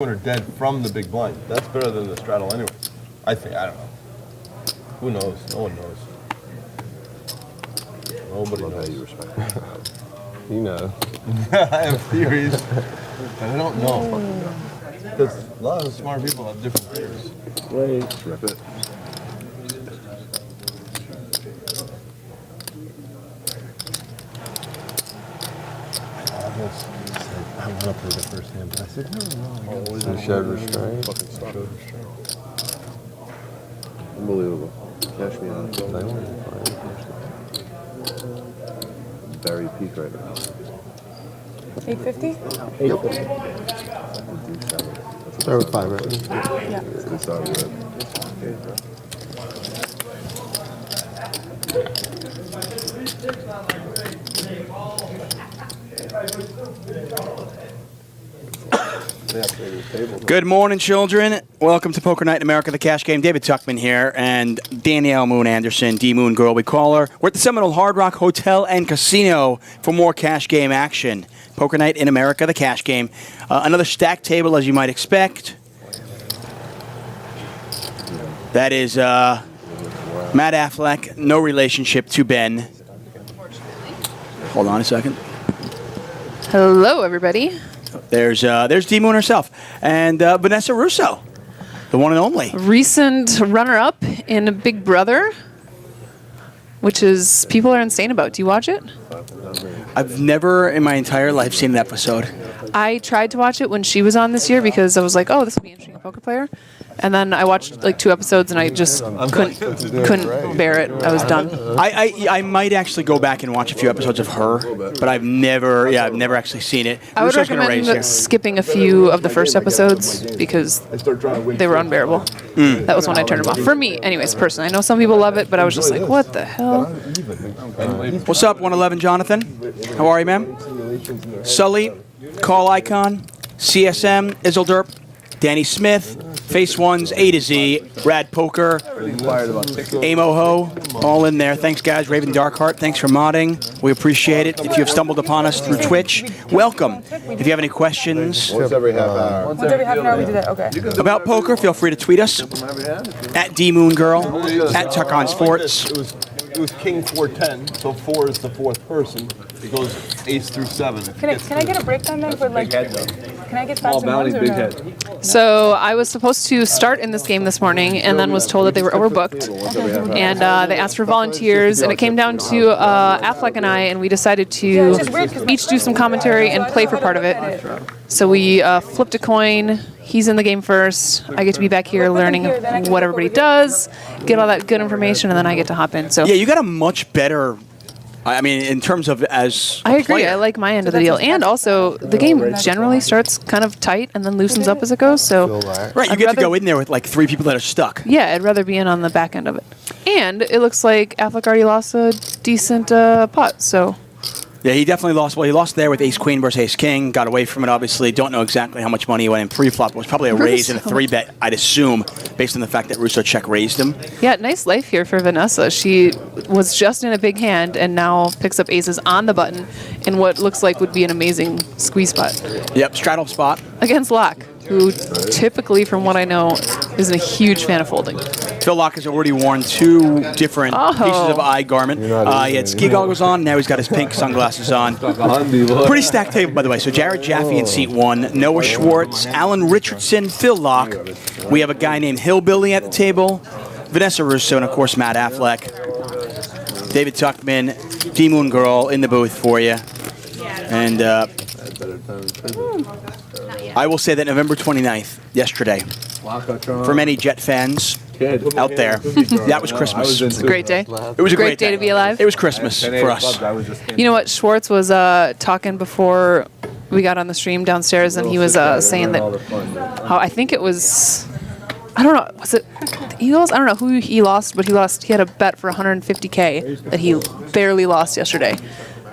are dead from the big blind. That's better than the straddle anyway. I think. I don't know. Who knows? No one knows. Nobody knows. How you respect me. You know. I have theories, but I don't know. Because a lot of smart people have different theories. Wait. Rip it. I went up for the first hand, but I said, no. So showed restraint. Unbelievable. Cash me out. Very peak right now. 850? 850. There was 5, right? Yeah. It's all good. Good morning, children. Welcome to Poker Night in America, the cash game. David Tuchman here, and Danielle Moon Andersen, D-Moon Girl, we call her. We're at the Seminole Hard Rock Hotel and Casino for more cash game action. Poker Night in America, the cash game. Another stacked table, as you might expect. That is Matt Affleck, no relationship to Ben. Hold on a second. Hello, everybody. There's D-Moon herself, and Vanessa Rousso, the one and only. Recent runner-up in Big Brother, which is people are insane about. Do you watch it? I've never in my entire life seen an episode. I tried to watch it when she was on this year because I was like, oh, this will be interesting, a poker player. And then I watched like 2 episodes and I just couldn't bear it. I was done. I might actually go back and watch a few episodes of her, but I've never actually seen it. I would recommend skipping a few of the first episodes because they were unbearable. That was when I turned them off. For me, anyways, personally. I know some people love it, but I was just like, what the hell? What's up, 111 Jonathan? How are you, ma'am? Sully, Call Icon, CSM, Isilderp, Danny Smith, Face Ones, A to Z, Rad Poker, Amoho, all in there. Thanks, guys. Raven Darkheart, thanks for modding. We appreciate it. If you have stumbled upon us through Twitch, welcome. If you have any questions Once every half hour. Once every half an hour we do that, okay. about poker, feel free to tweet us at D-Moon-Girl, at Tuchman Sports. It was King 410, so 4 is the 4th person. It goes ace through 7. Can I get a breakdown then for like? Can I get facts and ones or no? So I was supposed to start in this game this morning and then was told that they were overbooked. And they asked for volunteers, and it came down to Affleck and I, and we decided to each do some commentary and play for part of it. So we flipped a coin. He's in the game first. I get to be back here learning what everybody does, get all that good information, and then I get to hop in. So yeah, you got a much better. I mean, in terms of as a I agree. player. I like my end of the deal, and also the game generally starts kind of tight and then loosens up as it goes. So right, you get to go in there with like 3 people that are stuck. yeah, I'd rather be in on the back end of it. And it looks like Affleck already lost a decent pot. So. Yeah, he definitely lost. Well, he lost there with Ace-Queen versus Ace-King. Got away from it, obviously. Don't know exactly how much money he went in pre-flop. It was probably a raise and a 3-bet, I'd assume, based on the fact that Rousso check raised him. Yeah, nice life here for Vanessa. She was just in a big hand and now picks up aces on the button in what looks like would be an amazing squeeze spot. Yep, straddle spot. Against Laak, who typically, from what I know, isn't a huge fan of folding. Phil Laak has already worn 2 different pieces of eye garment. He had ski goggles on. Now he's got his pink sunglasses on. Pretty stacked table, by the way. So Jared Jaffee in seat 1, Noah Schwartz, Alan Richardson, Phil Laak. We have a guy named Hillbilly at the table, Vanessa Rousso, and of course Matt Affleck. David Tuchman, D-Moon Girl in the booth for you. And I will say that November 29th, yesterday, for many Jet fans out there, that was Christmas. It's a great day. It was a great day to be alive. It was Christmas for us. You know what? Schwartz was talking before we got on the stream downstairs, and he was saying that how I think it was, I don't know, was it the Eagles? I don't know who he lost, but he had a bet for 150K that he barely lost yesterday.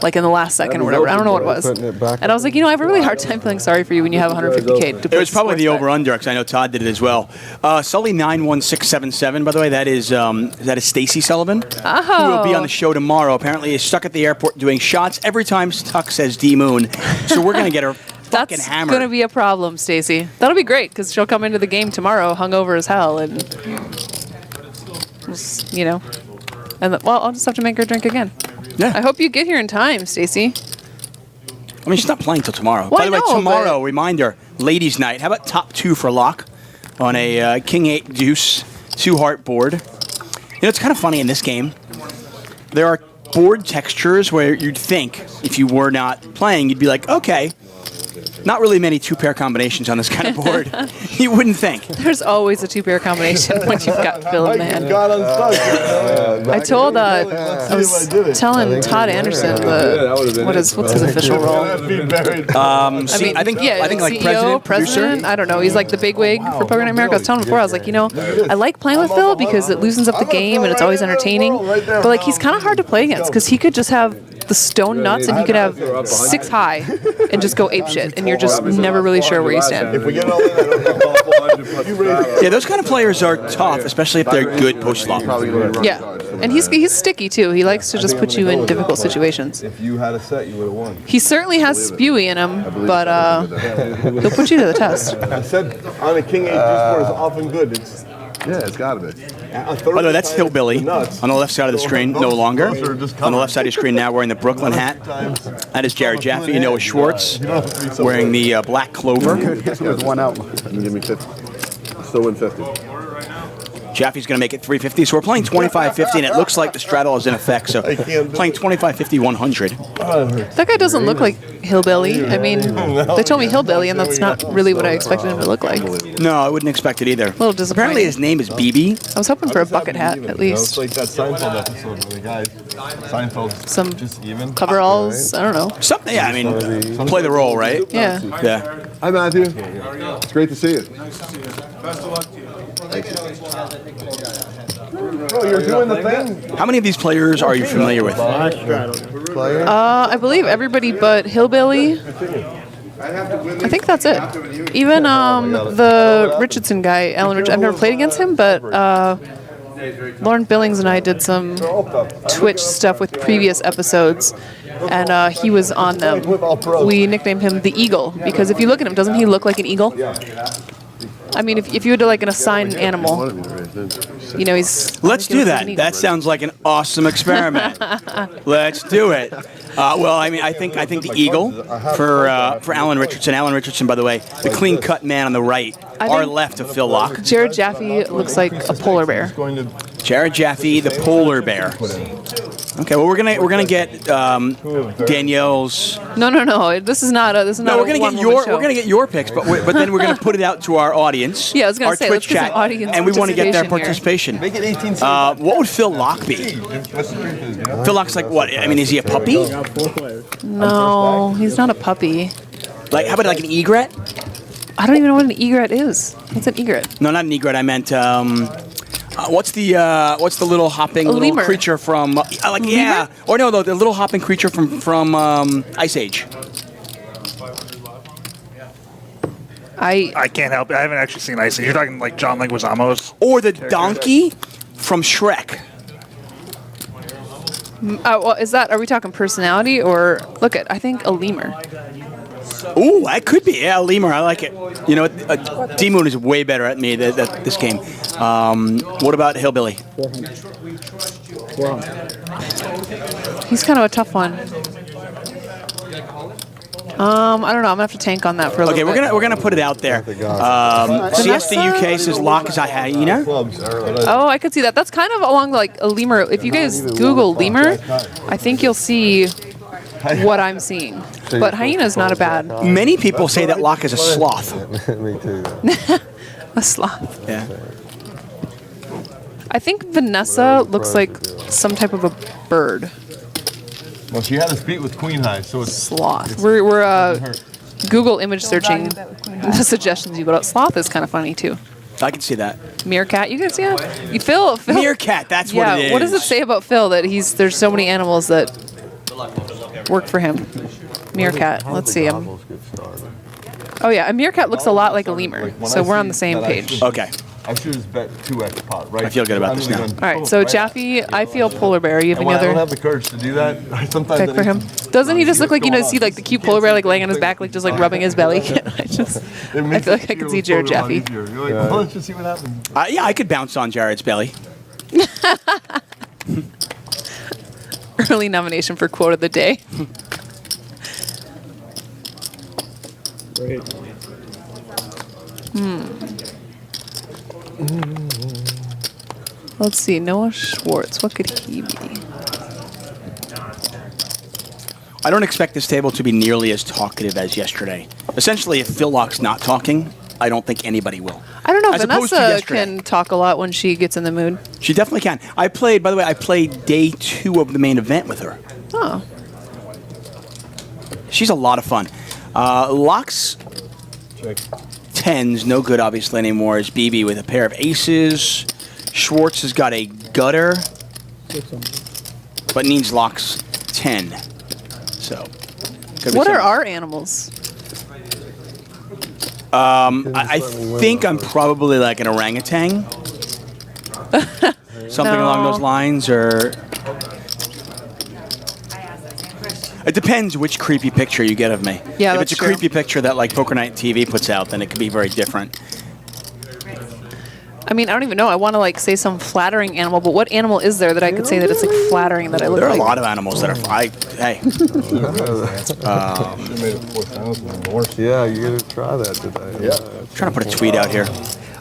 Like in the last second or whatever. I don't know what it was. And I was like, I have a really hard time feeling sorry for you when you have 150K. It was probably the over-under, because I know Todd did it as well. Sully 91677, by the way, that is Stacy Sullivan, who will be on the show tomorrow. Apparently, is stuck at the airport doing shots every time Tuck says D-Moon. So we're going to get her fucking That's hammered. gonna be a problem, Stacy. That'll be great because she'll come into the game tomorrow hungover as hell, and you know, and well, I'll just have to make her drink again. Yeah. I hope you get here in time, Stacy. I mean, she's not playing till tomorrow. Well, By the way, I know, tomorrow, but- reminder, ladies' night. How about top 2 for Laak on a King 8 Deuce 2-heart board? You know, it's kind of funny in this game. There are board textures where you'd think, if you were not playing, you'd be like, okay, not really many 2-pair combinations on this kind of board. You wouldn't think. There's always a 2-pair combination when you've got Phil in the hand. got unstuck. I told I was telling Todd Andersen what's his official role? I think like CEO, president, producer. I don't know. He's like the bigwig for Poker Night America. I was telling him before, I was like, you know, I like playing with Phil because it loosens up the game and it's always entertaining. But like, he's kind of hard to play against because he could just have the stone nuts and he could have 6 high and just go ape shit, and you're just never really sure where you stand. Yeah, those kind of players are tough, especially if they're good post flop. Yeah, and he's sticky too. He likes to just put you in difficult situations. If you had a set, you would have won. He certainly has spewy in him, but he'll put you to the test. I said on a King 8 Deuce board is often good. It's got to be. By the way, that's Hillbilly on the left side of the screen, no longer. On the left side of the screen now, wearing the Brooklyn hat. That is Jared Jaffee. You know, Schwartz wearing the black clover. There's one out. You give me 50. Still win 50. Jaffee's going to make it 350. So we're playing 25-50, and it looks like the straddle is in effect. So playing 25-50, 100. That guy doesn't look like Hillbilly. I mean, they told me Hillbilly, and that's not really what I expected him to look like. No, I wouldn't expect it either. A little disappointing. Apparently his name is BB. I was hoping for a bucket hat, at It's least. like that Seinfeld episode where the guy, Seinfeld's Some just even. coveralls, I don't know. Something, yeah, I mean, play the role, right? Yeah. Yeah. Hi, Matthew. It's great to see you. Thank you. Oh, you're doing the thing? How many of these players are you familiar with? I believe everybody but Hillbilly. I think that's it. Even the Richardson guy, Alan Richardson. I've never played against him, but Lauren Billings and I did some Twitch stuff with previous episodes, and he was on them. We nicknamed him the Eagle because if you look at him, doesn't he look like an eagle? I mean, if you were to like an assigned animal, you know, he's. Let's do that. That sounds like an awesome experiment. Let's do it. Well, I mean, I think the eagle for Alan Richardson. Alan Richardson, by the way, the clean cut man on the right, our left of Phil Laak. Jared Jaffee looks like a polar bear. Jared Jaffee, the polar bear. Okay, well we're gonna get Danielle's. No. This is not. This is not. No, we're gonna get your picks, but then we're gonna put it out to our audience. Yeah, I was gonna our say, Twitch let's get some chat, audience and we want to get their participation participation. Make it 18 What would Phil Laak be? Phil Laak's like what? I mean, is he a puppy? No, he's not a puppy. Like, how about like an egret? I don't even know what an egret is. What's an egret? No, not an egret. I meant what's the little hopping little lemur. creature from yeah, or no, the little hopping creature from Ice Age. I can't help it. I haven't actually seen Ice Age. You're talking like John Leguizamo's. Or the donkey from Shrek. Well, are we talking personality or look at? I think a lemur. Ooh, that could be. Yeah, a lemur. I like it. You know, D-Moon is way better at me at this game. What about Hillbilly? He's kind of a tough one. I don't know. I'm gonna have to tank on that for a little bit. Okay, we're gonna put it out there. Siesta UK says Laak is a hyena. Oh, I could see that. That's kind of along like a lemur. If you guys Google lemur, I think you'll see what I'm seeing. But hyena is not a bad. Many people say that Laak is a sloth. Me too. A sloth. Yeah. I think Vanessa looks like some type of a bird. Well, she had us beat with Queen High, so it's Sloth. We're Google image searching the suggestions you put out. Sloth is kind of funny too. I can see that. Meerkat, you guys see that? Phil. Meerkat, that's what it is. What does it say about Phil that there's so many animals that work for him? Meerkat. Let's see him. Oh yeah, a meerkat looks a lot like a lemur, so we're on the same page. Okay. I should just bet 2x pot, right? I feel good about this now. All right, so Jaffee, I feel polar bear. You have And any when I don't other have the courage to do that, sometimes pick for him? Doesn't he just look like, you know, see like the cute polar bear like laying on his back, like just like rubbing his belly? I feel like I could see Jared Jaffee. You're like, well, let's just see what happens. Yeah, I could bounce on Jared's belly. Early nomination for quote of the day. Let's see, Noah Schwartz. What could he be? I don't expect this table to be nearly as talkative as yesterday. Essentially, if Phil Laak's not talking, I don't think anybody will. I don't know. As opposed to Vanessa yesterday. can talk a lot when she gets in the mood. She definitely can. By the way, I played day 2 of the main event with her. Oh. She's a lot of fun. Laak's Check. 10s, no good obviously anymore, is BB with a pair of aces. Schwartz has got a gutter, but needs Laak's 10. So, What are our animals? I think I'm probably like an orangutan. Something along those lines, or... It depends which creepy picture you get of me. Yeah, if that's it's a true. creepy picture that like Poker Night TV puts out, then it could be very different. I mean, I don't even know. I want to like say some flattering animal, but what animal is there that I could say that it's like flattering that I look There are like? a lot of animals that are... Hey. Should've made it 4,000 more. Yeah, you gotta try that today. Yeah. Trying to put a tweet out here.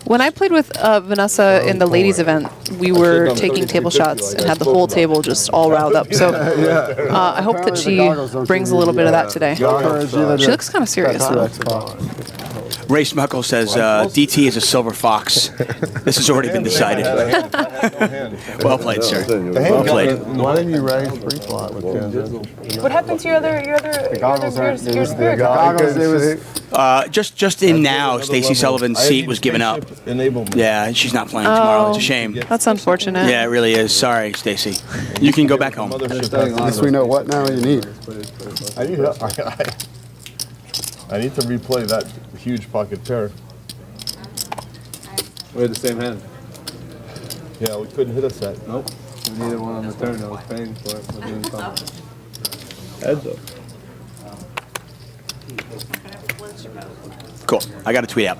When I played with Vanessa in the ladies' event, we were taking table shots and had the whole table just all riled up. So I hope that she brings a little bit of that today. She looks kind of serious. Ray Smuckle says DT is a silver fox. This has already been decided. Well played, sir. Well played. Why didn't you raise free plot with Kansas? What happened to your spirit guy? Just in now, Stacey Sullivan's seat was given up. Enablement. Yeah, she's not playing tomorrow. It's a shame. That's unfortunate. Yeah, it really is. Sorry, Stacey. You can go back home. At least we know what now you need. I need to replay that huge pocket pair. We had the same hand. Yeah, we couldn't hit a set. Nope. We needed one on the turn. I was paying for it. We're doing something. Heads up. Cool. I got a tweet out.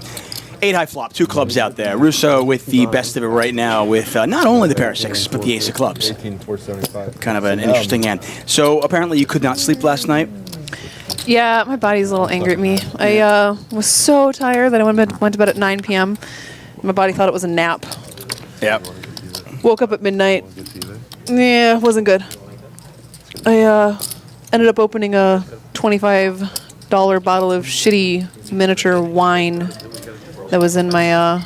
8 high flop, 2 clubs out there. Rousso with the best of it right now with not only the pair of 6s, but the ace of clubs. 18, 475. Kind of an interesting hand. So apparently you could not sleep last night. Yeah, my body's a little angry at me. I was so tired that I went to bed at 9 p.m. My body thought it was a nap. Yep. Woke up at midnight. Yeah, wasn't good. I ended up opening a $25 bottle of shitty miniature wine that was in my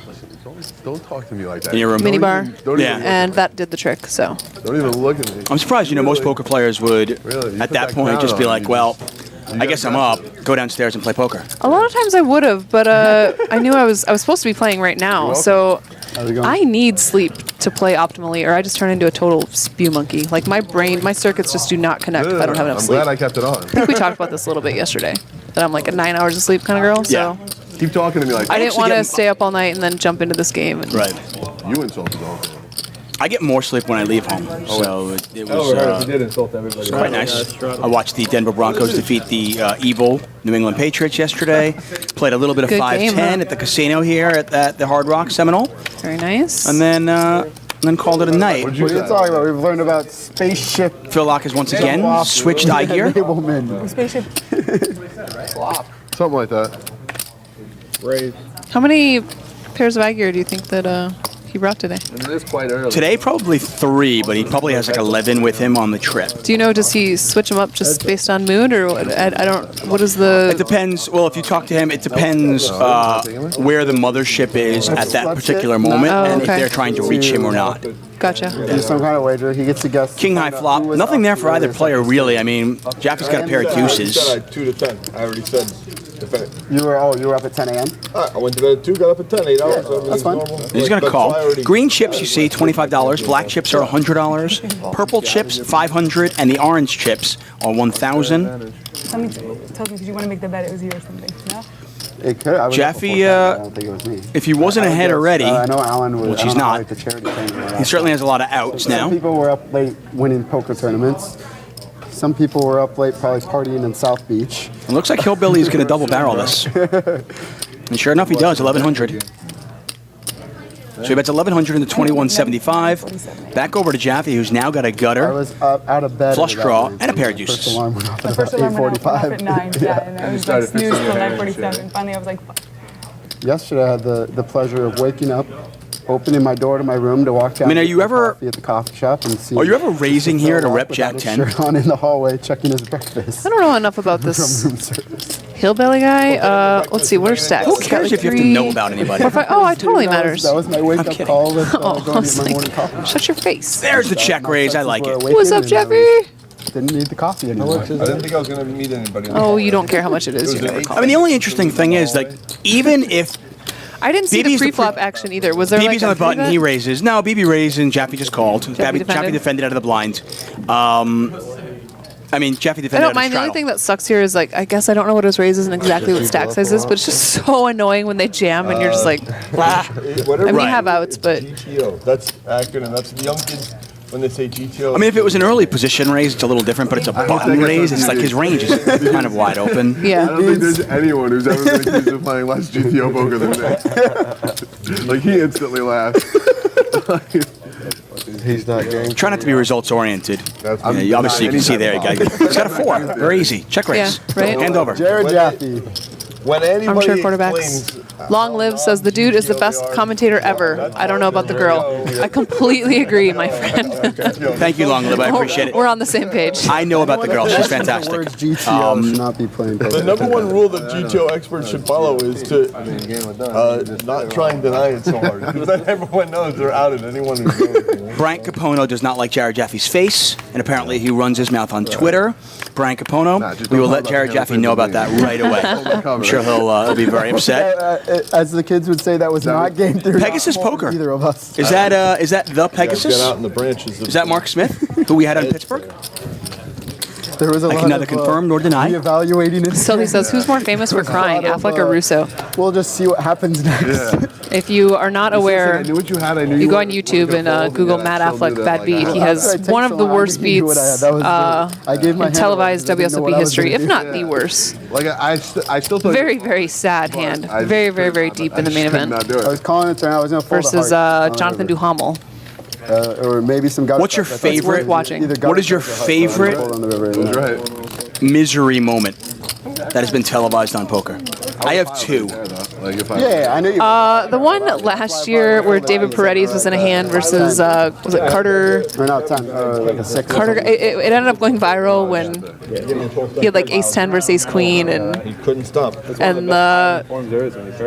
Don't talk to me like that. In your room. mini bar, Yeah. and that did the trick. So Don't even look at me. I'm surprised, most poker players would, Really? You at put that that point, crown just be on. like, well, I guess I'm up, go downstairs and play poker. a lot of times I would have, but I knew I was supposed to be playing right now. So How's it going? I need sleep to play optimally, or I just turn into a total spew monkey. Like my brain, my circuits just do not connect if I don't have enough I'm sleep. glad I kept it on. I think we talked about this a little bit yesterday. That I'm like a 9 hours of sleep kind of girl. So Yeah. Keep talking to me like I that. didn't want to stay up all night and then jump into this game. And Right. You insulted all. I get more sleep when I leave home, so it was He did insult everybody. quite nice. I watched the Denver Broncos defeat the evil New England Patriots yesterday. Played a little bit of Good 5-10 game, huh? at the casino here at the Hard Rock Seminole, very nice. and then called it a night. What are you talking about? We've learned about spaceship Phil Laak has once again switched eye gear. enablement. Spaceship. Something like that. Raise. How many pairs of eye gear do you think that he brought today? And it is quite early. Today, probably 3, but he probably has like 11 with him on the trip. Do you know, does he switch them up just based on mood, or what? I don't, what is the... It depends. Well, if you talk to him, it depends where the mothership is at that particular moment, Oh, and if okay. they're trying to reach him or not. Gotcha. There's some kind of wager. He gets to guess. King high flop. Nothing there for either player, really. I mean, Jaffee's got a pair of I deuces. said 2 to 10. I already said. You were up at 10 a.m. I went to bed at 2, got up at 10, 8 hours. that's fine. He's going to call. Green chips, you see, $25. Black chips are $100. Purple chips, $500. And the orange chips are $1,000. Something tells me because you want to make the bet it was you or something. No? It could. I was up Jaffee, before 10, I don't think it was me. if he wasn't ahead already, I know Alan was. which I he's don't know how, not, like, the charity thing he certainly has a lot of outs Some now. people were up late winning poker tournaments. Some people were up late probably partying in South Beach. It looks like Hillbilly is going to double barrel this. And sure enough, he does, 1,100. So he bets 1,100 into 21.75. Back over to Jaffee, who's now got a I gutter, was out of bed. flush at about draw, 9, and a pair of so the first deuces. alarm went off The at first about alarm went off at 9, yeah, and I was like started snooze fixing till your hands, 9:47. Finally, I was like, fuck. Yesterday, I had the pleasure of waking up, opening my door to my room to walk down. I mean, are to you get ever- coffee at the coffee shop and see? Are you ever raising here to Laak rep without Jack his 10? shirt on in the hallway, checking his breakfast. I don't know enough about this From room service. hillbilly guy. Let's see, what are stacks? Who He's got, cares like, if you have to 3, know about anybody? 4, 5. Oh, it totally That was- matters. That was my wake up kidding. call with Oh, going I to get was my like, morning coffee. shut your face. There's the check raise. I like it. What's up, Jaffee? Didn't need the coffee anymore. I didn't think I was going to meet anybody. Oh, you don't care how much it is. You never I call. mean, the only interesting thing is, like, even if I didn't see BB's the the pre-flop action either. Was there BB's like on a the button, pre-bet? he raises. No, BB raised and Jaffee just called. Jaffee defended out of the blind. I mean, Jaffee I defended out don't of mind. The only straddle. thing that sucks here is like I guess I don't know what his raise is and exactly what stack size is, but it's just so annoying when they jam and you're just like, ah. Whatever. I mean, you Right. have outs, but GTO. That's accurate, and that's the young kids when they say GTO. I mean, if it was an early position raise, it's a little different, but it's a button raise. It's like his range is kind of wide open. I yeah. don't think there's anyone who's ever been accused of playing less GTO poker than me. Like, he instantly laughed. he's not game. Try not to be results oriented. That's Obviously, you can see there, guys. He's got a 4. Very easy. Check raise. Yeah, right. Hand over. Jared Jaffee. When anybody Armchair quarterbacks. explains, Long live says the dude is the best commentator ever. I don't know about the girl. I completely agree, my friend. Thank you, Long Live. I appreciate it. We're on the same page. I know about the girl. She's Words fantastic. GTO should not be playing poker. the number one rule that GTO experts should follow is to not try and deny it so hard. Because then everyone knows they're out at anyone who knows. Brian Capono does not like Jared Jaffe's face, and apparently he runs his mouth on Twitter. Brian Capono, just we will don't let talk Jared about Jaffe him know about that right away. I'm sure he'll be very upset. As the kids would say, that was not game theory. Pegasus Poker. Either of us. Is that the Get Pegasus? out in the branches. Is that Mark Smith, who we had on Pittsburgh? There was a I lot can neither of, confirm nor deny. Reevaluating it. So he says, who's more famous for crying, Affleck or Russo? We'll just see what happens next. If you are not aware, I knew what you had. I knew you go were on YouTube gonna and fold, Google and Matt I still Affleck did it bad like beat. that. He After I has take one so of the long, worst I knew what I beats had. That was I gave my hand televised over, 'cause I didn't know WSOP what I was history, gonna if do. not the worst. Like, I still thought. Very, very sad hand. Very, very, very deep in the main event. Not do I was it. calling it, and I was going to fold Versus a heart. Jonathan Duhamel. Or maybe some guts. What's your That's favorite- worth watching? either What guts is your or heart. favorite- Fold on the river, That's yeah. right. Misery moment that has been televised on poker. I have 2. Like, if I. Yeah, I knew you. The one last year where David Paredes was in a hand versus, was it Carter? Ran out of time. Like a 6. Carter, it ended up going viral when he had like ace 10 versus ace queen, and He couldn't stop.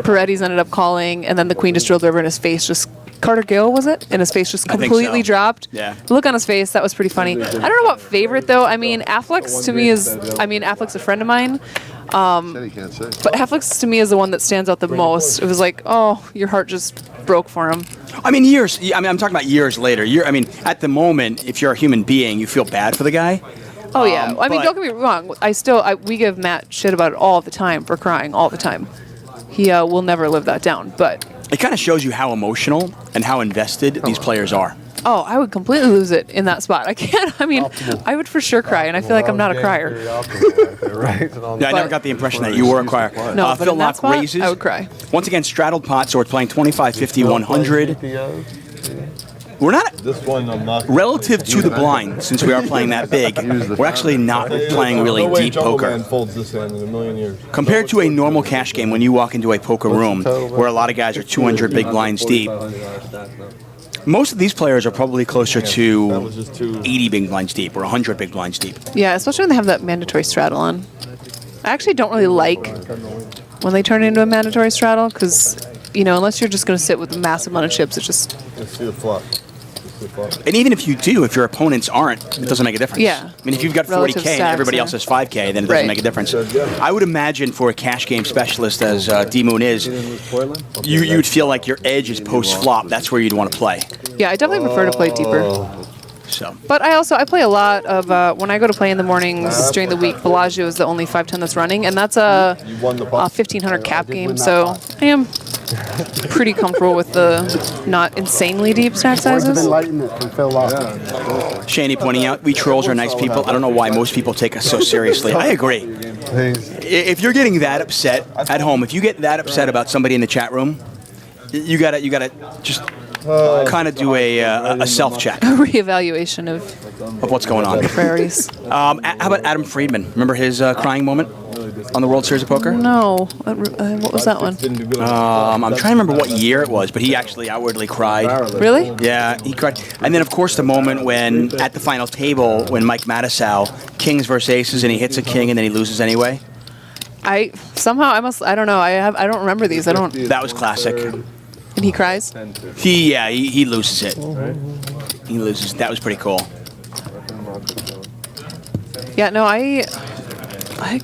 Paredes ended up calling, and then the queen just drilled river in his face. Just Carter Gill, was it? And his face just I think completely so. dropped. Yeah. The look on his face, that was pretty funny. I don't know about favorite though. I mean, Affleck's to me is, Affleck's a friend of mine, Said he can't say. but Affleck's to me is the one that stands out the most. It was like, oh, your heart just broke for him. I mean, years. I mean, I'm talking about years later. I mean, at the moment, if you're a human being, you feel bad for the guy. Oh yeah. I mean, but- don't get me wrong. We give Matt shit about it all the time for crying all the time. He will never live that down, but. It kind of shows you how emotional and how invested these players are. Oh, I would completely lose it in that spot. I can't. I mean, I would for sure cry, and I feel like I'm not a crier. Yeah, I never got the impression that you were a crier. No, but Phil in that Laak spot, raises. I would cry. Once again, straddled pot, so we're playing 25, 50, 100. We're not, This one I'm not. relative to the blind, since we are playing that big, we're actually not playing really no way deep Jungle poker. Man folds this hand in a million years. Compared to a normal cash game, when you walk into a poker room where a lot of guys are 200 big blinds deep, most of these players are probably closer to 80 big blinds deep or 100 big blinds deep. Yeah, especially when they have that mandatory straddle on. I actually don't really like when they turn it into a mandatory straddle because, unless you're just going to sit with a massive amount of chips, it's just. Let's see the flop. And even if you do, if your opponents aren't, it doesn't make a difference. Yeah. I mean, if you've got Relative 40K and stacks, everybody yeah. else has 5K, then it doesn't Right. make a difference. I would imagine for a cash game specialist, as D-Moon is, you'd feel like your edge is post-flop. That's where you'd want to play. Yeah, I definitely prefer to play deeper. So, But I play a lot of when I go to play in the mornings during the week. Bellagio is the only 510 that's running, and that's a 1500 cap game. So I am pretty comfortable with the not insanely deep stack sizes. Shaney pointing out, we trolls are nice people. I don't know why most people take us so seriously. I agree. If you're getting that upset at home, if you get that upset about somebody in the chat room, you gotta just kind of do a self-check. A reevaluation of what's going on. Priorities. How about Adam Friedman? Remember his crying moment on the World Series of Poker? No. What was that one? I'm trying to remember what year it was, but he actually outwardly cried. Really? Yeah, he cried. And then, of course, the moment when, at the final table, when Mike Mattisau, kings versus aces, and he hits a king and then he loses anyway. I don't know. I don't remember these. That was classic. And he cries? He loses it. He loses. That was pretty cool. Yeah, no, I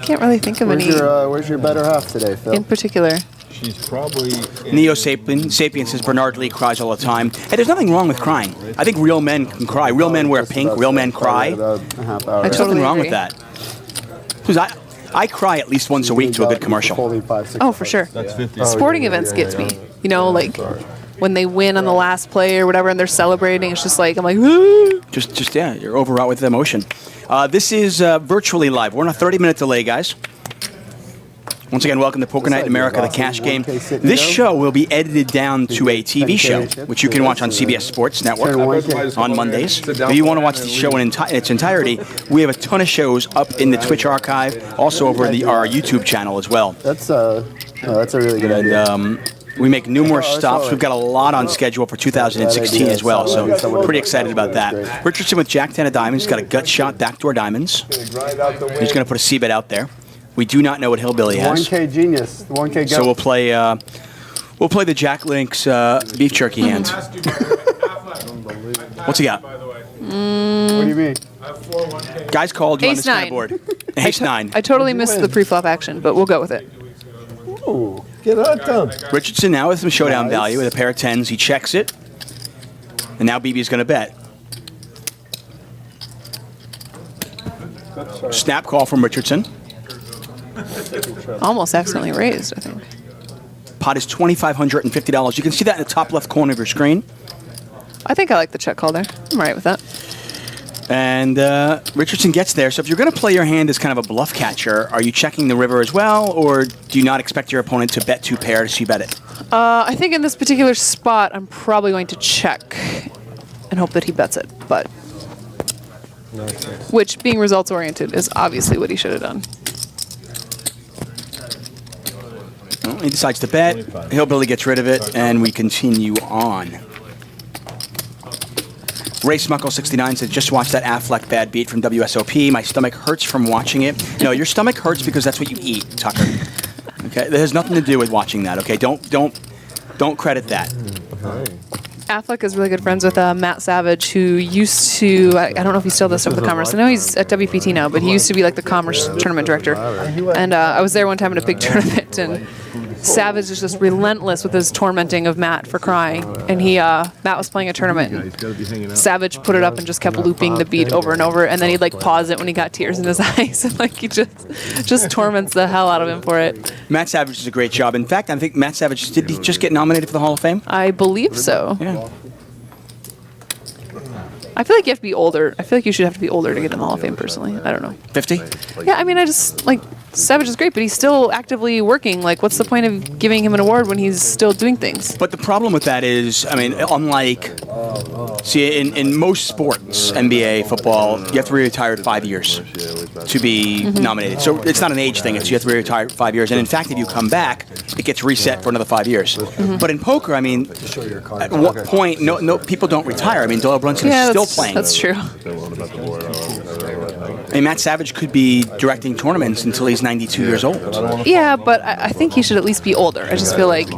can't really think of any. Where's your better half today, Phil? In particular. She's probably... Neo Sapien says Bernard Lee cries all the time. Hey, there's nothing wrong with crying. I think real men can cry. Real men wear pink. Real men cry. There's nothing wrong with that. Because I cry at least once a week to a good commercial. Oh, for sure. Sporting events gets me. You know, like when they win on the last play or whatever and they're celebrating, it's just like, I'm like, woo! Just you're overwrought with emotion. This is virtually live. We're on a 30-minute delay, guys. Once again, welcome to Poker Night in America, the cash game. This show will be edited down to a TV show, which you can watch on CBS Sports Network on Mondays. If you want to watch the show in its entirety, we have a ton of shows up in the Twitch archive, also over our YouTube channel as well. That's a really good idea. We make numerous stops. We've got a lot on schedule for 2016 as well, so we're pretty excited about that. Richardson with Jack 10 of diamonds. He's got a gut shot, backdoor diamonds. He's going to put a C-bet out there. We do not know what Hillbilly has. 1K genius. 1K. So we'll play the Jack Link's beef jerky hand. What's he got? What do you mean? Guys called you on Ace this kind of 9. board. Ace 9. I totally missed the pre-flop action, but we'll go with it. Ooh, get out done. Richardson now with some showdown value with a pair of tens. He checks it. And now BB's going to bet. Snap call from Richardson. Almost accidentally raised, I think. Pot is $2,550. You can see that in the top left corner of your screen. I think I like the check call there. I'm all right with that. And Richardson gets there. So if you're going to play your hand as kind of a bluff catcher, are you checking the river as well, or do you not expect your opponent to bet two pairs so you bet it? I think in this particular spot, I'm probably going to check and hope that he bets it. But which, being results-oriented, is obviously what he should have done. Well, he decides to bet. Hillbilly gets rid of it, and we continue on. Ray Smuckle 69 said, just watch that Affleck bad beat from WSOP. My stomach hurts from watching it. No, your stomach hurts because that's what you eat, Tucker. Okay, that has nothing to do with watching that. Okay, don't credit that. Affleck is really good friends with Matt Savage, who used to, I don't know if he still does stuff with the Commerce. I know he's at WPT now, but he used to be like the Commerce tournament director. And I was there one time in a big tournament, and Savage is just relentless with his tormenting of Matt for crying. And Matt was playing a tournament, and Savage put it up and just kept looping the beat over and over, and then he'd like pause it when he got tears in his eyes, and like he just torments the hell out of him for it. Matt Savage does a great job. In fact, I think Matt Savage, did he just get nominated for the Hall of Fame? I believe so. Yeah. I feel like you have to be older. I feel like you should have to be older to get in the Hall of Fame, personally. I don't know. 50? Yeah, I mean, I just, like, Savage is great, but he's still actively working. Like, what's the point of giving him an award when he's still doing things? But the problem with that is, I mean, unlike, see, in most sports, NBA, football, you have to be retired 5 years to be nominated. So it's not an age thing. It's you have to be retired 5 years. And in fact, if you come back, it gets reset for another 5 years. But in poker, I mean, at what point, no, people don't retire. I mean, Doyle Brunson is still playing. That's true. I mean, Matt Savage could be directing tournaments until he's 92 years old. Yeah, but I think he should at least be older. I just feel like,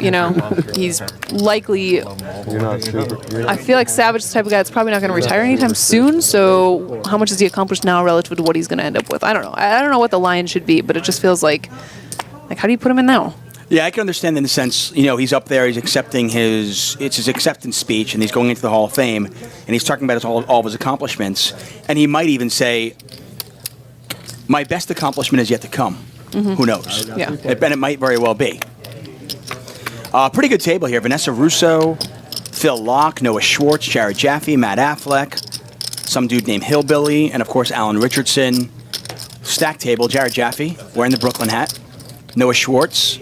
you know, he's likely... I feel like Savage is the type of guy that's probably not going to retire anytime soon, so how much has he accomplished now relative to what he's going to end up with? I don't know. I don't know what the line should be, but it just feels like how do you put him in now? Yeah, I can understand in the sense, you know, he's up there, he's accepting it's his acceptance speech, and he's going into the Hall of Fame, and he's talking about all of his accomplishments, and he might even say, my best accomplishment is yet to come. Who knows? Yeah. And it might very well be. Pretty good table here. Vanessa Rousso, Phil Laak, Noah Schwartz, Jared Jaffee, Matt Affleck, some dude named Hillbilly, and of course Alan Richardson. Stack table, Jared Jaffee, wearing the Brooklyn hat. Noah Schwartz.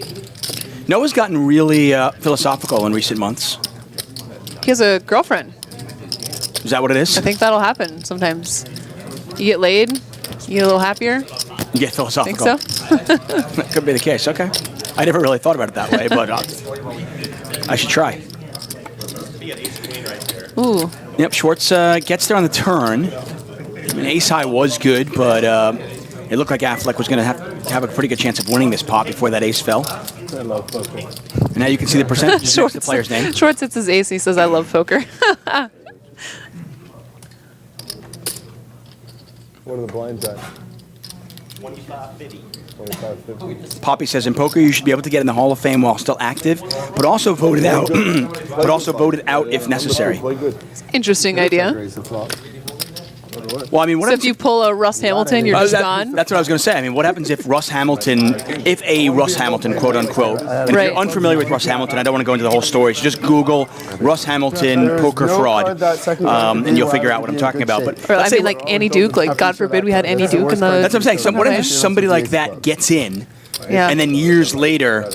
Noah's gotten really philosophical in recent months. He has a girlfriend. Is that what it is? I think that'll happen sometimes. You get laid, you get a little happier. You get philosophical. Think so? Could be the case. Okay. I never really thought about it that way, but I should try. Ooh. Yep, Schwartz gets there on the turn. I mean, ace high was good, but it looked like Affleck was going to have a pretty good chance of winning this pot before that ace fell. I love poker. And now you can see the percentages next to the player's name. Schwartz hits his ace and he says, I love poker. What are the blinds at? 25-50. Poppy says in poker you should be able to get in the Hall of Fame while still active, but also voted out. But also voted out if necessary. Interesting idea. Well, I mean, what So if you pull a Russ Hamilton, you're just gone? That's what I was going to say. I mean, what happens if Russ Hamilton, quote unquote, and if Right. you're unfamiliar with Russ Hamilton, I don't want to go into the whole story, so just Google Russ Hamilton poker fraud, and you'll figure out what I'm talking about. But Or, I let's say mean, like Annie Duke, like God forbid we had Annie Duke in the... that's what I'm saying. So what if somebody like that gets in, Yeah. and then years later,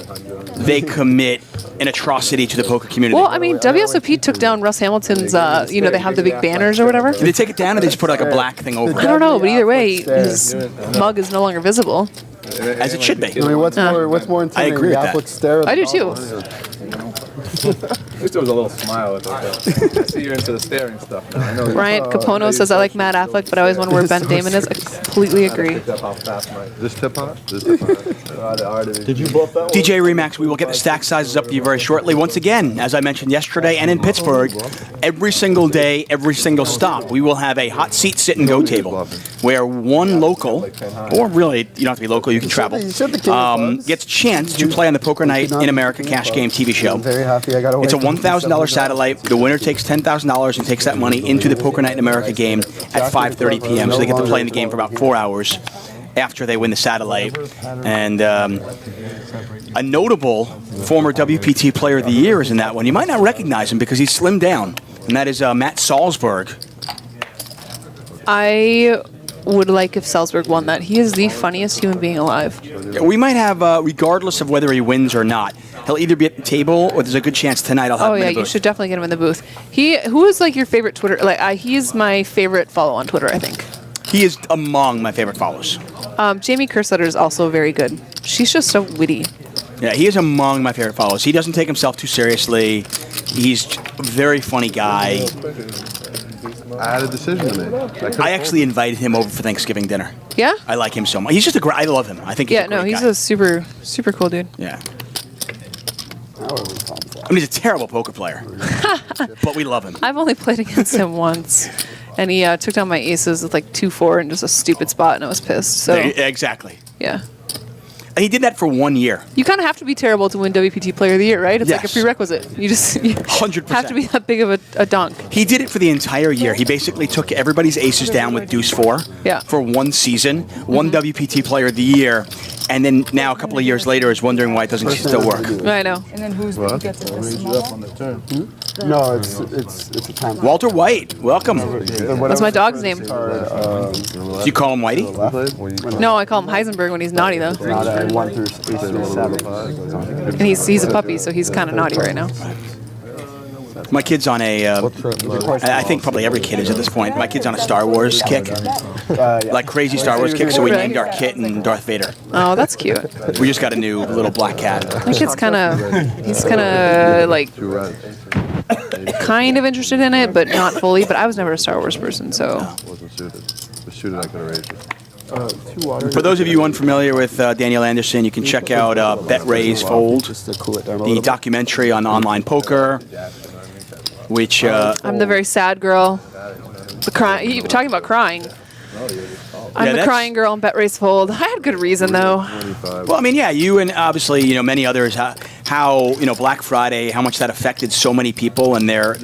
they commit an atrocity to the poker community? Well, I mean, WSOP took down Russ Hamilton's, you know, they have the big banners or whatever. Did they take it down, or they just put like a black thing over I it? don't know, but either way, his mug is no longer visible. As it should be. I mean, what's more intimidating? agree with the that. Affleck stare or I the do too. bubbles? At least there was a little smile with it. I see you're into the staring stuff now. I know Ryan Capono says, I like Matt Affleck, but I always wonder where Ben Damon is. I completely agree. picked up how fast my This tip on it? Did you bluff that one? DJ Remax, we will get the stack sizes up to you very shortly. Once again, as I mentioned yesterday and in Pittsburgh, every single day, every single stop, we will have a hot seat, sit and go table where one local, or really, you don't have to be local, you can travel, gets a chance to play on the Poker Night in America Cash Game TV show. I'm very happy I got away. It's a $1,000 satellite. The winner takes $10,000 and takes that money into the Poker Night in America game at 5:30 p.m. So they get to play in the game for about 4 hours after they win the satellite. And a notable former WPT Player of the Year is in that one. You might not recognize him because he's slimmed down, and that is Matt Salsberg. I would like if Salsberg won that. He is the funniest human being alive. We might have, regardless of whether he wins or not, he'll either be at the table or there's a good chance tonight I'll have Oh him yeah, in the you booth. should definitely get him in the booth. Who is like your favorite Twitter? Like he's my favorite follow on Twitter, I think. He is among my favorite follows. Jamie Kerstetter is also very good. She's just so witty. Yeah, he is among my favorite follows. He doesn't take himself too seriously. He's a very funny guy. I had a decision to make. I actually invited him over for Thanksgiving dinner. Yeah? I like him so much. He's just a great. I love him. I think he's Yeah, a great no, he's guy. a super cool dude. Yeah. I mean, he's a terrible poker player, but we love him. I've only played against him once, and he took down my aces with like 2-4 and just a stupid spot, and I was pissed. So Exactly. yeah, He did that for 1 year. you kind of have to be terrible to win WPT Player of the Year, right? It's like a Yes. prerequisite. You 100%. have to be that big of a dunk. He did it for the entire year. He basically took everybody's aces down with deuce 4 Yeah. for one season, one WPT Player of the Year, and then now a couple of years later is wondering why it doesn't still work. I know. And then who gets it? The small one? No, it's a time. Walter White, welcome. What's my dog's name? Do you call him Whitey? No, I call him Heisenberg when he's naughty though, Not a 1 through 8 through 7. and he's a puppy, so he's kind of naughty right now. My kid's on a, I think probably every kid is at this point. My kid's on a Star Wars kick, like crazy Star Wars kick, so we named our kitten Darth Vader. Oh, that's cute. We just got a new little black cat. My kid's kind of like kind of interested in it, but not fully. But I was never a Star Wars person, so. Wasn't suited. If it was suited, I could have raised it. For those of you unfamiliar with Danielle Andersen, you can check out Bet Raise Fold, Just to cool it down a the little. documentary on online poker, which I'm the very sad girl. The crying. You were talking about crying. I'm the crying girl in Bet Race Fold. I had good reason though. Well, I mean, yeah, you and obviously, many others. How Black Friday, how much that affected so many people and their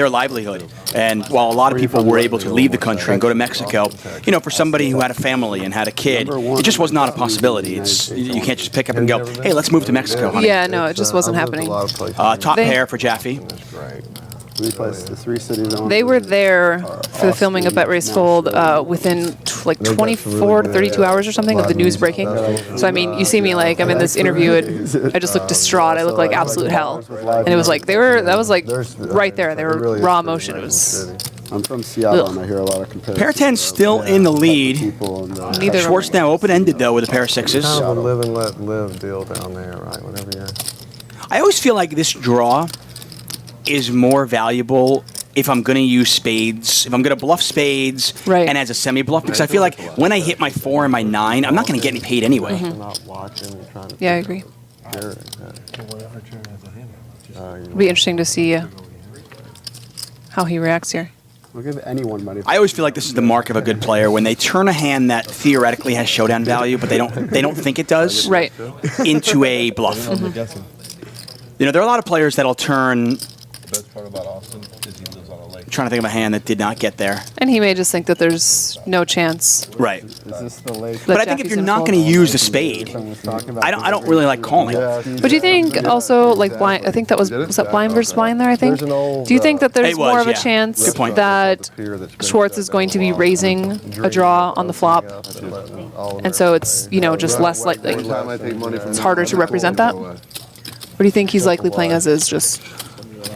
livelihood. And while a lot of people were able to leave the country and go to Mexico, for somebody who had a family and had a kid, it just was not a possibility. You can't just pick up and go, hey, let's move to Mexico, honey. Yeah, no, it just wasn't happening. Top pair for Jaffee. We placed the 3 cities on. They were there for the filming of Bet Race Fold within like 24 to 32 hours or something of the news breaking. So I mean, you see me like I'm in this interview and I just look distraught. I look like absolute hell. And it was like that was like right there. They were raw emotion. It was. I'm from Seattle and I hear a lot of comparisons. Pair 10 still in the lead. Neither Schwartz now open-ended though with a pair of 6s. Kind of a live and let live deal down there, right? Whatever you're. I always feel like this draw is more valuable if I'm going to use spades, if I'm going to bluff spades and as a semi-bluff, because I feel like when I hit my 4 and my 9, I'm not going to get any paid anyway. Yeah, I agree. It'll be interesting to see how he reacts here. We'll give anyone money. I always feel like this is the mark of a good player when they turn a hand that theoretically has showdown value, but they don't think it does, right, into a bluff. There are a lot of players that'll turn. Best part about Austin is he lives on a lake. Trying to think of a hand that did not get there. And he may just think that there's no chance. Right. Is this the lake? But I think if you're not going to use the spade, I don't really like calling. But do you think also like blind? I think that was that blind versus blind there. I think. Do you think that there's more of a chance that Schwartz is going to be raising a draw on the flop, and so it's just less likely. It's harder to represent that. Or do you think he's likely playing as is just?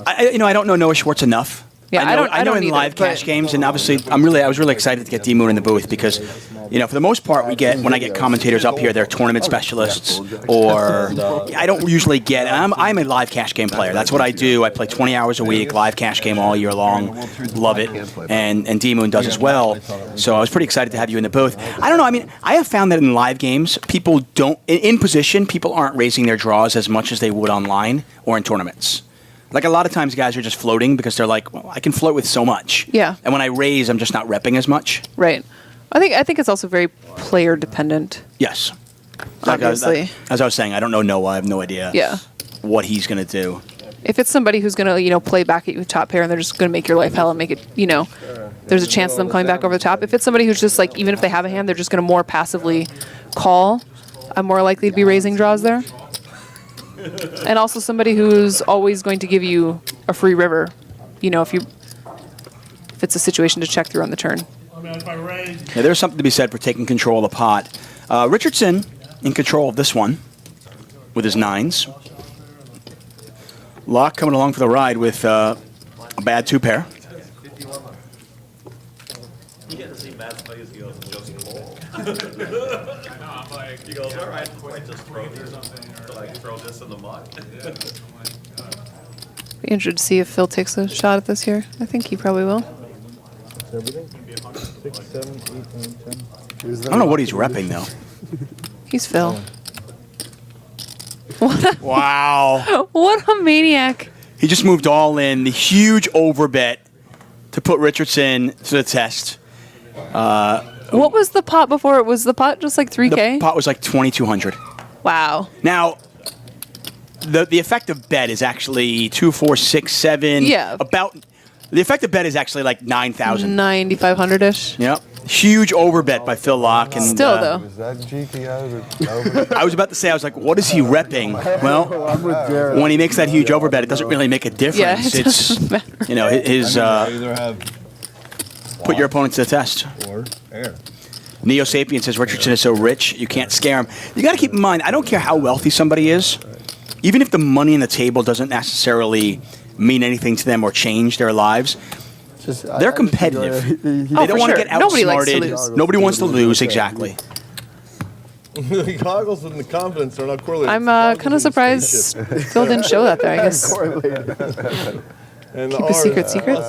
I don't know Noah Schwartz enough. Yeah, I know in live cash games, and obviously I was really excited to get D-Moon in the booth because, for the most part, when I get commentators up here, they're tournament specialists, or I don't usually get. I'm a live cash game player. That's what I do. I play 20 hours a week, live cash game all year long. Love it, and D-Moon does as well. So I was pretty excited to have you in the booth. I don't know. I mean, I have found that in live games, people don't in position. People aren't raising their draws as much as they would online or in tournaments. Like a lot of times guys are just floating because they're like, well, I can float with so much. Yeah. And when I raise, I'm just not repping as much. Right. I think it's also very player dependent. Yes. Obviously. As I was saying, I don't know Noah. I have no idea what he's going to do. If it's somebody who's going to, play back at you with top pair and they're just going to make your life hell and make it, there's a chance of them coming back over the top. If it's somebody who's just like, even if they have a hand, they're just going to more passively call, I'm more likely to be raising draws there. And also somebody who's always going to give you a free river, if it's a situation to check through on the turn. Yeah, there's something to be said for taking control of the pot. Richardson in control of this one with his 9s. Laak coming along for the ride with a bad 2-pair. You get to see Matt's face. He goes, he goes, all right, I just throw this in the mud. Be interested to see if Phil takes a shot at this here. I think he probably will. I don't know what he's repping though. He's Phil. Wow. What a maniac. He just moved all in. The huge overbet to put Richardson to the test. What was the pot before? Was the pot just like 3K? The pot was like 2,200. Wow. Now, the effective bet is actually 2, 4, 6, 7. Yeah. The effective bet is actually like 9,000. 9,500-ish. Yep. Huge overbet by Phil Laak. And, still, though. Is that GTO? I was about to say, I was like, what is he repping? Well, when he makes that huge overbet, it doesn't really make a difference. Yeah, it doesn't matter. His put your opponent to the test. Or air. Neo Sapien says Richardson is so rich, you can't scare him. You got to keep in mind, I don't care how wealthy somebody is, even if the money on the table doesn't necessarily mean anything to them or change their lives. They're competitive. They don't want to get outsmarted. Nobody wants to lose, exactly. The goggles and the confidence are not correlated. I'm kind of surprised Phil didn't show that there, I guess. And keep a secret.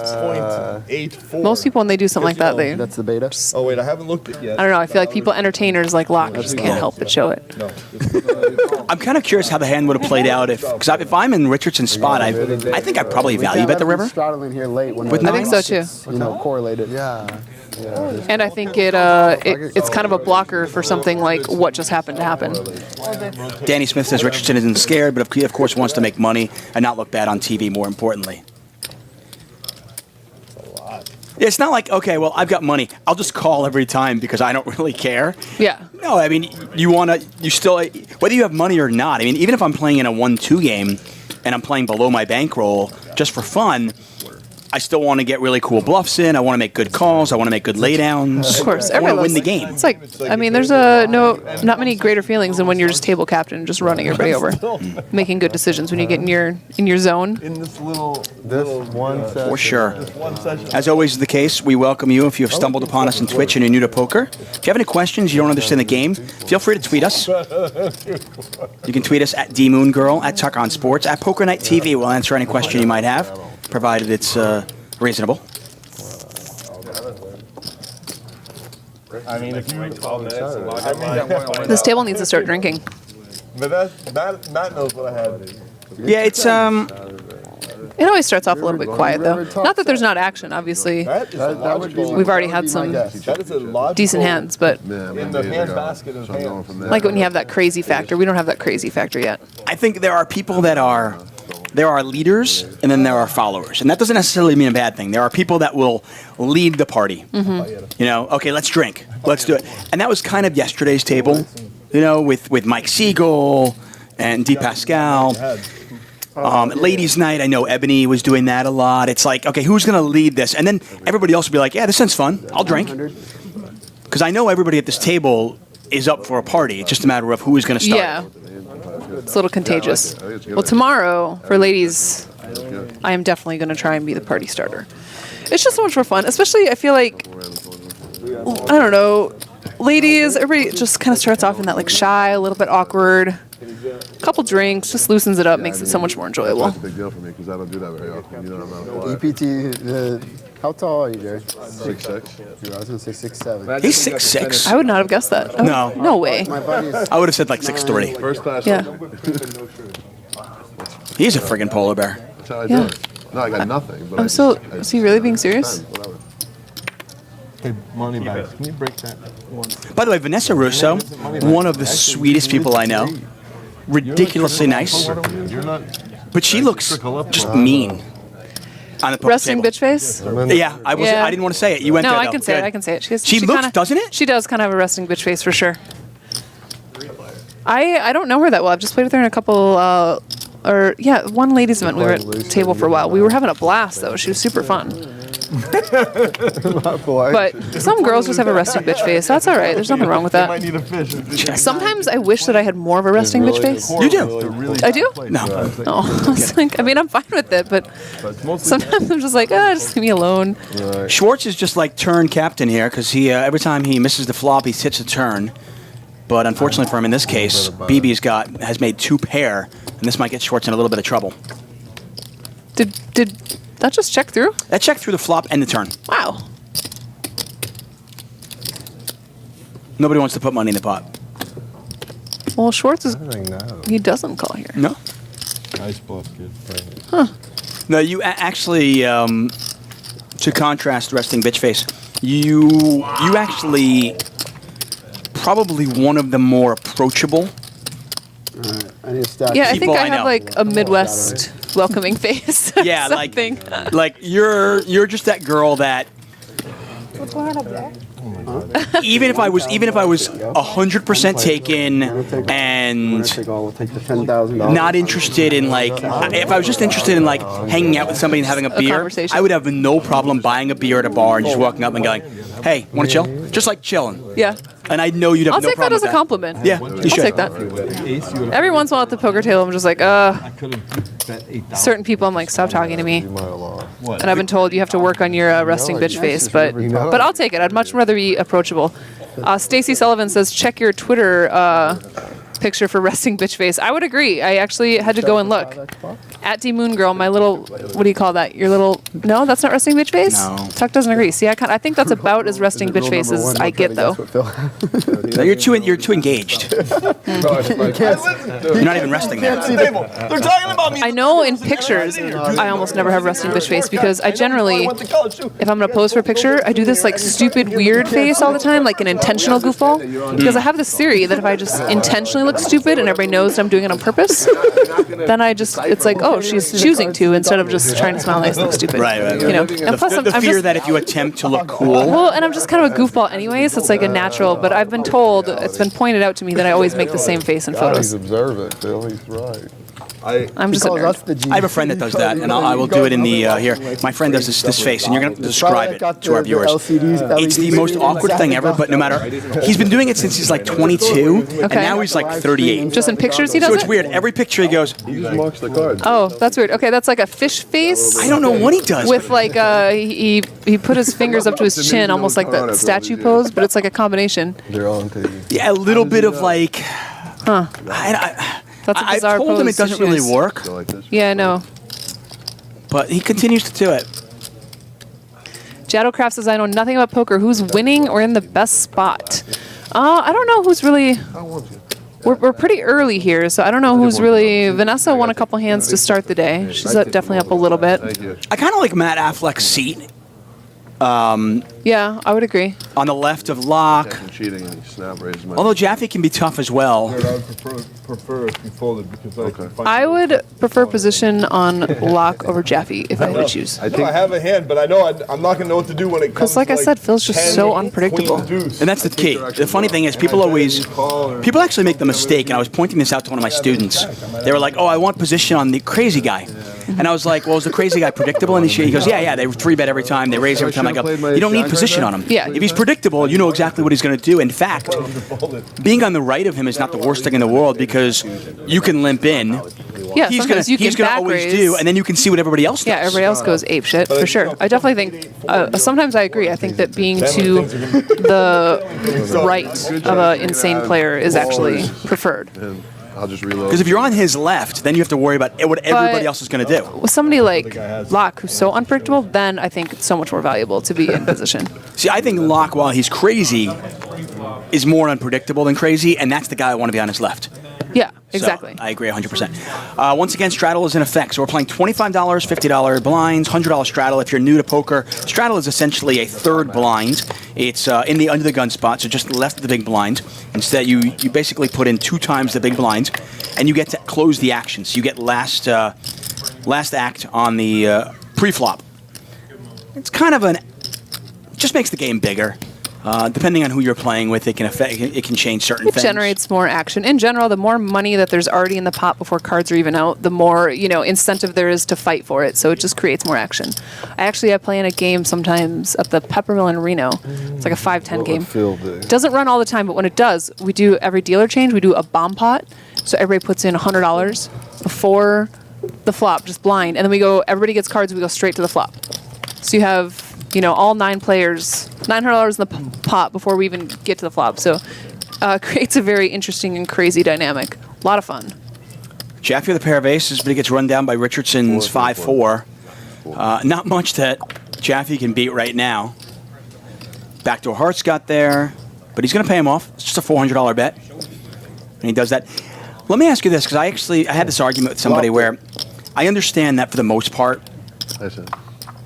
Most people, when they do something like that, they... That's the beta? Oh, wait, I haven't looked at it yet. I don't know. I feel like people, entertainers like Laak, just can't help but show it. No. I'm kind of curious how the hand would have played out if I'm in Richardson's spot, I think I probably value bet the river. Straddling here late when With I think so too. Correlated. Yeah. And I think it's kind of a blocker for something like what just happened to happen. Danny Smith says Richardson isn't scared, but he of course wants to make money and not look bad on TV. More importantly. It's not like, okay, well, I've got money. I'll just call every time because I don't really care. Yeah. No, I mean, you still, whether you have money or not, I mean, even if I'm playing in a 1-2 game and I'm playing below my bankroll just for fun, I still want to get really cool bluffs in. I want to make good calls. I want to make good laydowns. Of course. I want to Everyone win the loves- game. It's like, I mean, there's not many greater feelings than when you're just table captain and just running everybody over, making good decisions when you get in your zone. In this little one session. For sure. one session. As always is the case, we welcome you if you have stumbled upon us on Twitch and you're new to poker. If you have any questions, you don't understand the game, feel free to tweet us. You can tweet us at DMoonGirl, at Tuck on Sports, at Poker Night TV. We'll answer any question you might have, provided it's reasonable. I mean, if you, This table needs to start drinking. but Matt knows what I had. Yeah, it's It always starts off a little bit quiet, though. Not that there's not action, obviously. That is a logical. We've already had some That is a logical. decent hands, but In the hand basket of hands. like when you have that crazy factor, we don't have that crazy factor yet. I think there are people that are, there are leaders and then there are followers. And that doesn't necessarily mean a bad thing. There are people that will lead the party. You know, okay, let's drink. Let's do it. And that was kind of yesterday's table, you know, with Mike Siegel and D. Pascal. Ladies' night, I know Ebony was doing that a lot. It's like, okay, who's going to lead this? And then everybody else will be like, yeah, this sounds fun. I'll drink. Because I know everybody at this table is up for a party. It's just a matter of who is going to start. Yeah. It's a little contagious. Well, tomorrow, for ladies, I am definitely going to try and be the party starter. It's just so much more fun. Especially, I feel like, I don't know, ladies, everybody just kind of starts off in that like shy, a little bit awkward. Couple drinks, just loosens it up, makes it so much more enjoyable. That's a big deal for me because I don't do that very often. You know, I'm not a EPT, how tall are you, Jerry? 6'6". I was going to say 6'7". He's 6'6". I would not have guessed that. No. No way. My buddy is I would have said like 6'3". First class. Yeah. He's a friggin' polar bear. That's how I Yeah. do it. No, I got nothing. But I'm so. Is he really being serious? Hey, money bags. Can you break that one? By the way, Vanessa Rousso, one of the sweetest people I know. Ridiculously nice. You're not. But she looks just mean on the poker Resting table. bitch face? Yeah, I didn't want to say it. You went No, there, I though. can say it. Good. I can say it. She looks, kinda, doesn't it? She does kind of have a resting bitch face for sure. I don't know her that well. I've just played with her in a couple, one ladies event. We were at the table for a while. We were having a blast though. She was super fun. But some girls just have a resting bitch face. That's all right. There's nothing wrong with They might that. need a fish. Sometimes I wish that I had more of a resting bitch face. You do? I do? No. No, I was like, I mean, I'm fine with it, but sometimes I'm just like, just leave me alone. Schwartz is just like turn captain here because he every time he misses the flop, he hits a turn. But unfortunately for him in this case, BB's has made 2 pair, and this might get Schwartz in a little bit of trouble. Did that just check through? That checked through the flop and the turn. Wow. Nobody wants to put money in the pot. Well, Schwartz he doesn't call here. No? Nice bluff, kid. No, you actually, to contrast resting bitch face, you actually probably one of the more approachable. I need to stack. Yeah, I People think I I have know. like a Midwest welcoming face. or Yeah, something. like you're just that girl that What's going on up there? even if I was 100% taken and We'll take the $10,000. not interested in like, if I was just interested in like hanging out with somebody and having a beer, conversation. I would have no problem buying a beer at a bar and just walking up and going, "Hey, want to chill?" Just like chilling. Yeah. And I know you'd have I'll no take that problem as a with compliment. Yeah, I'll you should. take that. Every once in a while at the poker table, I'm just like, certain people, I'm like, stop talking to me. And I've been told you have to work on your resting bitch face, but I'll take it. I'd much rather be approachable. Stacy Sullivan says, check your Twitter picture for resting bitch face. I would agree. I actually had to go and look. At D Moon Girl, my little, what do you call that? Your little, no, that's not resting bitch face? No. Tuck doesn't agree. See, I think that's about as resting bitch face as I get, though. No, you're too engaged. You're not even resting there. They're talking about me. I know in pictures, I almost never have resting bitch face because I generally, if I'm going to pose for a picture, I do this like stupid weird face all the time, like an intentional goofball. Because I have this theory that if I just intentionally look stupid and everybody knows that I'm doing it on purpose, then it's like, oh, she's choosing to instead of just trying to smile nice and look stupid. Right. You know, and plus The I'm fear just, that if you attempt to look cool. well, and I'm just kind of a goofball anyway, so it's like a natural. But I've been told, it's been pointed out to me that I always make the same face in He's photos. observant, Phil. He's right. I'm just a nerd. I have a friend that does that, and I will do it in the here. My friend does this face, and you're going to describe it to our viewers. It's the most awkward thing ever, but no matter. He's been doing it since he's like 22, and now he's like 38. Just in pictures he does So it's it? weird. Every picture he goes, He just marks the cards. Oh, that's weird. Okay, that's like a fish face. I don't know what he does. With like he put his fingers up to his chin, almost like that statue pose, but it's like a combination. They're on TV. Yeah, a little bit of like. That's a I bizarre told him pose it doesn't to really choose. work, Go like this. Yeah, I know. but he continues to do it. Jadocraft says, I know nothing about poker. Who's winning or in the best spot? I don't know who's really... We're pretty early here, so I don't know who's really... Vanessa won a couple hands to start the day. She's definitely up a little bit. Thank you. I kind of like Matt Affleck's seat Yeah, I would agree. on the left of Laak. I'm cheating and he snap raises my. Although Jaffee can be tough as well. I would prefer if you folded because I can find I would prefer position on Laak over Jaffee if I had to choose. I have a hand, but I know I'm not gonna know what to do when it comes. Because like I said, Phil's just 10, so unpredictable. queen, deuce. And that's the key. The funny thing is, people actually make the mistake, and I was pointing this out to one of my students. They were like, oh, I want position on the crazy guy. And I was like, well, is the crazy guy predictable? And he goes, yeah, they 3-bet every time, they raise every time. I go, you don't need position on him. Yeah. If he's predictable, you know exactly what he's going to do. In fact, being on the right of him is not the worst thing in the world because you can limp in. Yeah, He's sometimes you can gonna back always raise. do, and then you can see what everybody else does. Yeah, everybody else goes ape shit for sure. I definitely think. Sometimes I agree. I think that being to the right of an insane player is actually preferred. And I'll just reload. Because if you're on his left, then you have to worry about what everybody else is going to do. With somebody like Laak, who's so unpredictable, then I think it's so much more valuable to be in position. See, I think Laak, while he's crazy, is more unpredictable than crazy, and that's the guy I want to be on his left. Yeah, exactly. So, I agree 100%. Once again, straddle is in effect. So we're playing $25, $50 blinds, $100 straddle. If you're new to poker, straddle is essentially a third blind. It's in the under the gun spot, so just left of the big blind. Instead, you basically put in 2 times the big blind, and you get to close the action. So you get last act on the pre-flop. It's kind of just makes the game bigger. Depending on who you're playing with, it can change certain things. It generates more action. In general, the more money that there's already in the pot before cards are even out, the more incentive there is to fight for it. So it just creates more action. I play in a game sometimes at the Peppermill in Reno. It's like a 5-10 game. It doesn't run all the time, but when it does, we do every dealer change. We do a bomb pot. So everybody puts in $100 before the flop, just blind, and then everybody gets cards. We go straight to the flop. So you have all 9 players, $900 in the pot before we even get to the flop. So creates a very interesting and crazy dynamic. A lot of fun. Jaffee with a pair of aces, but he gets run down by Richardson's 5-4. Not much that Jaffee can beat right now. Backdoor hearts got there, but he's going to pay him off. It's just a $400 bet, and he does that. Let me ask you this, because I had this argument with somebody where I understand that for the most part,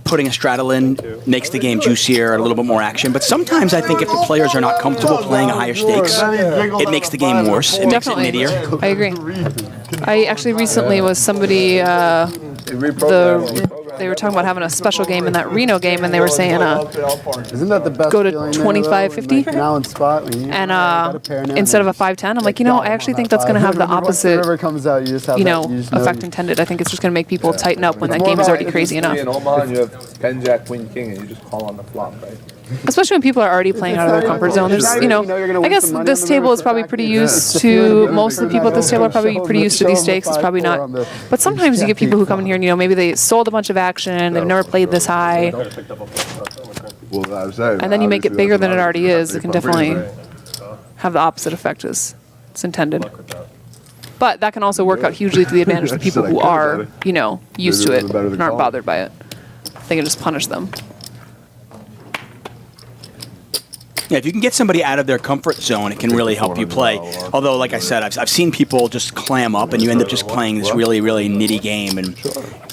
putting a straddle in makes the game juicier, a little bit more action. But sometimes I think if the players are not comfortable playing a higher stakes, it makes the game worse. It Definitely. makes it nittier. I agree. I actually recently was somebody, they were talking about having a special game in that Reno game, and they were saying Isn't that the best go to feeling there, 25, though, 50? like now in spot, when you and got a pair now, instead of a 5-10, I'm like, I actually think that's going to have the opposite, Whatever comes out, you just have effect intended. I think it's just going to make people tighten up when that game is already crazy enough. In Omaha, you have 10 Jack, Queen, King, and you just call on the flop, right? Especially when people are already playing out of their comfort zone. There's, I guess this table is probably pretty used to, most of the people at this table are probably pretty used to these stakes. It's probably not. But sometimes you get people who come in here and, maybe they sold a bunch of action, they've never played this high. And then you make it bigger than it already is. It can definitely have the opposite effect as it's intended. But that can also work out hugely to the advantage of the people who are, you know, used to it and aren't bothered by it. They can just punish them. Yeah, if you can get somebody out of their comfort zone, it can really help you play. Although, like I said, I've seen people just clam up, and you end up just playing this really, really nitty game, and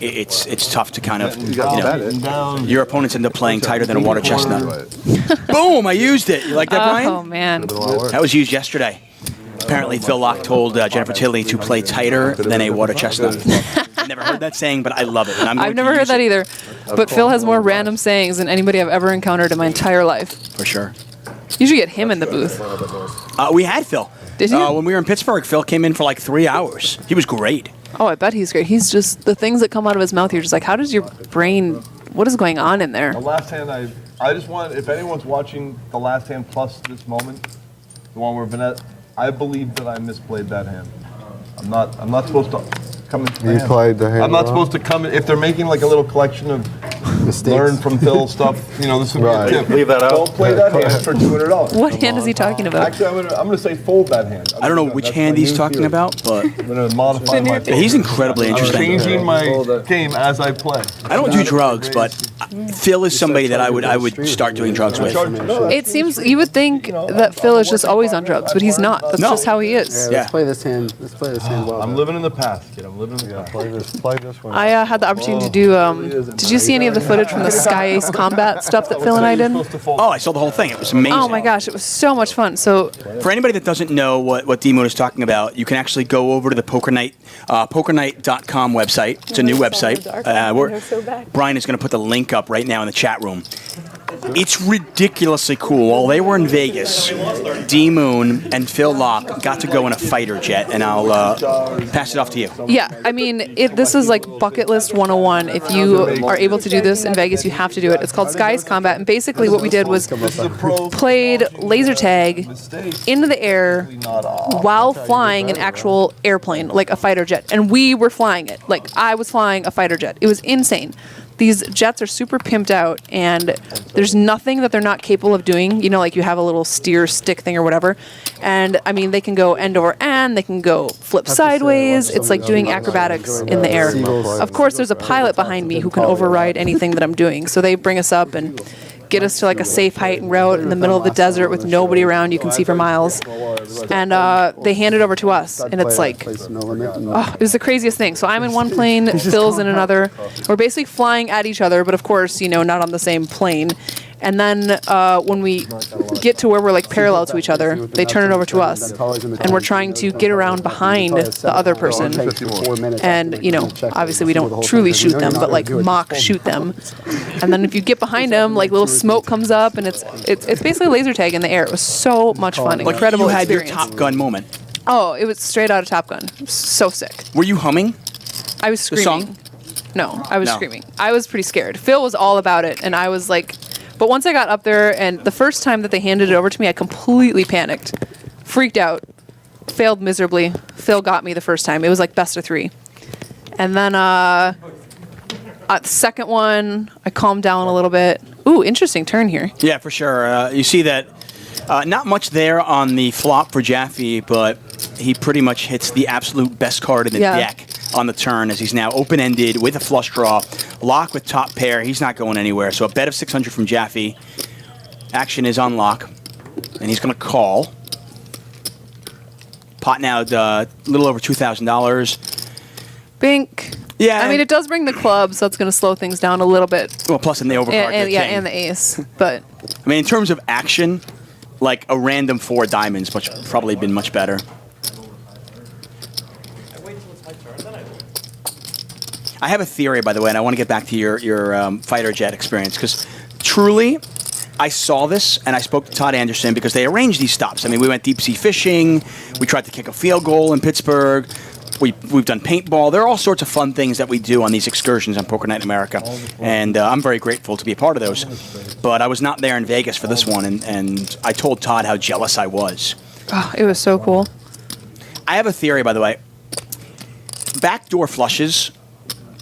it's tough to kind of, you know, your opponents end up playing tighter than a water chestnut. Boom! I used it. You like that, Brian? Oh, man. That was used yesterday. Apparently, Phil Laak told Jennifer Tilly to play tighter than a water chestnut. I've never heard that saying, but I love it. And I've never heard that either. But Phil has more random sayings than anybody I've ever encountered in my entire life. For sure. You should get him in the booth. We had Phil. Did you? When we were in Pittsburgh, Phil came in for like 3 hours. He was great. Oh, I bet he's great. He's just, the things that come out of his mouth, you're just like, how does your brain, what is going on in there? The last hand, I just want, if anyone's watching the last hand plus this moment, the one where Vanessa, I believe that I misplayed that hand. I'm not supposed to come into the You hand. played the hand I'm not wrong? supposed to come in, if they're making like a little collection of Mistakes. learn from Phil stuff, you know, this would Right. be a tip. Leave that out. Don't play that hand for $200. What hand is he talking about? Actually, I'm gonna say fold that hand. I don't know which hand he's talking about, but I'm gonna modify my yeah, he's incredibly I'm interesting. changing my game as I play. I don't do drugs, but Phil is somebody that I would start doing drugs with. It seems, you would think that Phil is just always on drugs, but he's not. That's No. just how he is. Let's play this hand. Let's play this hand well. I'm living in the past, kid. I'm living in the past. Play this one. I had the opportunity to do, did you see any of the footage from the Sky Ace combat stuff that Phil and I did? Oh, I saw the whole thing. It was amazing. Oh my gosh, it was so much fun. So For anybody that doesn't know what D-Moon is talking about, you can actually go over to the pokernight.com website. It's a new website. Brian is going to put the link up right now in the chat room. It's ridiculously cool. While they were in Vegas, D-Moon and Phil Laak got to go in a fighter jet, and I'll pass it off to you. yeah, I mean, this is like bucket list 101. If you are able to do this in Vegas, you have to do it. It's called Sky Ace Combat, and basically what we did was played laser tag into the air while flying an actual airplane, like a fighter jet. And we were flying it. Like, I was flying a fighter jet. It was insane. These jets are super pimped out, and there's nothing that they're not capable of doing. You know, like you have a little steer stick thing or whatever. And, I mean, they can go end over end. They can go flip sideways. It's like doing acrobatics in the air. Of course, there's a pilot behind me who can override anything that I'm doing. So they bring us up and get us to like a safe height and route in the middle of the desert with nobody around you can see for miles. And they hand it over to us, and it's like, oh, it was the craziest thing. So I'm in one plane, Phil's in another. We're basically flying at each other, but of course, you know, not on the same plane. And then when we get to where we're like parallel to each other, they turn it over to us, and we're trying to get around behind the other person. And, you know, obviously we don't truly shoot them, but like mock shoot them. And then if you get behind them, like little smoke comes up, and it's basically laser tag in the air. It was so much fun, Like incredible you had experience. your Top Gun moment. Oh, it was straight out of Top Gun. It was so sick. Were you humming? I was The screaming. song? No, I was No. screaming. I was pretty scared. Phil was all about it, and I was like, but once I got up there, and the first time that they handed it over to me, I completely panicked, freaked out, failed miserably. Phil got me the first time. It was like best of 3. And then the second one, I calmed down a little bit. Ooh, interesting turn here. Yeah, for sure. You see that not much there on the flop for Jaffee, but he pretty much hits the absolute best card in the deck on the turn, as he's now open-ended with a flush draw. Laak with top pair. He's not going anywhere. So a bet of 600 from Jaffee. Action is on Laak, and he's going to call. Pot now a little over $2,000. Bink. Yeah. I mean, it does bring the club, so it's going to slow things down a little bit. Well, plus in the overcard. And the yeah, king. and the ace. But I mean, in terms of action, like a random 4 diamonds, which probably been much better. I have a theory, by the way, and I want to get back to your fighter jet experience, because truly, I saw this, and I spoke to Todd Andersen, because they arranged these stops. I mean, we went deep-sea fishing, we tried to kick a field goal in Pittsburgh, we've done paintball. There are all sorts of fun things that we do on these excursions on Poker Night in America, and I'm very grateful to be a part of those. But I was not there in Vegas for this one, and I told Todd how jealous I was. oh, it was so cool. I have a theory, by the way. Backdoor flushes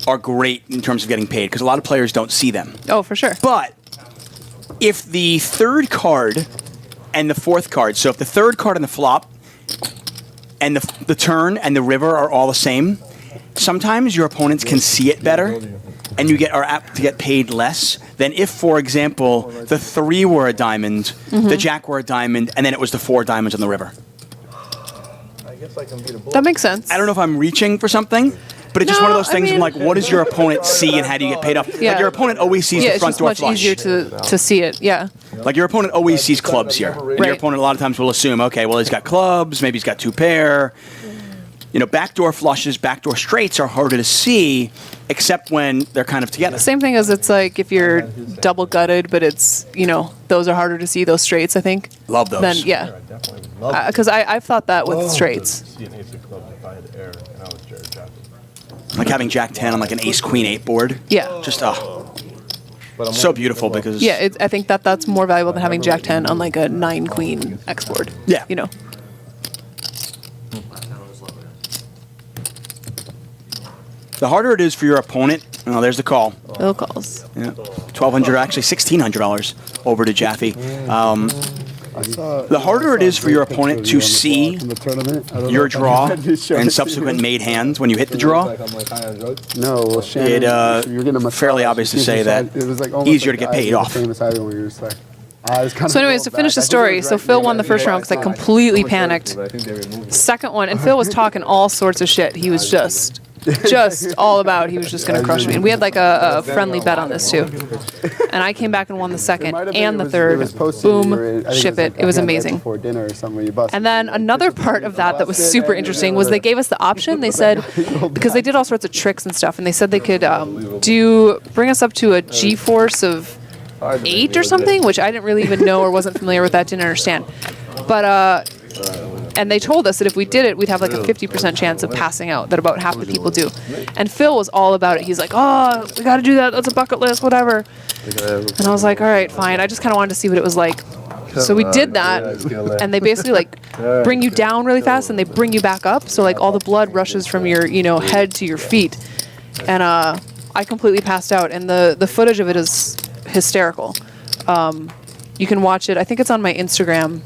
are great in terms of getting paid, because a lot of players don't see them. Oh, for sure. But if the third card and the fourth card, so if the third card and the flop and the turn and the river are all the same, sometimes your opponents can see it better, and you are apt to get paid less than if, for example, the 3 were a diamond, the jack were a diamond, and then it was the 4 diamonds on the river. That makes sense. I don't know if I'm reaching for something, but it's just one of those things. I'm like, what does your opponent see, and how do you get paid off? Yeah. Like your opponent always sees the front door it's just much easier to see it. Yeah. Like your opponent always sees clubs here. And your opponent a lot of times will assume, okay, well, he's got clubs, maybe he's got 2 pair. You know, backdoor flushes, backdoor straights are harder to see, except when they're kind of together. Same thing as it's like if you're double gutted, but it's, you know, those are harder to see, those straights, I think. Love those. Then, yeah. Because I've thought that with straights. Like having Jack 10 on like an Ace Queen 8 board. Yeah. Just, so beautiful because... Yeah, I think that's more valuable than having Jack 10 on like a 9 Queen X board. Yeah. You know. The harder it is for your opponent, oh, there's the call. Bill calls. Yeah. $1,200, actually $1,600 over to Jaffee. The harder it is for your opponent to see your draw and subsequent made hands when you hit the draw, No, Shannon, you're getting a massage. fairly obvious to say that It was like almost easier like to get the paid eyes of off. the famous Ivy when you were just like, So anyways, to finish the story, so Phil won the first round because I completely panicked. Second one, and Phil was talking all sorts of shit. He was just all about he was just going to crush me. And we had like a friendly bet on this too. And I came back and won the second and the third. Boom, ship it. It was amazing. And then another part of that was super interesting was they gave us the option. They said, because they did all sorts of tricks and stuff, and they said they could bring us up to a G-force of 8 or something, which I didn't really even know or wasn't familiar with that, didn't understand. But and they told us that if we did it, we'd have like a 50% chance of passing out, that about half the people do. And Phil was all about it. He's like, oh, we got to do that. That's a bucket list, whatever. And I was like, all right, fine. I just kind of wanted to see what it was like. So we did that, and they basically like bring you down really fast, and they bring you back up. So like all the blood rushes from your head to your feet. And I completely passed out, and the footage of it is hysterical. You can watch it. I think it's on my Instagram,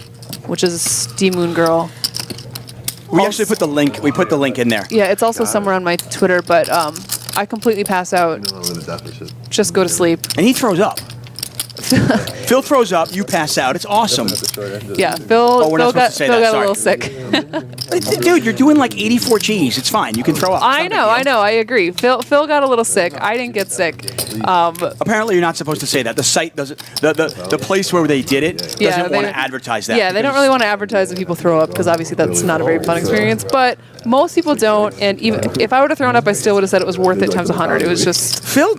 which is D-Moon Girl. We actually put the link. We put the link in there. Yeah, it's also somewhere on my Twitter, but I completely pass out. Just go to sleep. And he throws up. Phil throws up, you pass out. It's awesome. Yeah, Phil got a little sick. Dude, you're doing like 84 Gs. It's fine. You can throw up. I know. I agree. Phil got a little sick. I didn't get sick. Apparently, you're not supposed to say that. The site doesn't. The place where they did it doesn't want to advertise that. Yeah, they don't really want to advertise that people throw up because obviously that's not a very fun experience. But most people don't. And even if I would have thrown up, I still would have said it was worth it times 100. It was just Phil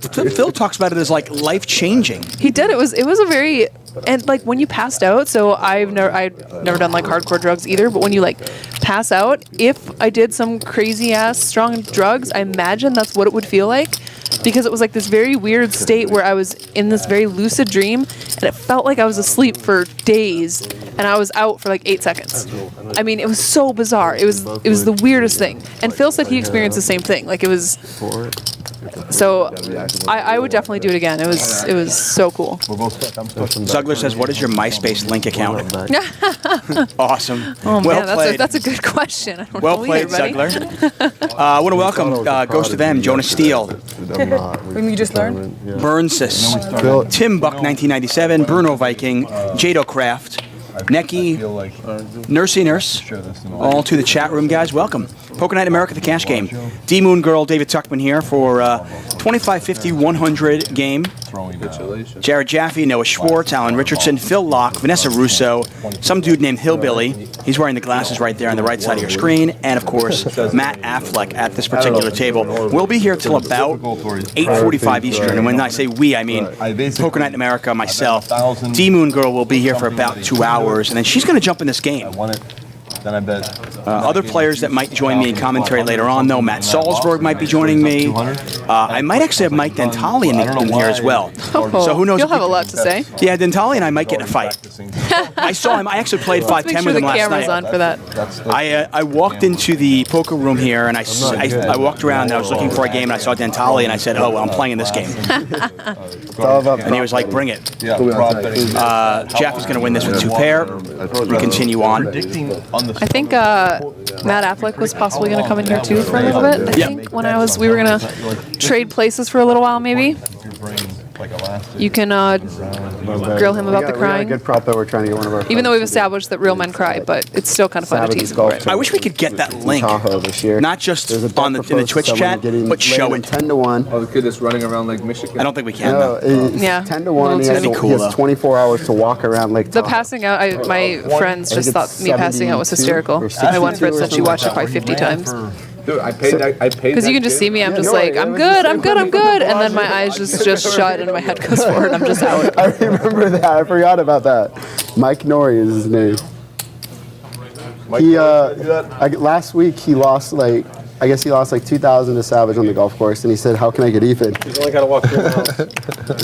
talks about it as like life changing. He did. It was a very, and like when you passed out, so I've never done like hardcore drugs either, but when you like pass out, if I did some crazy ass strong drugs, I imagine that's what it would feel like, because it was like this very weird state where I was in this very lucid dream, and it felt like I was asleep for days, and I was out for like 8 seconds. I mean, it was so bizarre. It was the weirdest thing. And Phil said he experienced the same thing. Like it was. So I would definitely do it again. It was so cool. Zugler says, "What is your MySpace link account?" Awesome. Oh well man, played. that's a good question. I don't Well know played, either, buddy. Zugler. I want to welcome Ghost of M, Jonah Steele, When you just learned? Burnsis, Tim Buck 1997, Bruno Viking, Jado Craft, Necky, Nursey Nurse, all to the chat room, guys. Welcome. Poker Night America, the cash game. D-Moon Girl, David Tuchman here for 25, 50, 100 game. Jared Jaffee, Noah Schwartz, Alan Richardson, Phil Laak, Vanessa Rousso, some dude named Hillbilly. He's wearing the glasses right there on the right side of your screen. And, of course, Matt Affleck at this particular table. We'll be here till about 8:45 Eastern. And when I say we, I mean Poker Night in America, myself. D-Moon Girl will be here for about 2 hours. And then she's going to jump in this game. Then I bet. Other players that might join me in commentary later on, though, Matt Salsberg might be joining me. I might actually have Mike Dentali in here as well. Oh, so who knows? You'll have a lot to say. Yeah, Dentali and I might get in a fight. I saw him. I actually played 5-10 Make sure with the him last camera's night. on for that. I walked into the poker room here, and I walked around, and I was looking for a game, and I saw Dentali, and I said, oh, well, I'm playing this game. And he was like, bring it. Jaffee's going to win this with 2 pair. We continue on. I think Matt Affleck was possibly going to come in here too for a little bit. I think when we were going to trade places for a little while, maybe. You can grill him about the We got a crying. good prop that we're trying to get one of our. Even though we've established that real men cry, but it's still kind of fun to tease him for it. I wish we could get that link, Tahoe this year. not just There's a bet in the proposed to Twitch someone chat, getting but show laid it. at 10-1. Oh, the kid that's running around Lake Michigan. I don't think we can. No, it's Yeah. 10-1. He That'd has, be cool, he though. has 24 hours to walk around Lake The Tahoe. passing out, my friends I just think thought it's me passing out was 72 hysterical. or My one 62 friend or said she something watched it like probably 50 times. Dude, I paid that. Because you can just see me, I'm just no, like, it I'm was good, the I'm same good, for I'm me. good, and then my eyes just shut and my head goes forward and I'm just out. I remember that. I forgot about that. Mike Norrie is his name. Last week he lost I guess he lost like 2,000 to Savage on the golf course, and he said, "How can I get even?" He's only got to walk 3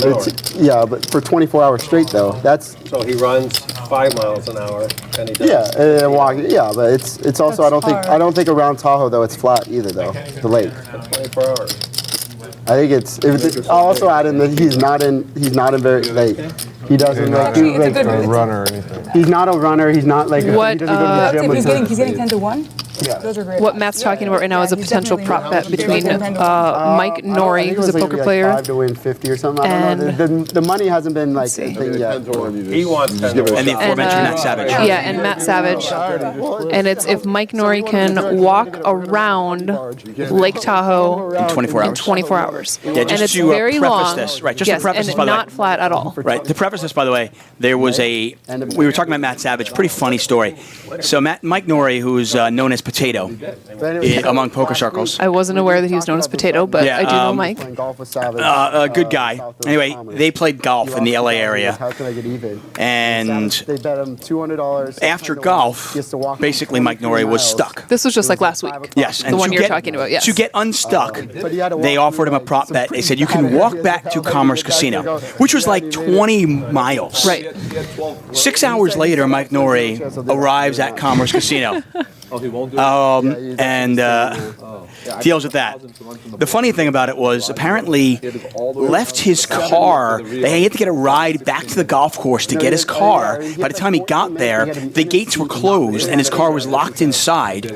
miles. Yeah, but for 24 hours straight though, that's So he runs 5 miles an hour, and he does. but it's also I don't think around Tahoe though it's flat either though the lake. 24 hours. I think I'll also add in that he's not in very he doesn't do a runner or anything. he's not a runner. He's not like What, he doesn't go to the gym. He's getting 10-1. Yeah. Those are great. What Matt's talking about right now is a potential prop bet between Mike I Norrie, think it who's a was poker like player, 5 to win 50 or something. I don't know. The money hasn't been like a thing yet. He wants 10 to And 1. the aforementioned Matt Savage. Yeah, and Matt Savage. And it's if Mike Norrie can walk around Lake Tahoe In 24 in hours. 24 hours. Yeah, just and it's to very preface long. this, right, just to yes, preface and this, by the way. not flat at all. Right. To preface this, by the way, there was we were talking about Matt Savage. Pretty funny story. So Mike Norrie, who's known as Potato among poker circles. I wasn't aware that he was known as Potato, but Yeah, I do know Mike. Playing golf with Savage. A good guy. Anyway, they played golf in the LA area. How can I get even? And They bet him $200. after golf, He has to walk basically Mike Norrie was stuck. This was just like last week. Yes, The one you're talking about, yes. To get unstuck, But he had to they walk offered him a through, prop some bet. They pretty said you can bad walk areas. back to Commerce Casino, which was like 20 miles. Right. 6 hours later, Mike Norrie arrives at Commerce Casino. Oh, he won't do it? And deals with that. The funny thing about it was apparently left his car. They had to get a ride back to the golf course to get his car. By the time he got there, the gates were closed and his car was locked inside.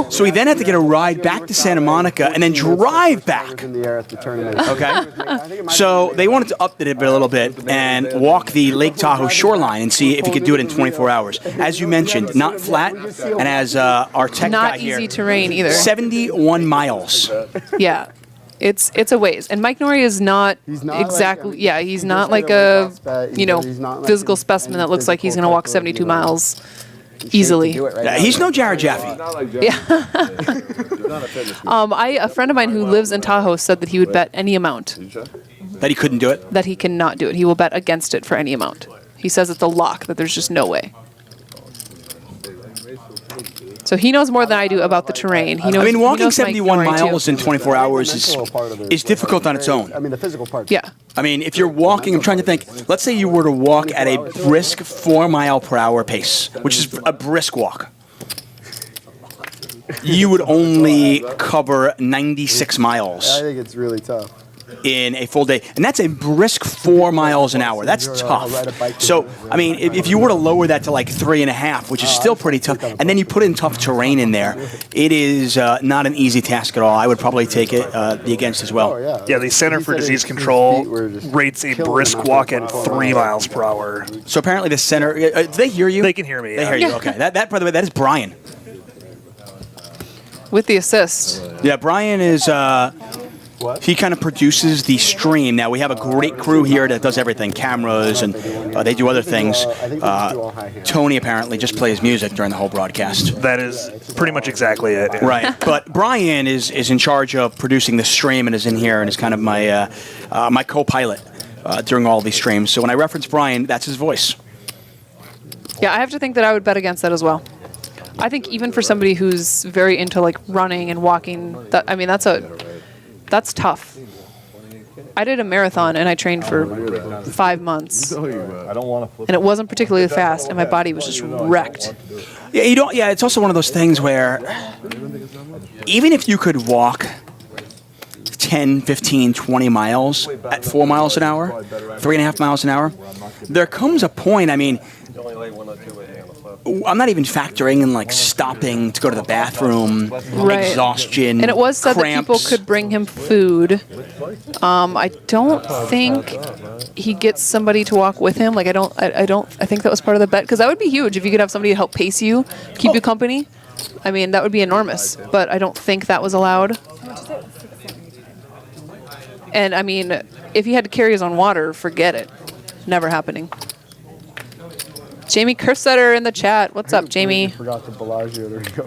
So he then had to get a ride back to Santa Monica and then drive back. In the air at the tournament. Okay? So they wanted to update it a little bit and walk the Lake Tahoe shoreline and see if he could do it in 24 hours. As you mentioned, not flat, and as our tech Not guy here, easy terrain either. 71 miles. Yeah. It's a ways. And Mike Norrie is not exactly, he's not like a, physical specimen that looks like he's going to walk 72 miles easily. Yeah, he's no Jared Jaffee. A friend of mine who lives in Tahoe said that he would bet any amount, That he couldn't do it. that he cannot do it. He will bet against it for any amount. He says it's a lock, that there's just no way. So he knows more than I do about the terrain. He knows, walking he knows Mike 71 Norrie, too. miles in 24 hours is difficult on its own. I mean, the physical part. Yeah. I mean, if you're walking, I'm trying to think, let's say you were to walk at a brisk 4-mile-per-hour pace, which is a brisk walk. You would only cover 96 miles I think it's really tough. in a full day. And that's a brisk 4 miles an hour. That's tough. So, I mean, if you were to lower that to like 3.5, which is still pretty tough, and then you put in tough terrain in there, it is not an easy task at all. I would probably take it the against as well. Yeah, the Center for Disease Control rates a brisk walk at 3 miles per hour. So apparently the center, do they hear you? They can hear me. They hear you, okay. That, by the way, that is Brian. With the assist. Yeah, Brian is, he kind of produces the stream. Now, we have a great crew here that does everything, cameras, and they do other things. Tony apparently just plays music during the whole broadcast. That is pretty much exactly it. Right, but Brian is in charge of producing the stream and is in here and is kind of my, my co-pilot during all these streams. So when I reference Brian, that's his voice. Yeah, I have to think that I would bet against that as well. I think even for somebody who's very into like running and walking, that's tough. I did a marathon and I trained for 5 months, I don't want to flip. and it wasn't particularly fast, and my body was just wrecked. Yeah, you don't. Yeah, it's also one of those things where even if you could walk 10, 15, 20 miles at 4 miles an hour, 3.5 miles an hour, there comes a point. I mean, I'm not even factoring in like stopping to go to the bathroom, exhaustion, And it was said cramps. that people could bring him food. I don't think he gets somebody to walk with him. Like I think that was part of the bet, because that would be huge if you could have somebody to help pace you, keep you company. I mean, that would be enormous. But I don't think that was allowed. And I mean, if he had to carry his own water, forget it. Never happening. Jamie Kersetter in the chat. What's up, Jamie? Forgot the Bellagio. There you go.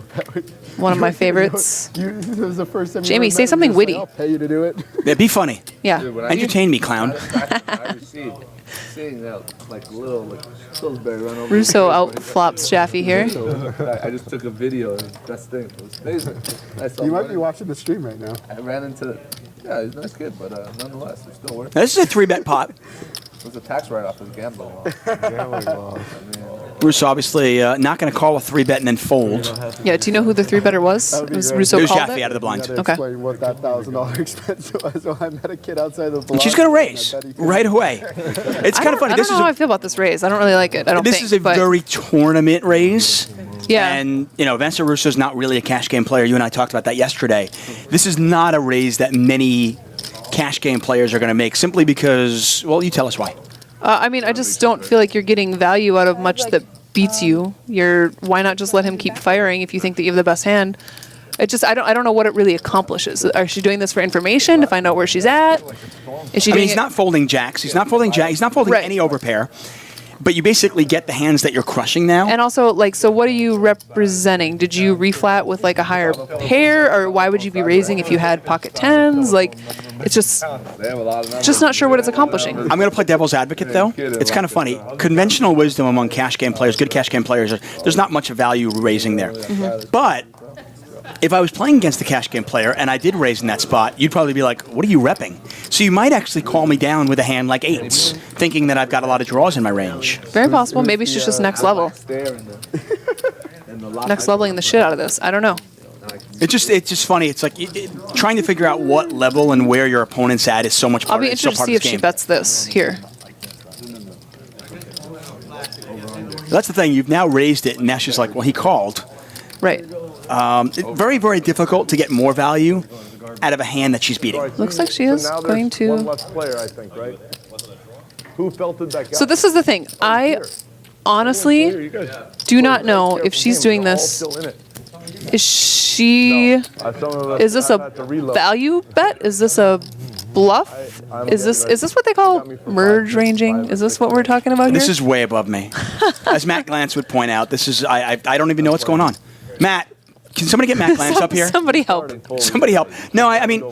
One of my favorites. This was the first time. Jamie, say something witty. I'll pay you to do it. Yeah, be funny. Yeah. Entertain me, clown. I received seeing that little Salsberg run over. Russo outflops Jaffee here. I just took a video. Best thing. It was amazing. I saw You might be watching the stream right now. I ran into. Yeah, he's a nice kid, but nonetheless, they're still working. This is a 3-bet pot. It was a tax write-off of gambling law. Russo obviously not going to call a 3-bet and then fold. Yeah, do you know who the 3-better was? That would be Was great. Russo It was called Jaffee it? out of the blind. Gotta Okay. explain what that $1,000 expense was. So I met a kid outside the Bellagio. And she's going to raise right away. It's kind of funny. I don't know how I feel about this raise. I don't really like it. I don't This think. is a but very tournament raise. Yeah. And, you know, Vanessa Rousso is not really a cash game player. You and I talked about that yesterday. This is not a raise that many cash game players are going to make simply because, well, you tell us why. I mean, I just don't feel like you're getting value out of much that beats you. Why not just let him keep firing if you think that you have the best hand? I don't know what it really accomplishes. Is she doing this for information to find out where she's at? Is she? I mean, doing he's not folding jacks. He's not folding jack. He's not folding any overpair. But you basically get the hands that you're crushing now. And also, like, so what are you representing? Did you reflat with like a higher pair, or why would you be raising if you had pocket tens? Like, it's just not sure what it's accomplishing. I'm going to play devil's advocate, though. It's kind of funny. Conventional wisdom among cash game players, good cash game players, there's not much value raising there. But if I was playing against the cash game player and I did raise in that spot, you'd probably be like, what are you repping? So you might actually call me down with a hand like 8s, thinking that I've got a lot of draws in my range. Very possible. Maybe she's just next level. Next leveling the shit out of this. I don't know. It's just funny. It's like trying to figure out what level and where your opponent's at is so much part I'll be it's so interested to part see of if this she game. bets this here. That's the thing. You've now raised it, and now she's like, well, he called. Right. Very, very difficult to get more value out of a hand that she's beating. Looks like she is going One to. less player, I think, right? Who felted that guy? So this is the thing. I honestly do not know if she's doing this. Is she? Is this a value bet? Is this a bluff? Is this what they call merge ranging? Is this what we're talking about here? This is way above me. As Matt Glantz would point out, this is I don't even know what's going on. Matt, can somebody get Matt Glantz up here? Somebody help. Somebody help. No, I mean,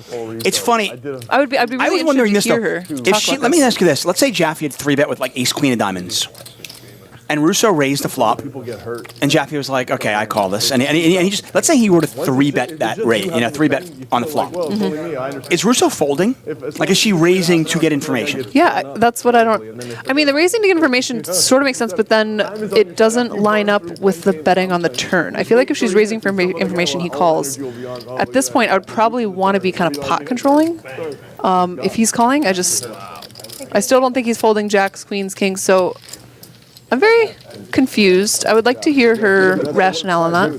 it's funny. I'd be really I was wondering this interested to though. hear her If talk about let me this. ask you this. Let's say Jaffee had 3-bet with like ace queen of diamonds. And Russo raised the flop, and Jaffee was like, "Okay, I call this." And he just let's say he were to 3-bet that rate, 3-bet on the flop. Is Russo folding? Like, is she raising to get information? Yeah, that's what I don't. I mean, the raising to get information sort of makes sense, but then it doesn't line up with the betting on the turn. I feel like if she's raising for information, he calls. At this point, I would probably want to be kind of pot controlling. If he's calling, I still don't think he's folding jacks, queens, kings. So I'm very confused. I would like to hear her rationale on that.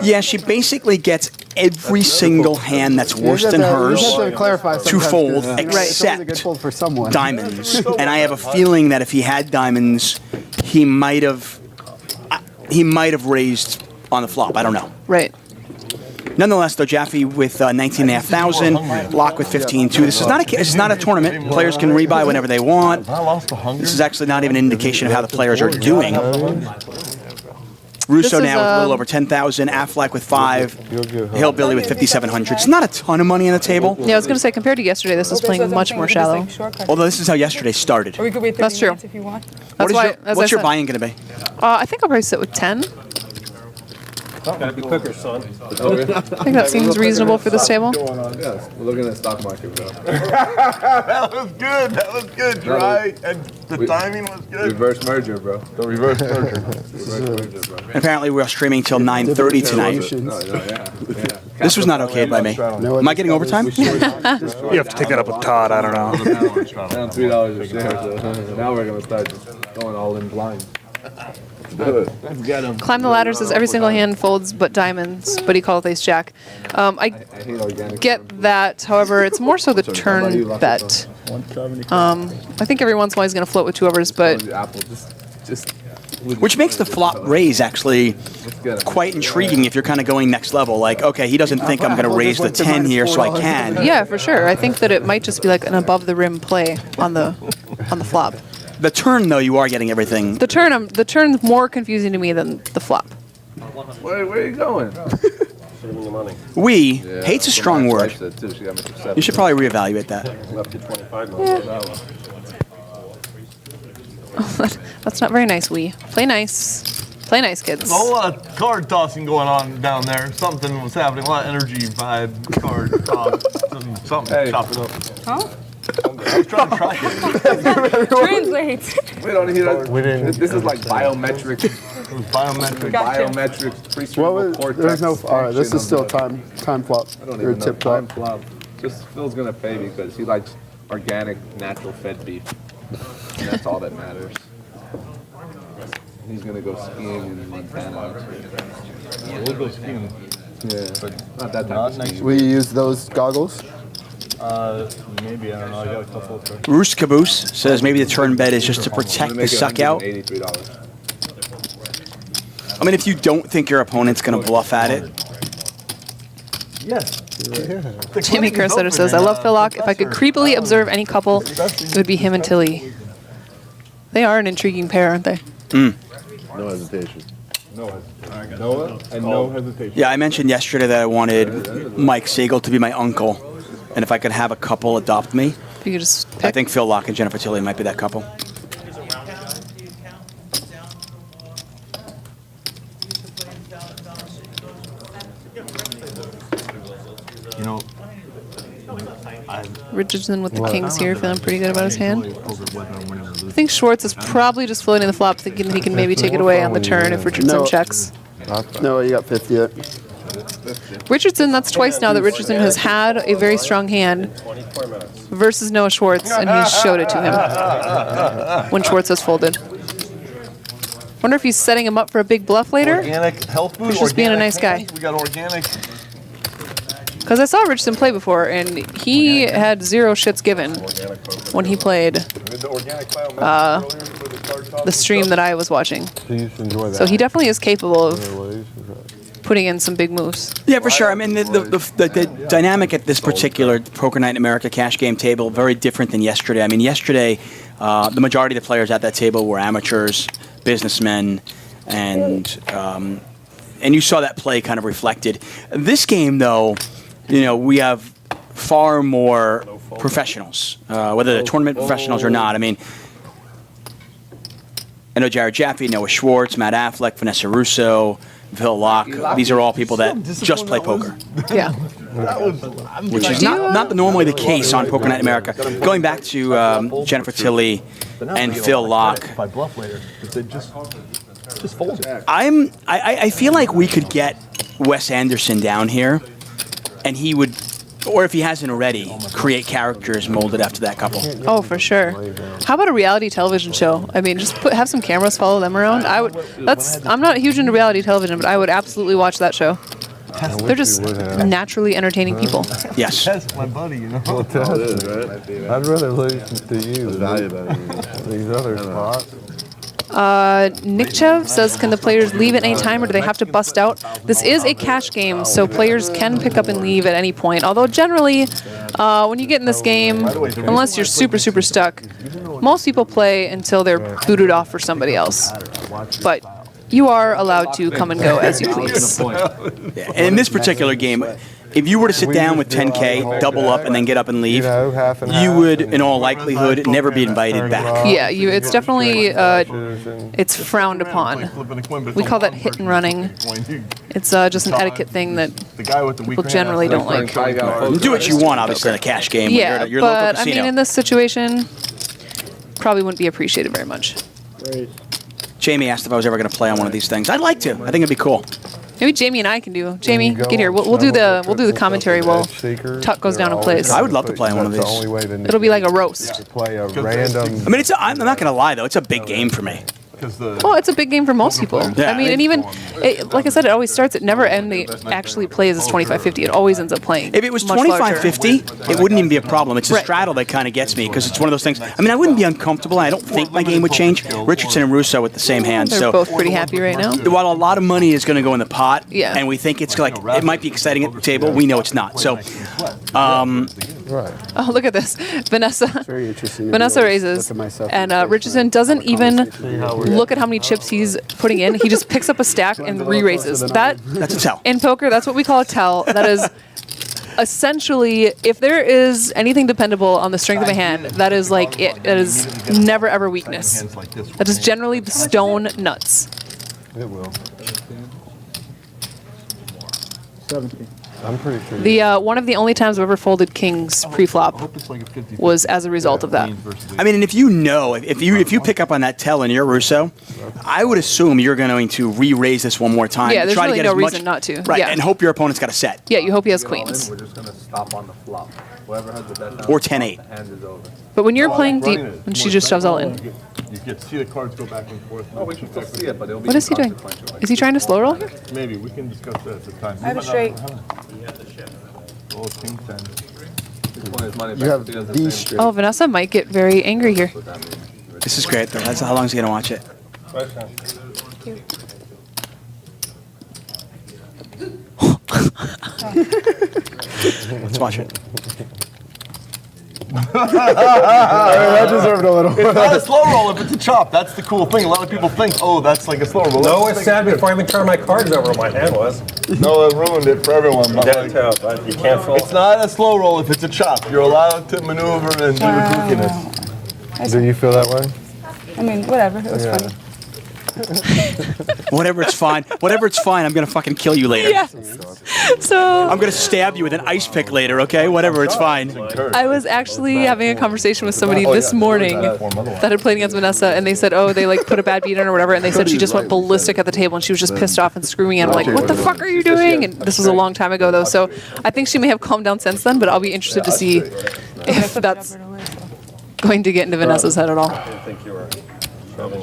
Yeah, she basically gets every single hand that's worse than hers to fold, except diamonds. And I have a feeling that if he had diamonds, he might have raised on the flop. I don't know. Right. Nonetheless, though, Jaffee with 19,500, Laak with 15,200. This is not a tournament. Players can rebuy whenever they want. This is actually not even an indication of how the players are doing. Russo now with a little over 10,000, Affleck with 5, Hillbilly with 5,700. It's not a ton of money on the table. Yeah, I was going to say, compared to yesterday, this is playing much more shallow. Although this is how yesterday started. Or we could wait 30 That's true. minutes if you want. That's why, What's your buy-in going to be? I think I'll probably sit with 10. Gotta be quicker, son. I think that seems reasonable for this table. Yes, we're looking at stock market, bro. That was good. That was good. Dry. And the timing was good. Reverse merger, bro. The reverse merger. Reverse merger, bro. And apparently we're streaming till 9:30 tonight. No, yeah. This was not okay by me. Am I getting overtime? You have to take that up with Todd. I don't know. Down $3 a share. So now we're gonna start going all in blind. Climb the ladder says every single hand folds but diamonds, but he calls ace jack. I hate organic. get that. However, it's more so the turn bet. I think every once in a while he's going to float with 2-overs, but Apple, just Which makes the flop raise actually quite intriguing if you're kind of going next level. Like, okay, he doesn't think I'm going to raise the 10 here, so I can. yeah, for sure. I think that it might just be like an above the rim play on the flop. The turn, though, you are getting everything. The turn's more confusing to me than the flop. Where are you going? We, hate's a strong word. You should probably reevaluate that. Left to 25 miles an hour. That's not very nice, we. Play nice. Play nice, kids. There's a whole lot of card tossing going on down there. Something was happening. A lot of energy vibe, card toss, something chopping up. Huh? I was trying to track it. Translate. We don't hear that. This is like biometric. Biometric. Gotcha. Biometric. There's no. All right, this is still time flop. I don't Or even know. tip Time flop. flop. Just Phil's gonna pay because he likes organic, natural fed beef. And that's all that matters. He's gonna go skiing in Montana. We'll go skiing. Yeah, not that type of skiing. We use those goggles. Maybe, I don't know. I got a couple of cards. Roos Caboose says maybe the turn bet is just to protect the suck out. $83. I mean, if you don't think your opponent's going to bluff at it. Yes. Jamie Kersetter says, I love Phil Laak. If I could creepily observe any couple, it would be him and Tilly. They are an intriguing pair, aren't they? No hesitation. No hesitation. Noah and no hesitation. Yeah, I mentioned yesterday that I wanted Mike Siegel to be my uncle. And if I could have a couple adopt me, If you could just pick. I think Phil Laak and Jennifer Tilly might be that couple. You know, Richardson with the kings here, feeling pretty good about his hand. I think Schwartz is probably just floating the flop, thinking he can maybe take it away on the turn if Richardson checks. No, you got 50 it. Richardson, that's twice now that Richardson has had a very strong hand versus Noah Schwartz, and he's showed it to him when Schwartz has folded. Wonder if he's setting him up for a big bluff later? organic health food. He's just being a nice guy. We got organic. Because I saw Richardson play before, and he had 0 shits given when he played the stream that I was watching. So he definitely is capable of putting in some big moves. Yeah, for sure. I mean, the dynamic at this particular Poker Night in America cash game table, very different than yesterday. I mean, yesterday, the majority of the players at that table were amateurs, businessmen, and you saw that play kind of reflected. This game, though, you know, we have far more professionals, whether they're tournament professionals or not. I mean, I know Jared Jaffee, Noah Schwartz, Matt Affleck, Vanessa Rousso, Phil Laak. These are all people that just play poker. Yeah. Which is not normally the case on Poker Night in America. Going back to Jennifer Tilly and Phil Laak. By bluff later. They just fold. I feel like we could get Wes Anderson down here, and he would, or if he hasn't already, create characters molded after that couple. Oh, for sure. How about a reality television show? I mean, just have some cameras follow them around. I'm not huge into reality television, but I would absolutely watch that show. They're just naturally entertaining people. Yes. That's my buddy, you know. I'd rather listen to you than these other spots. Nick Chev says, can the players leave at any time, or do they have to bust out? This is a cash game, so players can pick up and leave at any point. Although generally, when you get in this game, unless you're super, super stuck, most people play until they're booted off for somebody else. But you are allowed to come and go as you please. And in this particular game, if you were to sit down with 10K, double up, and then get up and leave, you would, in all likelihood, never be invited back. Yeah, it's definitely it's frowned upon. We call that hit and running. It's just an etiquette thing that people generally don't like. Do what you want, obviously, in a cash game. Yeah, you're but local I mean, casino. in this situation, probably wouldn't be appreciated very much. Jamie asked if I was ever going to play on one of these things. I'd like to. I think it'd be cool. Maybe Jamie and I can do. Jamie, get here. We'll do the commentary while Tuck goes down and plays. I would love to play on one of these. It'll be like a roast. Play a random. I mean, I'm not going to lie though. It's a big game for me. Well, it's a big game for most people. Yeah. I mean, and even, like I said, it always starts, it never actually plays as 25-50. It always ends up playing. If it was much larger. 25-50, it wouldn't even be a problem. It's the straddle that kind of gets me because it's one of those things. I mean, I wouldn't be uncomfortable. I don't think my game would change. Richardson and Rousso with the same hand. They're both pretty happy right now. While a lot of money is going to go in the pot, Yeah. and we think it's like it might be exciting at the table, we know it's not. So, Oh, look at this. Vanessa. Very interesting. Vanessa raises, and Richardson doesn't even look at how many chips he's putting in. He just picks up a stack and re-raises. That's a tell. In poker, that's what we call a tell. That is essentially, if there is anything dependable on the strength of a hand, that is like it. That is never ever weakness. That is generally the stone nuts. It will. 17. I'm pretty sure. The one of the only times I've ever folded kings pre-flop was as a result of that. I mean, and if you know, if you pick up on that tell and you're Rousso, I would assume you're going to re-raise this one more time. Yeah, there's try really to get no as much, reason not to. Right, Yeah. and hope your opponent's got a set. Yeah, you hope he has queens. We're just gonna stop on the flop. Whoever has the best Or 10-8. hand is over. But when you're playing deep, and she just shoves all in. You get to see the cards go back and forth. Oh, we can still see it, but it'll be What is he doing? inconsequential. Is he trying to slow roll here? Maybe, we can discuss that at the time. I have a straight. Oh, king 10. He's pulling his money You back, have but he does the these same. straight. Oh, Vanessa might get very angry here. This is great, though. That's how long is he going to watch it? Let's watch it. That deserved a little. It's not a slow roll if it's a chop. That's the cool thing. A lot of people think, oh, that's like a slow roll. No, it's sad before I even turned my cards over what my hand was. No, it ruined it for everyone. But That's tough. You can't fold. it's not a slow roll if it's a chop. You're allowed to maneuver and do the kookiness. Do you feel that way? I mean, whatever. It was funny. Whatever, it's fine. Whatever, it's fine. I'm going to fucking kill you later. Yeah. So I'm going to stab you with an ice pick later, okay? Whatever, it's fine. I was actually having a conversation with somebody this morning that had played against Vanessa, and they said, oh, they like put a bad beat on or whatever, and they said she just went ballistic at the table, and she was just pissed off and screaming at him like, what the fuck are you doing? And this was a long time ago, though, so I think she may have calmed down since then, but I'll be interested to see if that's going to get into Vanessa's head at all.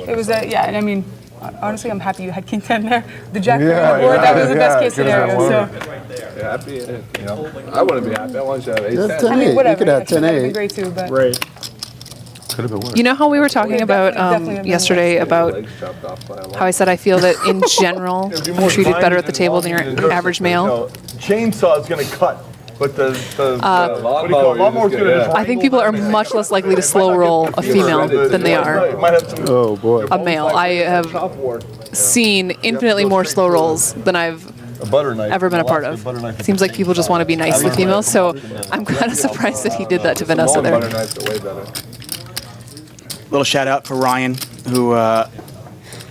It was yeah, and I mean, honestly, I'm happy you had King 10 there. The Jack on the board, that was the best case scenario. So, Yeah, happy, you know, I wouldn't be happy. I want you to have That's 8-10. I mean, 10-8. whatever. You could have Actually, that'd be 10-8. great too, but Right. Could have been worse. You know how we were talking about definitely have been yesterday about Legs chopped off by a lot. how I said I feel that in general I'm treated better at the table than your average male? Chainsaw is going to cut, but the what do you call it? lawnmower, Lawnmower's you going to just just I think people are much less likely to slow roll a female than they are Might have some Oh boy. a male. I have seen infinitely more slow rolls than I've a butter knife. ever been a part of. It seems like people just want to be nice to females, so I'm kind of surprised that he did that to Vanessa Long butter there. knives are way better. Little shout out for Ryan, who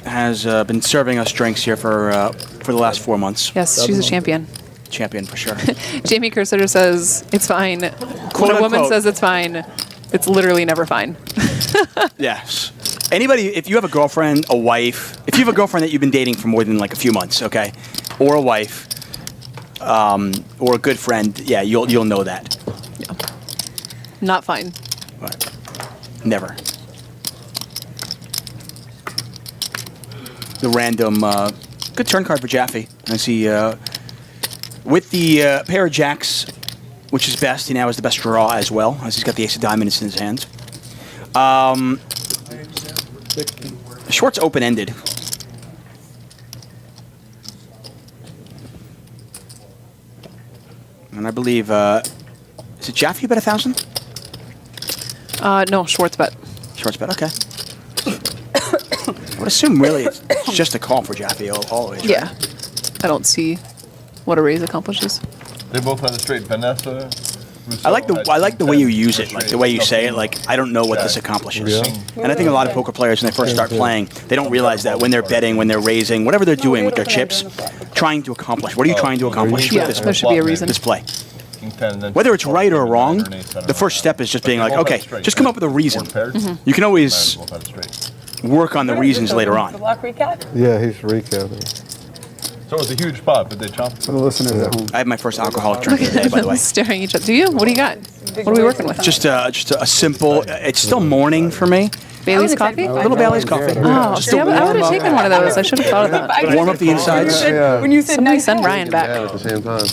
has been serving us drinks here for the last 4 months. Yes, she's a champion. Champion for sure. Jamie Cursider says it's fine. When a woman unquote. says it's fine, it's literally never fine. Yes. Anybody, if you have a girlfriend, a wife, if you have a girlfriend that you've been dating for more than like a few months, okay, or a wife, or a good friend, yeah, you'll know that. Not fine. But never. The random, good turn card for Jaffee. I see, with the pair of jacks, which is best, he now has the best draw as well, as he's got the ace of diamonds in his hand. Schwartz open-ended. And I believe, is it Jaffee bet 1,000? No, Schwartz bet. Schwartz bet, okay. I would assume really it's just a call for Jaffee always. Yeah. I don't see what a raise accomplishes. They both had a straight. Vanessa Rousso I like the way you use it, like the way you straight. say it. Like I don't know what this accomplishes, and I think a lot of poker players when they first start playing, they don't realize that when they're betting, when they're raising, whatever they're doing with their chips, trying to accomplish. What are you trying to accomplish with this? There should be a reason. This play. King 10, and then Whether it's right or wrong, nine or an ace, I don't the know. first step is just being But like, they both okay, had straight, just come up with a reason. Four pairs? You can Might always as well have straight. work on the reasons later The on. Laak recap? Yeah, he's recapping. So it's a huge pot, but they chopped. For the listeners at home. I have my first alcoholic drink of the day, by the way. Staring at each other. Do you? What do you got? What are we working with? Just a simple. It's still morning for me. Bailey's coffee? A little Bailey's coffee. Oh, Just see, to I would have taken one of those. I should have thought of that. warm up the insides. When you said Somebody nice send hand, Ryan back. Yeah, at the same time.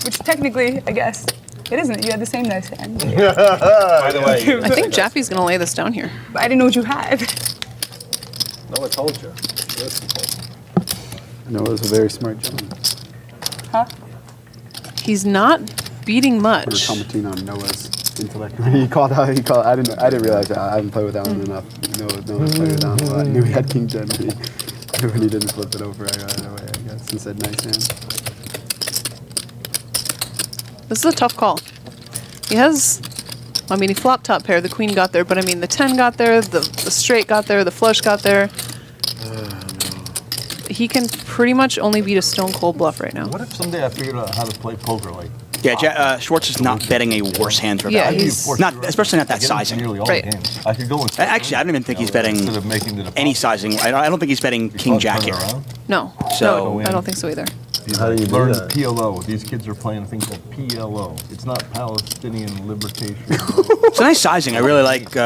which technically, I guess, it isn't. You had the same nice hand. By the way, I think Jaffee's going to lay this down here. But I didn't know what you had. no one told you. No, it was a very smart gentleman. Huh? He's not beating We were much. commenting on Noah's intellect. He called out. He called. I didn't realize that. I haven't played with that one enough. Noah played it down a lot. I knew he had King 10. When he didn't flip it over, I got it away. I guess and said nice hand. This is a tough call. He has, I mean, he flopped top pair. The queen got there, but I mean, the 10 got there, the straight got there, the flush got there. He can pretty much only beat a stone cold bluff right now. What if someday I figured out how to play poker like? Yeah, Schwartz is not betting a worse hand for Yeah, value. he's- not, especially not that I get into sizing. nearly all Right. the games. I could go and Actually, I don't even think he's betting instead of making the any deposit. sizing. I don't think he's betting King Jack here. No, So- no, I don't think so either. How do you do learn that? PLO. These kids are playing a thing called PLO. It's not Palestinian Libertation. It's a nice sizing. I really like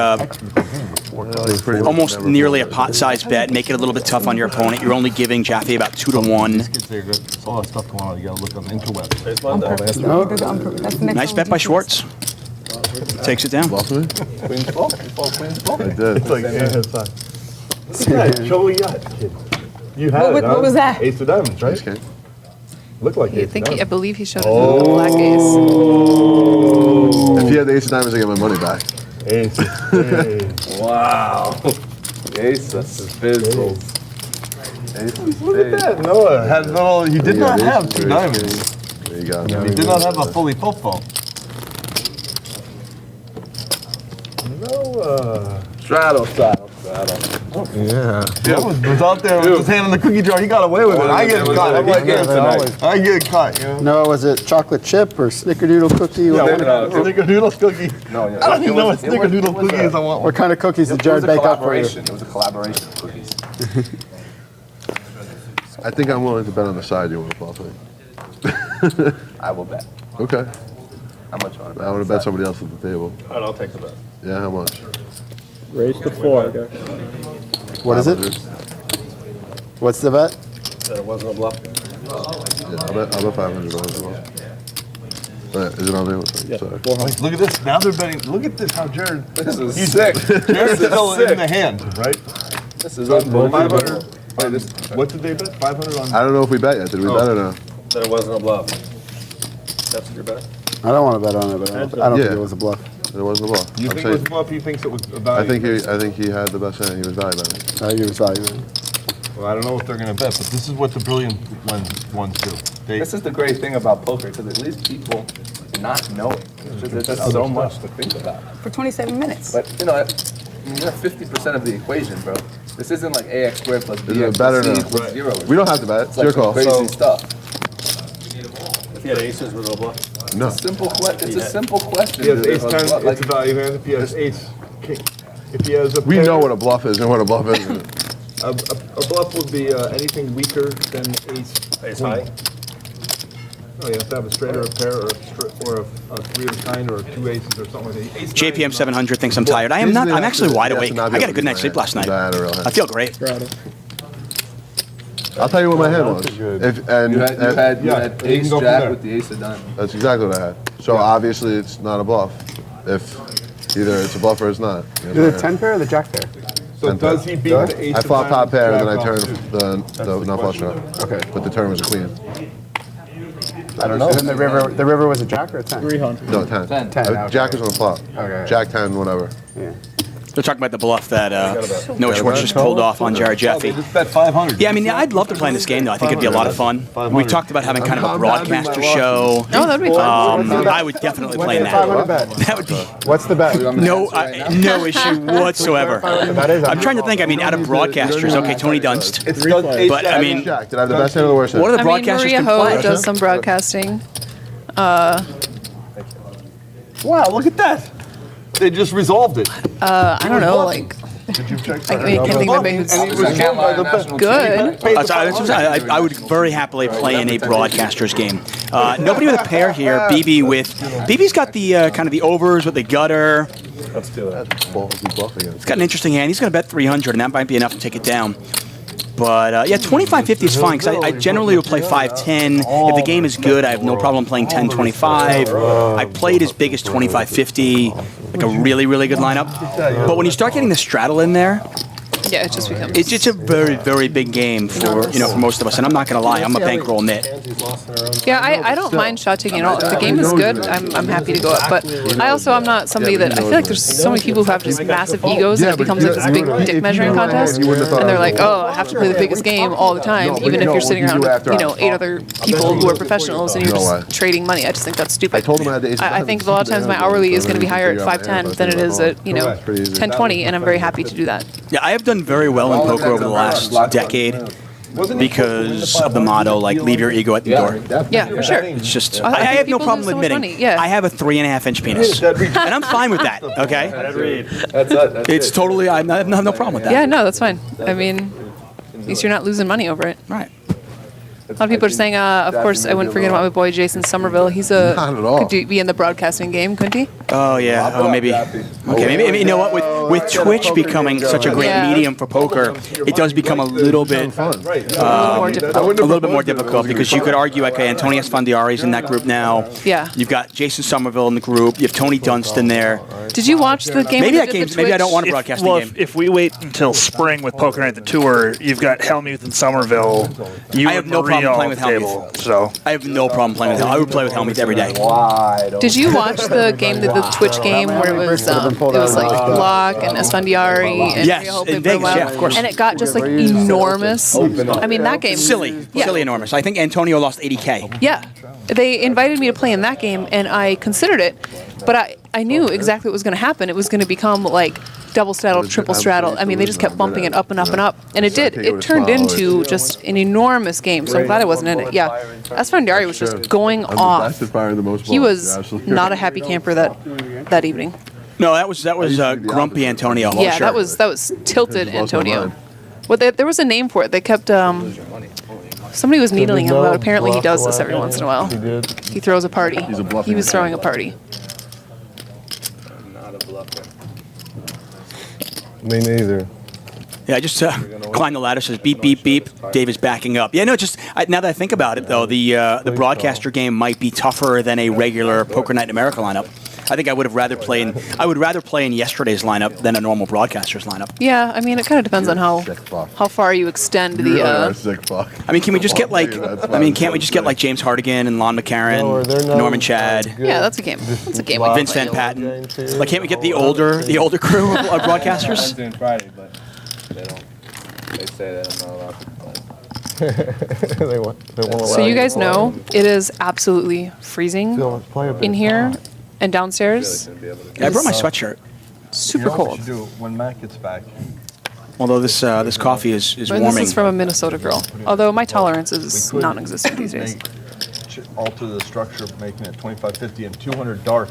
almost nearly a pot-sized bet. Make it a little bit tough on your opponent. You're only giving Jaffee about 2-1. These kids, they're good. There's all that stuff going on. You gotta look on the interwebs. There's Monday. That's the next Nice one. bet by Schwartz. Takes it down. Bluff me? Queen's bluff. You fall Queen's bluff. I did. It's like, Show what you got, kid. You had What, what was that? Ace of diamonds, right? Ace king. Look like I ace of think I diamonds. believe he showed it with the black ace. If he had the ace of diamonds, I get my money back. Ace of spades. Wow. Ace, that's his fizzle. Look at that. Noah had little. He did not have two diamonds. There you go. He did not have a fully full phone. No, Straddle. yeah. Yeah, was out there with his hand in the cookie jar. He got away with it. I get caught. I'm like, I get caught. You know. No, was it chocolate chip or snickerdoodle cookie? Snickerdoodle cookie. No, yeah. I don't even know what snickerdoodle cookie is. I want one. What kind of cookies did It Jared was a bake up for you? collaboration. It was a collaboration of cookies. I think I'm willing to bet on the side you want to bluff me. I will bet. Okay. How much on it? I want to bet somebody else at the table. All right, I'll take the bet. Yeah, how much? Raise to 4, I guess. What is it? 500. What's the bet? Said it wasn't a bluff. Yeah, I'll bet $500 as well. Is it on me? Yeah, Sorry. 400. Look at this. Now they're betting. Look at this. How Jared. This is He's sick. Jared's still in the hand, right? This is unbelievable. 500. Wait, this, what did they bet? 500 on. I don't know if we bet yet. Did we bet or no? That it wasn't a bluff. That's what you're betting? I don't want to bet on it, but I don't think it was a bluff. It wasn't a bluff. You I'm think it was a saying- bluff? He thinks it was a value. I think he had the best hand. He was value betting. I think it was value. Well, I don't know what they're gonna bet, but this is what the brilliant ones do. They, This is the great thing about poker, because it leaves people not knowing. There's just so much to think about. For 27 minutes. But, you know, you're 50% of the equation, bro. This isn't like AX squared plus Is BX it better plus C now? equals 0. We don't have to bet. It's It's like your some call. crazy stuff. If you had aces, was it a bluff? No. It's a simple question. he has dude. ace 10, it's a value hand. If he has ace king, if he has a We pair, know what a bluff is and what a bluff isn't. a bluff would be anything weaker than ace. Ace queen. high? No, you have to have a straight or a pair or a three of a kind or two aces or something like that. Ace nine JPM is 700 thinks I'm tired. I am not. I'm actually wide awake. I got a good night's sleep last night. I I feel great. I'll tell you what my hand was. If, and You had Yeah, you can ace go from jack there. with the ace of diamonds. that's exactly what I had. So obviously it's not a bluff. If either it's a bluff or it's not. You know, Is it the 10 pair or the jack pair? So does he beat the ace I of flop top diamonds, pair and then I jack turned off? the non flush draw. Okay. But the turn was a queen. I don't know. And then the river was a jack or a 10? 300. No, 10. 10, okay. Jack is on the flop. Okay. Jack 10, whatever. Yeah. They're talking about the bluff that Noah Schwartz just pulled off on Jared Jaffee. Just bet 500. Yeah, I mean, I'd love to play in this game, though. I think it'd be a lot of fun. We talked about having kind of a broadcaster show. Oh, that'd be fun. I would definitely play in that. That would be What's the bet? no issue whatsoever. I'm trying to think. I mean, out of broadcasters, okay, Tony Dunst. But I mean, Did I have the best hand or the worst hand? what are the I mean, broadcasters Maria can Ho play? does some broadcasting. Wow, look at that. They just resolved it. I don't know, like, I can't think of anybody who's good. I would very happily play in a broadcaster's game. Nobody with a pair here. BB's got the kind of the overs with the gutter. Let's do it. He's got an interesting hand. He's going to bet 300, and that might be enough to take it down. But yeah, 25-50 is fine because I generally will play 5-10. If the game is good, I have no problem playing 10-25. I played as big as 25-50, like a really, really good lineup. But when you start getting the straddle in there, Yeah, it just becomes. it's just a very, very big game for for most of us. And I'm not going to lie, I'm a bankroll nit. Yeah, I don't mind shot taking at all. If the game is good, I'm happy to go up. But I'm not somebody that I feel like there's so many people who have just massive egos and it becomes like this big dick measuring contest. And they're like, oh, I have to play the biggest game all the time, even if you're sitting around with 8 other people who are professionals and you're just trading money. I just think that's stupid. I think a lot of times my hourly is going to be higher at 5-10 than it is at 10-20, and I'm very happy to do that. Yeah, I have done very well in poker over the last decade because of the motto, like, leave your ego at the door. Yeah, for sure. It's just, I I have no people problem lose so much admitting, money, yeah. I have a 3.5-inch penis. And I'm fine with that, okay? It's totally, I have no problem with that. Yeah, no, that's fine. I mean, at least you're not losing money over it. Right. A lot of people are saying, of course, I wouldn't forget about my boy Jason Somerville. He's could be in the broadcasting game, couldn't he? Oh, yeah. Oh, maybe. Okay, maybe, you know what? With Twitch becoming such a great medium for poker, it does become a little bit more difficult because you could argue, okay, Antonio Esfandiari's in that group now. Yeah. You've got Jason Somerville in the group. You have Tony Dunst in there. Did you watch the game? Maybe I don't want to broadcast the game. If we wait until spring with Poker Night the Tour, you've got Helmuth and Somerville. I have no problem playing with Helmuth. So I have no problem playing with Helmuth. I would play with Helmuth every day. Did you watch the game, the Twitch game, where it was like Laak and Esfandiari and in Vegas, yeah, of course. And it got just like enormous. I mean, that game. Silly enormous. I think Antonio lost 80K. Yeah. They invited me to play in that game, and I considered it, but I knew exactly what was going to happen. It was going to become like double straddle, triple straddle. I mean, they just kept bumping it up and up and up, and it did. It turned into just an enormous game, so I'm glad I wasn't in it. Yeah. Esfandiari was just going off. He was not a happy camper that evening. No, that was grumpy Antonio. Yeah, that was tilted Antonio. Well, there was a name for it. They kept somebody was needling him, but apparently he does this every once in a while. He throws a party. He was throwing a party. I'm not a bluffer. Me neither. Yeah, I just climbed the ladder, says beep, beep, beep. Dave is backing up. Yeah, no, now that I think about it, though, the broadcaster game might be tougher than a regular Poker Night in America lineup. I think I would rather play in yesterday's lineup than a normal broadcaster's lineup. Yeah, I mean, it kind of depends on how far you extend the. I mean, can we just get can't we just get like James Hardigan and Lon McCarran, Norman Chad? Yeah, that's a game. That's a game. Vince Van Patten. Like, can't we get the older crew of broadcasters? I'm doing Friday, but they say that I'm not allowed to play. They won't allow So you guys know it is absolutely freezing in here and downstairs. I brought my sweatshirt. Super cold. Do when Matt gets back. Although this coffee is warming. This is from a Minnesota girl. Although my tolerance is non-existent these days. Alter the structure, making it 25-50 and 200 dark.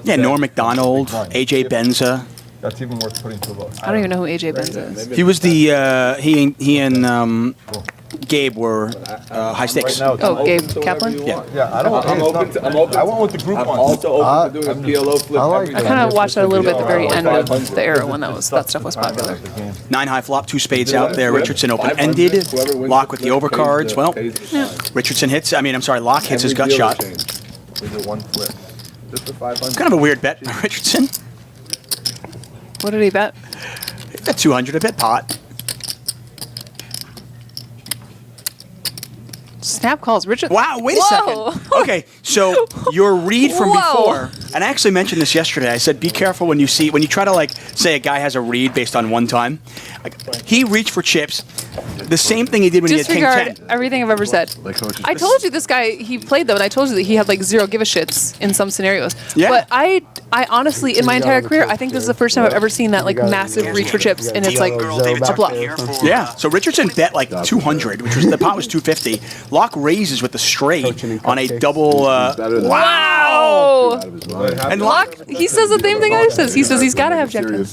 Yeah, Norm Macdonald, AJ Benza. That's even worth putting to a vote. I don't even know who AJ Benza is. He was the he and Gabe were high stakes. Oh, Gabe Kaplan? Yeah. I'm open. I went with the group I'm one. also open to doing a PLO flip. I kind of watched that a little bit at the very end of the era when that stuff was popular. 9 high flop, 2 spades out there. Richardson open-ended. Lock with the overcards. Well, Richardson hits. Lock hits his gut shot. We did one flip. Just for 500. Kind of a weird bet, Richardson. What did he bet? He bet 200. I bet pot. Snap calls, Richard. Wow, wait a Whoa. second. Okay, so your read from Whoa. before, and I actually mentioned this yesterday. I said, be careful when you try to like say a guy has a read based on one time. Like, he reached for chips. The same thing he did when he had King Disregard 10. everything I've ever said. I told you this guy, he played though, and I told you that he had like zero give a shits in some scenarios. Yeah. But I honestly, in my entire career, I think this is the first time I've ever seen that like massive reach for chips, and it's like a bluff. Yeah, so Richardson bet like 200, which was the pot was 250. Laak raises with the straight on a double. Wow! And Laak, He says the same thing I says. He says he's got to have Jack 10.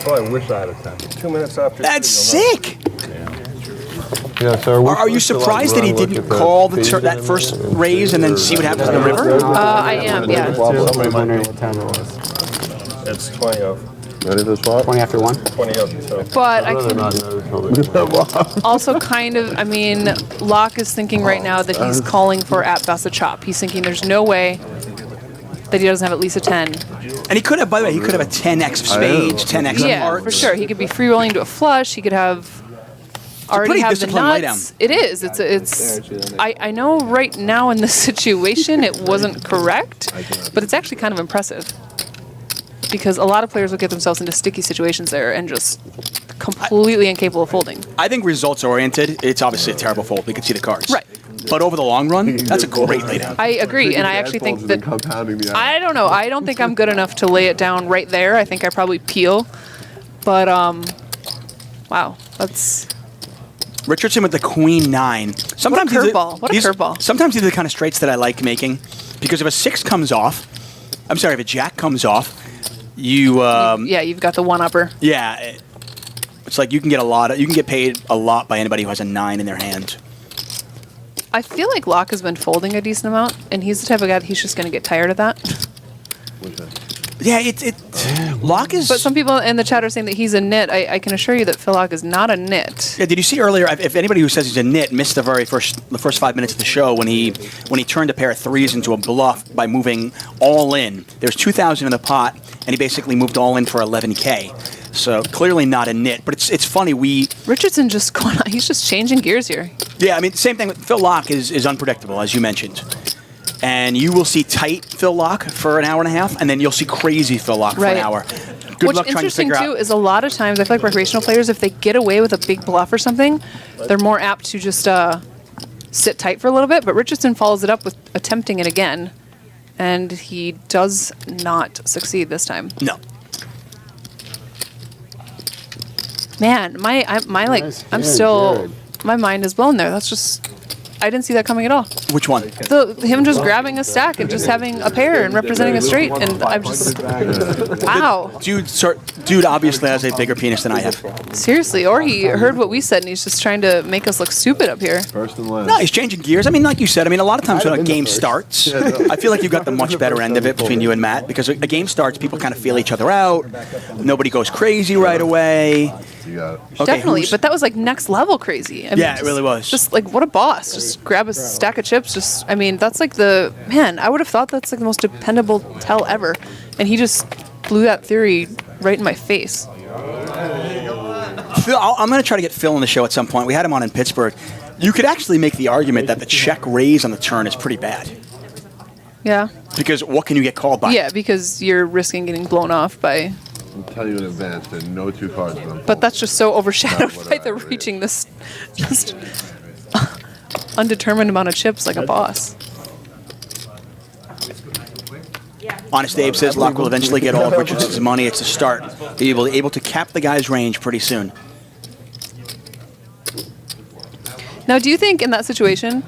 Oh, I wish I had a 10. 2 minutes after. that's sick. Yeah, so Are you surprised that he didn't call that first raise and then see what happens in the river? I am, yeah. I'm wondering what time it was. It's 20 of. Ready for the swap? 20 after 1? 20 of. So. But I can also kind of, I mean, Laak is thinking right now that he's calling for at best a chop. He's thinking there's no way that he doesn't have at least a 10. And he could have, by the way, he could have a 10x of spades, 10x of Yeah, hearts. for sure. He could be free rolling to a flush. He could have already pretty have the disciplined nuts. It is. It's. I know right now in this situation it wasn't correct, but it's actually kind of impressive because a lot of players will get themselves into sticky situations there and just completely incapable of folding. I think results oriented, it's obviously a terrible fold. We can see the cards. Right. But over the long run, that's a great laydown. I agree, and I actually think that I don't know. I don't think I'm good enough to lay it down right there. I think I probably peel, but wow, that's. Richardson with the queen 9. Sometimes What a curveball. What a curveball. Sometimes these are the kind of straights that I like making because if a 6 comes off, I'm sorry, if a jack comes off, you yeah, you've got the one-upper. yeah, it's like you can get paid a lot by anybody who has a 9 in their hand. I feel like Laak has been folding a decent amount, and he's the type of guy that he's just going to get tired of that. Yeah, Laak is. But some people in the chat are saying that he's a nit. I can assure you that Phil Laak is not a nit. Yeah, did you see earlier? If anybody who says he's a nit missed the first 5 minutes of the show when he turned a pair of 3s into a bluff by moving all in. There's 2,000 in the pot, and he basically moved all in for 11K. So clearly not a nit, but it's funny. Richardson just going on. He's just changing gears here. Yeah, I mean, same thing with Phil Laak is unpredictable, as you mentioned. And you will see tight Phil Laak for an hour and a half, and then you'll see crazy Phil Laak for an hour. Good What's luck trying to interesting figure too out. is a lot of times I feel like recreational players, if they get away with a big bluff or something, they're more apt to just sit tight for a little bit. But Richardson follows it up with attempting it again, and he does not succeed this time. No. Man, my I'm still Jared. my mind is blown there. That's just I didn't see that coming at all. Which one? Him just grabbing a stack and just having a pair and representing a straight, and I'm just wow. Dude obviously has a bigger penis than I have. Seriously, or he heard what we said and he's just trying to make us look stupid up here. First and last. No, he's changing gears. I mean, like you said, a lot of times when a game starts, I feel like you've got the much better end of it between you and Matt because a game starts, people kind of feel each other out. Nobody goes crazy right away. You got it. Okay, Definitely, but that was like next level crazy. I mean, it really was. Just like what a boss. Just grab a stack of chips. That's like I would have thought that's like the most dependable tell ever. And he just blew that theory right in my face. Phil, I'm going to try to get Phil on the show at some point. We had him on in Pittsburgh. You could actually make the argument that the check raise on the turn is pretty bad. Yeah. Because what can you get called by? Yeah, because you're risking getting blown off by. I'll tell you in advance that no 2 cards. But that's just so overshadowed by the reaching this just undetermined amount of chips like a boss. Honest Abe says Laak will eventually get all of Richardson's money. It's a start. Be able to cap the guy's range pretty soon. Now, do you think in that situation,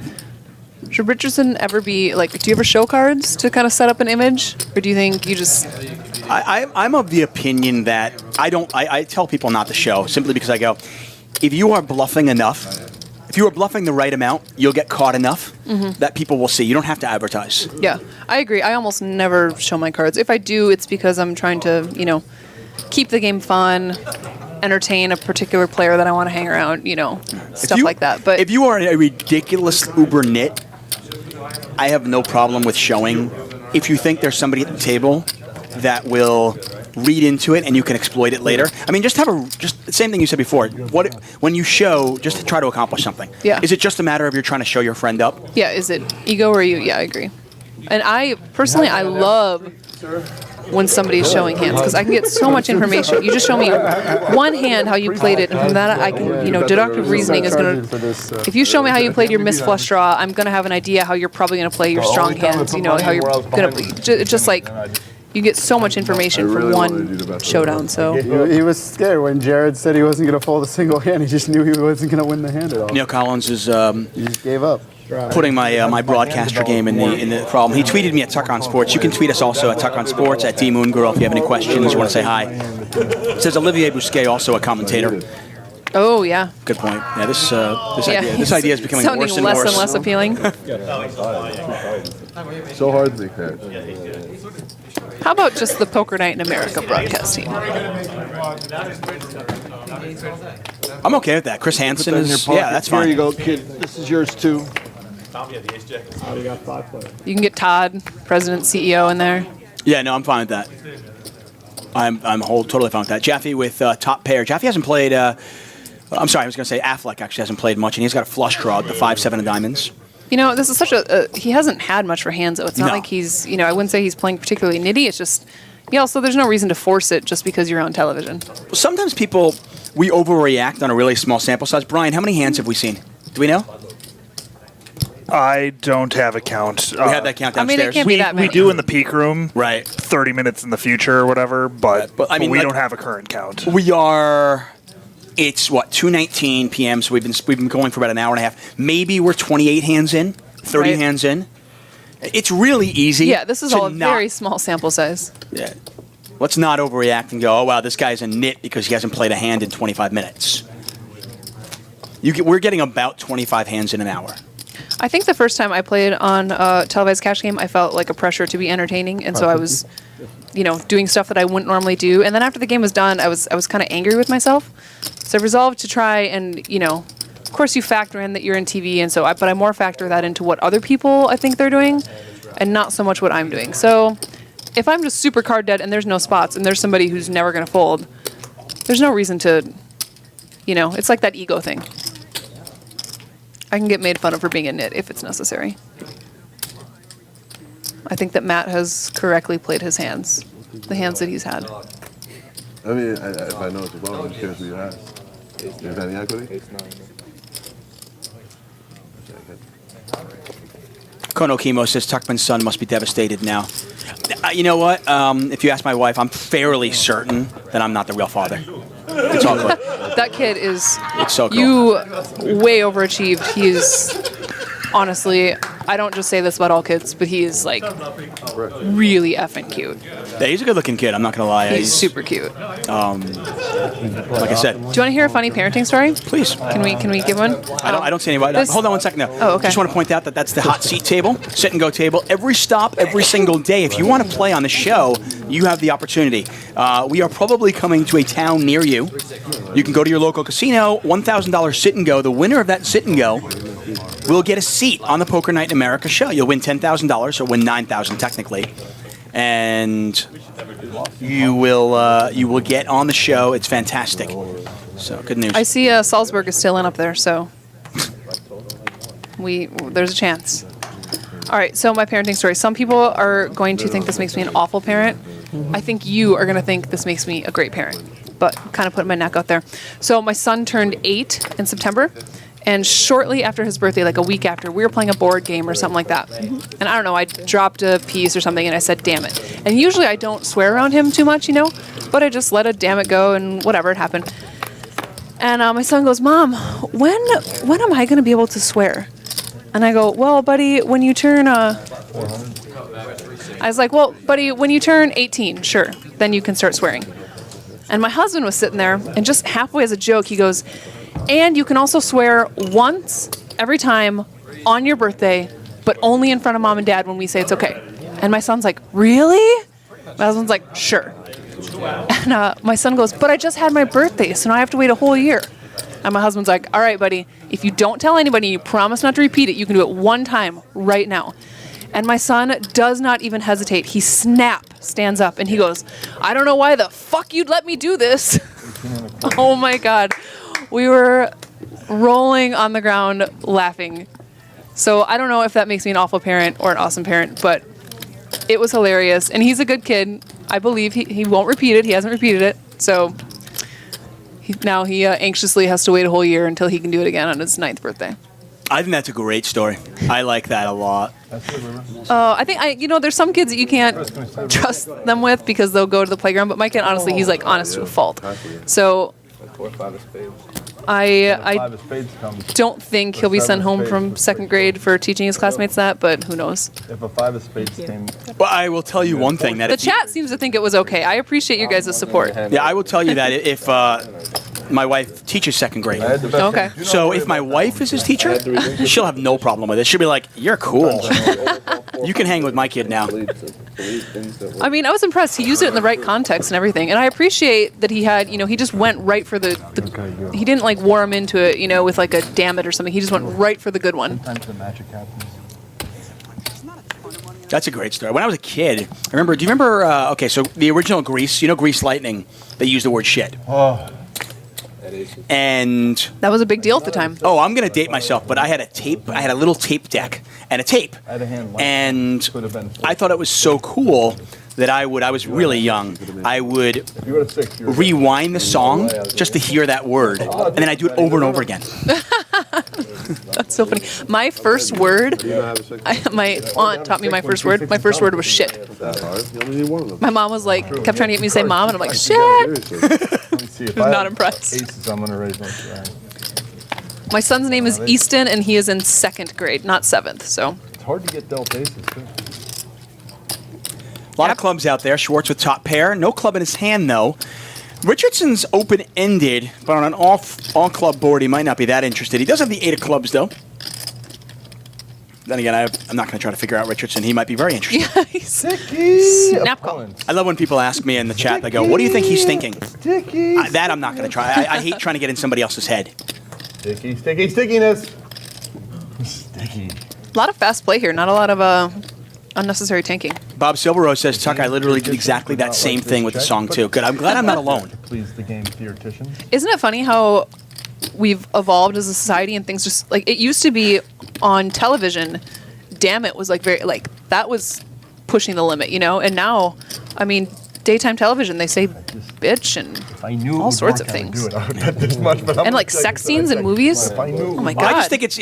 should Richardson ever be like? Do you ever show cards to kind of set up an image, or do you think you just? I'm of the opinion that I tell people not to show simply because I go, if you are bluffing enough, if you are bluffing the right amount, you'll get caught enough that people will see. You don't have to advertise. Yeah, I agree. I almost never show my cards. If I do, it's because I'm trying to, keep the game fun, entertain a particular player that I want to hang around, stuff like that. But if you are a ridiculous uber nit, I have no problem with showing. If you think there's somebody at the table that will read into it and you can exploit it later. I mean, just the same thing you said before. When you show, just to try to accomplish something. Yeah. Is it just a matter of you're trying to show your friend up? Yeah, is it ego or you? Yeah, I agree. And I love when somebody's showing hands because I can get so much information. You just show me one hand how you played it, and from that I can, deductive reasoning is going to. If you show me how you played your missed flush draw, I'm going to have an idea how you're probably going to play your strong hands. How you're going to just like. You get so much information from one showdown. So he was scared when Jared said he wasn't going to fold a single hand. He just knew he wasn't going to win the hand at all. Neil Collins is. He just gave up. Putting my broadcaster game in the problem. He tweeted me at Tuck on Sports. You can tweet us also at Tuck on Sports, at D Moon Girl if you have any questions, you want to say hi. It says Olivier Bousquet, also a commentator. Oh yeah. Good point. Yeah, this idea is becoming sounding worse and less worse. and less appealing. So hard to make that. How about just the Poker Night in America broadcast team? I'm okay with that. Chris Hansen is. Yeah, that's fine. Here you go, kid. This is yours too. You can get Todd, President, CEO, in there. Yeah, no, I'm fine with that. I'm totally fine with that. Jaffee with top pair. Jaffee hasn't played. I'm sorry, I was going to say Affleck actually hasn't played much, and he's got a flush draw at the 5-7 of diamonds. This is such he hasn't had much for hands, though. It's not like he's, I wouldn't say he's playing particularly nitty. It's just, so there's no reason to force it just because you're on television. Well, sometimes we overreact on a really small sample size. Brian, how many hands have we seen? Do we know? I don't have a count. We have that count downstairs. It can't be that many. We do in the peak room, right? 30 minutes in the future or whatever, but we don't have a current count. We are. It's 2:19 p.m. So we've been going for about an hour and a half. Maybe we're 28 hands in, 30 hands in. It's really easy. Yeah, this is all a very small sample size. Yeah. Let's not overreact and go, oh wow, this guy's a nit because he hasn't played a hand in 25 minutes. We're getting about 25 hands in an hour. I think the first time I played on a televised cash game, I felt like a pressure to be entertaining, and so I was, doing stuff that I wouldn't normally do. And then after the game was done, I was kind of angry with myself. So I resolved to try and, of course you factor in that you're in TV, and but I more factor that into what other people I think they're doing, and not so much what I'm doing. So if I'm just super card dead and there's no spots, and there's somebody who's never going to fold, there's no reason to, it's like that ego thing. I can get made fun of for being a nit if it's necessary. I think that Matt has correctly played his hands, the hands that he's had. I mean, if I know it's well, I'm just curious who you have. Is any equity? Kono Kimo says Tuchman's son must be devastated now. You know what? If you ask my wife, I'm fairly certain that I'm not the real father. It's all good. That kid is. It's so cool. You way overachieved. He is. Honestly, I don't just say this about all kids, but he is really effing cute. Yeah, he's a good-looking kid. I'm not gonna lie. He's super cute. Like I said. Do you want to hear a funny parenting story? Please. Can we give one? I don't see anybody. Hold on 1 second now. Oh, okay. Just want to point out that that's the hot seat table, sit and go table. Every stop, every single day. If you want to play on the show, you have the opportunity. We are probably coming to a town near you. You can go to your local casino, $1,000 sit and go. The winner of that sit and go will get a seat on the Poker Night in America show. You'll win $10,000, or win $9,000 technically, and you will get on the show. It's fantastic. So good news. I see Salsberg is still in up there, so there's a chance. All right, so my parenting story. Some people are going to think this makes me an awful parent. I think you are going to think this makes me a great parent, but kind of putting my neck out there. So my son turned 8 in September. And shortly after his birthday, like a week after, we were playing a board game or something like that. And I don't know, I dropped a piece or something and I said, damn it. And usually I don't swear around him too much, but I just let a damn it go and whatever, it happened. And my son goes, Mom, when am I going to be able to swear? And I go, well, buddy, when you turn, I was like, well, buddy, when you turn 18, sure, then you can start swearing. And my husband was sitting there, and just halfway as a joke, he goes, and you can also swear once every time on your birthday, but only in front of Mom and Dad when we say it's okay. And my son's like, really? My husband's like, sure. And my son goes, but I just had my birthday, so now I have to wait a whole year. And my husband's like, all right, buddy, if you don't tell anybody, you promise not to repeat it, you can do it one time right now. And my son does not even hesitate. He stands up, and he goes, I don't know why the fuck you'd let me do this. Oh my God. We were rolling on the ground laughing. So I don't know if that makes me an awful parent or an awesome parent, but it was hilarious. And he's a good kid. I believe he won't repeat it. He hasn't repeated it. So now he anxiously has to wait a whole year until he can do it again on his 9th birthday. I think that's a great story. I like that a lot. I think there's some kids that you can't trust them with because they'll go to the playground. But my kid, honestly, he's like honest to a fault. So I don't think he'll be sent home from 2nd grade for teaching his classmates that. But who knows? If a 5 of spades came. Well, I will tell you one thing that the chat seems to think it was okay. I appreciate your guys' support. Yeah, I will tell you that if my wife teaches 2nd grade. Okay. So if my wife is his teacher, she'll have no problem with it. She'll be like, "You're cool. You can hang with my kid now." I mean, I was impressed. He used it in the right context and everything. And I appreciate that he had, he just went right for the he didn't like war him into it, with like a damn it or something. He just went right for the good one. That's a great story. When I was a kid, do you remember, so the original Grease, Grease Lightning, they used the word shit. Oh. And that was a big deal at the time. Oh, I'm going to date myself, but I had a little tape deck and a tape. And I thought it was so cool that I was really young, I would rewind the song just to hear that word. And then I'd do it over and over again. That's so funny. My first word, my aunt taught me my first word. My first word was shit. My mom was like, kept trying to get me to say mom, and I'm like, shit. Not impressed. Aces, I'm gonna raise my flag. My son's name is Easton, and he is in 2nd grade, not 7th. So it's hard to get dealt aces too. A lot of clubs out there. Schwartz with top pair. No club in his hand, though. Richardson's open-ended, but on an all-club board, he might not be that interested. He does have the 8 of clubs, though. Then again, I'm not going to try to figure out Richardson. He might be very interested. Yeah, he's snap call. I love when people ask me in the chat, they go, what do you think he's thinking? That I'm not going to try. I hate trying to get in somebody else's head. Stickiness. Sticky. A lot of fast play here, not a lot of unnecessary tanking. Bob Silverose says, Tuck, I literally did exactly that same thing with the song, too. Good. I'm glad I'm not alone. Please the game theoretician. Isn't it funny how we've evolved as a society and things just, like, it used to be on television, damn it was, like, very, like, that was pushing the limit, And now, I mean, daytime television, they say bitch and all sorts of things. And like sex scenes in movies. Oh my God! I just think it's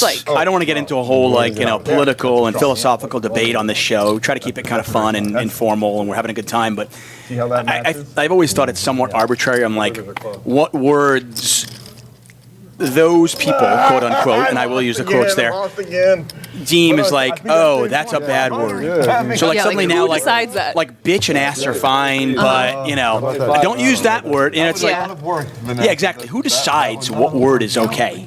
like I don't want to get into a whole political and philosophical debate on this show. Try to keep it kind of fun and informal, and we're having a good time. But I've always thought it's somewhat arbitrary. I'm like, what words those people, quote unquote, and I will use the quotes there, deem is like, oh, that's a bad word. So like suddenly now like bitch and ass are fine, but don't use that word. And it's yeah, exactly. Who decides what word is okay?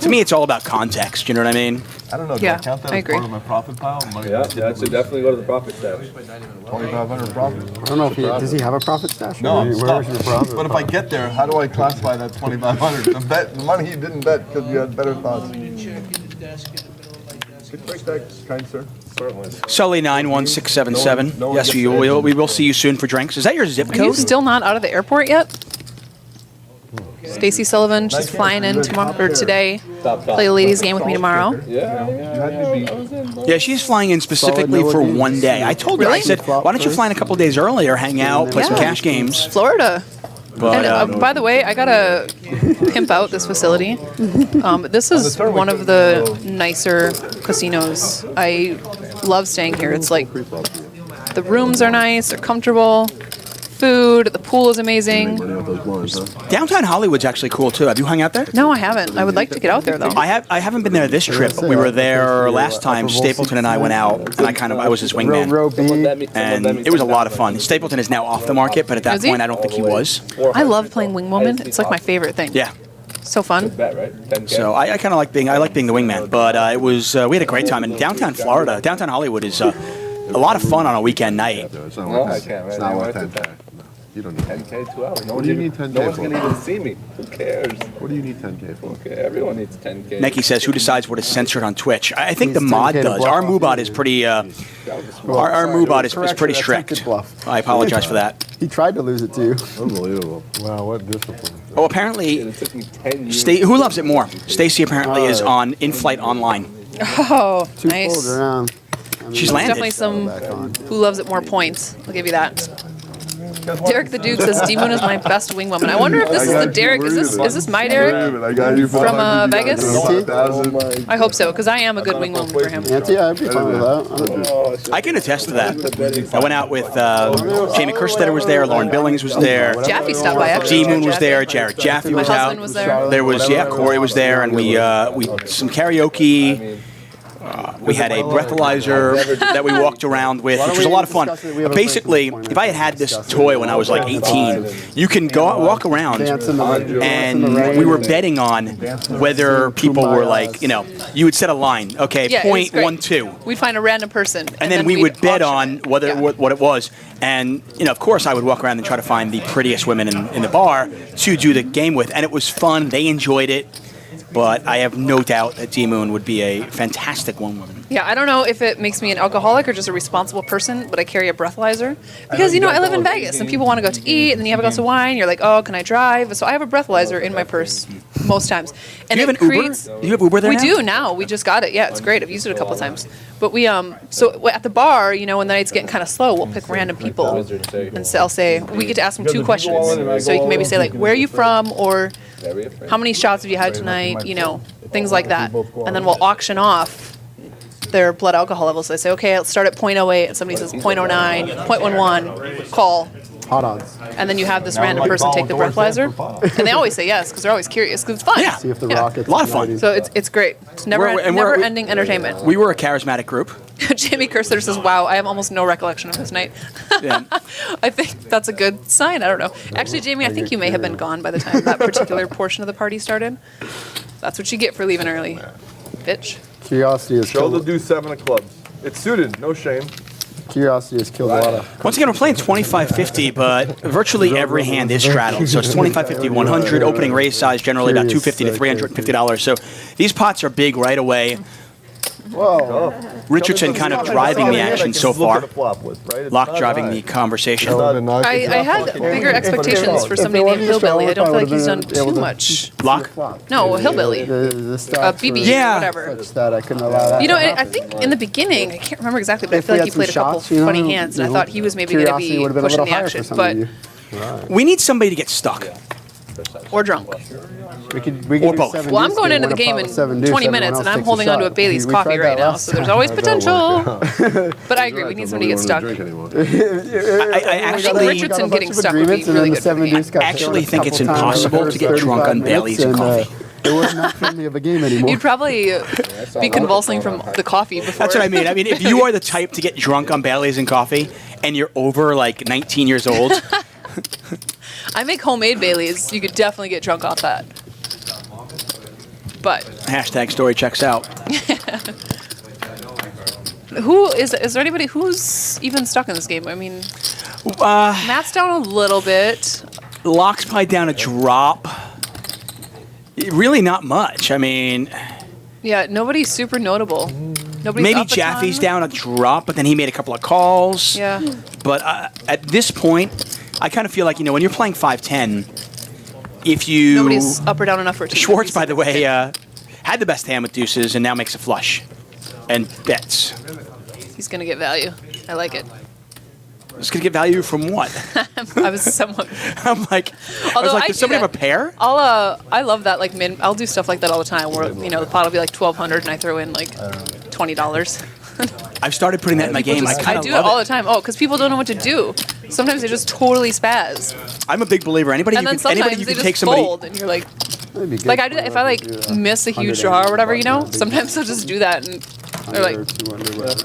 To me, it's all about context. You know what I mean? I don't know. Do I count that as part of my profit pile? Yeah, that should definitely go to the profit stash. 2,500 profit. I don't know if does he have a profit stash? No, where is your profit? But if I get there, how do I classify that 2,500? The money you didn't bet because you had better thoughts. Good break that, kind sir. Certainly. Sully 91677. Yes, we will see you soon for drinks. Is that your zip code? Are you still not out of the airport yet? Stacy Sullivan, she's flying in today. Play a ladies game with me tomorrow. Yeah, she's flying in specifically for one day. I told her, I said, why don't you fly in a couple days earlier, hang out, play some cash games. Florida. But, and by the way, I gotta pimp out this facility. This is one of the nicer casinos. I love staying here. It's like the rooms are nice, they're comfortable. Food, the pool is amazing. Downtown Hollywood's actually cool too. Have you hung out there? No, I haven't. I would like to get out there though. I haven't been there this trip, but we were there last time. Stapleton and I went out, and I was his wingman, and it was a lot of fun. Stapleton is now off the market, but at that point, I don't think he was. I love playing wingwoman. It's like my favorite thing. Yeah. So fun. So I kind of like being the wingman, but it was we had a great time in downtown Florida. Downtown Hollywood is a lot of fun on a weekend night. It's not worth that. You don't need 10K, 2 hours. What do you need 10K No one's for? going to even see me. Who cares? What do you need 10K for? Okay, everyone needs 10K. Neki says, who decides what is censored on Twitch? I think the He's mod 10K to does. bluff Our off. Moobot is pretty, our Moobot is pretty strict. Bluff. I apologize for that. He tried to lose it to you. Unbelievable. Wow, what discipline. Oh, apparently, It took me 10 years. who loves it more? Stacy apparently is on In-Flight Online. Oh, Two nice. folds around. I mean, She's There's landed. definitely some back on. who loves it more points. I'll give you that. Derek the Duke says D-Moon is my best wing woman. I wonder if this is the Derek. Is this my Derek? I got you From, Vegas? 1,000. I hope so, because I am a good wing woman for him. Auntie, I'd be fine with that. I can attest to that. I went out with Jamie Kerstetter was there, Lauren Billings was there, Jaffee stopped by, actually. D-Moon was there, Jared Jaffee My was husband out. was there. There was, Corey was there, and we some karaoke. We had a breathalyzer that we walked around with, which was a lot of fun. Basically, if I had had this toy when I was like 18, you can go walk around, and we were betting on whether people were like, you would set a line, okay, Yeah, it was great. 0.12. We'd find a random person. And then we we'd would bet auction on it. what it was. And, of course, I would walk around and try to find the prettiest women in the bar to do the game with. And it was fun. They enjoyed it. But I have no doubt that D-Moon would be a fantastic one woman. Yeah, I don't know if it makes me an alcoholic or just a responsible person, but I carry a breathalyzer. Because, I live in Vegas, and people want to go to eat, and then you have a glass of wine, you're like, oh, can I drive? So I have a breathalyzer in my purse most times. And do you have an Uber? Do you have Uber there We now? do now. We just got it. Yeah, it's great. I've used it a couple of times. But we, so at the bar, when the night's getting kind of slow, we'll pick random people, and so I'll say, we get to ask them 2 questions. So you can maybe say, like, where are you from, or how many shots have you had tonight, things like that. And then we'll auction off their blood alcohol levels. They say, okay, let's start at 0.08, and somebody says 0.09, 0.11, call. Hot odds. And then you have this random person take the breathalyzer. And they always say yes, because they're always curious, because it's fun. Yeah. See if the rockets. A lot of fun. So it's great. It's never-ending entertainment. We were a charismatic group. Jamie Kerstetter says, wow, I have almost no recollection of this night. Yeah. I think that's a good sign. I don't know. Actually, Jamie, I think you may have been gone by the time that particular portion of the party started. That's what you get for leaving early, bitch. Curiosity has Show the killed. deuce 7 of clubs. It's suited, no shame. Curiosity has killed a lot of. Once again, we're playing 25-50, but virtually every hand is straddled. So it's 25-50, 100. Opening raise size generally about $250 to $350. So these pots are big right away. Whoa. Richardson kind of driving the action so far. Laak driving the conversation. I had bigger expectations for somebody named Hillbilly. I don't feel like he's done too much. Laak? No, Hillbilly. The stats BB, Yeah. whatever. such that I couldn't allow that. I think in the beginning, I can't remember exactly, but I If feel we like had he played a some couple shots, funny hands, and I thought he was maybe going to curiosity be would have been a pushing little the higher action, for some but of you. We need somebody to get stuck. or drunk. We could Or do both. 7 Well, I'm deuce going game, into the win a game pot in with 7 deuce, 20 everyone minutes, else and I'm takes holding a onto a shot. Bailey's We coffee tried right that now, last so there's time. always potential. But I agree, we need somebody to get stuck. I actually, Richardson getting stuck would agreements, be and really then the good for 7 me. deuce got actually killed a think it's couple times in the impossible first to get drunk 35 on Bailey's and minutes, coffee. It was not friendly of a game anymore. You'd probably be convulsing from the coffee before. That's what I mean. I mean, if you are the type to get drunk on Bailey's and coffee, and you're over like 19 years old, I make homemade Baileys. You could definitely get drunk off that. But hashtag story checks out. who is there anybody who's even stuck in this game? I mean, Matt's down a little bit. Laak's probably down a drop. Really not much. I mean, Yeah, nobody's super notable. Nobody's maybe up a ton. Jaffee's down a drop, but then he made a couple of calls. Yeah. But at this point, I kind of feel like, you know, when you're playing 5-10, if you... Nobody's up or down enough for it to Schwartz, by the way, had the best hand with deuces and now makes a flush and bets. He's gonna get value. I like it. It's going to get value from what? I was somewhat. I'm like, Although does somebody have a pair? I love that. Like I'll do stuff like that all the time. Where the pot will be like $1,200, and I throw in like $20. I've started putting that in my game. I do it all the time. Oh, because people don't know what to do. Sometimes they just totally spaz. I'm a big believer. Anybody And you then can, anybody sometimes you they can just take somebody. fold, and you're like I do that if I like miss a huge draw or whatever. Sometimes I'll just do that, and they're like,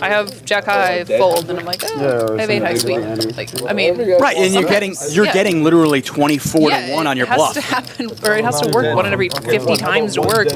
I have Jack High fold, and I'm like, oh, I have 8 high sweet. Like, I mean, Right, and you're getting literally 24 to 1 on your bluff. It has to happen, or it has to work one in every 50 times to work.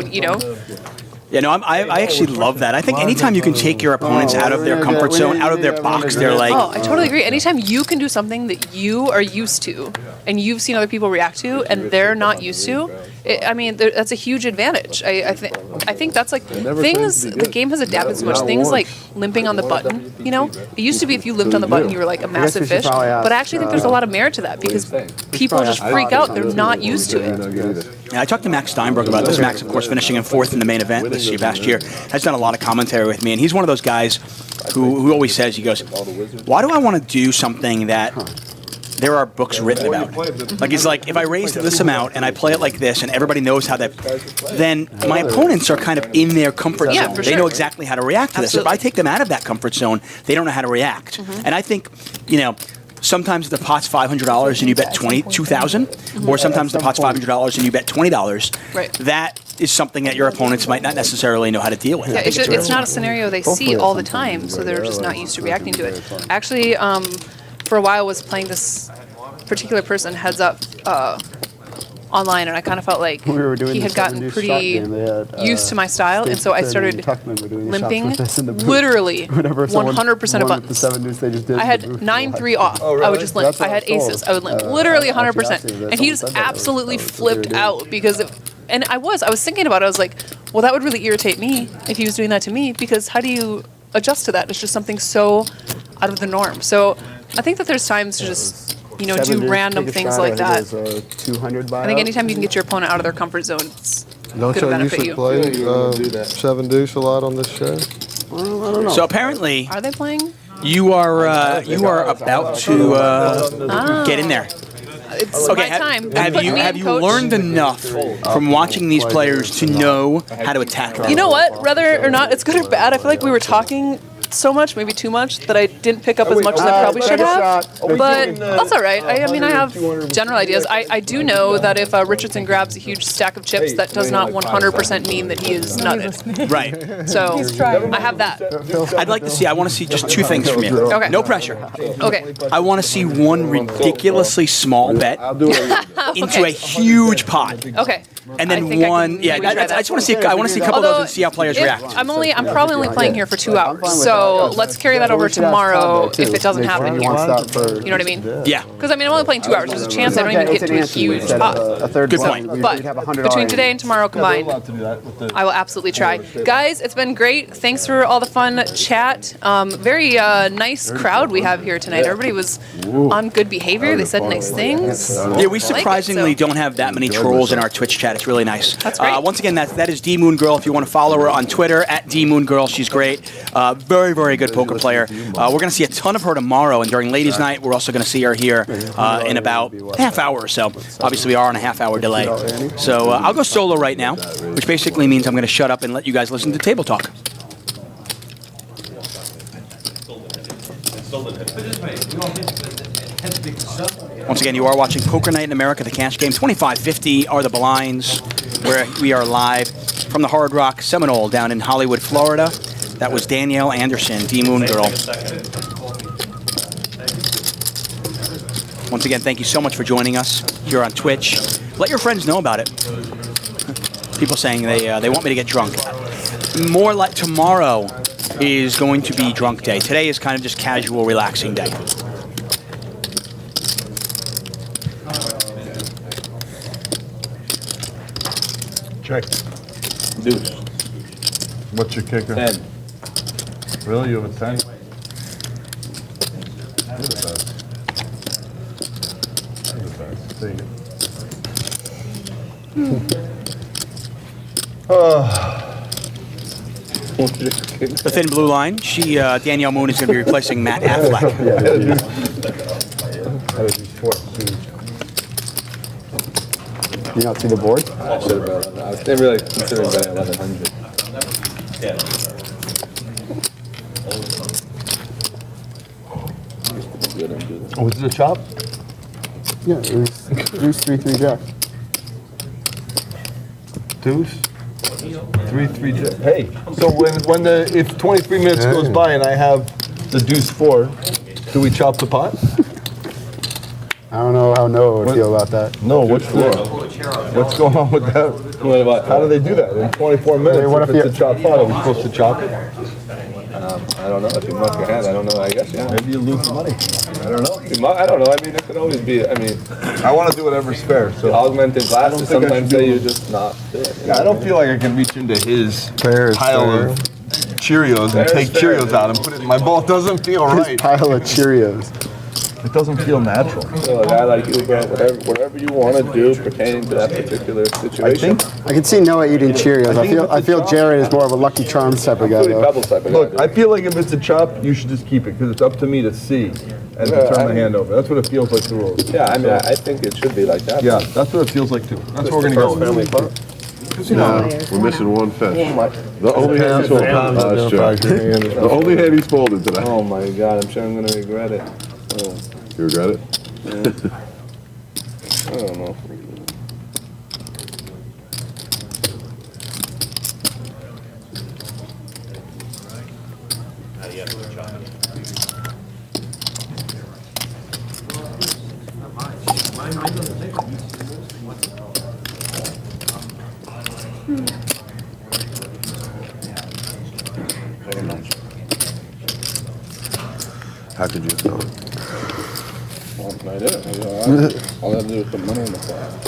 Yeah, no, I actually love that. I think anytime you can take your opponents out of their comfort zone, out of their box, they're like... Oh, I totally agree. Anytime you can do something that you are used to and you've seen other people react to and they're not used to, that's a huge advantage. I think that's like things, the game has adapted so much. Things like limping on the button, you know? It used to be if you limped on the button, you were like a massive fish. But I actually think there's a lot of merit to that because people just freak out. They're not used to it. Yeah, I talked to Max Steinberg about this. Max, of course, finishing in 4th in the main event this year, past year, has done a lot of commentary with me, and he's one of those guys who always says, he goes, why do I want to do something that there are books written about? Like, it's like, if I raise this amount and I play it like this and everybody knows how that, then my opponents are kind of in their comfort zone. They know exactly how to react to this. If I take them out of that comfort zone, they don't know how to react. And I think, you know, sometimes the pot's $500 and you bet $2,000, or sometimes the pot's $500 and you bet $20. Right. That is something that your opponents might not necessarily know how to deal with. Yeah, it's not a scenario they see all the time, so they're just not used to reacting to it. Actually, for a while was playing this particular person heads up online, and I kind of felt like he had gotten pretty used to my style, and so I started limping literally 100% of buttons. I had 9-3 off. I would just limp. I had aces. I would limp literally 100%, and he just absolutely flipped out because and I was thinking about it. I was like, well, that would really irritate me if he was doing that to me, because how do you adjust to that? It's just something so out of the norm. So I think that there's times to just, you know, do random things like that. I think anytime you can get your opponent out of their comfort zone, it's going to benefit you. Play 7 deuce a lot on this show? I don't know. So apparently, are they playing? You are about to get in there. It's my time. Have you learned enough from watching these players to know how to attack them? You know what? Whether or not it's good or bad, I feel like we were talking so much, maybe too much, that I didn't pick up as much as I probably should have. But that's all right. I mean, I have general ideas. I do know that if Richardson grabs a huge stack of chips, that does not 100% mean that he is nutted. Right. So I have that. I want to see just 2 things from you. Okay. No pressure. Okay. I want to see one ridiculously small bet into a huge pot. Okay. And then one, I just want to see. I want to see a couple of those and see how players react. I'm probably only playing here for 2 hours, so let's carry that over tomorrow if it doesn't happen here. You know what I mean? Yeah. Because I mean, I'm only playing 2 hours. There's a chance I don't even get to a huge pot. Good point. But between today and tomorrow combined, I will absolutely try. Guys, it's been great. Thanks for all the fun chat. Very nice crowd we have here tonight. Everybody was on good behavior. They said nice things. Yeah, we surprisingly don't have that many trolls in our Twitch chat. It's really nice. That's great. Once again, that is D Moon Girl. If you want to follow her on Twitter, @D Moon Girl, she's great. Very, very good poker player. We're going to see a ton of her tomorrow, and during Ladies' Night, we're also going to see her here in about a half hour or so. Obviously, we are on a half-hour delay. So I'll go solo right now, which basically means I'm going to shut up and let you guys listen to Table Talk. Once again, you are watching Poker Night in America, the cash game. 2550 are the blinds, where we are live from the Hard Rock Seminole down in Hollywood, Florida. That was Danielle, Andersen, D Moon Girl. Once again, thank you so much for joining us here on Twitch. Let your friends know about it. People saying they want me to get drunk. More like tomorrow is going to be drunk day. Today is kind of just casual, relaxing day. Check. Deuce. What's your kicker? 10. Really? You have a 10? Take it. The thin blue line, Danielle Moon is going to be replacing Matt Affleck. You not see the board? I should have bet. I was really considering betting 1100. Oh, was it a chop? Yeah, it was deuce 3-3 jack. Deuce? 3-3 jack. Hey, so if 23 minutes goes by and I have the deuce 4, do we chop the pot? I don't know how Noah would feel about that. No, what's going on with that? How do they do that in 24 minutes? If it's a chop pot, are we supposed to chop it? I don't know. If you muck your hand, I don't know. I guess, yeah. Maybe you lose the money. I don't know. I don't know. I mean, it could always be, I want to do whatever's fair. So augmented glasses sometimes say you just not do it. Yeah, I don't feel like I can reach into his pile of Cheerios and take Cheerios out and put it in my bowl. It doesn't feel right. His pile of Cheerios. It doesn't feel natural. So a guy like you, bro, whatever you want to do pertaining to that particular situation. I can see Noah eating Cheerios. I feel Jared is more of a Lucky Charms type of guy, though. Look, I feel like if it's a chop, you should just keep it because it's up to me to see and to turn my hand over. That's what it feels like, the rules. Yeah, I mean, I think it should be like that. Yeah, that's what it feels like too. That's what we're gonna go with. We're missing one fish. The only hand he's folded. The only hand he's folded today. Oh my God, I'm sure I'm gonna regret it. Oh. You regret it? I don't know. How could you have done it? I did it. All I had to do was put money in the pot.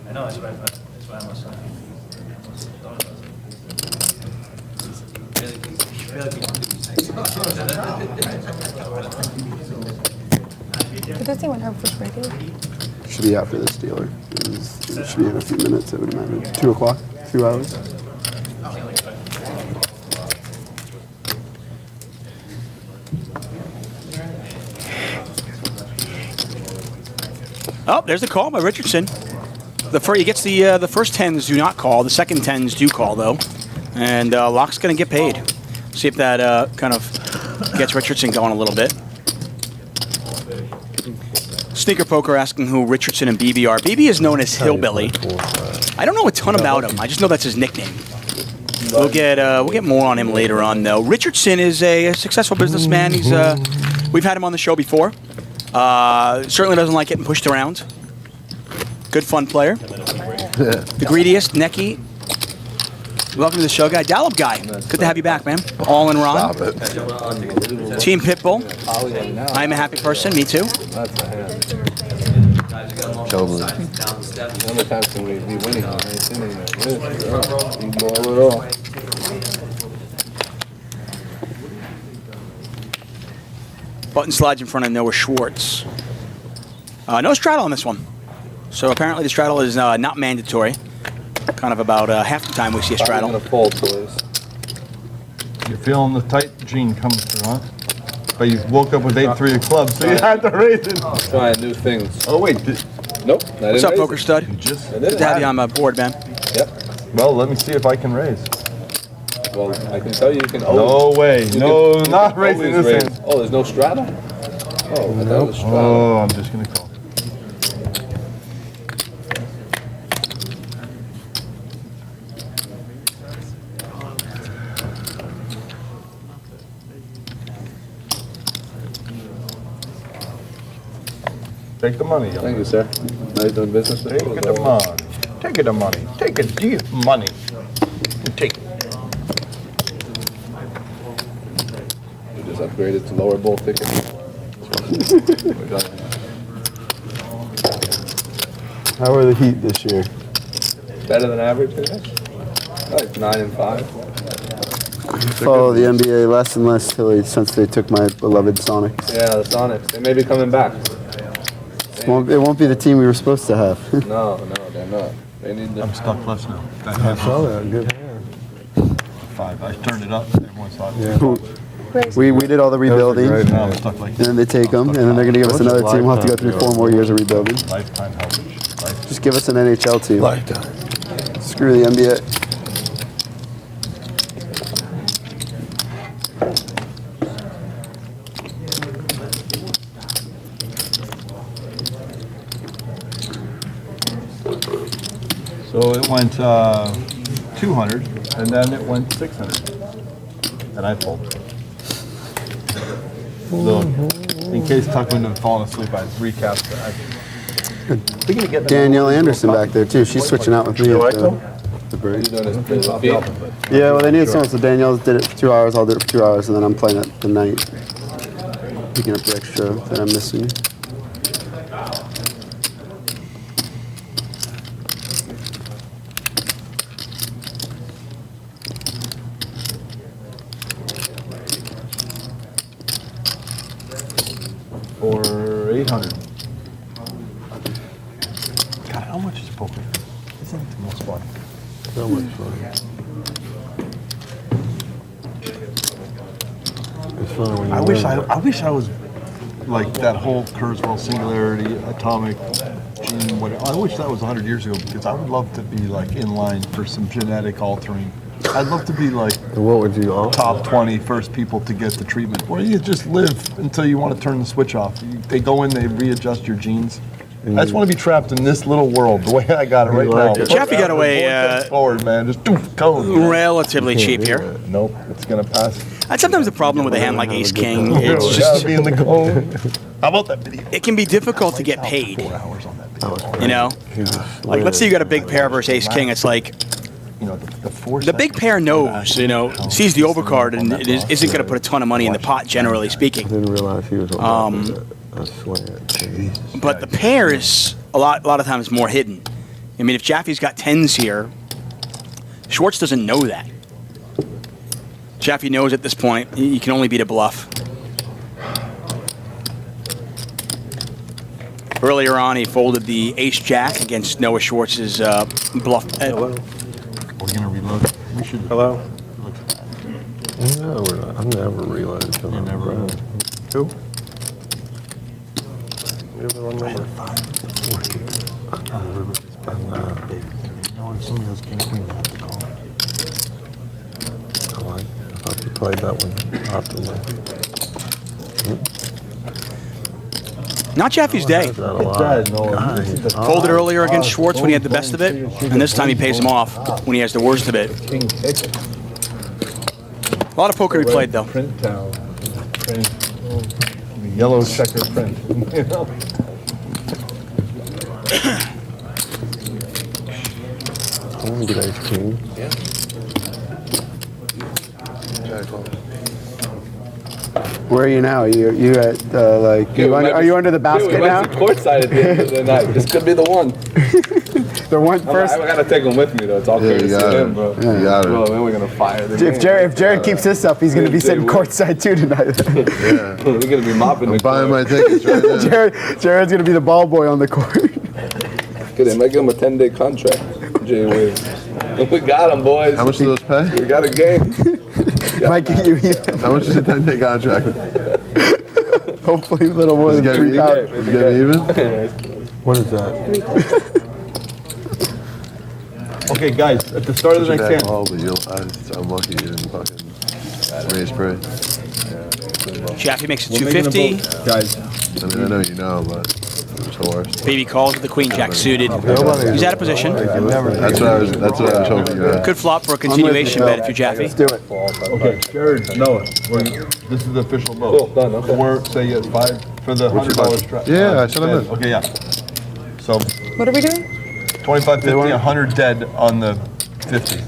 I know, that's why I must Did this anyone have first break? Should be after this dealer. It should be in a few minutes, I would imagine. 2 o'clock, 2 hours. Oh, there's the call by Richardson. He gets the first 10s do not call. The second 10s do call, though. And Laak's going to get paid. See if that kind of gets Richardson going a little bit. Sneaker Poker asking who Richardson and BB are. BB is known as Hillbilly. I don't know a ton about him. I just know that's his nickname. We'll get more on him later on, though. Richardson is a successful businessman. We've had him on the show before. Certainly doesn't like getting pushed around. Good fun player. The greediest, Necky. Welcome to the show, guy. Dallop guy. Good to have you back, man. All in Ron. Team Pitbull. I'm a happy person. Me too. How many times can we be winning? I ain't seen anything. You blow it all. Button slides in front of Noah Schwartz. No straddle on this one. So apparently the straddle is not mandatory. Kind of about half the time we see a straddle. I'm gonna fold, please. You're feeling the tight gene coming through, huh? But you woke up with 8-3 of clubs, so you had to raise it. Trying new things. Oh wait, nope. What's up, Poker Stud? Good to have you on my board, man. Yep. Well, let me see if I can raise. Well, I can tell you can always. No way. No, not raising this hand. Oh, there's no straddle? Oh, I thought it was straddle. Oh, I'm just gonna call. Take the money, young Thank you, sir. Nice doing business. Take it the money. Take it the money. Take it the money. Take it. We just upgraded to lower bowl ticket. We're done. How are the Heat this year? Better than average, I guess. Like 9 and 5. Follow the NBA less and less since they took my beloved Sonics. Yeah, the Sonics. They may be coming back. It won't be the team we were supposed to have. No, they're not. They need to. I'm stuck plus now. I saw that. Good hair. 5. I turned it up. Everyone saw it. Yeah. We did all the rebuilding, great Now man. we're stuck like and then they take them, and then they're gonna give us another team. We'll have to go through 4 more years of rebuilding. lifetime health. Just give us an NHL team. Lifetime. Screw the NBA. So it went 200, and then it went 600, and I folded. So, in case Tuchman had fallen asleep, I recapped that. Danielle Andersen back there too. She's switching out with me at the break. Yeah, well they need someone. So Danielle did it for 2 hours. I'll do it for 2 hours, and then I'm playing it the night, picking up the extra that I'm missing. For 800. God, how much is poker? Isn't it the most fun? So much fun. It's fun when you I win. wish I was like that whole Kurzweil singularity, atomic gene, whatever. I wish that was 100 years ago because I would love to be like in line for some genetic altering. I'd love to be like What would you offer? top 20 first people to get the treatment, where you just live until you want to turn the switch off. They go in, they readjust your genes. I just want to be trapped in this little world, the way I got it right like now. it. Jaffee got away forward, man. Just doof, go. relatively cheap here. Nope, it's gonna pass. That's sometimes the problem with a hand like Ace King. It's It's just gotta be in the cone. How about that video? it can be difficult to get paid. 4 hours on that video. You know, like let's say you got a big pair versus Ace King. It's like You know, the big pair knows, you know, sees the overcard and isn't going to put a ton of money in the pot, generally speaking. Didn't realize he was on that. I swear. But the pair is a lot of times more hidden. I mean, if Jaffee's got 10s here, Schwartz doesn't know that. Jaffee knows at this point he can only beat a bluff. Earlier on, he folded the ace-jack against Noah Schwartz's bluff. We're gonna reload. We should. Hello? No, we're not. I'm never reloading. You never. Who? You have the wrong number. No, if somebody else came clean, I have to call. I thought you played that one often. Not Jaffee's day. Folded earlier against Schwartz when he had the best of it, and this time he pays him off when he has the worst of it. A lot of poker we played, though. Print town. Print. Yellow checker print. I want to get ace king. Yeah. Where are you now? You at like? Are you under the basket now? We went to courtside at the end of the night. This could be the one. The one first. I gotta take him with me though. It's all courtesy of him, bro. You got it. Bro, then we're gonna fire the If Jared keeps this up, he's gonna be sitting courtside too tonight. Yeah. We're gonna be mopping I'm the buying court. my tickets right now. Jared's gonna be the ball boy on the court. Good, they might give him a 10-day contract. Jay Williams. We got him, boys. How much do those pay? We got a game. Might get you even. How much is a 10-day contract? Hopefully a little more than Is it 3,000. Is it getting even? What is that? Okay, guys, at the start of the next hand. Oh, but I'm lucky you didn't fucking raise price. Jaffee makes it 250. Guys, I mean, I know you know, but it's the worst. Baby calls with the queen jack suited. He's out of position. That's what I was hoping you had. Good flop for a continuation bet if you're Jaffee. Let's do it. okay, Jared, Noah, this is the official vote. Cool, done, okay. 4, say yes, 5 for the $100 strap. Yeah, I said I meant. Okay, yeah. So What are we doing? 25, 50, 100 dead on the 50.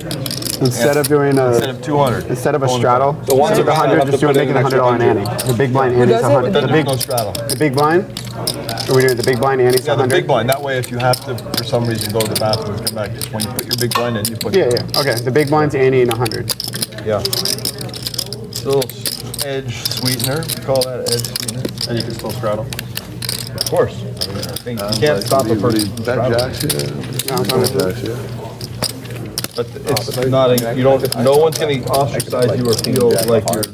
Instead of doing Instead of 200. instead of a straddle, So one instead of of the 100, have just to do it, put make in it an extra $100 ante. The big blind ante's does it? 100. Then The there's big, no straddle. the big blind. Are we doing the big blind ante's Yeah, the 100? big blind. That way, if you have to, for some reason, go to the bathroom and come back, just when you put your big blind in, you put Yeah, yeah. Okay, the big blind's ante and 100. Yeah. It's a little edge sweetener. We call that edge sweetener. And you can still straddle. Of course. I mean, I think you can't stop a person from Bet straddling. jacks here. No, it's 100. Jacks here. But it's not, you don't, no one's going to ostracize you or feel like you're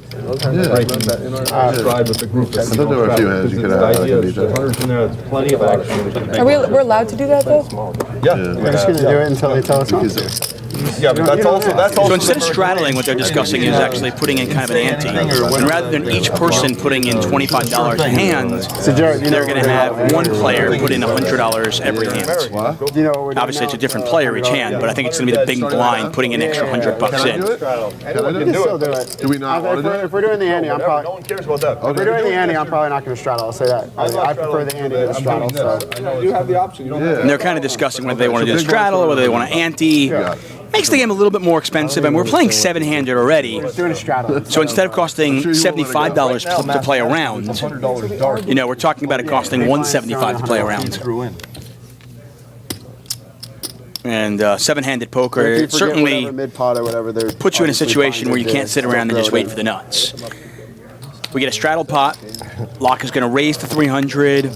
breaking stride with the group. I thought there were a few hands you could have. The idea is the hunters in there, there's plenty of action. We're allowed to do that though? Yeah. We're just going to do it until they tell us not to. Yeah, but that's also So instead of straddling, what they're discussing is actually putting in kind of an ante. And rather than each person putting in $25 a hand, they're going to have one player put in $100 every hand. Obviously, it's a different player each hand, but I think it's going to be the big blind putting an extra $100 in. Do we not want to do it? If we're doing the ante, I'm probably. No one cares about that. If we're doing the ante, I'm probably not going to straddle. I'll say that. I prefer the ante to the straddle. So. You have the option. You don't have And they're kind of discussing whether they want to do a straddle or whether they want to ante. Makes the game a little bit more expensive, and we're playing 7-handed already. Doing a straddle. So instead of costing $75 to play a round, we're talking about it costing $175 to play a round. And 7-handed poker certainly puts you in a situation where you can't sit around and just wait for the nuts. We get a straddle pot. Laak is going to raise to 300.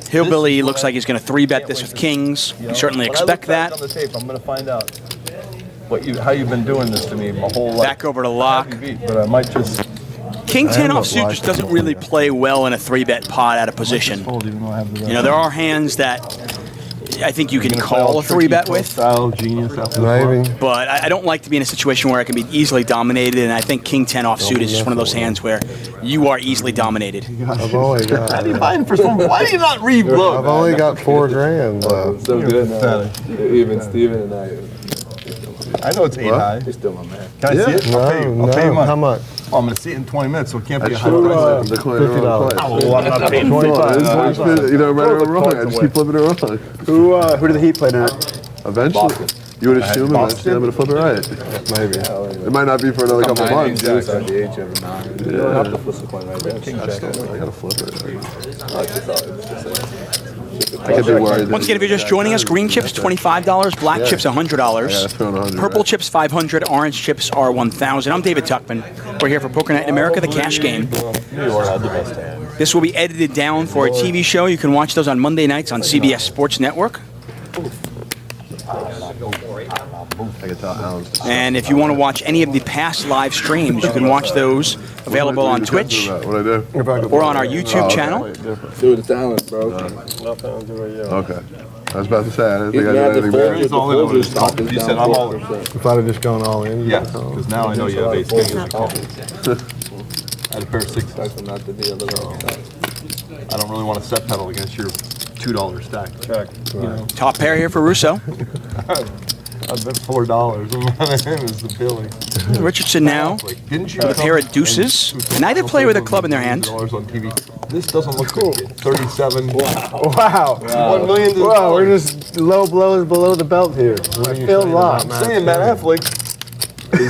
Hillbilly looks like he's going to 3-bet this with kings. You certainly expect that. On the tape, I'm going to find out how you've been doing this to me my whole life. Back over to Laak. But I might just... King 10 offsuit just doesn't really play well in a 3-bet pot out of position. There are hands that I think you can call a 3-bet with. But I don't like to be in a situation where I can be easily dominated, and I think King 10 offsuit is just one of those hands where you are easily dominated. I've only got. How do you buy for someone? Why do you not read blow? I've only got $4 though. so good now. Even Steven and I know it's 8 high. He's still my man. Can I see it? I'll pay you money. How much? Oh, I'm going to see it in 20 minutes, so it can't be a high $50. price. $50. I'm not paying 25. Right or wrong, I just keep flipping it wrong. Who did the Heat play tonight? Eventually. You would assume eventually I'm going to flip it right. Maybe. It might not be for another couple months. You don't have to flip the coin right there. I got to flip it. I could be worried. Once again, if you're just joining us, green chips $25, black chips $100, purple chips $500, orange chips are $1,000. I'm David Tuchman. We're here for Poker Night in America, the cash game. This will be edited down for a TV show. You can watch those on Monday nights on CBS Sports Network. And if you want to watch any of the past live streams, you can watch those available on Twitch or on our YouTube channel. Do the talent, bro. Okay. I was about to say, I didn't think I did anything bad. You said I'm all in. If I'd have just gone all in. Yeah, because now I know you have ace king as a call. I had a pair of sixes. I don't really want to set pedal against your $2 stack. Check. Top pair here for Rousso. I bet $4. Is the Billy. Richardson now with a pair of deuces. Neither player with a club in their hand. On TV. This doesn't look good. 37. Wow. 1 million. Wow, we're just low blows below the belt here. I feel lost. I'm saying, man, Affleck is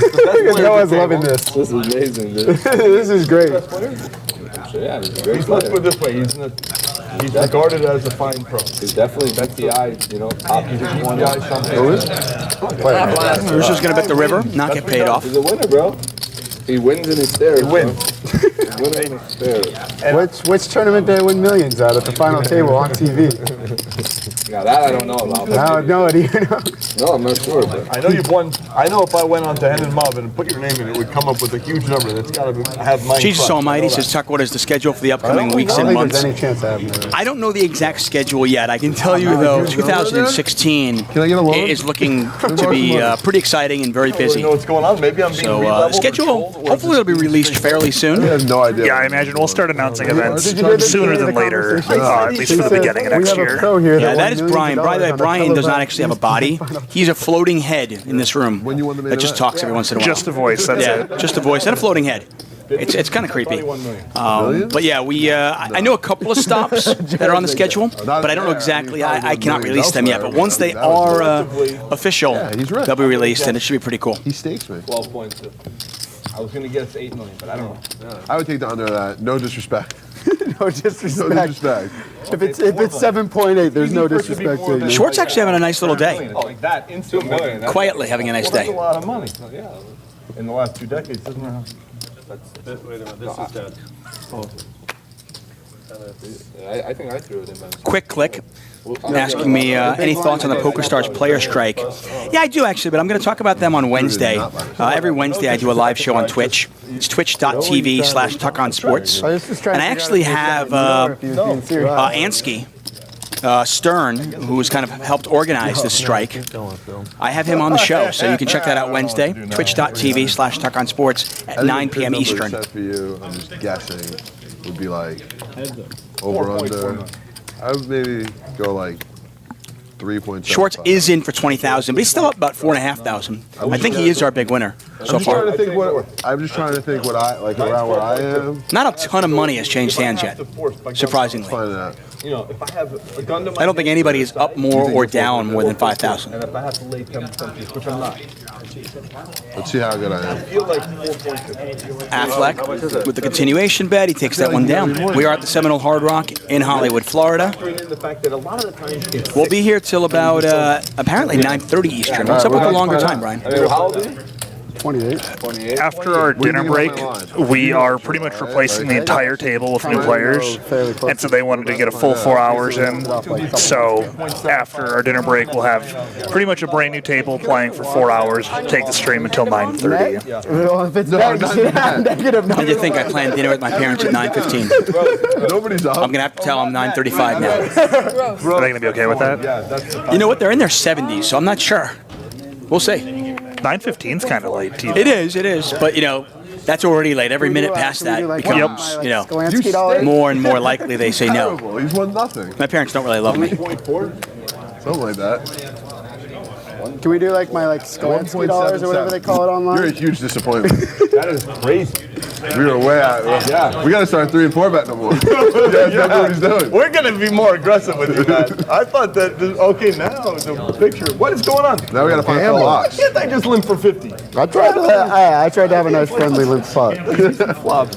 the best player. No one's loving this. This is amazing, dude. This is great. Yeah, he's a great Let's player. put it this way. He's regarded as a fine pro. He's definitely BTI, top one. Rousseau's going to bet the river, not get paid off. He's a winner, bro. He wins in his stairs. He wins. Winner in his stairs. Which tournament did I win millions at the final table on TV? Now that I don't know about. I don't know it either. No, I'm not sure. But I know you've won. I know if I went on to Hen and Mob and put your name in, it would come up with a huge number. That's got to have mine. Jesus Almighty says, Tuck, what is the schedule for the upcoming weeks and months? Any chance I have. I don't know the exact schedule yet. I can tell you, though, 2016 is looking to be pretty exciting and very busy. You know what's going on? Maybe I'm being So schedule, hopefully it'll be released fairly soon. I have no idea. Yeah, I imagine we'll start announcing events sooner than later, at least for the beginning of next year. Yeah, that is Brian. By the way, Brian does not actually have a body. He's a floating head in this room that just talks every once in a while. Just a voice, that's it. Just a voice and a floating head. It's kind of creepy. But yeah, I know a couple of stops that are on the schedule, but I don't know exactly. I cannot release them yet. But once they are official, they'll be released, and it should be pretty cool. He stakes me. 12.2. I was going to guess 8 million, but I don't know. I would take the under of that. No disrespect. No disrespect. No disrespect. If it's 7.8, there's no disrespect to it. Schwartz actually having a nice little day. Like that, instant million. Quietly having a nice That's a day. lot of money. Yeah. In the last 2 decades, isn't there? Wait a minute, this is dead. I think I threw it in. Quick click. asking me any thoughts on the PokerStars player strike. Yeah, I do actually, but I'm going to talk about them on Wednesday. Every Wednesday I do a live show on Twitch. It's twitch.tv/TuchmanSports. And I actually have Ansky Stern, who's kind of helped organize this strike. I have him on the show, so you can check that out Wednesday. Twitch.tv/TuchmanSports at 9 p.m. Eastern. For you, I'm just guessing, would be like over under. I would maybe go like 3.7. Schwartz is in for 20,000, but he's still up about 4,500. I think he is our big winner so far. I'm just trying to think what I like around where I am. Not a ton of money has changed hands yet, surprisingly. You know, if I have a gun to my I don't think anybody is up more or down more than 5,000. and if I have to lay 10%, which I'm not. Let's see how good I am. I feel like 4.2. Affleck with the continuation bet, he takes that one down. We are at the Seminole Hard Rock in Hollywood, Florida. The fact that a lot of the times We'll be here till about apparently 9:30 Eastern. What's up with the longer time, Brian? how old are you? 28. After our dinner break, we are pretty much replacing the entire table with new players, and so they wanted to get a full 4 hours in. So after our dinner break, we'll have pretty much a brand new table playing for 4 hours. Take the stream until 9:30. Well, if it's negative, I did think I planned dinner with my parents at 9:15. Nobody's up. I'm gonna have to tell them 9:35 now. Are they going to be okay with that? You know what? They're in their 70s, so I'm not sure. We'll see. 9:15's kind of late, too. It is. But, you know, that's already late. Every minute past that becomes, you know, more and more likely they say no. He's won nothing. My parents don't really love me. Something like that. Can we do like my Skolansky dollars or whatever they call it online? You're a huge disappointment. That is crazy. We were way out. Yeah. We got to start 3 and 4 bet no more. That's what he's doing. We're going to be more aggressive with you guys. I thought that, okay, now the picture. What is going on? Now we got to find Why locks. can't I just limp for 50? I tried to have a nice friendly limp spot. Flop.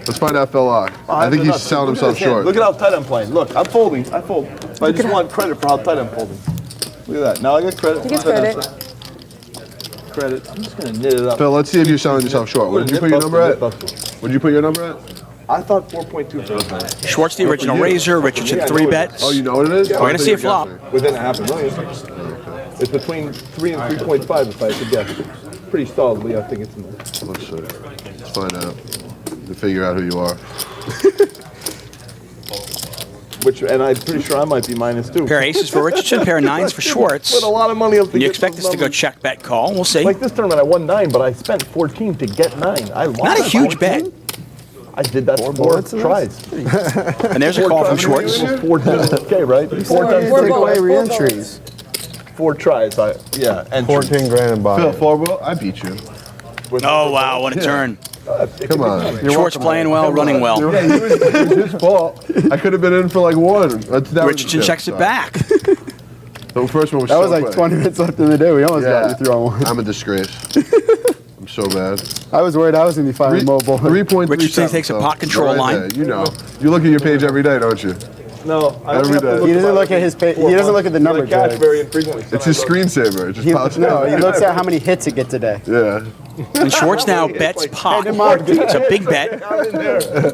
Let's find out Phil Lock. I think he's selling himself short. Look at how tight I'm playing. Look, I'm folding. I fold. But I just want credit for how tight I'm folding. Look at that. Now I get credit. You get credit. Credit. I'm just going to knit it up. Phil, let's see if you're selling yourself short. What did you put your number at? What did you put your number at? I thought 4.2 for the Schwartz, the original raiser. Richardson, 3 bets. Oh, you know what it is? We're going to see a flop. Within a half a million. It's between 3 and 3.5 if I could guess. Pretty solidly, I think it's in there. Let's see. Let's find out. To figure out who you are. And I'm pretty sure I might be -2. Pair of aces for Richardson, pair of 9s for Schwartz. Put a lot of money up to And you get expect those us to go numbers. check, bet, call. We'll see. Like this tournament, I won 9, but I spent 14 to get 9. I lost. Not a huge bet. I did that 4 tries. And there's a call from Schwartz. 4 times. Okay, right? 4 times. Take away re-entries. 4 tries. Yeah. And 14 grand in bottom. Phil, 4 I beat you. Oh, wow, what a turn. Come on. Schwartz playing well, running well. Yeah, it was his fault. I could have been in for like 1. Richardson checks it back. The first one was That was like 20 minutes left in the day. We almost got you through on 1. I'm a disgrace. I'm so bad. I was worried I was going to be finally mobile. 3.3. Richardson takes a pot control line. You know. You look at your page every day, don't you? No, I don't Every have to day. look He doesn't at look at his page. He doesn't look at the number catch tags. very infrequently. It's his screensaver. It just pops No, up. he looks at how many hits it gets a day. Yeah. And Schwartz now bets pot. It's a big bet.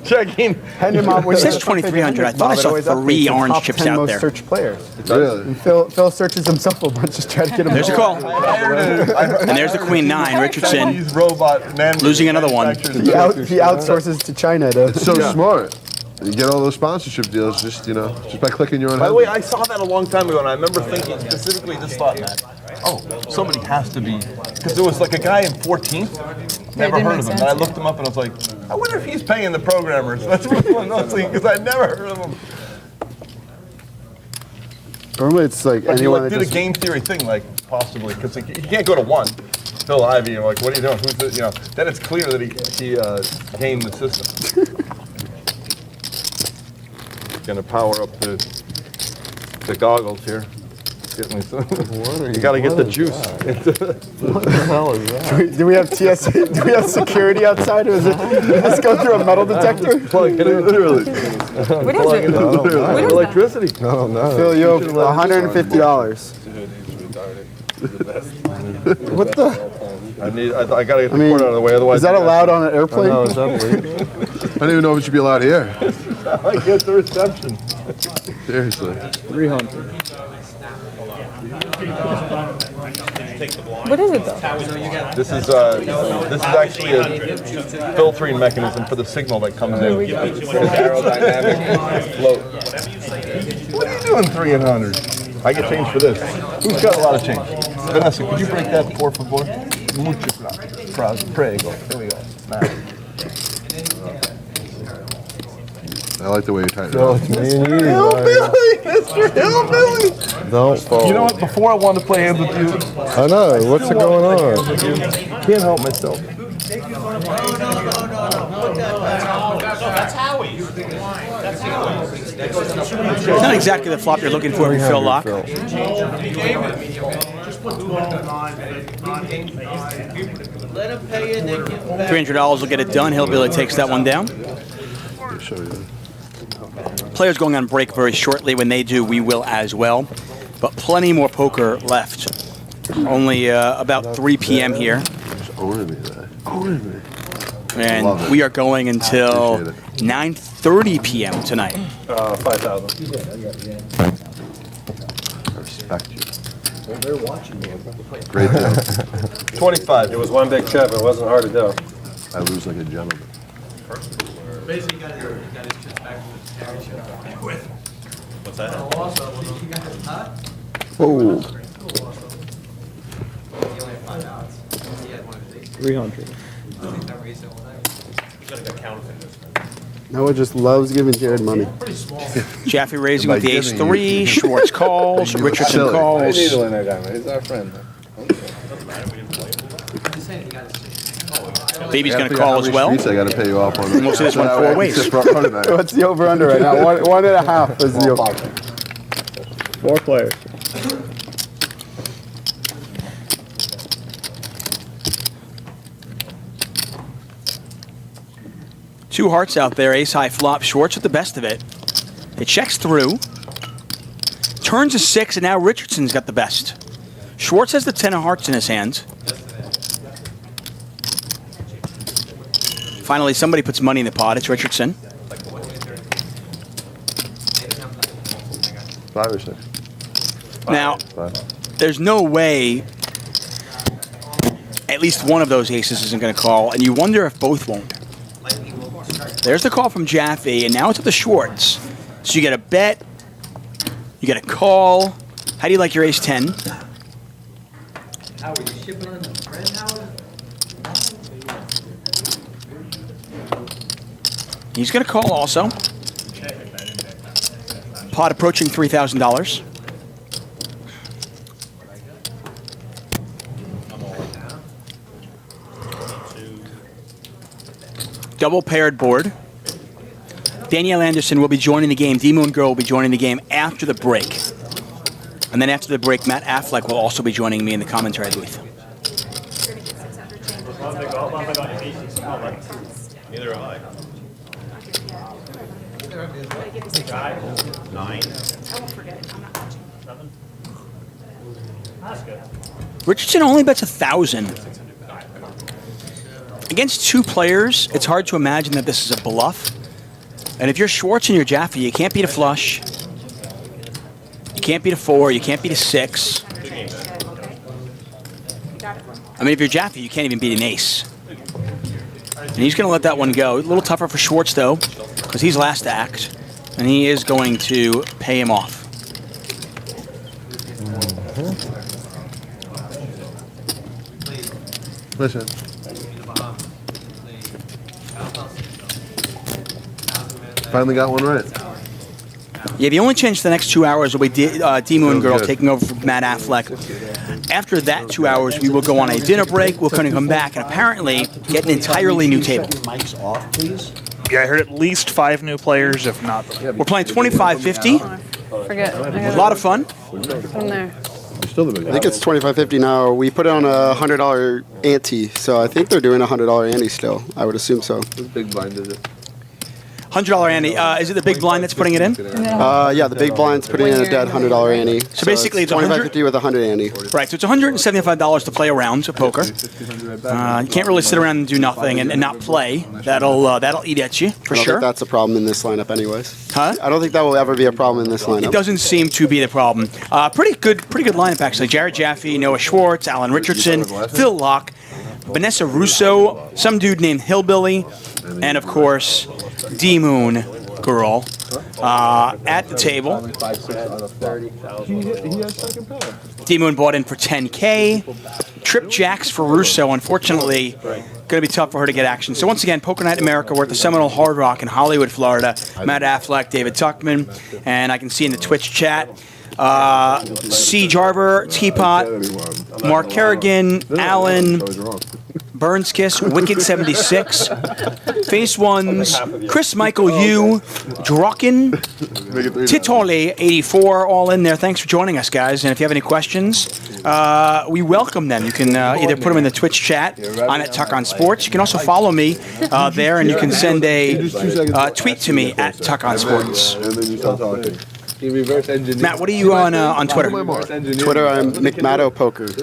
Checking. It says 2,300. I thought I saw 3 orange chips out there. Search players. Really? And Phil searches himself a bunch to try to get him. There's a call. And there's the Queen 9. Richardson These robot man losing another one. He outsources to China to. It's so smart. You get all those sponsorship deals just by clicking your own By head. the way, I saw that a long time ago, and I remember thinking specifically this thought, Matt. Oh, somebody has to be, because there was like a guy in 14th. Never heard of him. And I looked him up, and I was like, I wonder if he's paying the programmers. That's what I'm noticing, because I'd never heard of him. Normally, it's like But he anyone like, that did a just. game theory thing, like possibly, because like, you can't go to 1. Phil Ivey, you're like, what are you doing? Who's the, then it's clear that he gamed the system. Gonna power up the goggles here. Get me some. You gotta get the juice. What the hell is that? Do we have TSA? Do we have security outside? Or is it? Did this go through a metal detector? Plug it in. Literally. What is it? Literally. Electricity. No, no. Phil, you owe $150. What the? I gotta get the cord out of the way, otherwise. Is that allowed on an airplane? I don't even know if it should be allowed here. I get the reception. Seriously. 300. What is it though? This is actually a filtering mechanism for the signal that comes in. Aerodynamic float. What are you doing 300? I get change for this. Who's got a lot of change? Vanessa, could you break that por favor? Mucho prego. Here we go. Nah. I like the way you tighten it So up. it's me and you. Hillbilly, Mr. Hillbilly. Don't fall. You know what? Before I wanted to play hands with you, I know. What's going on? can't help myself. It's not exactly the flop you're looking for if you Phil Laak. $300 will get it done. Hillbilly takes that one down. I'll show you. Players going on break very shortly. When they do, we will as well. But plenty more poker left. Only about 3 p.m. here. Just owning me there. Owning me. And Love it. we are going until Appreciate 9:30 p.m. tonight. 5,000. I respect you. Well, they're watching me. Great job. 25. It was one big chip. It wasn't hard to do. I lose like a gentleman. Basically, got his chips back with. What's that? Oh. 300. Noah just loves giving Jared money. Jaffee raising By with the giving, ace-3. you- Schwartz calls. you Richardson silly. calls. He's our friend. Baby's going to I call how as many well. streets I got to pay you off on. We'll see this one That 4 way I can ways. sit front running back. What's the over/under right now? 1.5 is the over. 4 players. Two hearts out there. Ace-high flop. Schwartz with the best of it. It checks through. Turns a 6, and now Richardson's got the best. Schwartz has the 10 of hearts in his hands. Finally, somebody puts money in the pot. It's Richardson. 5 or 6. Now, 5. there's no way at least one of those aces isn't going to call, and you wonder if both won't. There's the call from Jaffee, and now it's up to Schwartz. So you get a bet, you get a call. How do you like your ace-10? He's going to call also. Pot approaching $3,000. Double paired board. Danielle Andersen will be joining the game. D-Moon Girl will be joining the game after the break. And then after the break, Matt Affleck will also be joining me in the commentary booth. Neither have I. 9. Richardson only bets 1,000. Against 2 players, it's hard to imagine that this is a bluff. And if you're Schwartz and you're Jaffee, you can't beat a flush. You can't beat a 4. You can't beat a 6. I mean, if you're Jaffee, you can't even beat an ace. And he's going to let that one go. A little tougher for Schwartz, though, because he's last to act. And he is going to pay him off. Listen. Finally got one right. Yeah, the only change to the next 2 hours will be D-Moon Girl good. taking over from Matt Affleck. After that 2 hours, we will go on a dinner break. We'll kind of come back and apparently get an entirely new table. Mics off, please. Yeah, I heard at least 5 new players, if not. We're playing 25-50. Forget. A lot of fun. From there. Still the big I think it's $25.50 now. We put it on a $100 ante, so I think they're doing a $100 ante still. I would assume so. Big blind is it? $100 ante. Is it the big blind that's putting it in? Yeah, the big blind's putting in a dead $100 ante. So basically, it's 25.50 with a 100 ante. Right, so it's $175 to play a round of poker. You can't really sit around and do nothing and not play. That'll eat at you, for I don't sure. think that's a problem in this lineup anyways. Huh? I don't think that will ever be a problem in this lineup. It doesn't seem to be the problem. Pretty good lineup, actually. Jared Jaffee, Noah Schwartz, Alan Richardson, Phil Laak, Vanessa Rousso, some dude named Hillbilly, and, of course, D-Moon Girl at the table. D-Moon bought in for $10K. Trip Jacks for Russo. Unfortunately, going to be tough for her to get action. So once again, Poker Night America. We're at the Seminole Hard Rock in Hollywood, Florida. Matt Affleck, David Tuchman, and I can see in the Twitch chat, C. Jarber, Teapot, Mark Kerrigan, Alan, Burns Kiss, Wicked 76, Face Ones, Chris Michael U, Drucken, Titole 84, all in there. Thanks for joining us, guys. And if you have any questions, we welcome them. You can either put them in the Twitch chat. I'm at Tuck on Sports. You can also follow me there, and you can send a tweet to me at Tuck on Sports. Matt, what are you on Twitter? Twitter, I'm McMatto Poker. So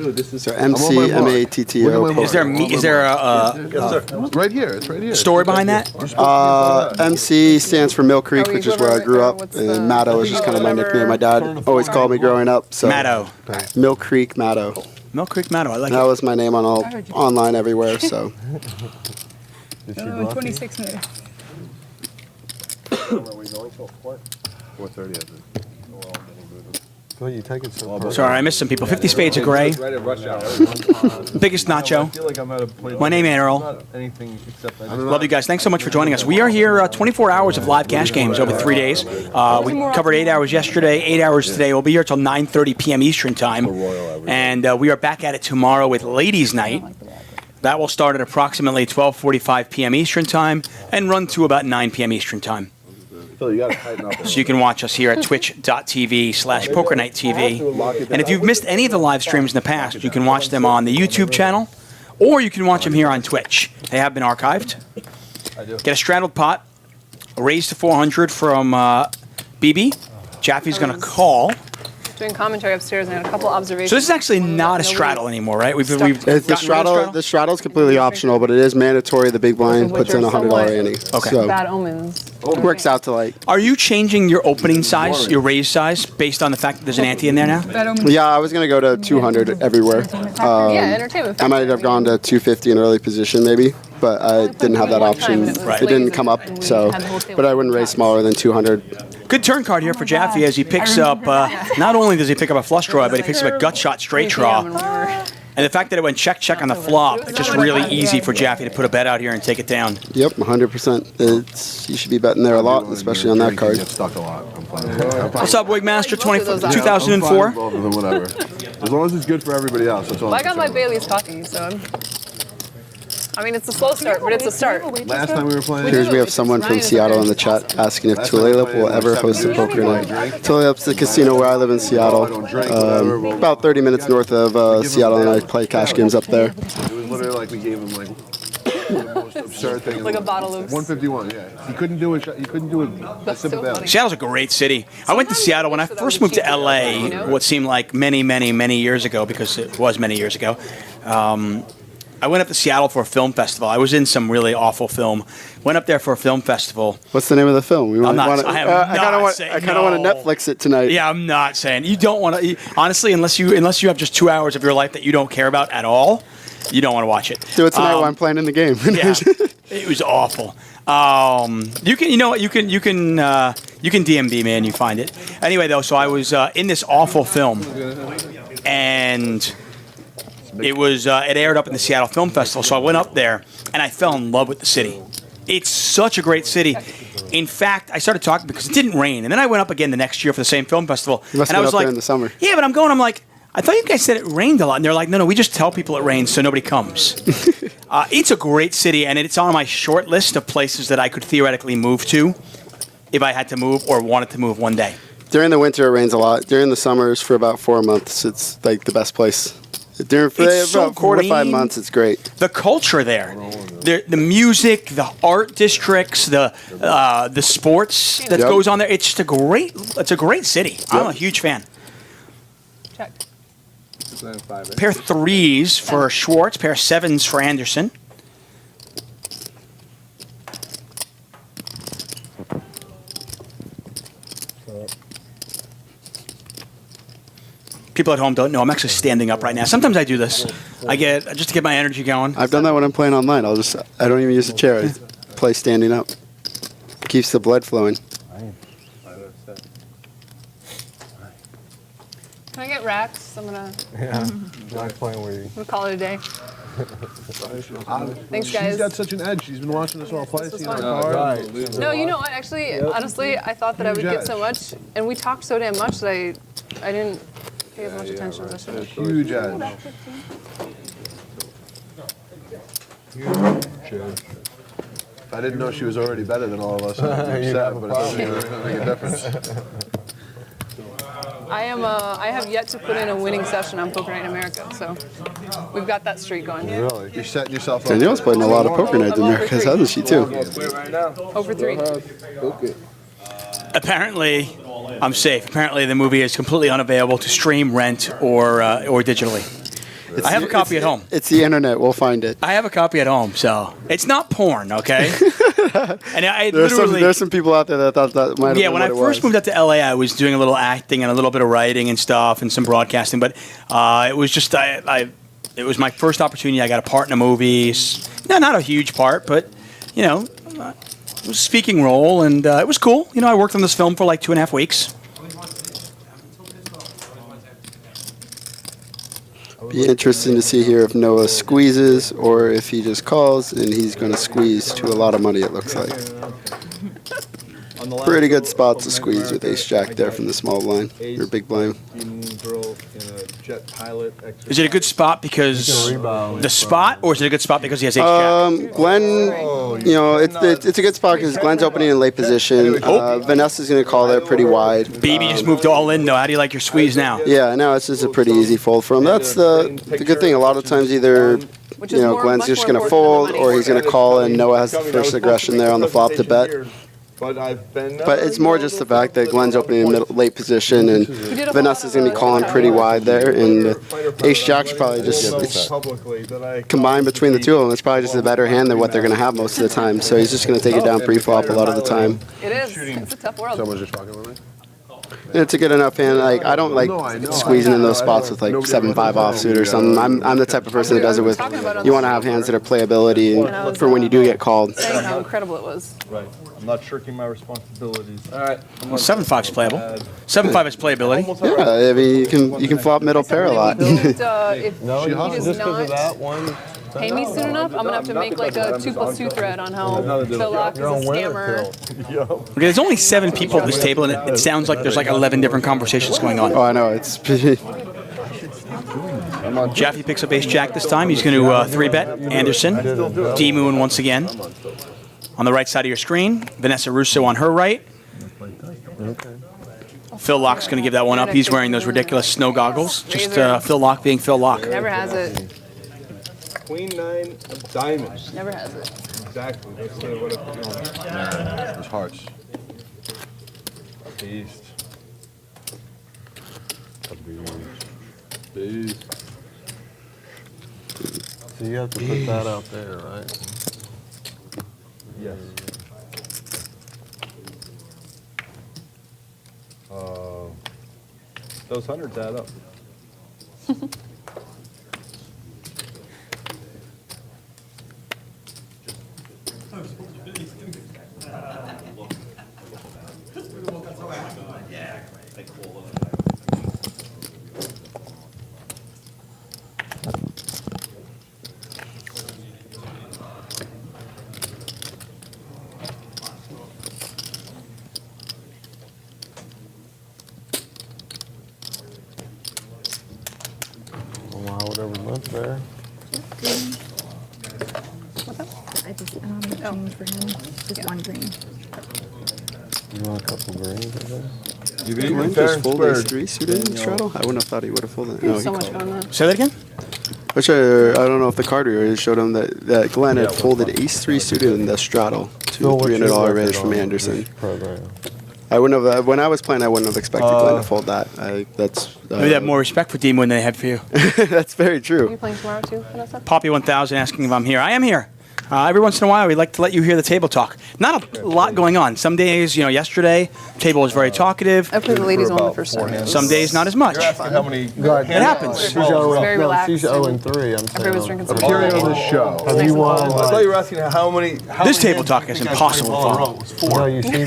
MCMATTO. Is there a right here? It's right here. story behind that? MC stands for Mill Creek, which is where I grew up, and Matto is just kind of my nickname. My dad always called me growing up. So Matto. Mill Creek Matto. Mill Creek Matto. I like That it. was my name on online everywhere. So. 26 minutes. 4:30, I think. You take it so Sorry, I missed some people. 50 Spades of Gray. Right at rush hour. Biggest Nacho. My name is Errol. Love you guys. Thanks so much for joining us. We are here 24 hours of live cash games over 3 days. We covered 8 hours yesterday, 8 hours today. We'll be here till 9:30 p.m. Eastern time. And we are back at it tomorrow with Ladies Night. That will start at approximately 12:45 p.m. Eastern time and run to about 9 p.m. Eastern time. So you can watch us here at twitch.tv/PokerNightTV. And if you've missed any of the live streams in the past, you can watch them on the YouTube channel, or you can watch them here on Twitch. They have been archived. Get a straddled pot, a raise to 400 from BB. Jaffee's going to call. Doing commentary upstairs, and I had a couple observations. So this is actually not a straddle anymore, right? The straddle is completely optional, but it is mandatory. The big blind puts in a $100 ante. Okay. So Bad omens. it works out to like. Are you changing your opening size, your raise size, based on the fact that there's an ante in there now? Yeah, I was gonna go to 200 everywhere. Yeah, entertainment. I might have gone to 250 in early position maybe, but I didn't have that option. It didn't come up, so. But I wouldn't raise smaller than 200. Good turn card here for Jaffee as he picks up, not only does he pick up a flush draw, but he picks up a gut shot straight draw. And the fact that it went check on the flop, it's just really easy for Jaffee to put a bet out here and take it down. Yep, 100%. You should be betting there a lot, especially on that card. Stuck a lot. I'm playing. What's up, Wigmaster 2004? Whatever. As long as it's good for everybody else. That's all. Well, I got my Bailey's coffee, so I mean, it's a slow start, but it's a start. Last time we were playing. Here's we have someone from Seattle in the chat asking if Tulalip will ever host a poker night. Tulalip's the casino where I live in Seattle, about 30 minutes north of Seattle, and I play cash games up there. It was literally like we gave him like absurd thing. Like a bottle of 151. Yeah, he couldn't do it. He couldn't do it. A simple bet. Seattle's a great city. I went to Seattle when I first moved to LA, what seemed like many years ago, because it was many years ago. I went up to Seattle for a film festival. I was in some really awful film. Went up there for a film festival. What's the name of the film? I kind of want to Netflix it tonight. Yeah, I'm not saying. You don't want to. Honestly, unless you have just 2 hours of your life that you don't care about at all, you don't want to watch it. Do it tonight while I'm playing in the game. Yeah, it was awful. You can DMB me and you find it. Anyway, though, so I was in this awful film, and it aired up in the Seattle Film Festival. So I went up there and I fell in love with the city. It's such a great city. In fact, I started talking because it didn't rain, and then I went up again the next year for the same film festival. You must and have I was been up like, there in the summer. Yeah, but I'm like, I thought you guys said it rained a lot. And they're like, no, we just tell people it rains so nobody comes. It's a great city, and it's on my short list of places that I could theoretically move to if I had to move or wanted to move one day. During the winter, it rains a lot. During the summers, for about 4 months, it's like the best place During It's so about 4 to 5 green. months, it's great. The culture there, the music, the art districts, the sports that Yep. goes on there. It's just it's a great city. I'm a huge fan. Check. Pair 3s for Schwartz, pair 7s for Andersen. People at home don't know I'm actually standing up right now. Sometimes I do this. Just to get my energy going. I've done that when I'm playing online. I don't even use a chair. I play standing up. Keeps the blood flowing. Can I get racks? I'm gonna Not playing where you. we'll call it a day. Thanks, guys. She's got such an edge. She's been watching us all play. This was seeing fun. our cards. No, you know what? Actually, honestly, I thought that I would get so much, and we talked so damn much that I didn't pay as much attention as I should have. Huge edge. If I didn't know she was already better than all of us, I'd be upset, but it doesn't make a difference. I have yet to put in a winning session on Poker Night in America, so we've got that streak going. Really? You're setting yourself up. Danielle's played in a lot of poker nights in Americas, hasn't she, too? Over 3. Apparently, I'm safe. Apparently, the movie is completely unavailable to stream, rent, or digitally. I have a copy at home. It's the internet. We'll find it. I have a copy at home, so it's not porn, okay? And I There's some people out there that thought that might have been when I what it first was. moved out to LA, I was doing a little acting and a little bit of writing and stuff and some broadcasting, but it was just it was my first opportunity. I got a part in a movie. Not a huge part, but it was a speaking role, and it was cool. I worked on this film for like 2.5 weeks. Be interesting to see here if Noah squeezes or if he just calls and he's going to squeeze to a lot of money, it looks like. Pretty good spot to squeeze with ace jack there from the small blind or big blind. Is it a good spot because the spot, or is it a good spot because he has ace jack? Glenn, it's a good spot because Glenn's opening in late position. Vanessa's going to call there pretty wide. BB just moved all in, though. How do you like your squeeze now? Yeah, no, it's just a pretty easy fold for him. That's the good thing. A lot of times either, Glenn's just going to fold or he's going to call and Noah has the first aggression there on the flop to bet. But it's more just the fact that Glenn's opening in late position and Vanessa's going to be calling pretty wide there. And ace jack's probably just combined between the two of them. It's probably just a better hand than what they're going to have most of the time. So he's just going to take it down pre-flop a lot of the time. It is. It's a tough world. Someone's just talking with me? It's a good enough hand. Like I don't like squeezing in those spots with like 7-5 offsuit or something. I'm the type of person that does it with. You want to have hands that are playability and for when you do get called. Saying how incredible it was. Right. I'm not shirking my responsibilities. All right. Well, 7-5's playable. 7-5 is playability. Yeah, I mean you can flop middle pair a lot. If he does not pay me soon enough, I'm gonna have to make like a 2+2 thread on how Phil Laak is a scammer. Okay, there's only 7 people at this table, and it sounds like there's like 11 different conversations going on. Oh, I know. It's Jaffee picks up ace jack this time. He's going to 3-bet Andersen. D-Moon once again. On the right side of your screen, Vanessa Rousso on her right. Phil Laak's going to give that one up. He's wearing those ridiculous snow goggles. Just Phil Laak being Phil Laak. Never has it. Queen 9 of diamonds. Never has it. Exactly. That's what it It's hearts. A beast. Beast. So you have to put that out there, right? Yes. Those hundreds add up. Whatever month there. I just changed for him. Just 1 green. You want a couple greens, I guess? Glenn just folded ace 3 suited in straddle? I wouldn't have thought he would have folded. No, he So much called. fun though. Say that again? Which I don't know if the card reader showed him that Glenn had folded ace-3 suited in the straddle to $300 range from Andersen. I wouldn't have, when I was playing, I wouldn't have expected Glenn to fold that. Maybe they have more respect for D-Moon than they had for you. That's very Are true. you playing tomorrow too, Vanessa? Poppy 1000 asking if I'm here. I am here. Every once in a while, we like to let you hear the table talk. Not a lot going on. Some days, yesterday, table was very talkative. I played the ladies one the first time. Some days, not as much. You're asking how many? It happens. She's very relaxed. She's 0-3. I'm Everybody was drinking some Appearing on the show. Have you won? I thought you were asking how many. This table talk is impossible to follow. It was 4. No, you seem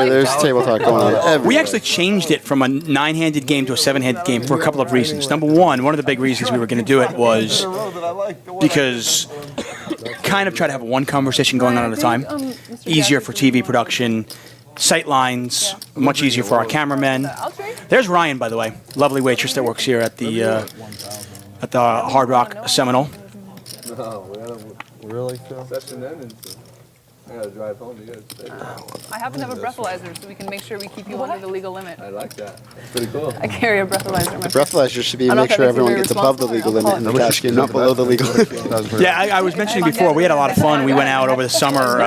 There's table talk going on. We actually changed it from a 9-handed game to a 7-handed game for a couple of reasons. Number one of the big reasons we were going to do it was because kind of try to have one conversation going on at a time. Easier for TV production, sight lines, much easier for our cameramen. There's Ryan, by the way, lovely waitress that works here at the Hard Rock Seminole. Really, Phil? I gotta drive home. You guys. I happen to have a breathalyzer, so we can make sure we keep you under the legal limit. I like that. That's pretty cool. I carry a breathalyzer. The breathalyzer should be make sure everyone gets above the legal limit and the cash game not below the legal limit. Yeah, I was mentioning before, we had a lot of fun. We went out over the summer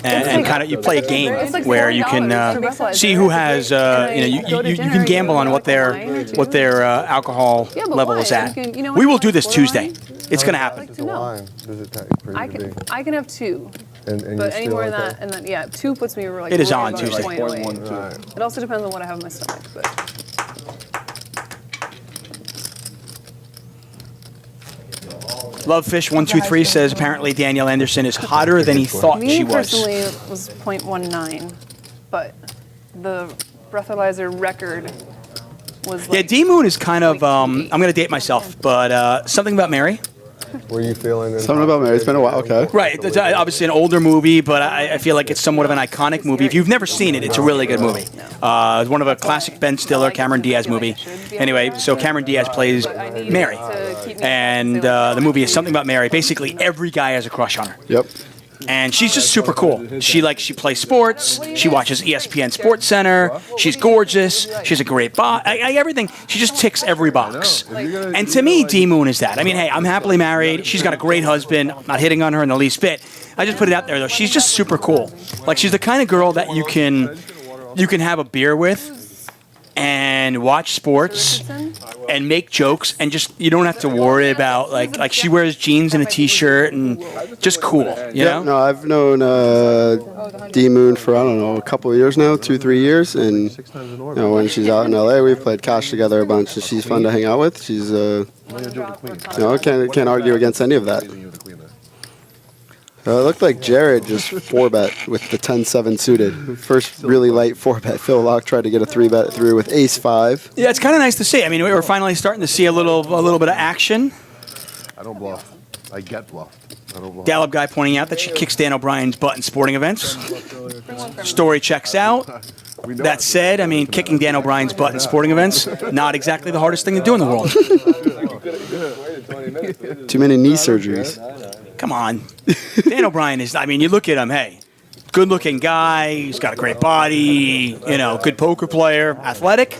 and kind of you play a game where you can see who has, you can gamble on what their alcohol level is at. We will do this Tuesday. It's going to happen. I can have 2. But any more than that, and then 2 puts me like. It is on Tuesday. It also depends on what I have in my stomach, but. Lovefish123 says apparently Danielle Andersen is hotter than he thought she was. Me personally was 0.19, but the breathalyzer record was. Yeah, D-Moon is kind of. I'm going to date myself, but something about Mary. Were you feeling? Something about Mary. It's been a while. Okay. Right. It's obviously an older movie, but I feel like it's somewhat of an iconic movie. If you've never seen it, it's a really good movie. It's one of a classic Ben Stiller, Cameron Diaz movie. Anyway, so Cameron Diaz plays Mary, and the movie is something about Mary. Basically, every guy has a crush on her. Yep. And she's just super cool. She plays sports. She watches ESPN Sports Center. She's gorgeous. She has a great body. Everything. She just ticks every box. And to me, D-Moon is that. I mean, hey, I'm happily married. She's got a great husband. I'm not hitting on her in the least bit. I just put it out there though. She's just super cool. Like she's the kind of girl that you can have a beer with and watch sports and make jokes and just you don't have to worry about like she wears jeans and a t-shirt and just cool, you know? No, I've known D-Moon for I don't know a couple of years now, 2-3 years, and when she's out in LA, we've played cash together a bunch, and she's fun to hang out with. She's can't argue against any of that. It looked like Jared just 4-bet with the 10-7 suited. First really light 4-bet. Phil Laak tried to get a 3-bet through with ace-5. Yeah, it's kind of nice to see. I mean, we're finally starting to see a little bit of action. I don't bluff. I get bluffed. I don't bluff. Gallup guy pointing out that she kicks Dan O'Brien's butt in sporting events. Story checks out. That said, I mean, kicking Dan O'Brien's butt in sporting events, not exactly the hardest thing to do in the world. Too many knee surgeries. Come on. Dan O'Brien is, I mean, you look at him, hey, good-looking guy, he's got a great body, good poker player, athletic.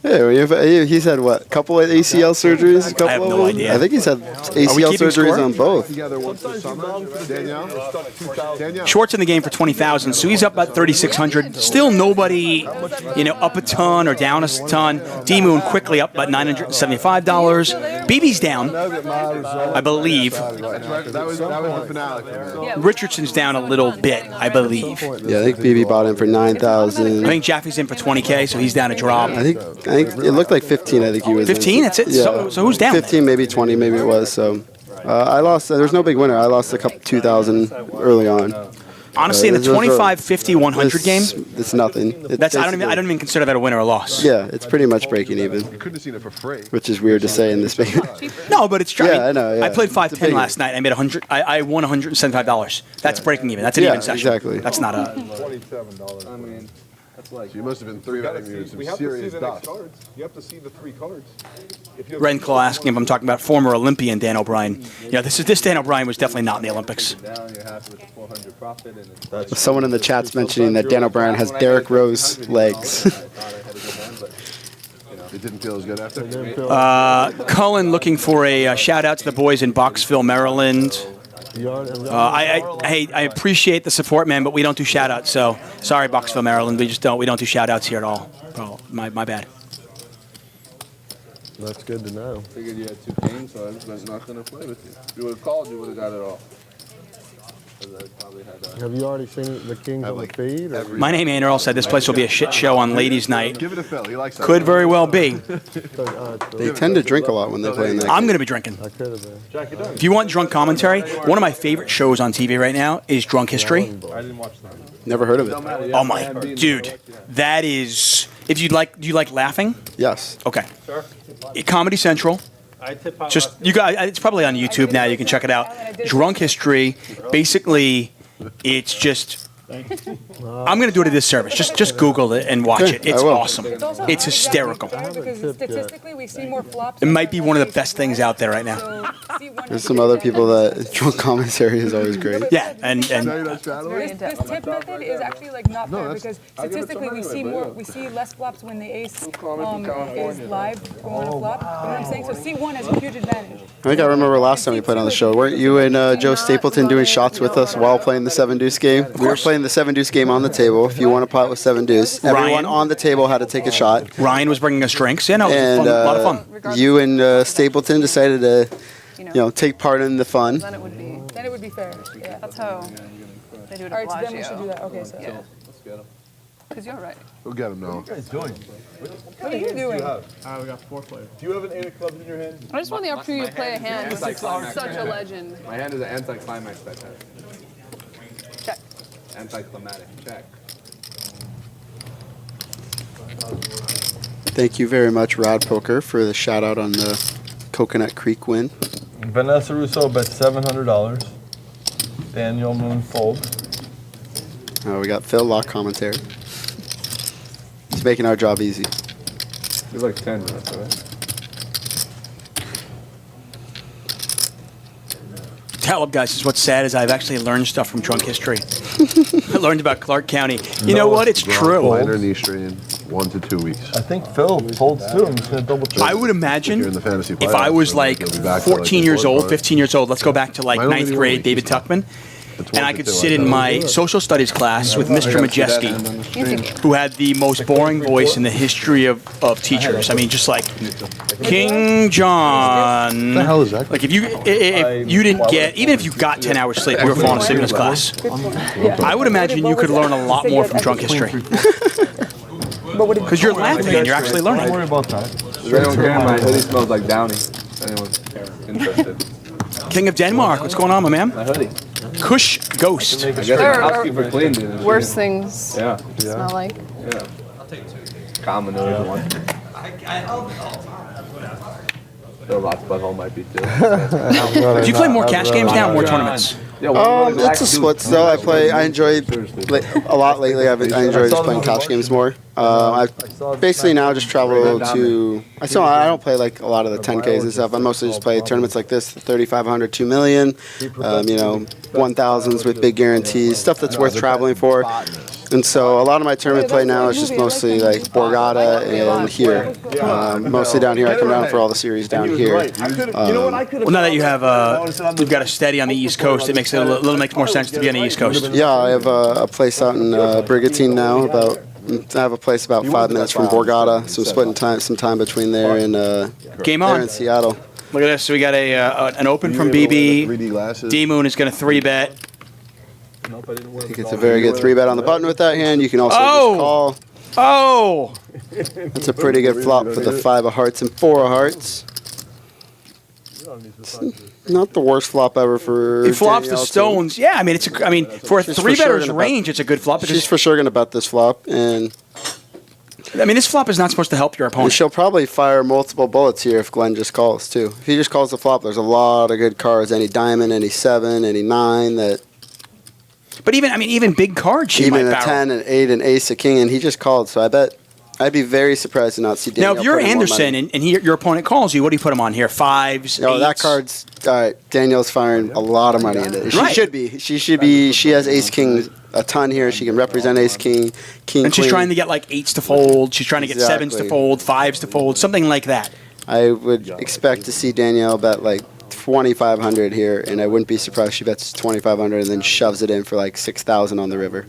Yeah, he's had what? A couple of ACL surgeries? I have no idea. I think he's had ACL surgeries on both. Schwartz in the game for 20,000, so he's up about 3,600. Still nobody, up a ton or down a ton. D-Moon quickly up about $975. BB's down, I believe. Richardson's down a little bit, I believe. Yeah, I think BB bought him for 9,000. I think Jaffee's in for 20K, so he's down a drop. I think it looked like 15. I think he was 15. That's it. Yeah. So who's down? 15, maybe 20, maybe it was. So I lost. There's no big winner. I lost a couple 2,000 early on. Honestly, in a 25, 50, 100 game, it's nothing. I don't even consider that a win or a loss. Yeah, it's pretty much breaking even. You couldn't have seen it for free. Which is weird to say in this big. No, but it's true. Yeah, I know. Yeah. I played 5-10 last night. I made I won $175. That's breaking even. That's an even session. Exactly. That's not a. $27. I mean, that's like. So you must have been 3-betting some serious stuff. You have to see the 3 cards. Renclaw asking if I'm talking about former Olympian Dan O'Brien. Yeah, this Dan O'Brien was definitely not in the Olympics. Someone in the chat's mentioning that Dan O'Brien has Derrick Rose legs. It didn't feel as good after. Cullen looking for a shout out to the boys in Boxville, Maryland. I appreciate the support, man, but we don't do shout outs. So sorry, Boxville, Maryland. We don't do shout outs here at all. Oh, my bad. That's good to know. Figured you had 2 kings, so I was not going to play with you. If you would have called, you would have got it all. Have you already seen the Kings on the feed? My name ain't Earl said this place will be a shit show on ladies' night. Give it a Phil. He likes that. Could very well be. They tend to drink a lot when they play in that. I'm going to be drinking. If you want drunk commentary, one of my favorite shows on TV right now is Drunk History. I didn't watch that. Never heard of it. Oh my, dude, that is. If do you like laughing? Yes. Okay. Comedy Central. Just you guys, it's probably on YouTube now. You can check it out. Drunk History. Basically, it's just. I'm going to do it a disservice. Just Google it and watch it. It's awesome. It's hysterical. Because statistically, we see more flops. It might be one of the best things out there right now. There's some other people that drunk commentary is always great. Yeah, and This tip method is actually like not fair because statistically we see less flops when the ace is live going on a flop. You know what I'm saying? So C1 has a huge advantage. I think I remember last time we played on the show. Weren't you and Joe Stapleton doing shots with us while playing the 7-deuce game? We were playing the 7-deuce game on the table. If you want to pot with 7-deuce, everyone on the table had to take a shot. Ryan was bringing us drinks. Yeah, no, it was a lot of fun. You and Stapleton decided to, take part in the fun. Then it would be fair. Yeah, That's how they do it. All right, so then we should do that. Okay, so. Yeah. Because you're right. We'll get him now. What are you guys doing? What are you doing? We got 4 players. Do you have an 8 of clubs in your hand? I just want the opportunity to play a hand. Such a legend. My hand is an anticlimax that time. Check. Anticlimactic. Check. Thank you very much, Rod Poker, for the shout out on the Coconut Creek win. Vanessa Rousso bet $700. Danielle Moon fold. We got Phil Laak commentary. He's making our job easy. It's like 10 minutes, right? Tell them, guys, is what's sad is I've actually learned stuff from Drunk History. I learned about Clark County. You know what? It's true. Minor knee strain, 1 to 2 weeks. I think Phil folds too. I'm just going to double check. I would imagine You're in the fantasy if I playoffs, was so like you'll be back to, 14 the years fourth old, part. 15 years old, let's go back to like Mine only 9th the grade, only David piece. Tuchman. It's And 1 I to could 2, sit in my social studies class with Mr. Majeski, who had the most boring voice in the history of teachers. I mean, just like King John. What the hell is that? Like if you didn't get, even if you got 10 hours sleep, you were falling asleep in his class. I would imagine you could learn a lot more from Drunk History. Because you're laughing and you're actually learning. Don't worry about that. Right on camera, my hoodie smells like Downy. Anyone's interested. King of Denmark, what's going on, my man? My hoodie. Kush Ghost. I guess the housekeeper cleaned it. Worse things Yeah. smell like. Yeah. Common one. Still lots of butthole might be too. Do you play more cash games now or more tournaments? It's a split still. I enjoy a lot lately. I enjoy just playing cash games more. I basically now just travel to. I don't play like a lot of the 10Ks and stuff. I mostly just play tournaments like this: 3,500, 2 million, 1,000s with big guarantees, stuff that's worth traveling for. And so a lot of my tournament play now is just mostly like Borgata and here. Mostly down here. I come down for all the series down here. Well, now that you have you've got a steady on the East Coast, it makes it a little makes more sense to be on the East Coast. Yeah, I have a place out in Brigantine now. I have a place about 5 minutes from Borgata. So I'm splitting some time between there and Game there on. in Seattle. Look at this. So we got an open from BB. D Moon is going to 3-bet. I think it's a very good 3-bet on the button with that hand. You can also just call. Oh! That's a pretty good flop for the 5 of hearts and 4 of hearts. Not the worst flop ever for. He flops the Danielle, stones. too. Yeah, I mean for a 3-better's range, it's a good flop. She's for sure going to bet this flop, and I mean, this flop is not supposed to help your and opponent. she'll probably fire multiple bullets here if Glenn just calls too. If he just calls the flop, there's a lot of good cards. Any diamond, any 7, any 9 that. But even big cards, she Even might a barrel. 10, an 8, an ace, a king, and he just called. So I bet I'd be very surprised to not see Danielle. Now, if you're putting more Andersen money. and your opponent calls you, what do you put him on here? 5s, No, 8s? that card's all right. Danielle's firing a lot of money into it. She Right. should be. She should be. She has Ace King a ton here. She can represent Ace King, King And she's Queen. trying to get like 8s to fold. She's trying to get 7s to Exactly. fold, 5s to fold, something like that. I would expect to see Danielle bet like 2,500 here, and I wouldn't be surprised if she bets 2,500 and then shoves it in for like 6,000 on the river.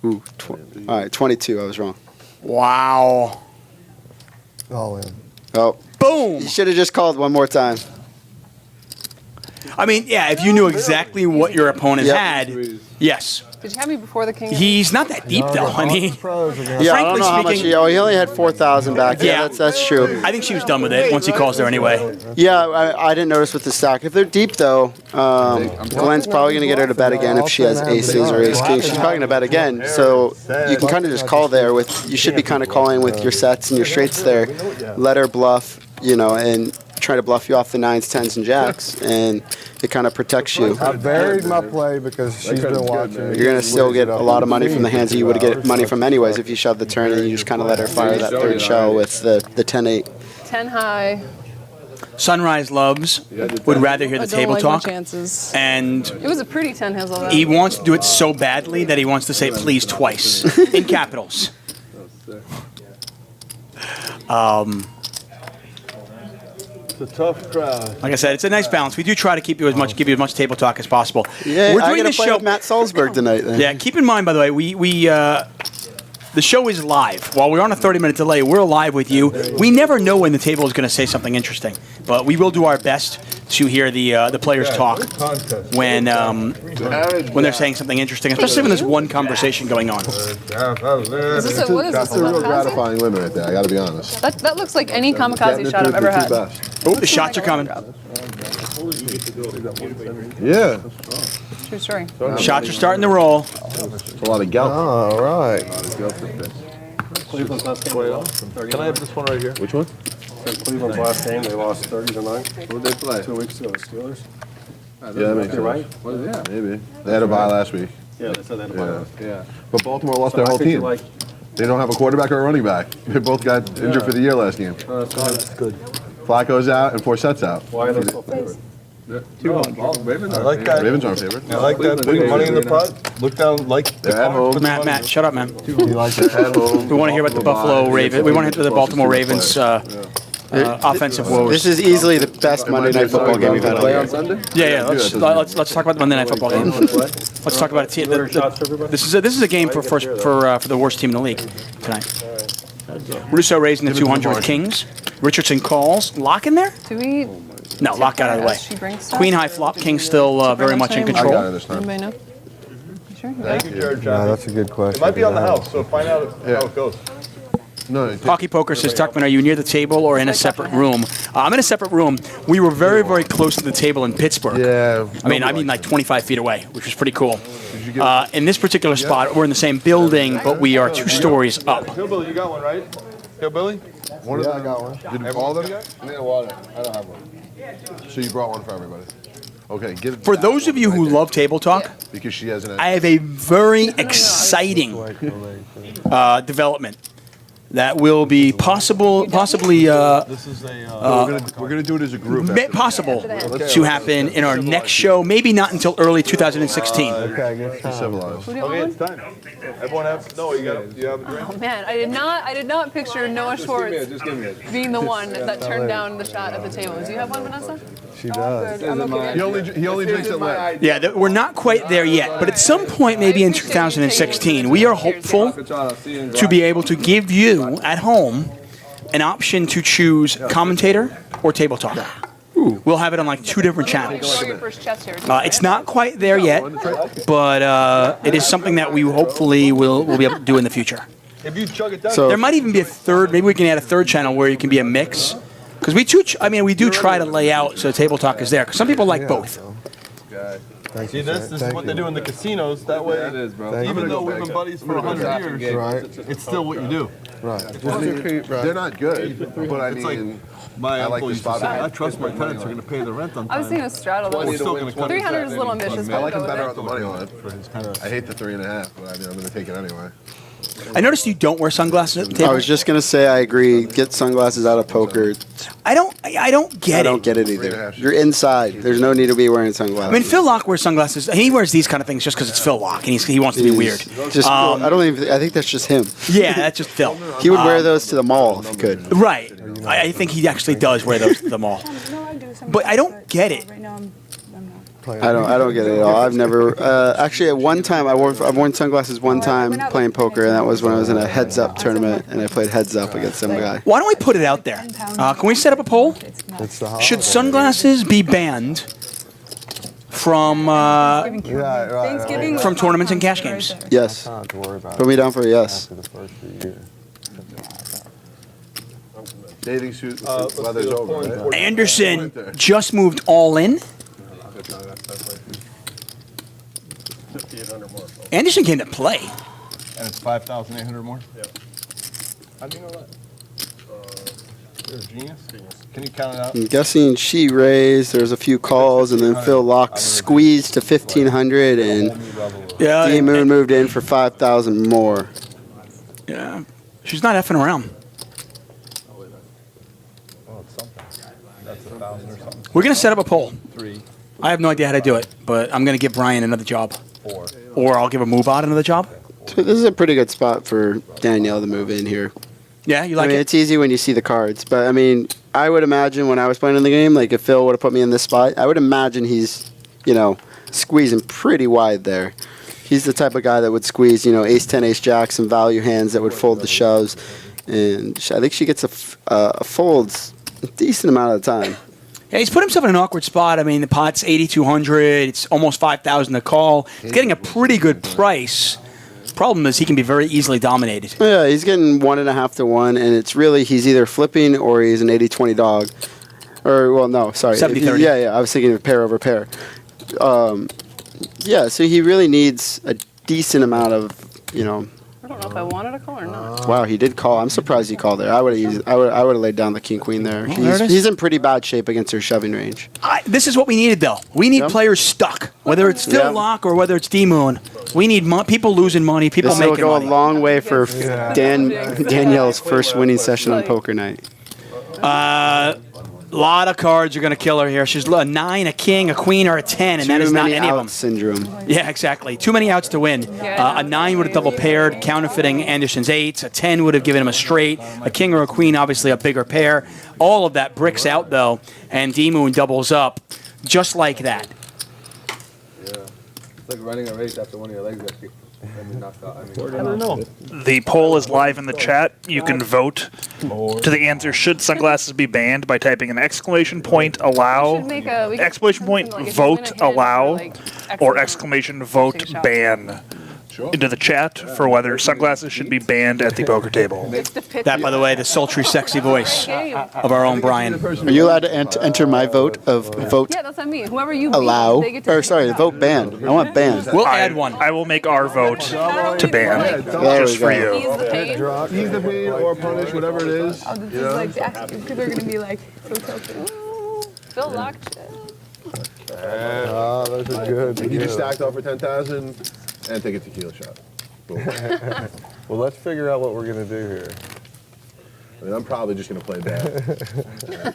Ooh, all right, 22. I was wrong. Wow. All in. Oh, boom! You should have just called one more time. I mean, yeah, if you knew exactly what your opponent Yep. had, yes. Did you have me before the king? He's not that deep, though. I mean, Yeah, I don't frankly know how much. speaking, He only had 4,000 back. Yeah, that's true. I think she was done with it once he calls her anyway. Yeah, I didn't notice with the stack. If they're deep though, Glenn's probably gonna get her to bet again if she has aces or ace king. She's probably gonna bet again. So you can kind of just call there with. You should be kind of calling with your sets and your straights there. Let her bluff, and try to bluff you off the 9s, 10s, and jacks, and it kind of protects you. I buried my play because she's been watching. You're gonna still get a lot of money from the hands that you would get money from anyways if you shove the turn and you just kind of let her fire that third shell with the 10-8. 10 high. Sunrise Loves would rather hear the I don't table like my talk. chances. And It was a pretty 10 hazel. Though. he wants to do it so badly that he wants to say please twice in capitals. It's a tough crowd. Like I said, it's a nice balance. We do try to give you as much table talk as possible. Yeah, We're I doing gotta this play show. with Matt Salsberg tonight. Then. Yeah, keep in mind, by the way, the show is live. While we're on a 30-minute delay, we're live with you. We never know when the table is going to say something interesting, but we will do our best to hear the players talk when they're saying something interesting, especially when there's one conversation going on. Is this a, what is this? That's a real gratifying limit right there. I got to be honest. That looks like any kamikaze shot I've ever had. Oh, the shots are coming. Yeah. True story. Shots are starting to roll. It's a lot of gout. All right. Can I have this one right here? Which one? Cleveland's last game, they lost 30-9. Who did they play? 2 weeks ago, Steelers. Yeah, that makes sense. Right? What is that? Maybe. They had a bye last week. Yeah, they said that about Yeah. But Baltimore lost their I whole think team. you like- They don't have a quarterback or a running back. They both got injured for the year last game. That's good. Flacco's out and Forset's out. Why are they so favorite? Ravens I like that. Ravens aren't favored. I like that. Big money in the pot. Look down, like They're at home. Matt, shut up, man. You like it? At home. We want to hear about the Buffalo Ravens. We want to hear the Baltimore Ravens offensive woes. This is easily the best Monday Night Football game we've had all play year. on Sunday? Yeah. Let's talk about the Monday Night Football game. Let's talk about it. This is a game for the worst team in the league tonight. Rousso raising the 200 with kings. Richardson calls. Lock in there? Do we? No, Lock got out of the way. She brings stuff? Queen high flop. King still very much in I got it control. this time. Anybody know? You sure? Thank you, Jared. No, that's a good question. It might be on the house, so find out how it goes. No, Hockey Poker says, Tuchman, are you near the table or in a separate room? I'm in a separate room. We were very, very close to the table in Pittsburgh. yeah. I mean like 25 feet away, which was pretty cool. In this particular spot, we're in the same building, but we are 2 stories up. Hillbilly, you got one, right? Hillbilly? One of Yeah, them. I got one. Did all of them? I need water. I don't have one. So you brought one for everybody. Okay, give it For back those of you who love table talk, because she has an. I have a very exciting development that will be possibly This is a. we're gonna do it as a group. possible to happen in our next show. Maybe not until early 2016. Okay, good time. Civilized. Who do you Okay, want it's time. Everyone have. No, you have a drink. Oh man, I did not picture Noah Schwartz Just give me it. being the one that turned down the shot at the table. Do you have one, Vanessa? She does. Good. I'm okay. He only drinks it lit. Yeah, we're not quite there yet, but at some point, maybe in 2016, we are hopeful to be able to give you at home an option to choose commentator or table talk. We'll have it on like 2 different channels. Your first chest here. It's not quite there yet, but it is something that we hopefully will be able to do in the future. If you chug it down. So There might even be a third. Maybe we can add a third channel where you can be a mix. Because we do try to lay out so table talk is there. Because some people like both. See this? This is what they do in the casinos. That way, That is, bro. even though we've been buddies for 100 years, Right. it's still what you do. Right. They're not good, but I It's like mean, my I like uncle the used to say, spot. I trust my tenants are going to pay the rent on time. I was thinking a straddle. We're still going to cut 300 is a little ambitious. I like but him I'll better go on the with money line. I hate the 3.5, but I mean, I'm gonna take it anyway. I noticed you don't wear sunglasses at the I table. was just gonna say I agree. Get sunglasses out of poker. I don't get I it. don't get it either. You're inside. There's no need to be wearing sunglasses. I mean, Phil Laak wears sunglasses. He wears these kind of things just because it's Phil Laak, and he wants to be weird. Just, I don't even. I think that's just him. Yeah, that's just Phil. He would wear those to the mall if he could. Right. I think he actually does wear those to the mall. But I don't get it. I don't get it at all. I've never actually at one time I've worn sunglasses one time playing poker, and that was when I was in a heads up tournament and I played heads up against some guy. Why don't we put it out there? Can we set up a poll? Should sunglasses be banned from tournaments and cash games? Yes. Put me down for a yes. Bathing suit, weather's over, right? Andersen just moved all in. Andersen came to play. And it's 5,800 more? Yeah. How do you know that? You're a genius? Can you count it out? I'm guessing she raised. There was a few calls, and then Phil Laak squeezed to 1,500, and D Moon moved in for 5,000 more. Yeah, she's not effing around. We're gonna set up a poll. I have no idea how to do it, but I'm gonna give Brian another job, or I'll give a Moobot another job. This is a pretty good spot for Danielle to move in here. Yeah, you like I mean, it? it's easy when you see the cards, but I mean, I would imagine when I was playing in the game, like if Phil would have put me in this spot, I would imagine he's, squeezing pretty wide there. He's the type of guy that would squeeze, ace 10, ace jack, some value hands that would fold the shoves, and I think she gets a folds a decent amount of the time. Yeah, he's put himself in an awkward spot. I mean, the pot's 8,200. It's almost 5,000 to call. He's getting a pretty good price. Problem is he can be very easily dominated. Yeah, he's getting 1.5 to 1, and it's really he's either flipping or he's an 80-20 dog. Or, well, no, sorry. 70-30. Yeah, I was thinking of pair over pair. Yeah, so he really needs a decent amount of, I don't know if I wanted a call or not. Wow, he did call. I'm surprised he called there. I would have laid down the king queen there. Oh, there it is. He's in pretty bad shape against her shoving range. This is what we needed, though. We need players stuck, whether it's Phil Laak or whether it's D Moon. We need people losing money, people This will making go money. a long way for Danielle's first winning session on poker night. A lot of cards are going to kill her here. She's a 9, a king, a queen, or a 10, and that is not any of them. Syndrome. Yeah, exactly. Too many outs to win. A 9 would have double paired, counterfeiting Andersen's 8s. A 10 would have given him a straight. A king or a queen, obviously a bigger pair. All of that bricks out, though, and D-Moon doubles up just like that. Yeah. It's like running a race after one of your legs gets kicked. Knocked out. I don't know. The poll is live in the chat. You can vote to the answer, should sunglasses be banned, by typing an exclamation point allow, exclamation point vote allow, or exclamation vote ban into the chat for whether sunglasses should be banned at the poker table. That, by the way, the sultry, sexy voice of our own Brian. Are you allowed to enter my vote of vote Yeah, that's what I mean. Whoever you beat, allow? they get to Vote ban. I want ban. We'll add one. I will make our vote to ban, There just we for go. you. ease the pain. Ease the pain or punish, whatever it is. Oh, this is like actually, people are gonna be like so tilted. Phil locked it. Oh, those are good. You just stacked off for 10,000 and take a tequila shot. Boom. Well, let's figure out what we're going to do here. I mean, I'm probably just going to play bad.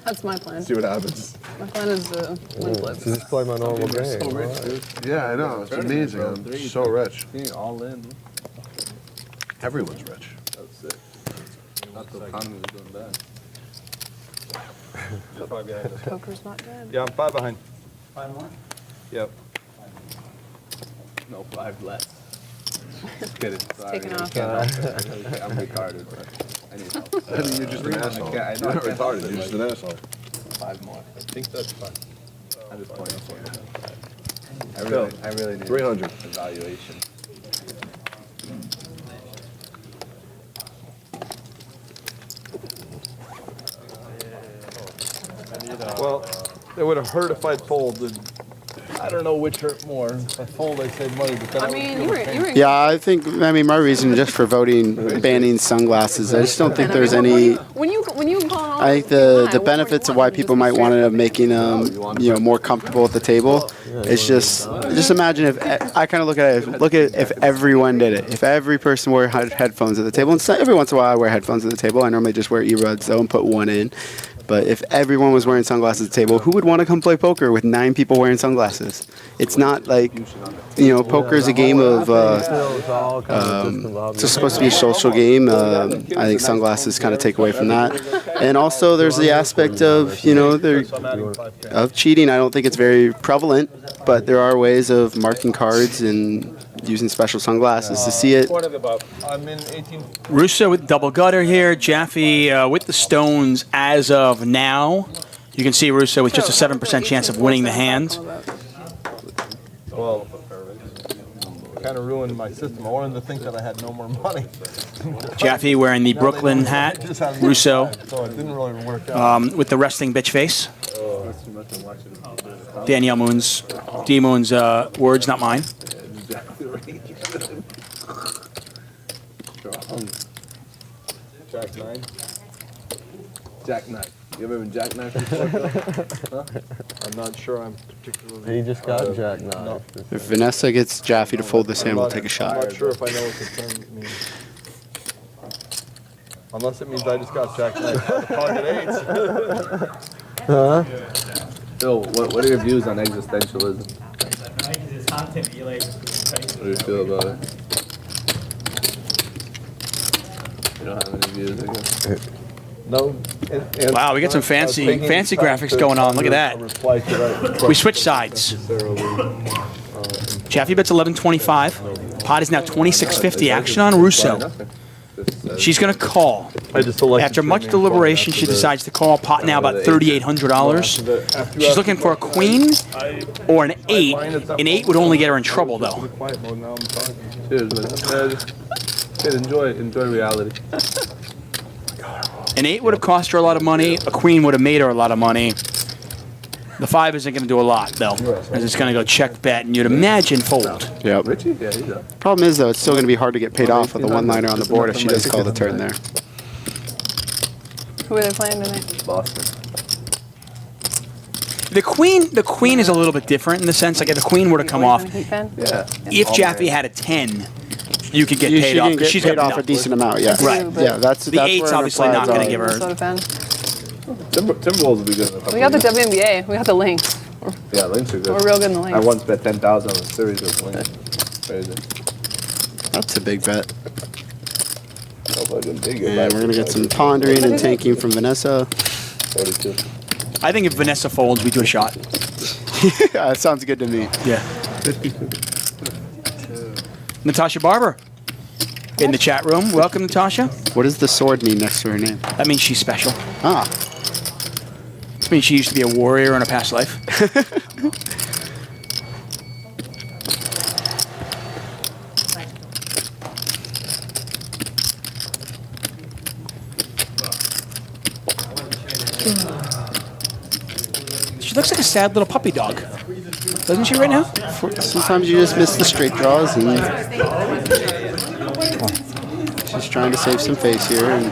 That's my plan. See what happens. My plan is win flips. Just play my normal game. So rich, dude. Yeah, I know. It's amazing. I'm so rich. All in. Everyone's rich. That's it. Not the economy is doing bad. Poker's not good. Yeah, I'm 5 behind. 5 more? Yep. No, 5 less. Just kidding. Sorry. taking off. I'm retarded, but I need help. I mean, you're just an asshole. I You're not retarded. You're just an asshole. 5 more. I think that's fine. I'm just pointing for you. Phil, I really need 300. evaluation. Well, it would have hurt if I'd folded. I don't know which hurt more. If I fold, I save money, but then I mean, you were in Yeah, I mean, my reason just for voting banning sunglasses, I just don't think there's any. When you call I think the benefits of why people might want to making more comfortable at the table is just imagine if I kind of look at if everyone did it. If every person wore headphones at the table, and every once in a while I wear headphones at the table. I normally just wear earbuds though and put one in. But if everyone was wearing sunglasses at the table, who would want to come play poker with 9 people wearing sunglasses? It's not like, poker is a game of, it's supposed to be a social game. I think sunglasses kind of take away from that. And also there's the aspect of, of cheating. I don't think it's very prevalent, but there are ways of marking cards and using special sunglasses to see it. Rousso with double gutter here. Jaffee with the stones as of now. You can see Rousso with just a 7% chance of winning the hand. Well, kind of ruined my system. I wanted to think that I had no more money. Jaffee wearing the Brooklyn hat. Rousso so it didn't really work out. with the resting bitch face. Danielle Moon's, D Moon's words, not mine. Jack 9. Jack 9. You ever been Jack 9 before? I'm not sure I'm particularly... He just got Jack 9. No. If Vanessa gets Jaffee to fold this hand, we'll take a shot. I'm not sure if I know what the term means. Unless it means I just got Jack 9 pocket 8s. Huh? Bill, what are your views on existentialism? What do you feel about it? You don't have any views, I guess. No. Wow, we got some fancy graphics going on. Look at that. We switched sides. Jaffee bets 11.25. Pot is now 26.50. Action on Rousso. She's going to call. After much deliberation, she decides to call. Pot now about $3,800. She's looking for a queen or an 8. An 8 would only get her in trouble, though. Cheers, man. Kid, enjoy reality. An 8 would have cost her a lot of money. A queen would have made her a lot of money. The 5 isn't going to do a lot, though, as it's going to go check bet, and you'd imagine fold. Yep. Richie? Yeah, he's up. Problem is, though, it's still going to be hard to get paid off with a one-liner on the board if she does call the turn there. Who are they playing tonight? Boston. The queen is a little bit different in the sense, like if the queen were to come off, if Jaffee had a 10, you could get paid off. She's paid off a decent amount, yes. Right. Yeah, that's the 8's obviously not going to give her. Timberwolves will be good in a couple We got the WNBA. We got the Lynx. Yeah, Lynx are good. We're real good in the Lynx. I once bet 10,000 on a series of Lynx. Crazy. That's a big bet. And we're going to get some pondering and tanking from Vanessa. 32. I think if Vanessa folds, we do a shot. That sounds good to me. Yeah. Natasha Barber in the chat room. Welcome, Natasha. What does the sword mean next to her name? That means she's special. Ah. It means she used to be a warrior in a past life. She looks like a sad little puppy dog. Doesn't she right now? Sometimes you just miss the straight draws, and she's trying to save some face here. And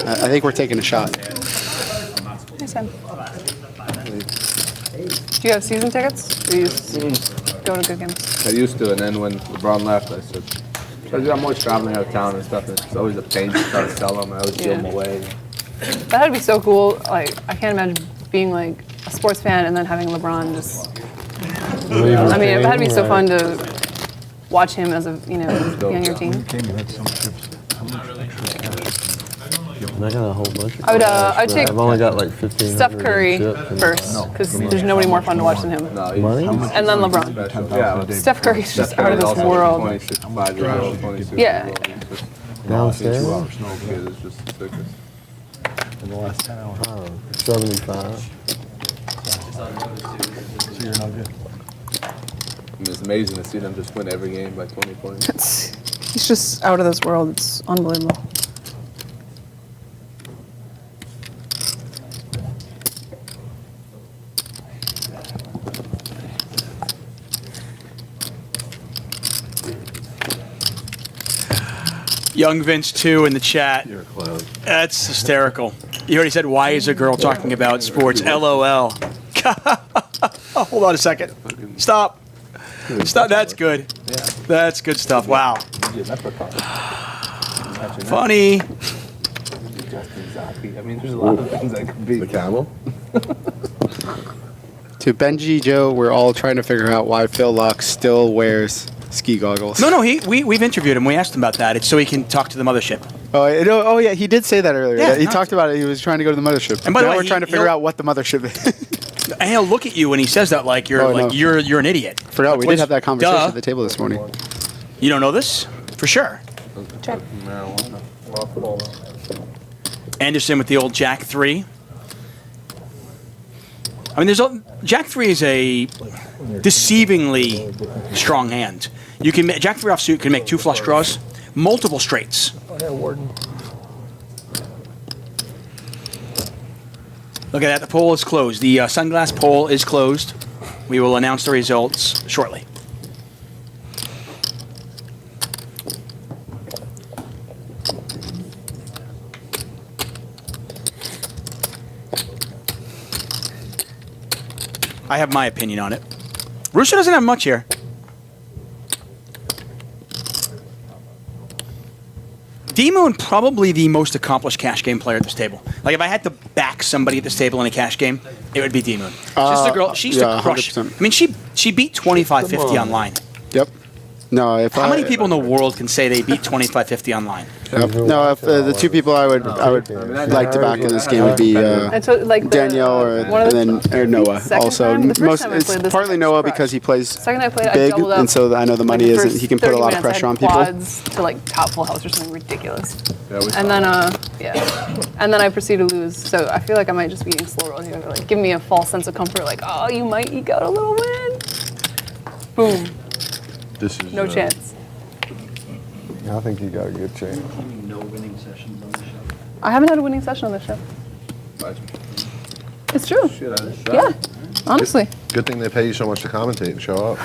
I think we're taking a shot. Nice one. Do you have season tickets? Or you just go to good games? I used to, and then when LeBron left, I said, I'm always traveling out of town and stuff, and it's always a pain to try to sell them. I always give them away. That would be so cool. Like, I can't imagine being like a sports fan and then having LeBron just. I mean, it had to be so fun to watch him as a be on your team. I got a whole bunch of I'd take I've only got like 15. Steph Curry first because there's nobody more fun to watch than him. Money? And then LeBron. Yeah, Steph Curry's just out of this world. 26, 5-year-old, 26. Yeah. Downstairs? 2 hours snow kid is just sickness. In the last 10 hours. Oh, 75. So you're not good. I mean, it's amazing to see them just win every game by 20 points. He's just out of this world. It's unbelievable. Young Vince 2 in the chat. You're a clown. That's hysterical. You already said, why is a girl talking about sports? LOL. Oh, hold on a second. Stop. Stop. That's good. That's good stuff. Wow. Funny. I mean, there's a lot of things that could be. The camel? To Benji, Joe, we're all trying to figure out why Phil Laak still wears ski goggles. No, we've interviewed him. We asked him about that. It's so he can talk to the mothership. Oh, yeah, he did say that earlier. Yeah, He talked about it. He was trying to go to the mothership. And by the now way, we're trying to figure out what the mothership is. And he'll look at you when he says that like you're no. you're an idiot. Forgot, we did have that conversation Duh. at the table this morning. You don't know this? For sure. Check. Andersen with the old Jack 3. I mean, Jack 3 is a deceivingly strong hand. You can Jack 3 offsuit can make 2 flush draws, multiple straights. Look at that. The poll is closed. The sunglass poll is closed. We will announce the results shortly. I have my opinion on it. Rousso doesn't have much here. D-Moon, probably the most accomplished cash game player at this table. Like, if I had to back somebody at this table in a cash game, it would be D-Moon. She's the girl. She used to crush. 100%. I mean, she beat 25-50 online. Yep. No, How many people in the world can say they beat 25-50 online? Yep. No, if the two people I would like to back in this game would be And so, like, Danielle or Noah. second Also, time? The first time I it's played this, partly I Noah crushed. because he plays Second I played, I big, doubled up. and so I know the money Like, isn't. He can put a 30 lot of minutes, pressure I on had people. quads to like top full house or something ridiculous. And then and then I proceeded to lose. So I feel like I might just be eating slow roll here. Like, give me a false sense of comfort. Like, oh, you might eke out a little win. Boom. This is No chance. I think you got a good chance. No winning sessions on the show. I haven't had a winning session on this show. It's true. Yeah. Honestly. Good thing they pay you so much to commentate and show up.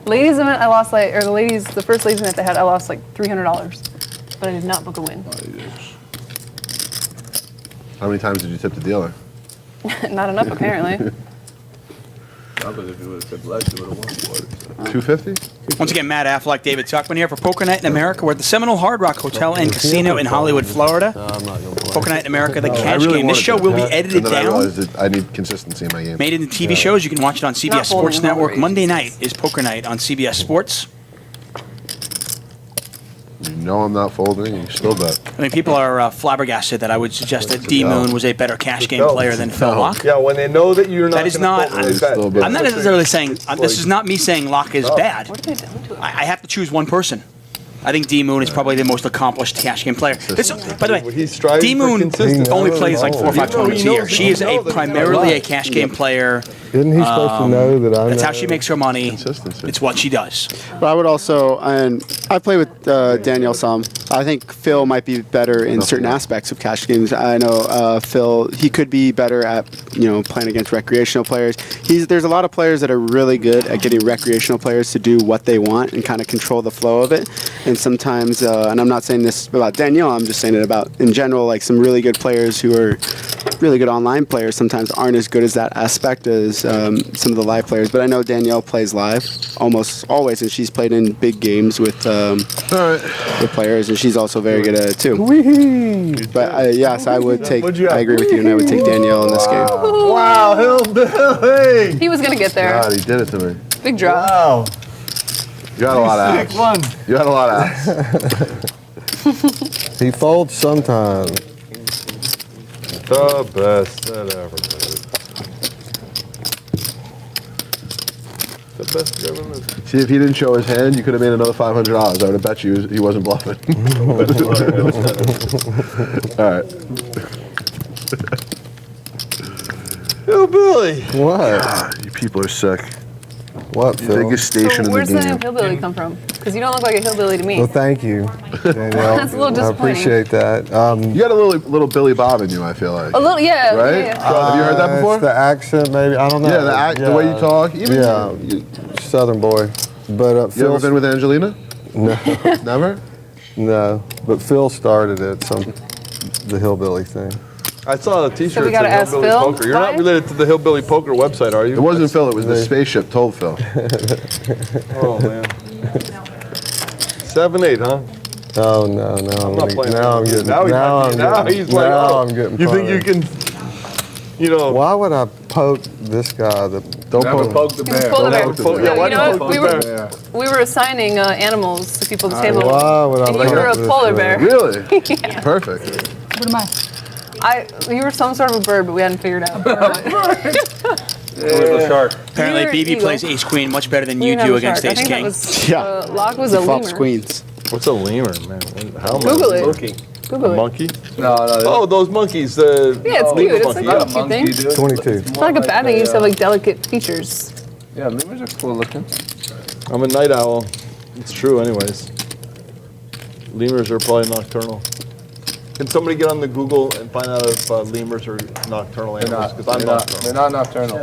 Ladies event, I lost the first ladies event they had, I lost like $300, but I did not book a win. How many times did you tip the dealer? Not enough, apparently. Probably if you would have said less, you would have won for it. $250? Once again, Matt Affleck, David Tuchman here for Poker Night in America. We're at the Seminole Hard Rock Hotel and Casino in Hollywood, Florida. Poker Night in America, the cash game. This show will be edited And then I down. realized that I need consistency in my game. Made into TV shows. You can watch it on CBS Not Sports folding Network. over Monday night is Poker Night on CBS Sports. You know I'm not folding, you still bet. I mean, people are flabbergasted that I would suggest that D-Moon was a better cash game player than Phil Laak. Yeah, when they know that you're not. That is not. gonna fold, they bet. I'm not necessarily saying. This is not me saying Laak is bad. What did they do to it? I have to choose one person. I think D-Moon is probably the most accomplished cash game player. By the way, D-Moon only plays like 4 or 5 tournaments a year. She is primarily a cash game player. Isn't he supposed to know that I That's know? how she makes her money. It's what she does. But I would also, and I play with Danielle some. I think Phil might be better in certain aspects of cash games. I know Phil, he could be better at playing against recreational players. There's a lot of players that are really good at getting recreational players to do what they want and kind of control the flow of it. And sometimes, and I'm not saying this about Danielle, I'm just saying it about in general, like some really good players who are really good online players sometimes aren't as good as that aspect as some of the live players. But I know Danielle plays live almost always, and she's played in big games with players, and she's also very good at it too. But yes, I would take. I agree with you, and I would take Danielle in this game. Wow, hillbilly! He was gonna get there. God, he did it to me. Big draw. Wow. You had a lot of ass. You had a lot of ass. He folds sometimes. The best that ever made. The best ever made. See, if he didn't show his hand, you could have made another $500. I would have bet you he wasn't bluffing. All right. Hillbilly! What? God, you people are sick. What, The Phil? biggest station in Where's the the game. name hillbilly come from? Because you don't look like a hillbilly to me. Well, thank you, Danielle. That's a little I disappointing. appreciate that. You got a little Billy Bob in you, I feel like. A little, yeah. Right? Yeah. Have you heard that before? It's the accent, maybe. I don't know. Yeah, the way you talk. Even Southern boy. But you ever been with Angelina? No. Never? No, but Phil started it, the hillbilly thing. I saw a T-shirt So we that gotta said ask Hillbilly Phil Poker. You're not why? related to the Hillbilly Poker website, are you? It wasn't Phil. It was the spaceship told Phil. Oh man. 7-8, huh? Oh no, no! I'm not playing. Now I'm getting. Now he's like, now oh, I'm getting. you think you can? You know. Why would I poke this guy? Don't Never poke. poke the bear. Pull the bear. Yeah, why You know do what? you poke the bear? We were assigning animals to people at the table. Why would I And you poke were a this polar guy? bear. Really? Yeah. Perfect. What am I? You were some sort of a bird, but we hadn't figured out. The shark. Apparently, You were BB eagle. plays ace queen much better than We you didn't do have a against shark. ace I think king. that was, Yeah. Laak was a Flops lemur. queens. What's a lemur, man? How am I Google it. looking? Google it. Monkey? No. Oh, those monkeys. Yeah, it's cute. It's like monkey, a cute thing. It's 22. not like a bad thing. You just have like delicate features. Yeah, lemurs are cool looking. I'm a night owl. It's true, anyways. Lemurs are probably nocturnal. Can somebody get on the Google and find out if lemurs are nocturnal animals? Because I'm nocturnal. They're not nocturnal.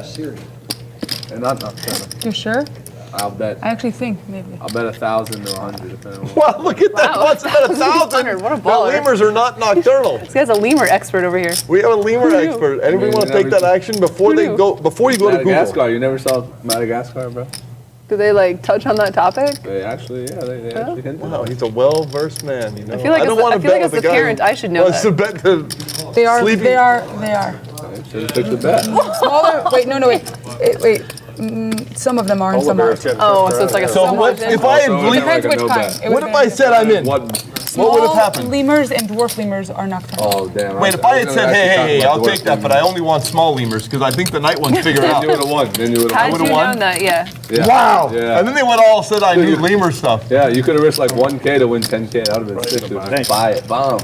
They're not nocturnal. You sure? I'll bet. I actually think maybe. I'll bet 1,000 to 100 depending on Wow, look at that. Wow. What's about 1,000? What a The baller. lemurs are not nocturnal. This guy's a lemur expert over here. We have a lemur expert. Anybody want to take that action before you go to Google? Madagascar. You never saw Madagascar, bro? Do they like touch on that topic? They actually, yeah, they actually hinted. Wow, he's a well-versed man. You know, I feel like, don't as, want I to feel like bet as with the a guy parent, who I should know wants that. to bet the They are. sleeping. They are. Should have took the bet. Smaller. Wait. No. Wait. Some of them are and some aren't. Oh, so it's like a So what if I had So It depends like a which no kind. bet. It would What if I depend. said I'm in? What would have Small happened? lemurs and dwarf lemurs are nocturnal. Oh, damn. Wait, if I had said, hey, I'll take that, but I only want small lemurs because I think the night ones figure Then out. you would have won. Then you would How have did won. you won? know that? Yeah. Yeah. Wow! Yeah. And then they went all said I knew lemur stuff. Yeah, you could have risked like 1K to win 10K. That would have been sick, dude. Just buy it. Bomb.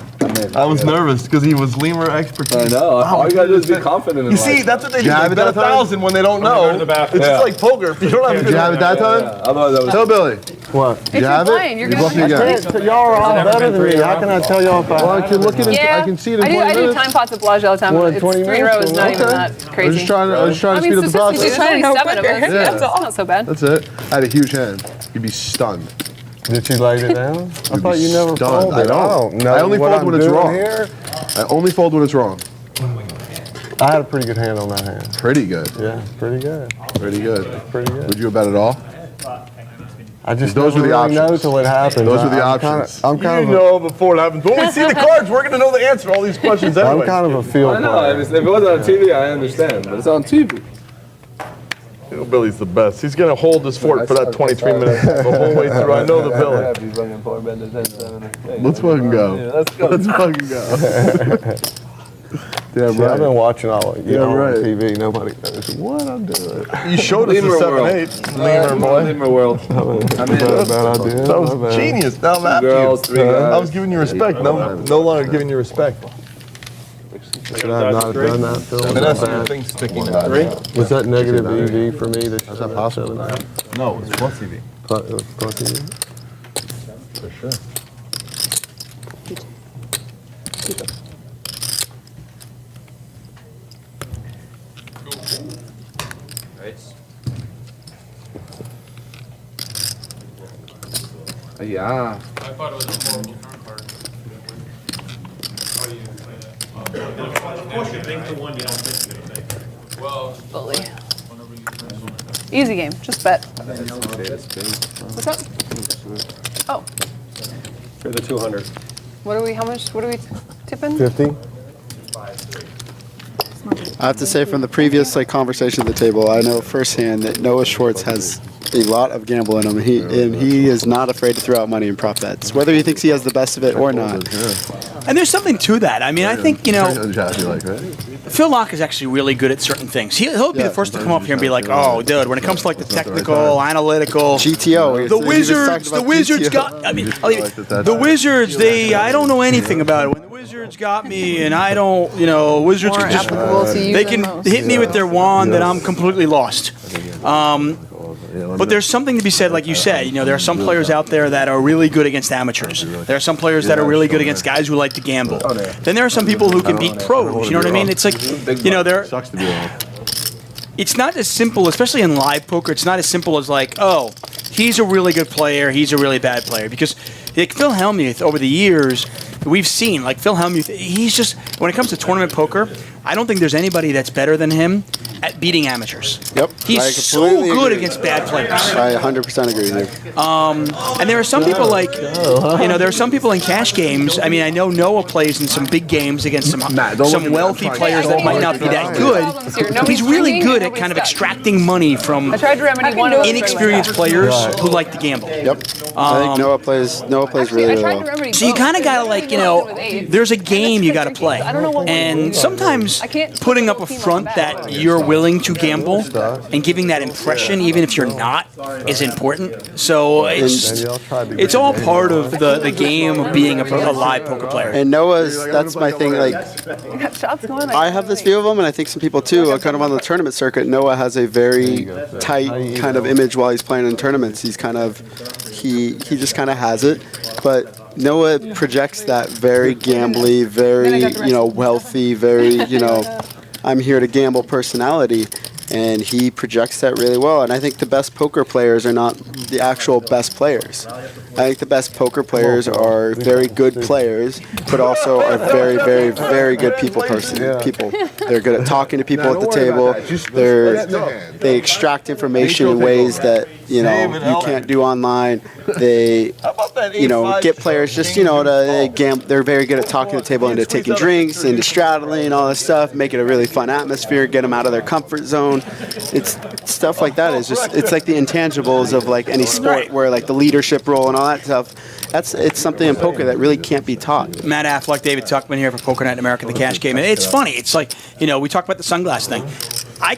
I was nervous because he was lemur expertise. I know. All you gotta do is be confident in You life. see, that's what they do. have They it bet that time? 1,000 when they don't know. It's Yeah. just like poker. If you don't have Did you have it that time? Otherwise, I was. Hillbilly. What? Did you have blind. it? You're You gonna bluffed me again. Y'all are all better than me. How can I tell y'all if I? Well, I can look at it. Yeah. I can see it in I 20 do minutes. time pots at Bellagio all the time. What, It's 20 3 in a row minutes? is not even Okay. that I was crazy. just trying to speed up the statistically, process. there's only know 7 of us. quicker. Yeah, Yeah. that's not so bad. That's it. I had a huge hand. You'd be stunned. Did you lay it down? I thought you never Stunned. folded. I don't. know I only what fold I'm when it's doing wrong. Here. I only fold when it's wrong. I had a pretty good hand on that hand. Pretty good. Yeah, pretty good. Pretty good. Pretty good. Would you have bet at all? I just Those never were the really know options. till it happens. Those were the I'm kinda- options. I'm You kind of. know before it happens. When we see the cards, we're going to know the answer to all these questions I'm anyway. kind of a field I know. player. If it wasn't on TV, I understand. But it's on TV. Billy's the best. He's going to hold his fort for that 23 minutes the whole way through. I know the Billy. Let's fucking go. Yeah, let's go. Let's fucking go. Yeah, See, I've right. been watching all of you Yeah, know, right. on TV. Nobody knows what I'm doing. You showed us the Lemur world. 7-8. Lemur boy. Lemur world. I mean, bad idea. That was My bad. genius. Now I'm after Girls, you. 3 guys. I was giving you respect. No longer giving you respect. Should I have not done that, Phil? Vanessa, your thing's sticking out. Was that negative EV for me? Is that possible? No, it's plus EV. Plus EV? For sure. Yeah. I thought it was a horrible turn card. How do you play that? Of course, you think the one you don't think you're going to make. Well, Bully. whenever you turn on Easy game. Just bet. What's up? Oh, For the 200. what are we? How much? What are we tipping? 50? I have to say, from the previous conversation at the table, I know firsthand that Noah Schwartz has a lot of gamble in him, and he is not afraid to throw out money in prop bets, whether he thinks he has the best of it or not. And there's something to that. I mean, I think, Jaffee like, right? Phil Laak is actually really good at certain things. He'll be the first to come up here and be like, oh, dude, when it comes to like the technical, analytical, GTO. the Wizards got, I mean, the Wizards, I don't know anything about it. When the Wizards got me and I don't, Wizards More can just, applicable to you they than can most. hit me with their wand and I'm completely lost. But there's something to be said, like you said, there are some players out there that are really good against amateurs. There are some players that are really good against guys who like to gamble. Then there are some people who can beat pros, you know what I mean? It's like, Sucks to be wrong. it's not as simple, especially in live poker, it's not as simple as like, oh, he's a really good player, he's a really bad player. Because Like Phil Hellmuth, over the years, we've seen, like Phil Hellmuth, he's just, when it comes to tournament poker, I don't think there's anybody that's better than him at beating amateurs. Yep. He's so good against bad players. I 100% agree with you. And there are some people like, there are some people in cash games. I mean, I know Noah plays in some big games against some wealthy players that might not be that good. He's really good at kind of extracting money from inexperienced players who like to gamble. Yep. I think Noah plays really well. So you kind of got to like, there's a game you got to play. And sometimes putting up a front that you're willing to gamble and giving that impression, even if you're not, is important. So it's all part of the game of being a live poker player. And that's my thing. Like, I have this view of him, and I think some people too, kind of on the tournament circuit. Noah has a very tight kind of image while he's playing in tournaments. He's kind of, he just kind of has it. But Noah projects that very gambly, very, wealthy, very, I'm here to gamble personality. And he projects that really well. And I think the best poker players are not the actual best players. I think the best poker players are very good players, but also are very, very, very good people. They're good at talking to people at the table. They extract information in ways that you can't do online. They get players just they're very good at talking to the table, into taking drinks, into straddling, all this stuff, make it a really fun atmosphere, get them out of their comfort zone. It's stuff like that. It's like the intangibles of like any sport, where like the leadership role and all that stuff. It's something in poker that really can't be taught. Matt Affleck, David Tuchman here for Poker Night in America, the cash game. And it's funny. It's like, we talked about the sunglass thing. I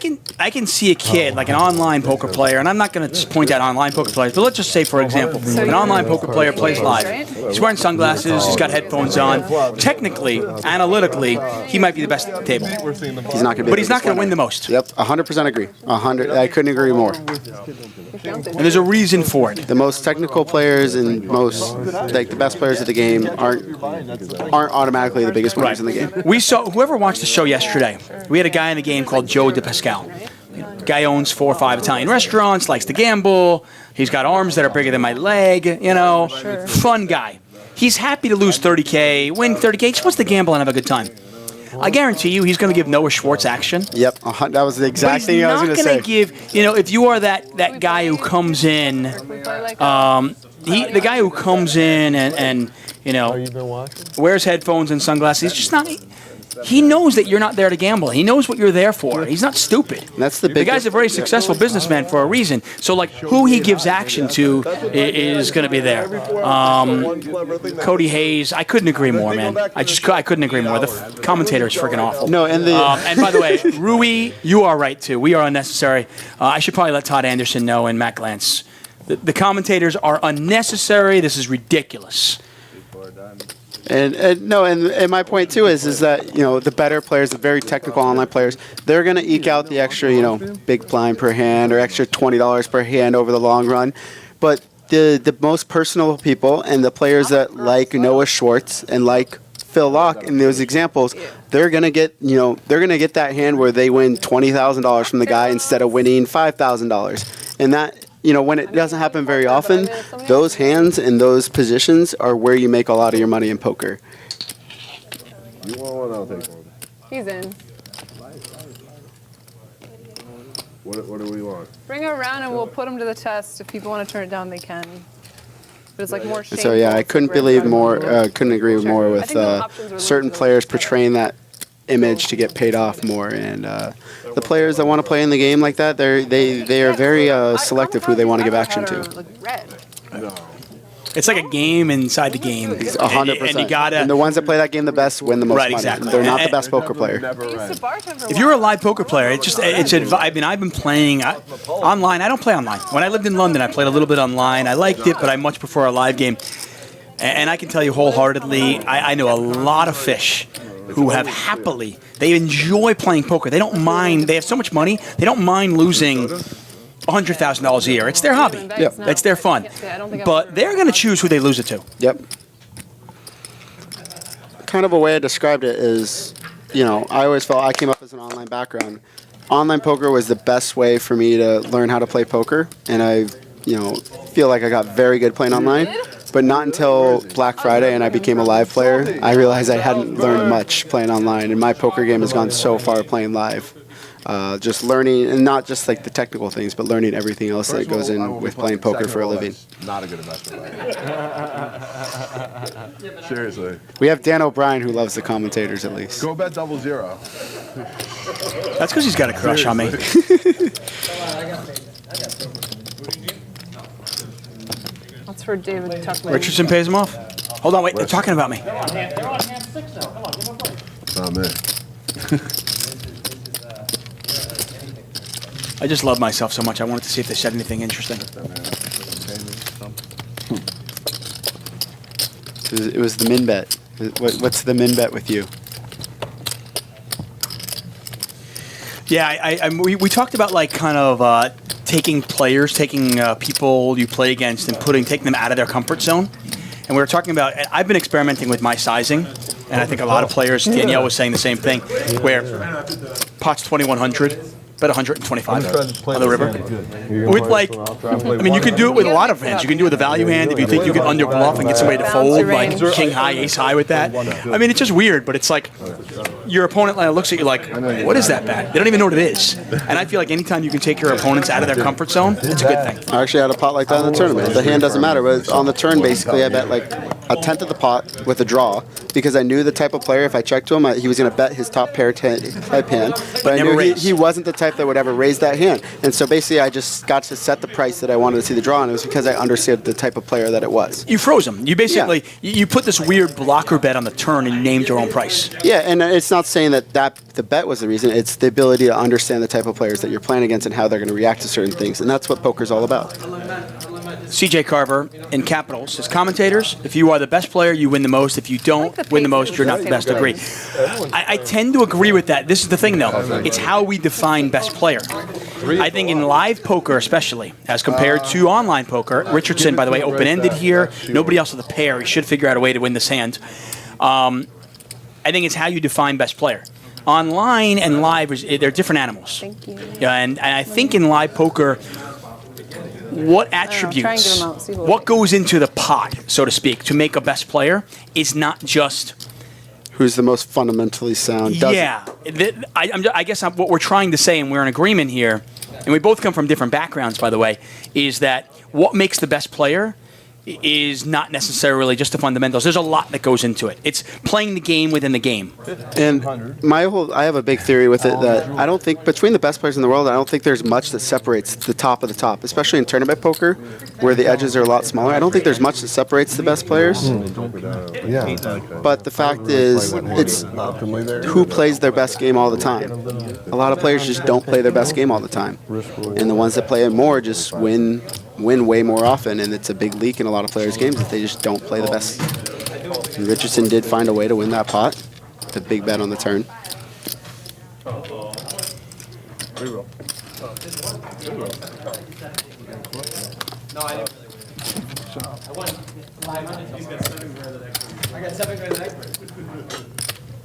can see a kid, like an online poker player, and I'm not going to point out online poker players, but let's just say, for example, an online poker player plays live. He's wearing sunglasses, he's got headphones on. Technically, analytically, he might be the best at the table. He's not going to But he's not going to win the most. Yep, 100% agree. I couldn't agree more. And there's a reason for it. The most technical players and the best players of the game aren't automatically the biggest winners in the game. We saw, whoever watched the show yesterday, we had a guy in the game called Joe DePascal. Guy owns 4 or 5 Italian restaurants, likes to gamble. He's got arms that are bigger than my leg, Fun guy. He's happy to lose 30K, win 30K. He just wants to gamble and have a good time. I guarantee you he's going to give Noah Schwartz action. Yep, that was the exact thing I was going to say. He's not going to give, if you are that guy who comes in, the guy who comes in and wears headphones and sunglasses, he's just not... He knows that you're not there to gamble. He knows what you're there for. He's not stupid. That's the guy's a very successful businessman for a reason. So, like, who he gives action to is going to be there. Cody Hayes, I couldn't agree more, man. I couldn't agree more. The commentator is freaking awful. No, and and by the way, Rui, you are right too. We are unnecessary. I should probably let Todd Andersen know and Matt Glantz. The commentators are unnecessary. This is ridiculous. And my point too is that the better players, the very technical online players, they're going to eke out the extra big blind per hand or extra $20 per hand over the long run, but the most personal people and the players that like Noah Schwartz and like Phil Laak in those examples, they're going to get that hand where they win $20,000 from the guy instead of winning $5,000, and that. When it doesn't happen very often, those hands and those positions are where you make a lot of your money in poker. You want one? I'll take one. He's in. What do we want? Bring it around and we'll put him to the test. If people want to turn it down, they can. But it's like more shameful. So yeah, I couldn't agree more with certain players portraying that image to get paid off more, and the players that want to play in the game like that, they are very selective who they want to give action to. It's like a game inside the game. 100%. And you gotta. And the ones that play that game the best win the most money. Exactly. They're not the best poker player. If you're a live poker player, I've been playing online. I don't play online. When I lived in London, I played a little bit online. I liked it, but I much prefer a live game. And I can tell you wholeheartedly, I know a lot of fish who have happily, they enjoy playing poker. They don't mind, they have so much money, they don't mind losing $100,000 a year. It's their hobby. Yep. It's their fun. But they're going to choose who they lose it to. Yep. Kind of a way I described it is, I always felt I came up as an online background. Online poker was the best way for me to learn how to play poker, and I, feel like I got very good playing online. But not until Black Friday and I became a live player, I realized I hadn't learned much playing online. And my poker game has gone so far playing live. Just learning, and not just like the technical things, but learning everything else that goes in with playing poker for a living. Not a good investment. Seriously. We have Dan O'Brien who loves the commentators at least. Go bet 0-0. That's because he's got a crush on me. That's for David Tuchman. Richardson pays him off. Hold on, wait, they're talking about me. They're on hand 6 now. Come on, give them a break. It's not me. I just love myself so much. I wanted to see if they said anything interesting. It was the min bet. What's the min bet with you? Yeah, we talked about like kind of taking players, taking people you play against and taking them out of their comfort zone. And we were talking about, I've been experimenting with my sizing, and I think a lot of players, Danielle was saying the same thing, where pot's 2,100. Bet 125 on the river. With like, I mean, you can do it with a lot of hands. You can do it with a value hand if you think you can under bluff and get somebody to fold, like king high, ace high with that. I mean, it's just weird, but it's like your opponent looks at you like, what is that bet? They don't even know what it is. And I feel like anytime you can take your opponents out of their comfort zone, it's a good thing. I actually had a pot like that in the tournament. The hand doesn't matter, but on the turn, basically, I bet like a tenth of the pot with a draw because I knew the type of player. If I checked to him, he was going to bet his top pair type hand, but I knew he wasn't the type that would ever raise that hand. And so basically I just got to set the price that I wanted to see the draw, and it was because I understood the type of player that it was. You froze him. You basically, you put this weird blocker bet on the turn and you named your own price. Yeah, and it's not saying that the bet was the reason. It's the ability to understand the type of players that you're playing against and how they're going to react to certain things. And that's what poker's all about. CJ Carver in Capitals says, commentators, if you are the best player, you win the most. If you don't win the most, you're not the best. Agree. I tend to agree with that. This is the thing, though. It's how we define best player. I think in live poker especially, as compared to online poker, Richardson, by the way, open-ended here. Nobody else with a pair. He should figure out a way to win this hand. I think it's how you define best player. Online and live, they're different animals. Thank you. Yeah, and I think in live poker, what attributes, what goes into the pot, so to speak, to make a best player is not just who's the most fundamentally sound. Yeah, I guess what we're trying to say, and we're in agreement here, and we both come from different backgrounds, by the way, is that what makes the best player is not necessarily just the fundamentals. There's a lot that goes into it. It's playing the game within the game. And I have a big theory with it that I don't think, between the best players in the world, I don't think there's much that separates the top of the top, especially in tournament poker, where the edges are a lot smaller. I don't think there's much that separates the best players. But the fact is, it's who plays their best game all the time. A lot of players just don't play their best game all the time. And the ones that play it more just win way more often, and it's a big leak in a lot of players' games that they just don't play the best. And Richardson did find a way to win that pot. The big bet on the turn.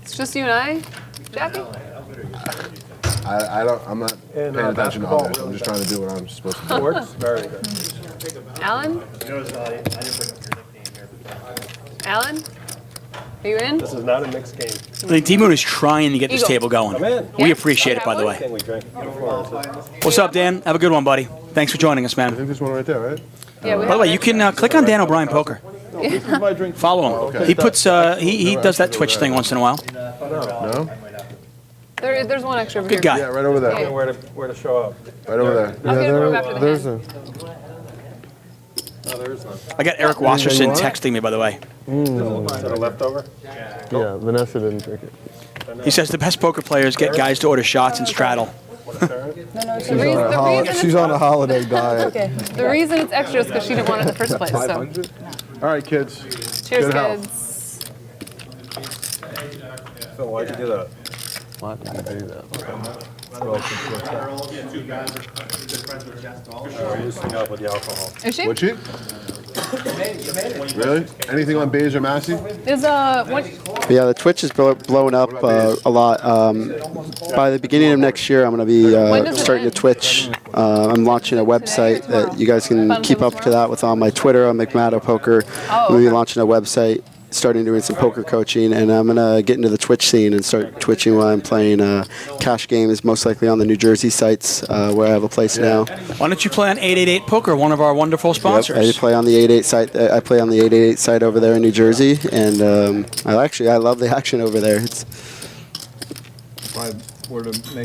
It's just you and I, Jaffee? I'm not paying attention to others. I'm just trying to do what I'm supposed to do. Works very good. Alan? Alan? Are you in? This is not a mixed game. I think D-Moon is trying to get this table going. We appreciate it, by the way. What's up, Dan? Have a good one, buddy. Thanks for joining us, man. I think there's one right there, right? Yeah, by the way, you can click on Dan O'Brien Poker. Follow him. He puts he does that Twitch thing once in a while. No? There's one extra over Good guy. Yeah, right over there. Yeah. Where to show up? Right over there. I'll get a room after the there's hand. No, there is none. I got Eric Wasserson texting me, by the way. Is it a leftover? Yeah, Vanessa didn't drink it. He says the best poker players get guys to order shots and straddle. She's on a holiday diet. Okay. The reason it's extra is because she didn't want it in the first place. So. All right, kids. Cheers, Good health. kids. Phil, why'd you do that? Why did I do that? Loosening up with the alcohol. Is she? Would she? Really? Anything on Beige or Massey? Is one. Yeah, the Twitch is blowing up a lot. By the beginning of next year, I'm going to be starting a Twitch. I'm launching a website that you guys can keep up to that with on my Twitter on McMado Poker. I'm going to be launching a website, starting doing some poker coaching, and I'm going to get into the Twitch scene and start twitching while I'm playing cash games, most likely on the New Jersey sites where I have a place now. Why don't you play on 888 Poker, one of our wonderful sponsors? Yep, I play on the 88 site. I play on the 888 site over there in New Jersey, and I love the action over there. It's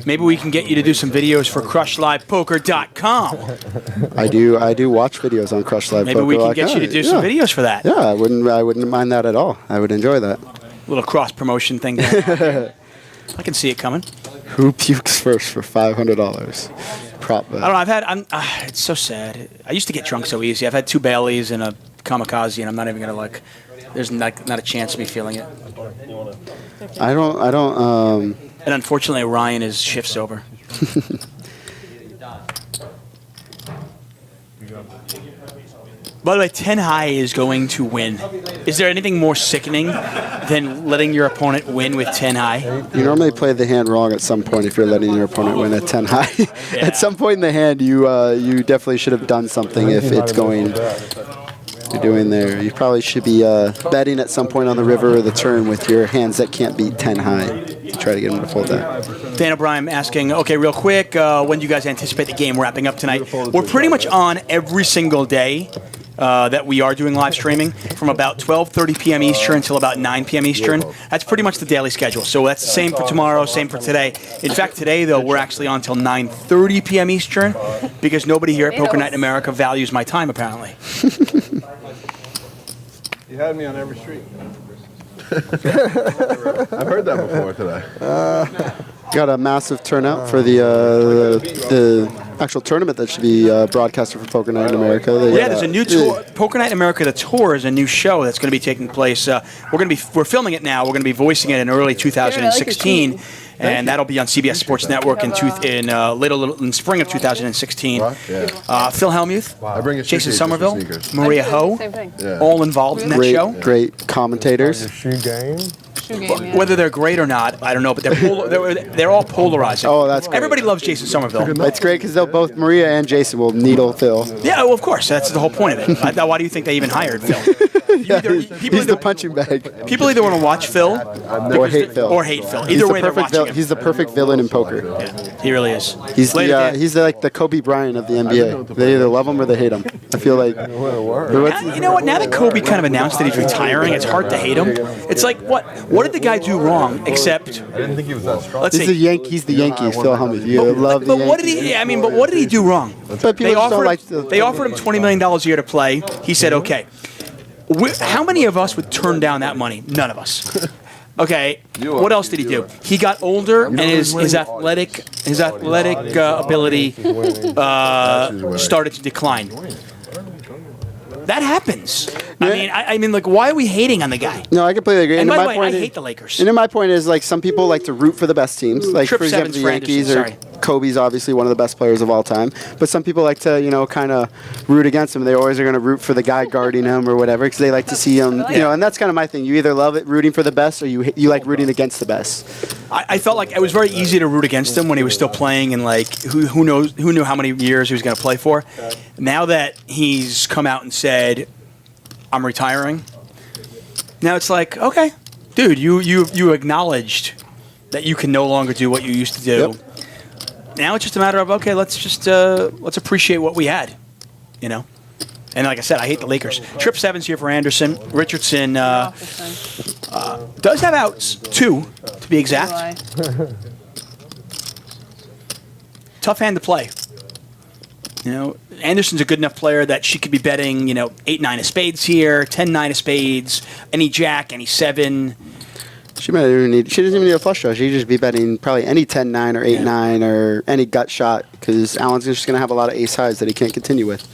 Maybe we can get you to do some videos for CrushLivePoker.com. I do watch videos on Crush Live Maybe Poker. we can get you to do some videos for that. Yeah, I wouldn't mind that at all. I would enjoy that. Little cross promotion thing there. I can see it coming. Who pukes first for $500? Prop bet. I don't know. It's so sad. I used to get drunk so easy. I've had 2 Baileys and a Kamikaze, and I'm not even gonna there's not a chance of me feeling it. I don't. And unfortunately, Ryan is shift sober. By the way, 10 high is going to win. Is there anything more sickening than letting your opponent win with 10 high? You normally play the hand wrong at some point if you're letting your opponent win at 10 high. Yeah. At some point in the hand, you definitely should have done something if it's going. You're doing there. You probably should be betting at some point on the river or the turn with your hands that can't beat 10 high to try to get them to fold that. Dan O'Brien asking, okay, real quick, when do you guys anticipate the game wrapping up tonight? We're pretty much on every single day that we are doing live streaming from about 12:30 p.m. Eastern until about 9 p.m. Eastern. That's pretty much the daily schedule. So that's the same for tomorrow, same for today. In fact, today, though, we're actually on until 9:30 p.m. Eastern because nobody here at Poker Night in America values my time, apparently. You had me on every street. I've heard that before today. Got a massive turnout for the actual tournament that should be broadcasted for Poker Night in America. There's a new tour. Poker Night in America, the tour, is a new show that's going to be taking place. We're filming it now. We're going to be voicing it in early 2016. And that'll be on CBS Sports Network in spring of 2016. Phil Hellmuth, Jason Somerville, Maria Ho, all involved in that show. Great commentators. Whether they're great or not, I don't know, but they're all polarizing. Oh, that's great. Everybody loves Jason Somerville. That's great because both Maria and Jason will needle Phil. Yeah, well, of course. That's the whole point of it. Why do you think they even hired Phil? He's the punching bag. People either want to watch Phil or hate Phil. Either way, they're watching him. He's the perfect villain in poker. Yeah, he really is. He's like the Kobe Bryant of the NBA. They either love him or they hate him. I feel like. You know what? Now that Kobe kind of announced that he's retiring, it's hard to hate him. It's like, what did the guy do wrong? Except I didn't think he was that strong. Let's see. He's the Yankees. Phil Hellmuth. You love the Yankees. What did he? I mean, but what did he do wrong? They offered him $20 million a year to play. He said, okay. How many of us would turn down that money? None of us. Okay. What else did he do? He got older, and his athletic ability started to decline. That happens. I mean, like, why are we hating on the guy? No, I completely agree. And by the way, I hate the Lakers. And then my point is, like, some people like to root for the best teams. Like, for example, the Yankees or Kobe's obviously one of the best players of all time. But some people like to, kind of root against him. They always are going to root for the guy guarding him or whatever because they like to see him, and that's kind of my thing. You either love it rooting for the best or you like rooting against the best. I felt like it was very easy to root against him when he was still playing and, like, who knew how many years he was going to play for. Now that he's come out and said, I'm retiring. Now it's like, okay, dude, you acknowledged that you can no longer do what you used to do. Yep. Now it's just a matter of, okay, let's appreciate what we had, And like I said, I hate the Lakers. Trip 7's here for Andersen. Richardson does have outs, 2, to be exact. Tough hand to play. Anderson's a good enough player that she could be betting, 8-9 of spades here, 10-9 of spades, any jack, any 7. She doesn't even need a flush draw. She'd just be betting probably any 10-9 or 8-9 or any gut shot because Allen's just going to have a lot of ace highs that he can't continue with.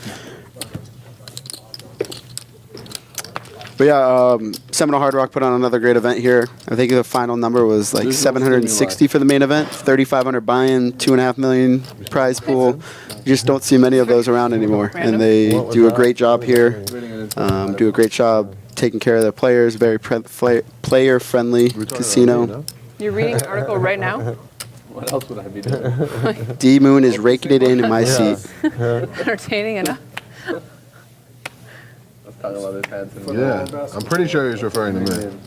But yeah, Seminole Hard Rock put on another great event here. I think the final number was like 760 for the main event, 3,500 buy-in, $2.5 million prize pool. You just don't see many of those around anymore, and they do a great job here. Do a great job taking care of their players. Very player-friendly casino. You're reading an article right now? What else would I be doing? D Moon is raking it in my seat. Entertaining enough. Talking about his hands in the Yeah, I'm pretty sure he's referring to me.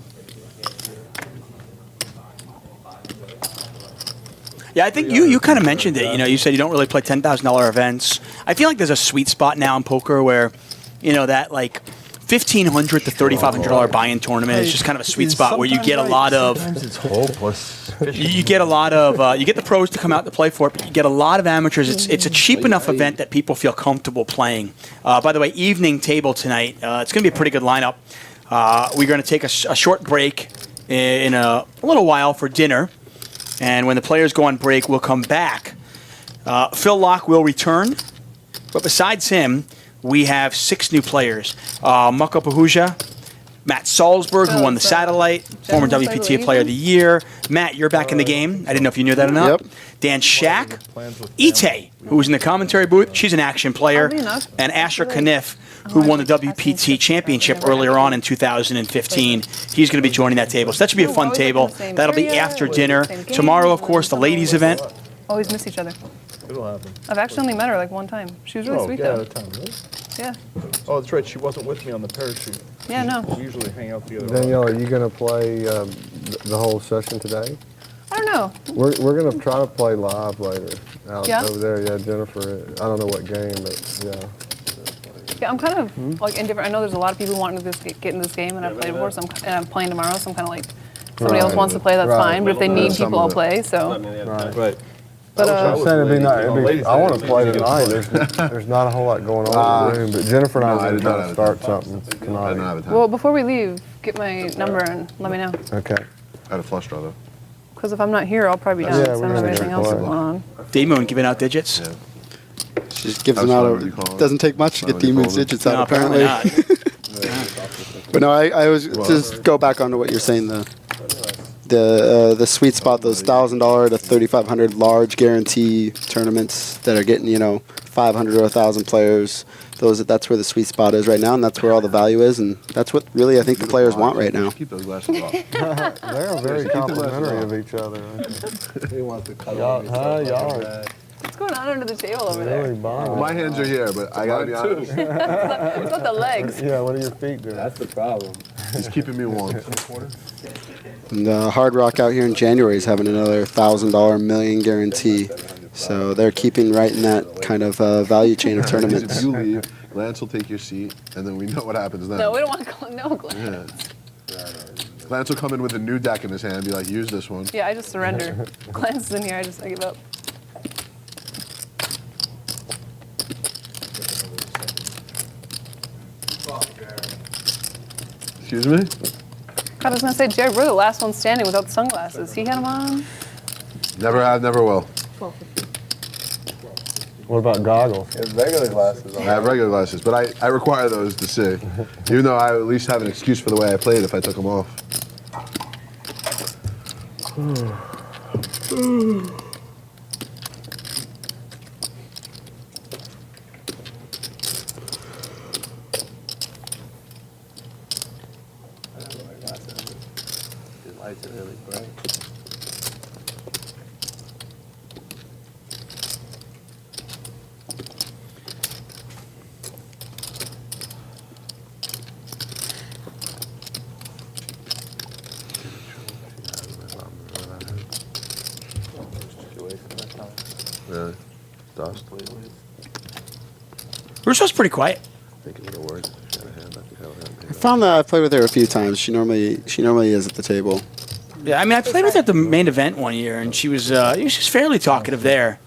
Yeah, I think you kind of mentioned it. You know, you said you don't really play $10,000 events. I feel like there's a sweet spot now in poker where, you know, that like $1,500 to $3,500 buy-in tournament is just kind of a sweet spot where you get a lot of. It's hopeless. You get a lot of. You get the pros to come out to play for it, but you get a lot of amateurs. It's a cheap enough event that people feel comfortable playing. By the way, evening table tonight. It's going to be a pretty good lineup. We're going to take a short break in a little while for dinner. And when the players go on break, we'll come back. Phil Laak will return. But besides him, we have 6 new players. Mucko Pahuja, Matt Salsberg, who won the Satellite, former WPTA Player of the Year. Matt, you're back in the game. I didn't know if you knew that or not. Yep. Dan Shack, Etay, who was in the commentary booth. She's an action player. And Asher Kniff, who won the WPT Championship earlier on in 2015. He's going to be joining that table. So that should be a fun table. That'll be after dinner. Tomorrow, of course, the ladies' event. Always miss each other. It'll happen. I've actually only met her like one time. She was really sweet yeah, though. at a time, really? Yeah. Oh, that's right. She wasn't with me on the parachute. Yeah, no. We usually hang out together. Danielle, are you going to play the whole session today? I don't know. We're going to try to play live later out Yeah? over there. Yeah, Jennifer. I don't know what game, but yeah. Yeah, I'm kind of like indifferent. I know there's a lot of people wanting to get in this game, and I've played before, so and I'm playing tomorrow, so I'm kind of like, somebody else wants to play, that's fine. But if they need people, I'll play. So. Right. But I'm saying it'd be nice. I want to play tonight. There's not a whole lot going on in the room, but Jennifer and I are going to try to start something tonight. Well, before we leave, get my number and let me know. Okay. I had a flush draw though. Because if I'm not here, I'll probably be down. So I don't have anything else going on. D-Moon giving out digits. Yeah. She just gives them out. It doesn't take much to get D Moon's digits out, apparently. apparently. But no, I was just go back onto what you're saying. The sweet spot, those $1,000 to $3,500 large guarantee tournaments that are getting 500 or 1,000 players. That's where the sweet spot is right now, and that's where all the value is, and that's what really I think the players want right now. Keep those glasses off. They are very complimentary of each other. They want the color. Y'all. What's going on under the table over there? Well, my hands are here, but I gotta be honest. It's not the legs. Yeah, what are your feet doing? That's the problem. He's keeping me warm. And Hard Rock out here in January is having another $1,000 million guarantee. So they're keeping right in that kind of value chain of tournaments. If you leave, Lance will take your seat, and then we know what happens then. No, we don't want to Glance. Yeah. Lance will come in with a new deck in his hand and be like, use this one. Yeah, I just surrender. Glance is in here. I give up. Excuse me? God, I was gonna say, Jared, we're the last one standing without the sunglasses. He had them on. Never have, never will. What about goggles? Regular glasses on. I have regular glasses, but I require those to see. Even though I at least have an excuse for the way I played if I took them off. Lights are really bright. Really? Dust? Russo's pretty quiet. Thinking of the words. I found that I've played with her a few times. She normally is at the table. Yeah, I mean, I played with her at the main event one year, and she was fairly talkative there,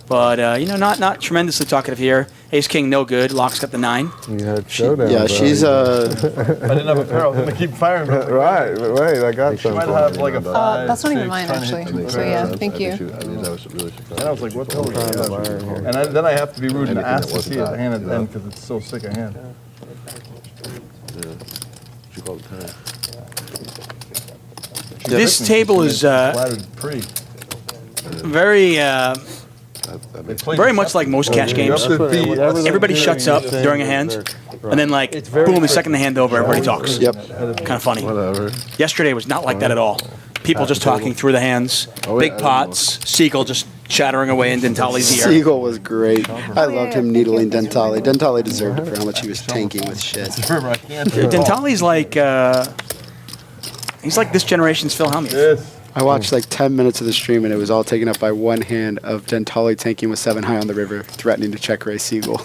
but not tremendously talkative here. Ace King, no good. Lock's got the 9. You had showdown. Yeah, she's I didn't have a pair. I was gonna keep firing. Right, but wait, I got She might have like a 5. That's not even 6, mine, trying to hit actually. two So yeah, pairs. thank you. That was really And I was like, what the hell is that? And then I have to be rude and ask to see the hand at the end because it's so sick a hand. you call it 10. This table is Flattered pre. very very much like most cash games. Everybody shuts up during a hand, and then like boom, the second the hand over, everybody talks. Yep. Kind of funny. Whatever. Yesterday was not like that at all. People just talking through the hands, big pots, Siegel just chattering away in Dentali's ear. Siegel was great. I loved him needling Dentali. Dentali deserved it for how much he was tanking with shit. Dentali's like he's like this generation's Phil Hellmuth. I watched like 10 minutes of the stream and it was all taken up by one hand of Dentali tanking with 7 high on the river, threatening to check raise Siegel.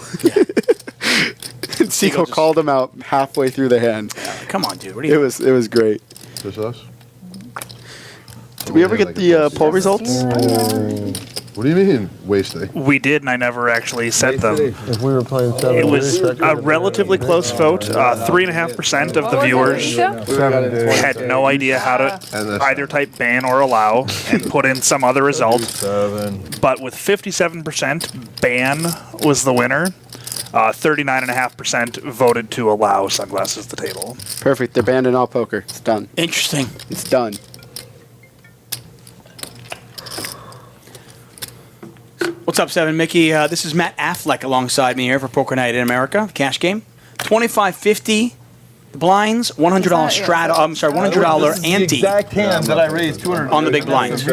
And Siegel called him out halfway through the hand. Come on, dude. What are you It was great. Just us? Did we ever get the poll results? What do you mean, wasting? We did, and I never actually sent them. If we were playing 7 It was a relatively close vote. 3.5% of the viewers had no idea how to either type ban or allow and put in some other result. But with 57%, ban was the winner. 39.5% voted to allow sunglasses at the table. Perfect. They're banned in all poker. It's done. Interesting. It's done. What's up, 7 Mickey? This is Matt Affleck alongside me here for Poker Night in America, cash game. $25.50 the blinds, $100 straddle. I'm sorry, $100 ante. The exact hand that I raised 200 on the big blinds.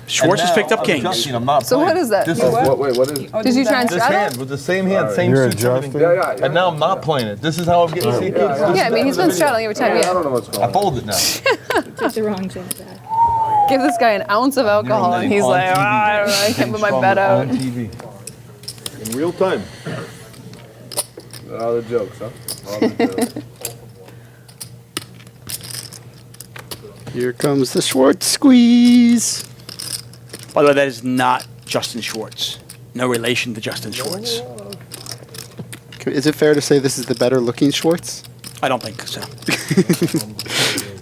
Schwartz has picked up kings. So what is that? This You is what? Wait, what is? Did you try and this straddle? hand with the same hand, same You're suits, adjusting? everything. And now I'm not playing it. This is how I'm getting to see it. Yeah, I mean, he's been straddling every time. I Yeah. don't know what's going I on. fold it now. Took the wrong chance back. Give this guy an ounce of alcohol, and he's like, I don't know, I can't put my bet out. On TV. In real time. All the jokes, huh? All the jokes. Here comes the Schwartz squeeze. By the way, that is not Justin Schwartz. No relation to Justin Schwartz. Is it fair to say this is the better looking Schwartz? I don't think so.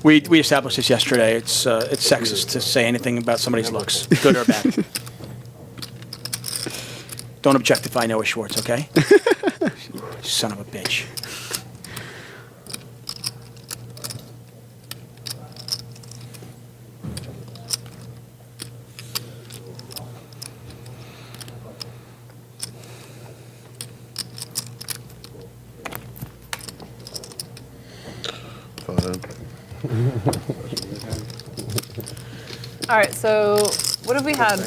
We established this yesterday. It's sexist to say anything about somebody's looks, good or bad. Don't objectify Noah Schwartz, okay? Son of a bitch. All right, so what have we had?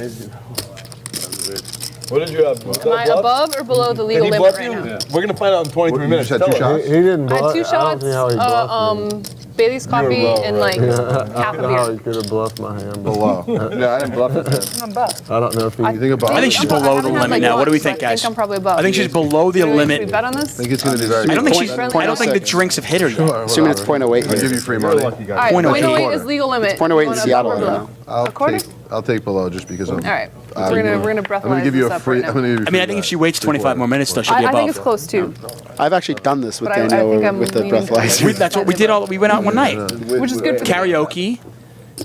What did you have? Am I above or below the legal Did he limit bluff right you? now? We're gonna find out in 23 minutes. You just had 2 shots? He didn't I had bluff. 2 I don't shots, see how he bluffed me. Bailey's coffee, above, and right? like I half don't a know how beer. he could have bluffed my hand. Below. No, I didn't bluff it. I'm above. I don't know if he. You think about I think she's below the limit now. What do we think, I guys? think I'm probably above. I think she's below the Should we limit. bet on this? I think it's going to be very I don't think Point- she's. point I don't think the 06. drinks have hit her yet. Assuming it's .08 I'll give here. you free money. All right, 0.08. 0.08 is legal limit. It's 0.08 in Going Seattle above or right below? now. A quarter? I'll take below just because I'm. All right, we're gonna I'm breathalyze going to give you this a up free. right I'm now. going to give you. I mean, I think if she waits 25 more minutes, though, she'll be I think above. it's close too, I've actually done this with but I Danielle think I'm with the leaning breathalyzer. towards That's what we did. We went out one night. which is good for me. Karaoke.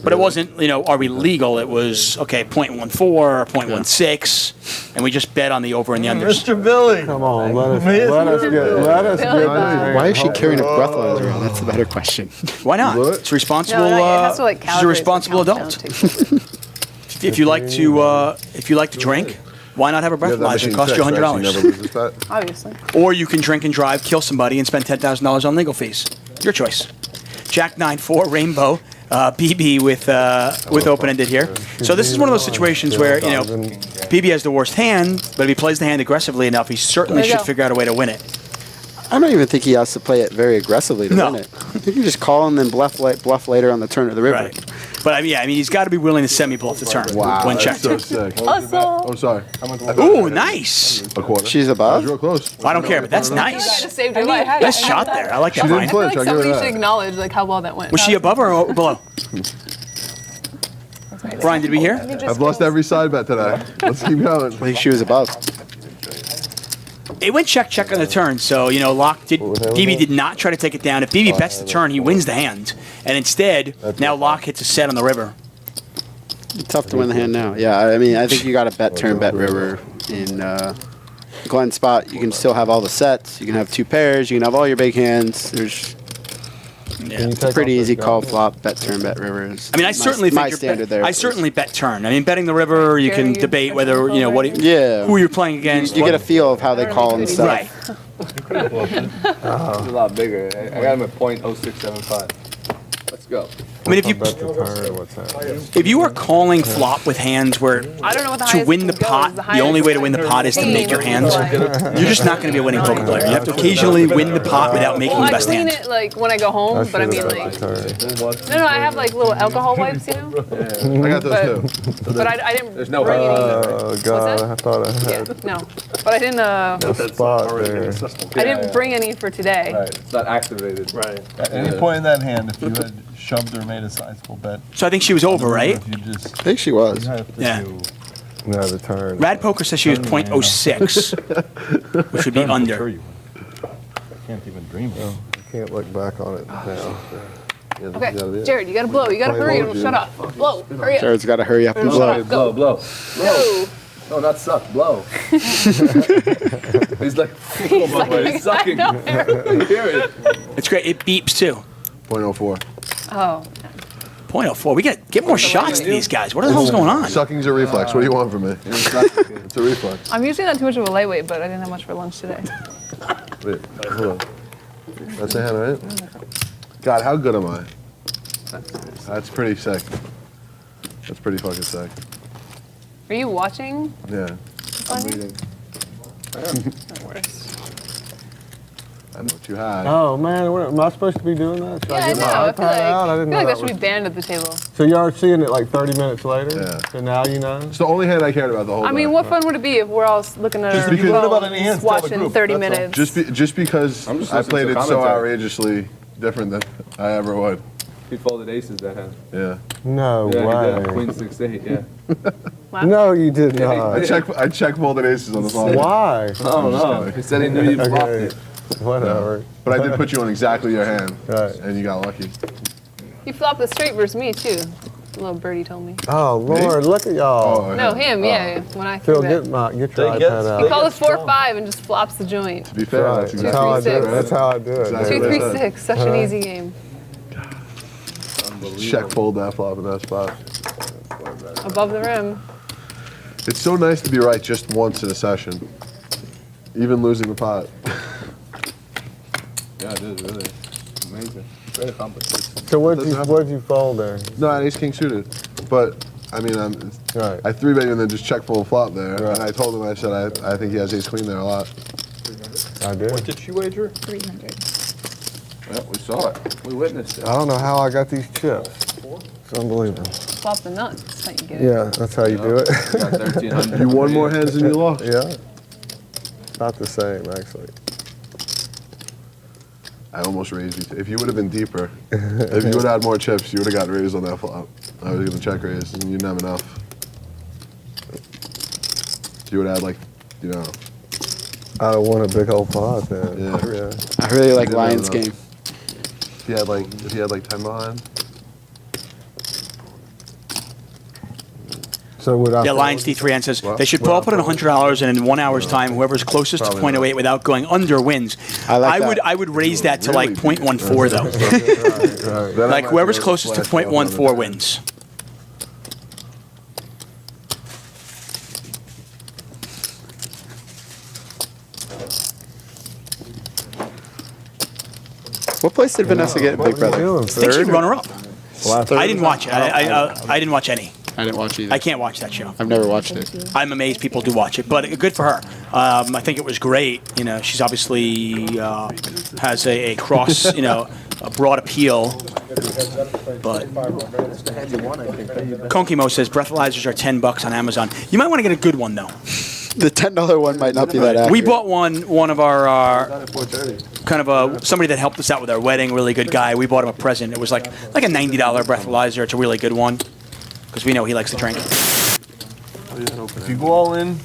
But it wasn't, are we legal? It was, okay, 0.14 or 0.16, and we just bet on the over and the unders. Mr. Billy. Come on, let us get. Why is she carrying a breathalyzer around? That's the better question. Why not? It's responsible. No, it has to, like, She's a calibrate responsible the adult. countdown If you like to drink, why not have a breathalyzer? It costs you $100. Obviously. Or you can drink and drive, kill somebody, and spend $10,000 on legal fees. Your choice. Jack 9-4 Rainbow. BB with open-ended here. So this is one of those situations where, BB has the worst hand, but if he plays the hand aggressively enough, he certainly should figure out a way to win it. I don't even think he has to play it very aggressively to win it. I think you just call and then bluff later on the turn of the river. Right. But I mean, he's got to be willing to semi-bluff the turn when checked. So sick. Hustle. Oh, sorry. Ooh, nice. A quarter. She's That above? was real close. I don't care, but that's I nice. just saved your life. Nice shot there. I like that, She Brian. didn't flinch. I I'll feel give like her somebody should that. acknowledge like how well that went. Was she above or below? Brian, did we hear? I've lost every side bet today. Let's keep going. I think she was above. It went check on the turn, so Laak did. BB did not try to take it down. If BB bets the turn, he wins the hand, and instead now Laak hits a set on the river. Tough to win the hand now. Yeah, I mean, I think you got to bet turn, bet river in Glenn spot. You can still have all the sets. You can have 2 pairs. You can have all your big hands. Yeah. Pretty easy call flop, bet turn, bet river. I mean, I certainly my think standard there. I certainly bet turn. I mean, betting the river, you can debate whether who you're playing against. You get a feel of how they call and stuff. Right. It's a lot bigger. I got him at .0675. Let's go. I mean, if you are calling flop with hands where I don't know what the to highest win the can go pot, is the the only way to win the pot is to make your hands, you're just not going to be a winning poker player. You have to occasionally win the pot without making Well, the I best clean hand. it like when I go home, but I mean like no, I have like little alcohol wipes, you know. I got those too. But I didn't There's no bring any. Oh God, I thought I had Yeah, no, but I didn't. a spot there. I didn't bring any for today. Right. It's not activated. Right. At any point in that hand, if you had shoved or made a sizable bet, So I think she was over, right? if you just I think she was. you have to Yeah. do No, the turn. Rad Poker says she was .06, which would be under. can't even dream of. I can't look back on it now. Okay, Jared, you gotta blow. You gotta hurry. Don't shut up. Blow. Hurry up. Jared's got to hurry up and blow. Blow, blow. Go. No, not suck. Blow. He's like, he's sucking. You hear it. It's great. It beeps too. .04. Oh. .04. We got to get more shots to these guys. What the hell's going on? Sucking's a reflex. What do you want from me? It's a reflex. I'm usually not too much of a lightweight, but I didn't have much for lunch today. Wait, hold on. That's a hand, right? God, how good am I? That's pretty sick. That's pretty fucking sick. Are you watching? Yeah. I'm reading. Or worse. I know what you had. Oh man, am I supposed to be doing that? Should Yeah, I get know. my I iPad feel like, out? I didn't know that that should was. be banned at the table. So you are seeing it like 30 minutes later? Yeah. So now you know? It's the only hand I cared about the whole I mean, time. what fun would it be if we're all looking at Just our because- phones, About any hands, tell the watching group, 30 that's all. minutes? Just because I'm just I listening played to it so commentary. outrageously different than I ever would. He folded aces that hand. Yeah. No Yeah, way. he did. Queen 6-8, yeah. No, you did not. I check folded aces on the flop. Why? I don't know. He said he knew you flopped Okay. it. Whatever. But I did put you on exactly your hand. Right. And you got lucky. You flopped the straight versus me, too. Little birdie told me. Oh Lord, look at y'all. Oh, No, him, yeah. When I threw Phil, that. get your They get- iPad He out. called us 4-5 and just flops the joint. To be fair, Right. that's That's exactly how I what do I it. said. That's how I do it. Exactly. 2-3-6, such an easy game. Check fold that flop in that spot. Above the rim. It's so nice to be right just once in a session. Even losing the pot. Yeah, it is, really. Amazing. Very accomplished. So what'd you fold there? No, an ace king suited. But I mean, Right. I 3-bet you and then just check full flop there. Right. And I told him, I said, I think he has ace queen there a lot. I did. What did she wager? 300. Well, we saw it. We witnessed it. I don't know how I got these chips. It's unbelievable. Flop the nuts. That's how you get it. Yeah, that's how you do it. We got 1,300. You won more hands than you lost. Yeah. Not the same, actually. I almost raised you. If you would have been deeper, if you would have had more chips, you would have got raised on that flop. I was going to check raise, and you didn't have enough. You would have had, like, you know. I'd have won a big old pot then. Yeah. I really like You didn't have Lions enough. game. If he had like 10 behind. So would I? Yeah, Lions D3 and says they should all put in $100 and in 1 hour's time, whoever's closest to .08 without going under wins. I would raise that to like .14 though. Right. Like whoever's closest to .14 wins. What place did Vanessa get, Big Brother? doing, I think she Third? runner up. Last I didn't watch it. I didn't watch any. I didn't watch either. I can't watch that show. I've never watched it. I'm amazed people do watch it, but good for her. I think it was great. You know, she's obviously has a cross, a broad appeal. But Konkimo says breathalyzers are $10 on Amazon. You might want to get a good one though. The $10 one might not be that accurate. We bought one of our kind of somebody that helped us out with our wedding. Really good guy. We bought him a present. It was like a $90 breathalyzer. It's a really good one because we know he likes to drink. If you go all in,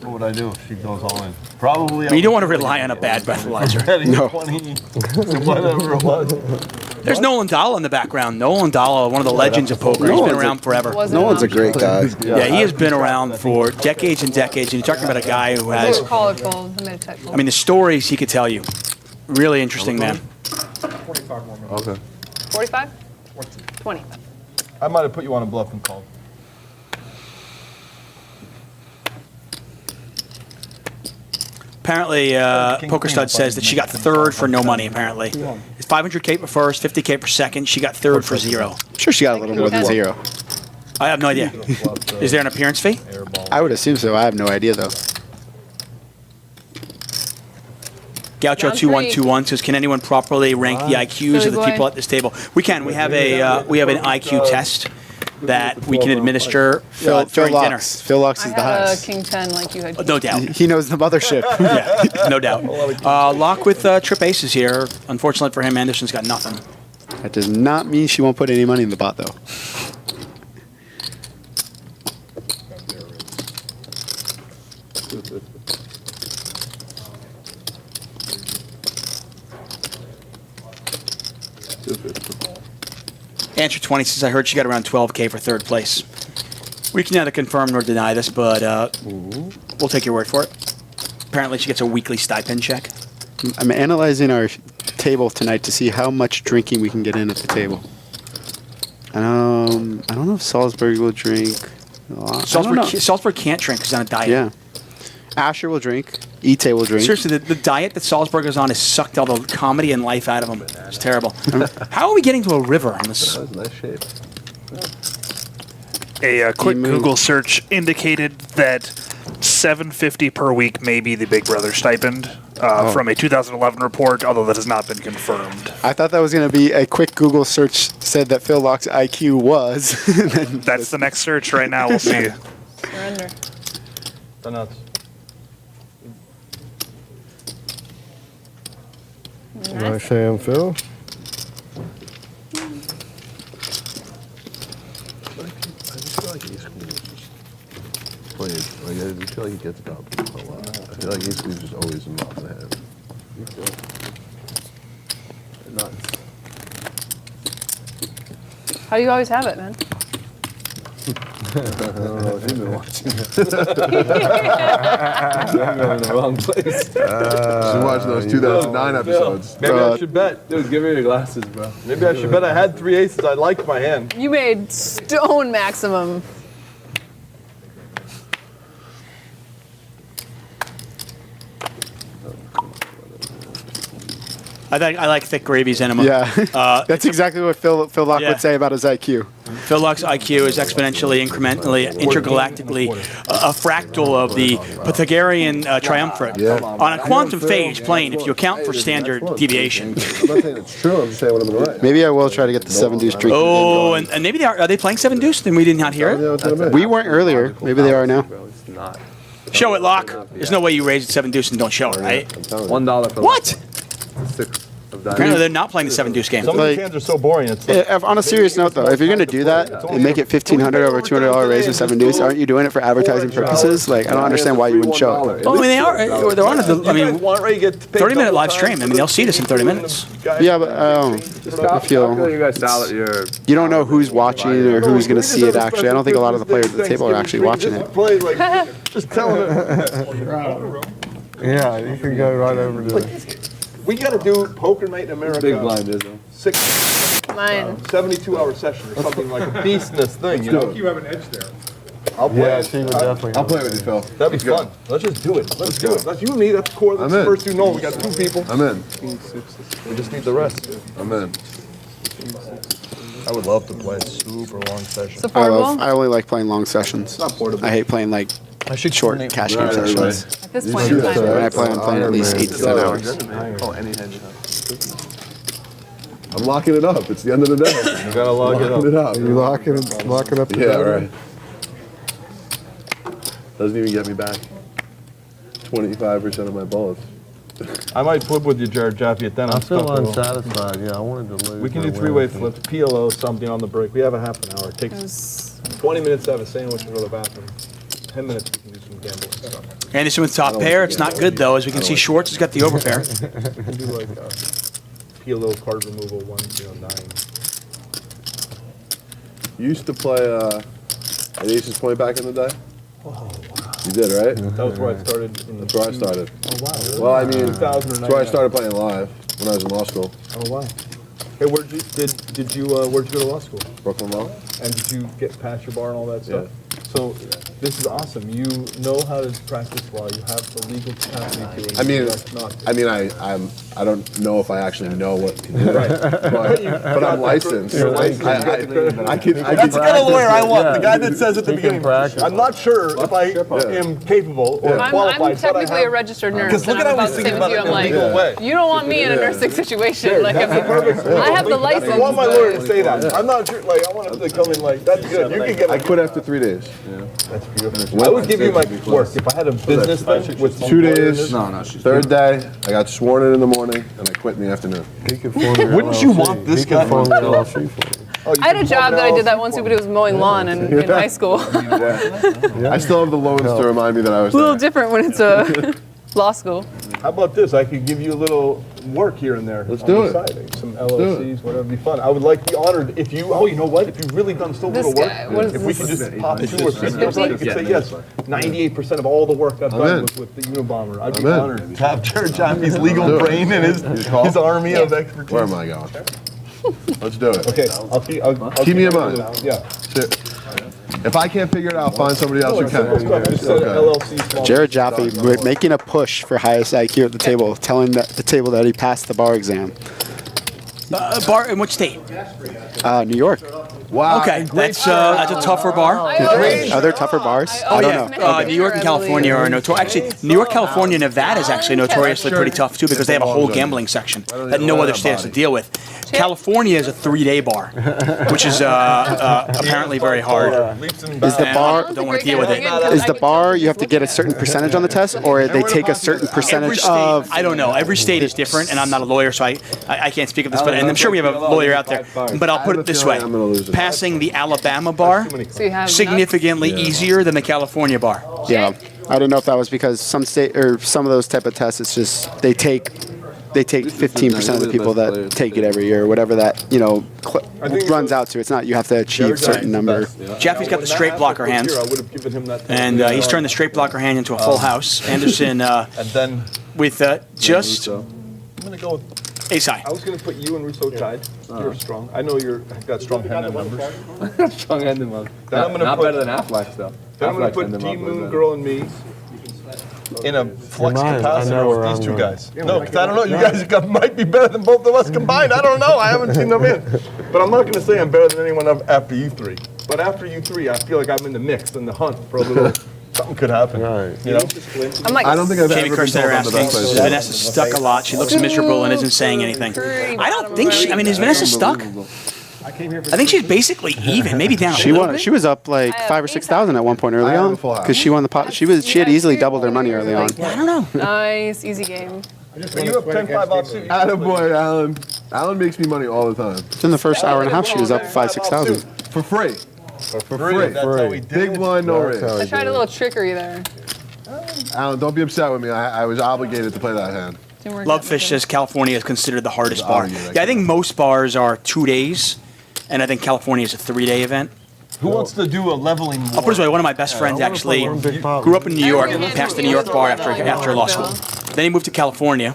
what would I do if she goes all in? Probably. I mean, you don't want to rely on a bad breathalyzer. No. 20, whatever it was. There's Nolan Dalla in the background. Nolan Dalla, one of the legends of poker. He's been around forever. Nolan's a great guy. Yeah, he has been around for decades and decades. And you're talking about a guy who has, Call it fold. I'm gonna check fold. I mean, the stories he could tell you. Really interesting, man. 45 more minutes. Okay. 45? 20. I might have put you on a bluff and called. Apparently, Poker Stud says that she got third for no money, apparently. It's 500K for first, 50K per second. She got third for 0. I'm sure she got a little more than 0. I have no idea. Is there an appearance fee? I would assume so. I have no idea, though. Gaucho 2121 says, "Can anyone properly rank the IQs of the people at this table?" We can. We have an IQ test that we can administer during dinner. Phil Lux is the highest. King 10 like you had. No doubt. He knows the mothership. Yeah, no doubt. Laak with trip aces here. Unfortunately for him, Andersen's got nothing. That does not mean she won't put any money in the pot, though. Answer 20 says, "I heard she got around 12K for third place." We can neither confirm nor deny this, but we'll take your word for it. Apparently, she gets a weekly stipend check. I'm analyzing our table tonight to see how much drinking we can get in at the table. I don't know if Salsberg will drink. Salsberg can't drink because he's on a diet. Yeah. Asher will drink. Etay will drink. Seriously, the diet that Salsberg is on has sucked all the comedy and life out of him. It's terrible. How are we getting to a river on this? That was nice shape. A quick Google search indicated that $750 per week may be the Big Brother stipend from a 2011 report, although that has not been confirmed. I thought that was going to be a quick Google search said that Phil Locke's IQ was. That's the next search right now. We'll see. Surrender. The nuts. Nice hand, Phil. I just feel like Ace Queen is just playing. Like, I just feel like he gets about a lot. I feel like Ace Queen is just always involved in the hand. Nuts. How do you always have it, man? I don't know if you've been watching. I'm going in the wrong place. Just watching those 2009 episodes. Maybe I should bet. Dude, give me your glasses, bro. Maybe I should bet I had 3 aces. I liked my hand. You made stone maximum. I like thick gravy's enema. Yeah. That's exactly what Phil Locke Yeah. would say about his IQ. Phil Locke's IQ is exponentially, incrementally, intergalactically a fractal of the Pythagorean triumvirate. On a quantum phase plane, if you account for standard deviation. I'm not saying it's true. I'm just saying what I'm going to write. Maybe I will try to get the 7 deuce drink. Oh, and maybe are they playing 7 deuce? Then we did not hear it. We weren't earlier. Maybe they are now. It's not. Show it, Laak. There's no way you raise it 7 deuce and don't show it, right? $1 for What? 6 of Apparently diamonds. they're not playing the 7 deuce game. Some of these hands are so boring. It's like, On a serious note, though, if you're going to do that and make it $1,500 over $200 raise with 7 deuce, aren't you doing it for advertising purposes? Like, I don't understand why you wouldn't show it. Oh, I mean, they are. They're on a, I mean, want ready to get paid 30-minute double live time. stream. I mean, they'll see this in 30 minutes. Yeah, but I feel You guys salad your. you don't know who's watching or who's going to see it. Actually, I don't think a lot of the players at the table are actually watching it. Play like, just telling it. Yeah, you can go right over to it. We got to do poker night in America. Big blind, isn't it? 72-hour session or something like a beastness thing. You know, You have an edge there. I'll play. Yeah, she would definitely. I'll play with you, Phil. That'd be fun. Let's just do it. Let's do it. That's you and me. That's the core. That's I'm the in. first 2 know. We got 2 people. I'm in. We just need the rest. I'm in. I would love to play a super long session. I only like playing long sessions. I hate playing like short cash game sessions. At this point in time. When I play, I'm playing at least 8 to 10 hours. Oh, any headshot. I'm locking it up. It's the end of the day. You gotta lock it up. Are you locking up the Yeah, battery? right. Doesn't even get me back 25% of my bullets. I might flip with you, Jared Jaffee, at then. I feel unsatisfied. Yeah, I wanted to lose. We can do my 3-way win. flips, PLO, something on the break. We have a half an hour. It takes 20 minutes to have a sandwich and go to the bathroom. 10 minutes we can do some gambling stuff. Andersen with top pair. It's not good, though. As we can see, Schwartz has got the overpair. We can do like PLO card removal 109. You used to play at Aces Point back in the day? Oh, wow. You did, right? That was where I started. That's where I started. Oh wow. Well, I mean, 2009. that's where I started playing live when I was in law school. Oh wow. Hey, where'd you go to law school? Brooklyn Law. And did you get past your bar and all that stuff? Yeah. So this is awesome. You know how to practice law. You have the legal capacity to. I don't know if I actually know what to do, but I'm licensed. You're licensed. I can. That's the kind of lawyer I want. The guy that says at the beginning, I'm not sure if I am capable or qualified. I'm technically a registered nurse. Because look at how he's thinking about it in a legal way. You don't want me in a nursing situation. Like, I have the license. I want my lawyer to say that. I'm not sure. Like, I want him to come in like, that's good. You can get. I quit after 3 days. That's beautiful. I would give you my work if I had a business thing with 2 days. Third day, I got sworn in the morning, and I quit in the afternoon. Wouldn't you want this guy? I had a job that I did that once, but it was mowing lawn in high school. I still have the loans to remind me that I was A little different when it's a law school. How about this? I could give you a little work here and there. Let's do it. Some LLCs, whatever, be fun. I would like to be honored if you. Oh, you know what? If you've really done so little work, if we could just pop 2 or 3 times, you could say yes. 98% of all the work I've done was with the Unabomber. I'd be honored to have Jared Jaffee's legal brain and his army of expertise. Where am I going? Let's do it. Okay, I'll keep me in mind. Yeah. If I can't figure it out, find somebody else who can. Jared Jaffee making a push for highest IQ at the table, telling the table that he passed the bar exam. Bar in which state? New York. Wow. Okay, that's a tougher bar. Are there tougher bars? I don't know. New York and California are notorious. Actually, New York, California, and Nevada is actually notoriously pretty tough too because they have a whole gambling section that no other state has to deal with. California is a 3-day bar, which is apparently very hard. Is the bar? Don't want to deal with it. Is the bar you have to get a certain percentage on the test, or they take a certain percentage of? I don't know. Every state is different, and I'm not a lawyer, so I can't speak of this. But and I'm sure we have a lawyer out there. But I'll put it this way: passing the Alabama bar significantly easier than the California bar. Yeah, I don't know if that was because some state or some of those type of tests. It's just they take 15% of the people that take it every year, whatever that runs out to. It's not you have to achieve certain number. Jaffee's got the straight blocker hands, and he's turned the straight blocker hand into a full house. Andersen with just. I'm gonna go with Etay. I was going to put you and Rousso tied. You're strong. I know you've got strong hand and numbers. Strong hand and numbers. Not better than Affleck, though. Then I'm going to put T-Moon Girl and me in a flux capacitor with these 2 guys. No, because I don't know. You guys might be better than both of us combined. I don't know. I haven't seen them in. But I'm not going to say I'm better than anyone after you 3. But after you 3, I feel like I'm in the mix and the hunt for a little. Something could happen. You know? I'm like, I don't think I've Jamie ever been told I'm the best player. Vanessa's stuck a lot. She looks miserable and isn't saying anything. I don't think she. I mean, is Vanessa stuck? I think she's basically even, maybe down. She won. She was up like 5,000 or 6,000 at one point early on because she won the pot. She had easily doubled her money early on. I don't know. Nice, easy game. Are you up 10-5 offsuit? Attaboy, Alan. Alan makes me money all the time. In the first hour and a half, she was up 5,000-6,000 for free. For free. That's how we did Big blind, no raise. I tried a little trickery there. Alan, don't be upset with me. I was obligated to play that hand. Lovefish says California is considered the hardest bar. Yeah, I think most bars are 2 days, and I think California is a 3-day event. Who wants to do a leveling war? I'll put it this way, one of my best friends actually grew up in New York, passed the New York bar after law school. Then he moved to California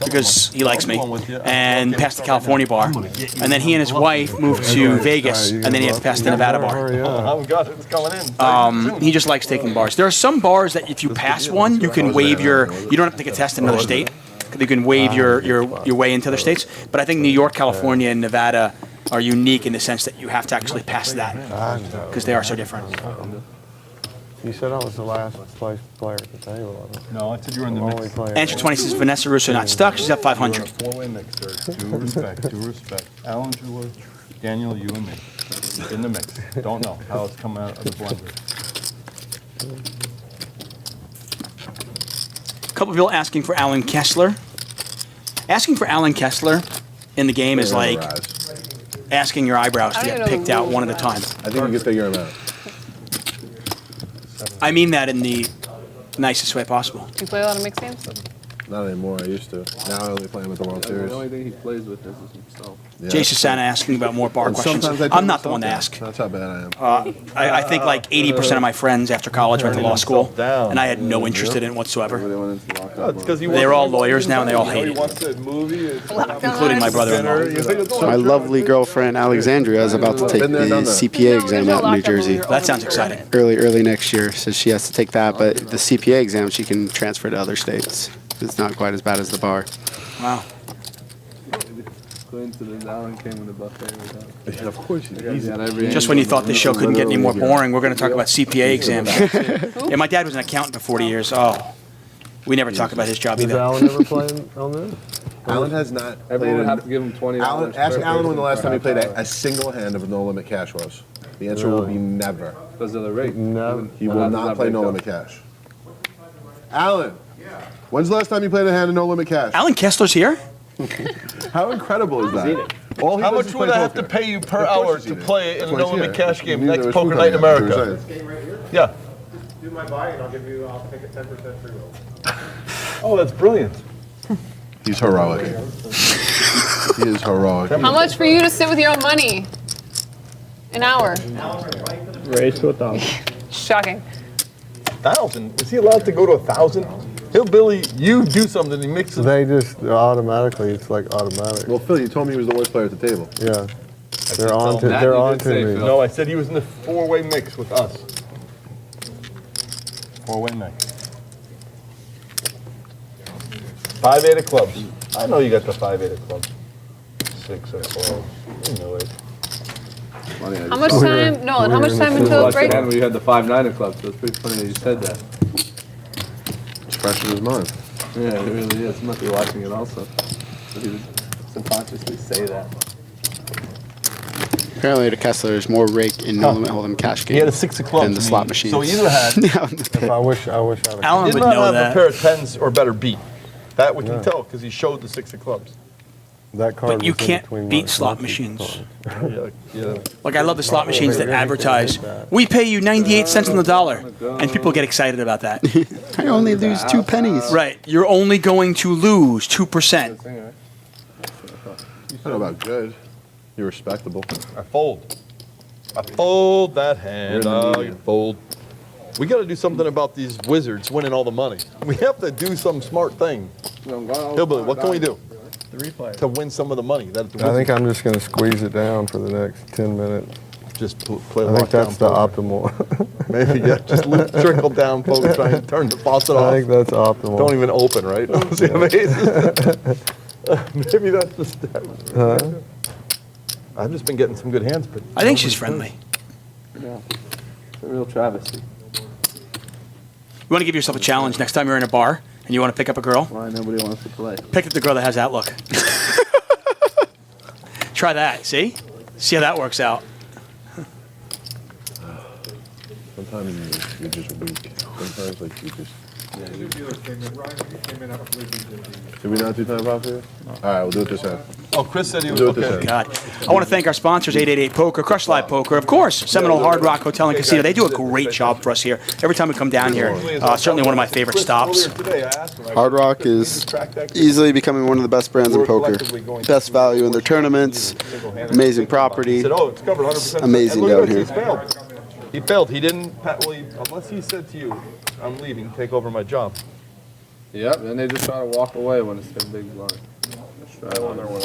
because he likes me, and passed the California bar. And then he and his wife moved to Vegas, and then he had to pass the Nevada bar. Oh, God, it's coming in. He just likes taking bars. There are some bars that if you pass one, you can waive you don't have to take a test in another state. You can waive your way into other states. But I think New York, California, and Nevada are unique in the sense that you have to actually pass that because they are so different. You said I was the last place player at the table. No, I said you were in the mix. Answer 20 says Vanessa Rousso not stuck. She's at 500. Four-way mixer. Due respect. Alan, Julia, Danielle, you and me. In the mix. Don't know how it's coming out of the blender. A couple people asking for Alan Kessler. Asking for Alan Kessler in the game is like asking your eyebrows to get picked out one at a time. I think you can figure him out. I mean that in the nicest way possible. Do you play a lot of mixed games? Not anymore. I used to. Now I only play him at the World Series. The only thing he plays with is himself. Yeah. Jason Santa asking about more bar And questions. sometimes I take I'm not the one to myself ask. down. That's how bad I am. I think like 80% of my friends after college went to law school, and I had no interest in it whatsoever. They're all lawyers now, and they all hate it, including my brother-in-law. My lovely girlfriend Alexandria is about to take the CPA exam out in New Jersey. That sounds exciting. Early next year, so she has to take that. But the CPA exam, she can transfer to other states. It's not quite as bad as the bar. Wow. Coincidence, Alan came in the buffet with us. Yeah, of course he did. Just when you thought this show couldn't get any more boring, we're going to talk about CPA exams. Yeah, my dad was an accountant for 40 years. Oh, we never talk about his job Does either. Alan ever play on this? Alan has not Everyone would played. have to give him $20. Ask per Alan when the person last for time he played half a single hand of no limit cash was. The answer will be never. Because of the rate. No. He will not play no limit cash. Alan, when's the last time you played a hand of no limit cash? Alan Kessler's here? How incredible is that? All he How does much is would play I have to poker. pay you per Of course hour he's to eating. play in That's a why no he's limit here. cash game, He knew next there was poker food night in coming after America? he was in. Yeah. Do my buy and I'll take a 10% free roll. Oh, that's brilliant. He's heroic. He is heroic. How much for you to sit with your own money? An hour. Raise to 1,000. Shocking. 1,000? Is he allowed to go to 1,000? Hillbilly, you do something, he mixes. They just automatically. It's like automatic. Well, Phil, you told me he was the worst player at the table. Yeah. They're tell on him to that. they're You on did to say, me. Phil. No, I said he was in the four-way mix with us. Four-way mix. 5-8 of clubs. I know you got the 5-8 of clubs. 6 of clubs. You know it. How much time? No, how much time until Last break? hand we had the 5-9 of clubs, so it's pretty funny that you said that. It's fresh in his mind. Yeah, it really is. He must be watching it also. But he would subconsciously say that. Apparently, to Kessler, there's more rake in no limit hold'em cash game He had a 6 of clubs. than the slot machines. So he either had. I wish I would have. Alan He did would not know have a that. pair of 10s or better beat. That we can tell because he showed the 6 of clubs. That card But you was in can't between beat my slot two machines. cards. Yeah. Like, I love the slot machines that advertise, we pay you 98 cents on the dollar. And people get excited about that. I only lose 2 pennies. Right. You're only going to lose 2%. I don't know about good. You're respectable. I fold. I fold that hand. I fold. We got to do something about these wizards winning all the money. We have to do some smart thing. Hillbilly, what can we do to win some of the money? That the I think wizards I'm just going to squeeze it down for the next 10 minutes. just play I think that's the optimal. Maybe just trickle down, folks. Try and turn the faucet off. I think that's optimal. Don't even open, right? See how amazing. Maybe that's the step. I've just been getting some good hands, but I think she's friendly. Yeah. It's a real travesty. You want to give yourself a challenge next time you're in a bar and you want to pick up a girl? Why nobody wants to play? Pick up the girl that has that look. Try that, see? See how that works out. Sometimes you're just weak. Sometimes like you just. Did we not do time off here? All right, we'll do it this time. Oh, Chris said he was We'll do it okay. this God. I want to thank our sponsors, 888 Poker, Crush Live Poker, of course, Seminole Hard Rock Hotel and Casino. They do a great job for us here. Every time we come down here, certainly one of my favorite stops. Hard Rock is easily becoming one of the best brands in poker. Best value in their tournaments, amazing property, amazing down here. He failed. He didn't, unless he said to you, I'm leaving, take over my job. Yep, and they just try to walk away when it's their big blind. Just try on their way.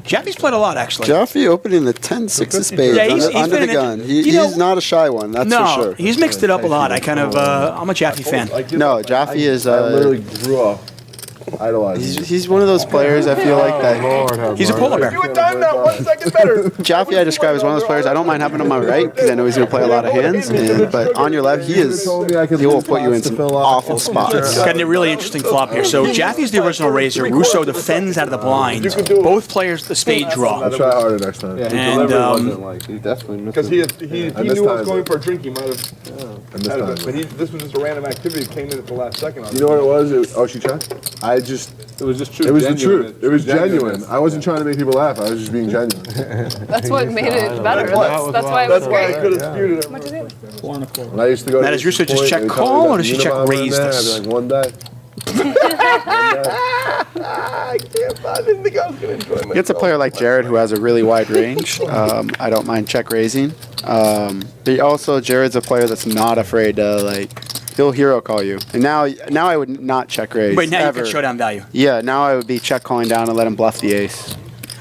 Jaffee's played a lot, actually. Jaffee opening the 10-6 of spades Yeah, he's under been the in gun. it. He's not a shy one, that's No, for sure. he's mixed it up a lot. I kind of, I'm a Jaffee fan. No, Jaffee is. I literally grew up idolizing. He's one of those players. I feel like that. He's a polar bear. Do a time now, 1 second better. Jaffee, I describe as one of those players. I don't mind having him on my right because I know he's going to play a lot of hands. But on your left, he will put you in some awful spots. Got a really interesting flop here. So Jaffee's the original raiser. Rousso defends out of the blind. Both players the spade draw. I'll try harder next time. Yeah, his And, delivery wasn't like, he definitely missed Because it. he And knew this what was time- going for a drink, he might have And had it. this But time. this was just a random activity that came in at the last second. You know what it was? Oh, she checked? I just. It was just true. It was the genuine. truth. It was genuine. I wasn't trying to make people laugh. I was just being genuine. That's what made it better. That's why it was That's why I great. could have skewed it. How much is it? When I used to go Now, to does Russo just point, check they tell me call, about or does the she check Unabomber in raise there, this? I'd be like, one day. I can't. I didn't think I was gonna enjoy myself. It's a player like Jared who has a really wide range. I don't mind check raising. But also Jared's a player that's not afraid to like. He'll hero call you. And now I would not check raise. Wait, now ever. you can showdown value. Yeah, now I would be check calling down and let him bluff the ace.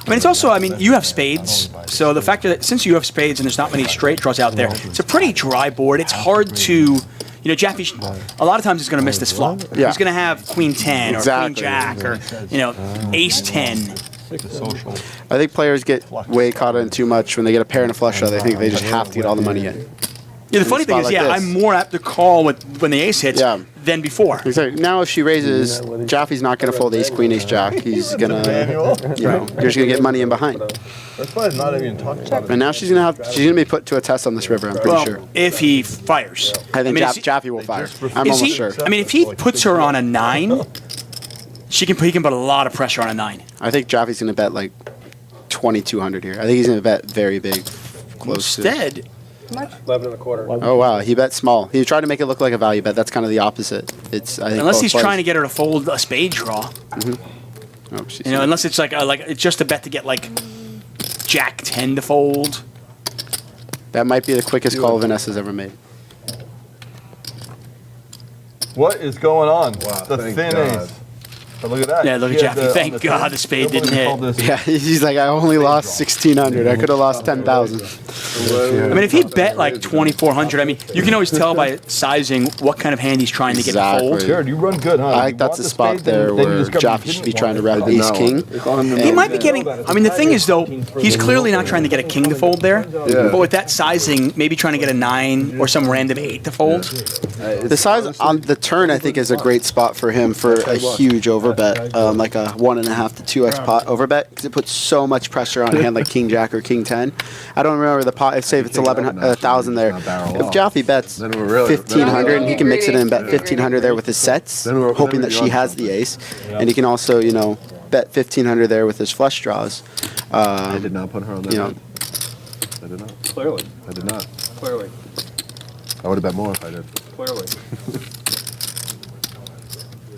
I mean, it's also, I mean, you have spades, so the fact that since you have spades and there's not many straight draws out there, it's a pretty dry board. It's hard to, you know, Jaffee, a lot of times he's going to miss this flop. Yeah. He's going to have queen 10 or queen Exactly. jack or, you know, ace 10. I think players get way caught in too much when they get a pair and a flush draw. They think they just have to get all the money in. Yeah, the funny thing is, like yeah, this. I'm more apt to call when the ace hits than before. Exactly. Now if she raises, Jaffee's not going to fold ace, queen, ace, jack. He's going to, you know, you're just going to get money in behind. That's why I'm not even talking about it. And now she's going to be put to a test on this river, I'm pretty Well, sure. if he fires. I think is he- Jaffee will fire. I'm is almost he- sure. I mean, if he puts her on a 9, he can put a lot of pressure on a 9. I think Jaffee's going to bet like 2,200 here. I think he's going to bet very big. Close Instead, How much? 11.25. Oh wow, he bet small. He tried to make it look like a value bet. That's kind of the opposite. It's I think unless both he's players- trying to get her to fold a spade draw. Oh, she's- You know, unless it's like it's just a bet to get like Jack 10 to fold. that might be the quickest call Vanessa's ever made. What is going on? Wow, The thank thin God. ace. But look at that. Yeah, look at She had Jaffee. on Thank the God third. the spade Nobody didn't called hit. this- Yeah, he's like, I only lost 1,600. I could have lost 10,000. I mean, if he bet like 2,400, I mean, you can always tell by sizing what kind of hand he's trying to get to Exactly. fold. Jared, you run good, huh? I You think that's want the the spot spade, then there you where discover you Jaffee didn't should be want trying to it. rep ace king. He might be getting. I mean, the thing is though, he's clearly not trying to get a king to fold there. But with that sizing, maybe trying to get a 9 or some random 8 to fold. The size on the turn, I think, is a great spot for him for a huge overbet, like a 1.5 to 2x pot overbet, because it puts so much pressure on a hand like king jack or king 10. I don't remember the pot. Say if it's 1,000 there. If Jaffee bets 1,500 and he can mix it in and bet 1,500 there with his sets, hoping that she has the ace, and he can also, you know, bet 1,500 there with his flush draws. I did not put her on that. You know, line. I did not. Clearly. I did not. Clearly. I would have bet more if I did. Clearly.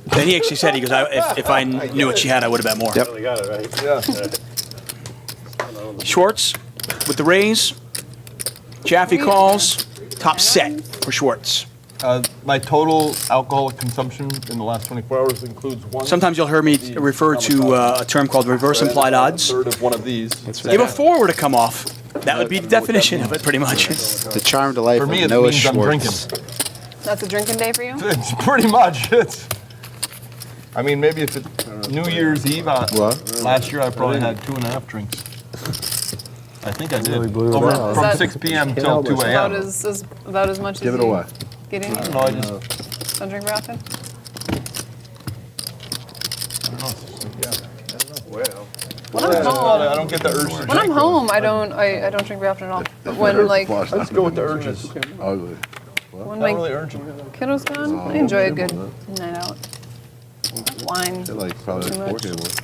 Then he actually said, he goes, if I knew what she had, I would have bet more. Yep. Really got it, right? Yeah. Schwartz with the raise. Jaffee calls. Top set for Schwartz. My total alcoholic consumption in the last 24 hours includes one. Sometimes you'll hear me refer to a term called reverse implied odds. Third of one of these. If a 4 were to come off, that would be the definition of it, pretty much. the charm to life For me, of it Noah means I'm drinking. Schwartz. That's a drinking day for you? It's pretty much. I mean, maybe if it's New Year's Eve, last year I probably had 2.5 drinks. I think I did. Really blew it Over out. from Is that- 6 p.m. till 2 About a.m. about as much Give as it you away. get in? I don't know, I just, Don't drink very often? When I'm home, I don't get the urge to when I'm drink. home, I don't drink very often at all. But when like Let's go with the urges. Ugly. when Not my really urgent. kiddo's gone, I enjoy a good night out. Wine. They're like probably Too like 4 much. tables.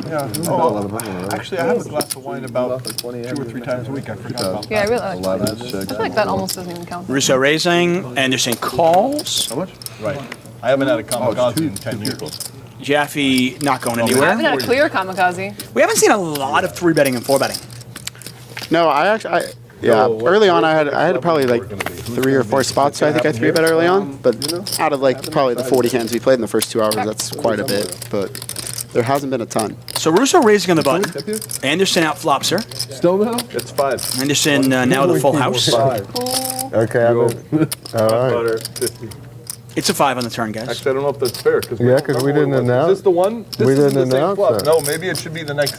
Yeah. Oh, actually, I have a glass of wine about 2 or 3 times a week. I forgot about that. Yeah, I really like 11, that. 6. I feel like that almost doesn't even count. Russo raising. Andersen calls. How much? Right. I haven't had a kamikaze in 10 years. Jaffee not going I anywhere. haven't had a clear kamikaze. We haven't seen a lot of 3-betting and 4-betting. No, early on I had probably like 3 or 4 spots. So I think I 3-bet early on, but out of like probably the 40 hands we played in the first 2 hours, that's quite a bit. But there hasn't been a ton. So Russo raising on the button. Andersen outflops her. Still now? It's 5. Andersen now with a full house. Okay, all right. Butter, 50. It's a 5 on the turn, guys. Actually, I don't know if that's fair. Yeah, 'cause we didn't announce- Is this the one? This we isn't didn't the same announce flop. that. No, maybe it should be the next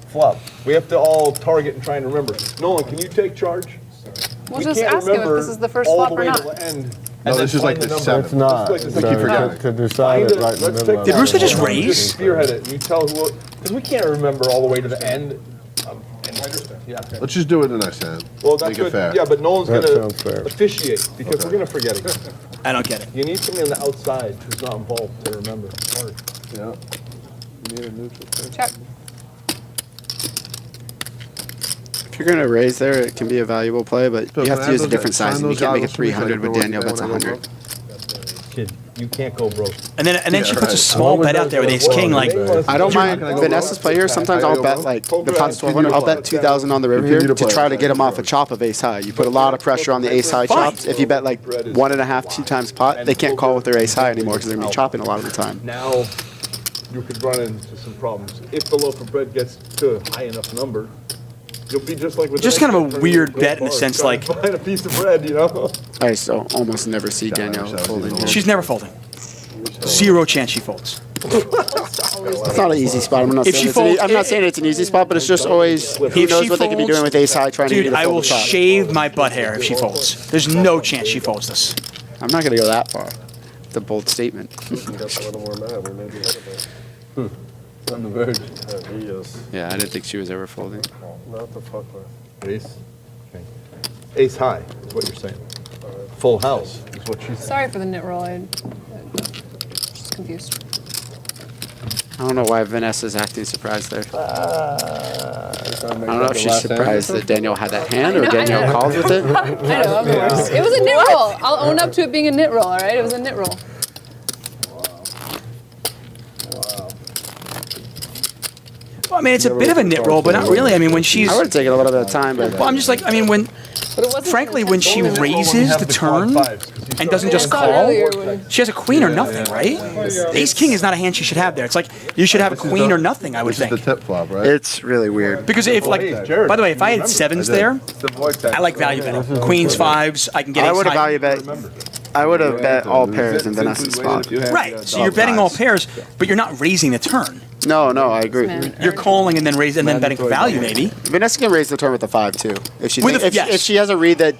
flop. We have to all target and try and remember. Nolan, can you take charge? We'll We just can't ask him if remember this is the first all flop the or way not. to the end. No, and this then is like find the number. 7th. It's not. It's like the So keep to, to decide it right in the Let's middle. take Did the- Russo just raise? Spearhead it, and you tell who, because we can't remember all the way to the end. Yeah. Let's just do it the next hand. Well, that's Make it good. fair. Yeah, but Nolan's That gonna sounds fair. officiate because we're gonna forget it. I don't get it. You need somebody on the outside who's not involved to remember. Yeah. You need a neutral thing. Check. If you're gonna raise there, it can be a valuable play, but So you have can I to use a those different guys sign sizing. You those can't make it goggles for me so I 300 can when put Danielle them bets when I go 100. Kid. You can't go broke. And then she puts a small bet out there with ace king. Like I don't mind Vanessa's play here. Sometimes I'll bet like the pot's 1200. I'll bet 2,000 on the river here to try to get him off a chop of ace high. You put a lot of pressure on the ace high chops. If you bet like 1.5, 2 times pot, they can't call with their ace high anymore because they're gonna be chopping a lot of the time. Now you could run into some problems if the loaf of bread gets to a high enough number. You'll be just like with just kind of a weird bet in the sense like buying a piece of bread, you know. I so almost never see Danielle folding here. She's never folding. 0 chance she folds. It's not an easy spot. I'm not saying it's an easy spot, but it's just always who knows what they could be doing with ace high trying to get Dude, a I will shot. shave my butt hair if she folds. There's no chance she folds this. I'm not gonna go that far. It's a bold statement. On the verge. Yeah, I didn't think she was ever folding. Not the fuck with. Ace. Okay. Ace high is what you're saying. Full house is what she's saying. Sorry for the knit roll. I'm just confused. I don't know why Vanessa's acting surprised there. I don't know if she's surprised that Danielle had that hand or Danielle called with it. I know, of course. It was a knit roll. I'll own up to it being a knit roll, all right? It was a knit roll. Well, I mean, it's a bit of a knit roll, but not really. I mean, when she's... I would have taken a little bit of time, but... Well, I'm just like, I mean, when... Frankly, when she raises the turn and doesn't just call, she has a queen or nothing, right? Ace-king is not a hand she should have there. It's like, you should have a queen or nothing, I would think. This is the tip flop, right? It's really weird. Because if, like, by the way, if I had sevens there, I like value betting. Queens, fives, I can get ace I would have high. value bet. I would have bet all pairs in Vanessa's spot. Right, so you're betting all pairs, but you're not raising the turn. No, I agree. You're calling and then raising and then betting for value, maybe. Vanessa can raise the turn with a 5 too. If she Yes. if she has a read that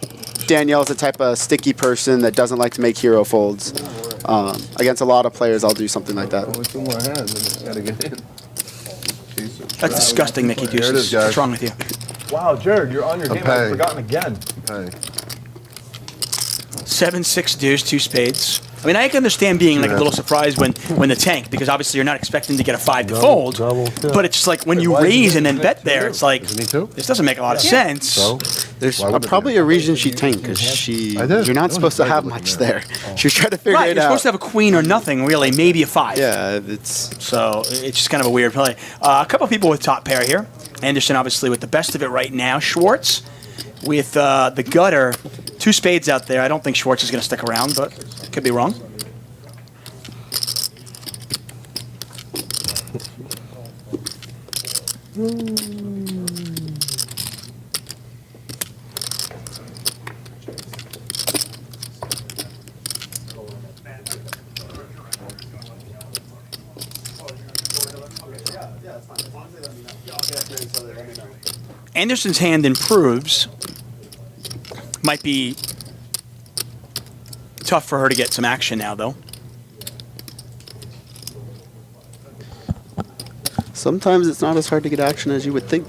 Danielle's the type of sticky person that doesn't like to make hero folds, against a lot of players, I'll do something like that. With 2 more hands, gotta get in. That's disgusting, Mickey There it is, Deuces. guys. What's wrong with you? Wow, Jared, you're on your game. paying. I've forgotten again. Hey. 7, 6 deuce, 2 spades. I mean, I can understand being like a little surprised when the tank, because obviously you're not expecting to get a 5 to fold. But it's just like when you raise and then bet there, it's like this doesn't make a lot of sense. There's probably a reason she tanked because you're not supposed to have much there. She was trying to figure Right, it you're out. supposed to have a queen or nothing, really, maybe a 5. Yeah, it's so it's just kind of a weird play. A couple people with top pair here. Andersen obviously with the best of it right now. Schwartz with the gutter. 2 spades out there. I don't think Schwartz is going to stick around, but could be wrong. Andersen's hand improves. Might be tough for her to get some action now, though. sometimes it's not as hard to get action as you would think.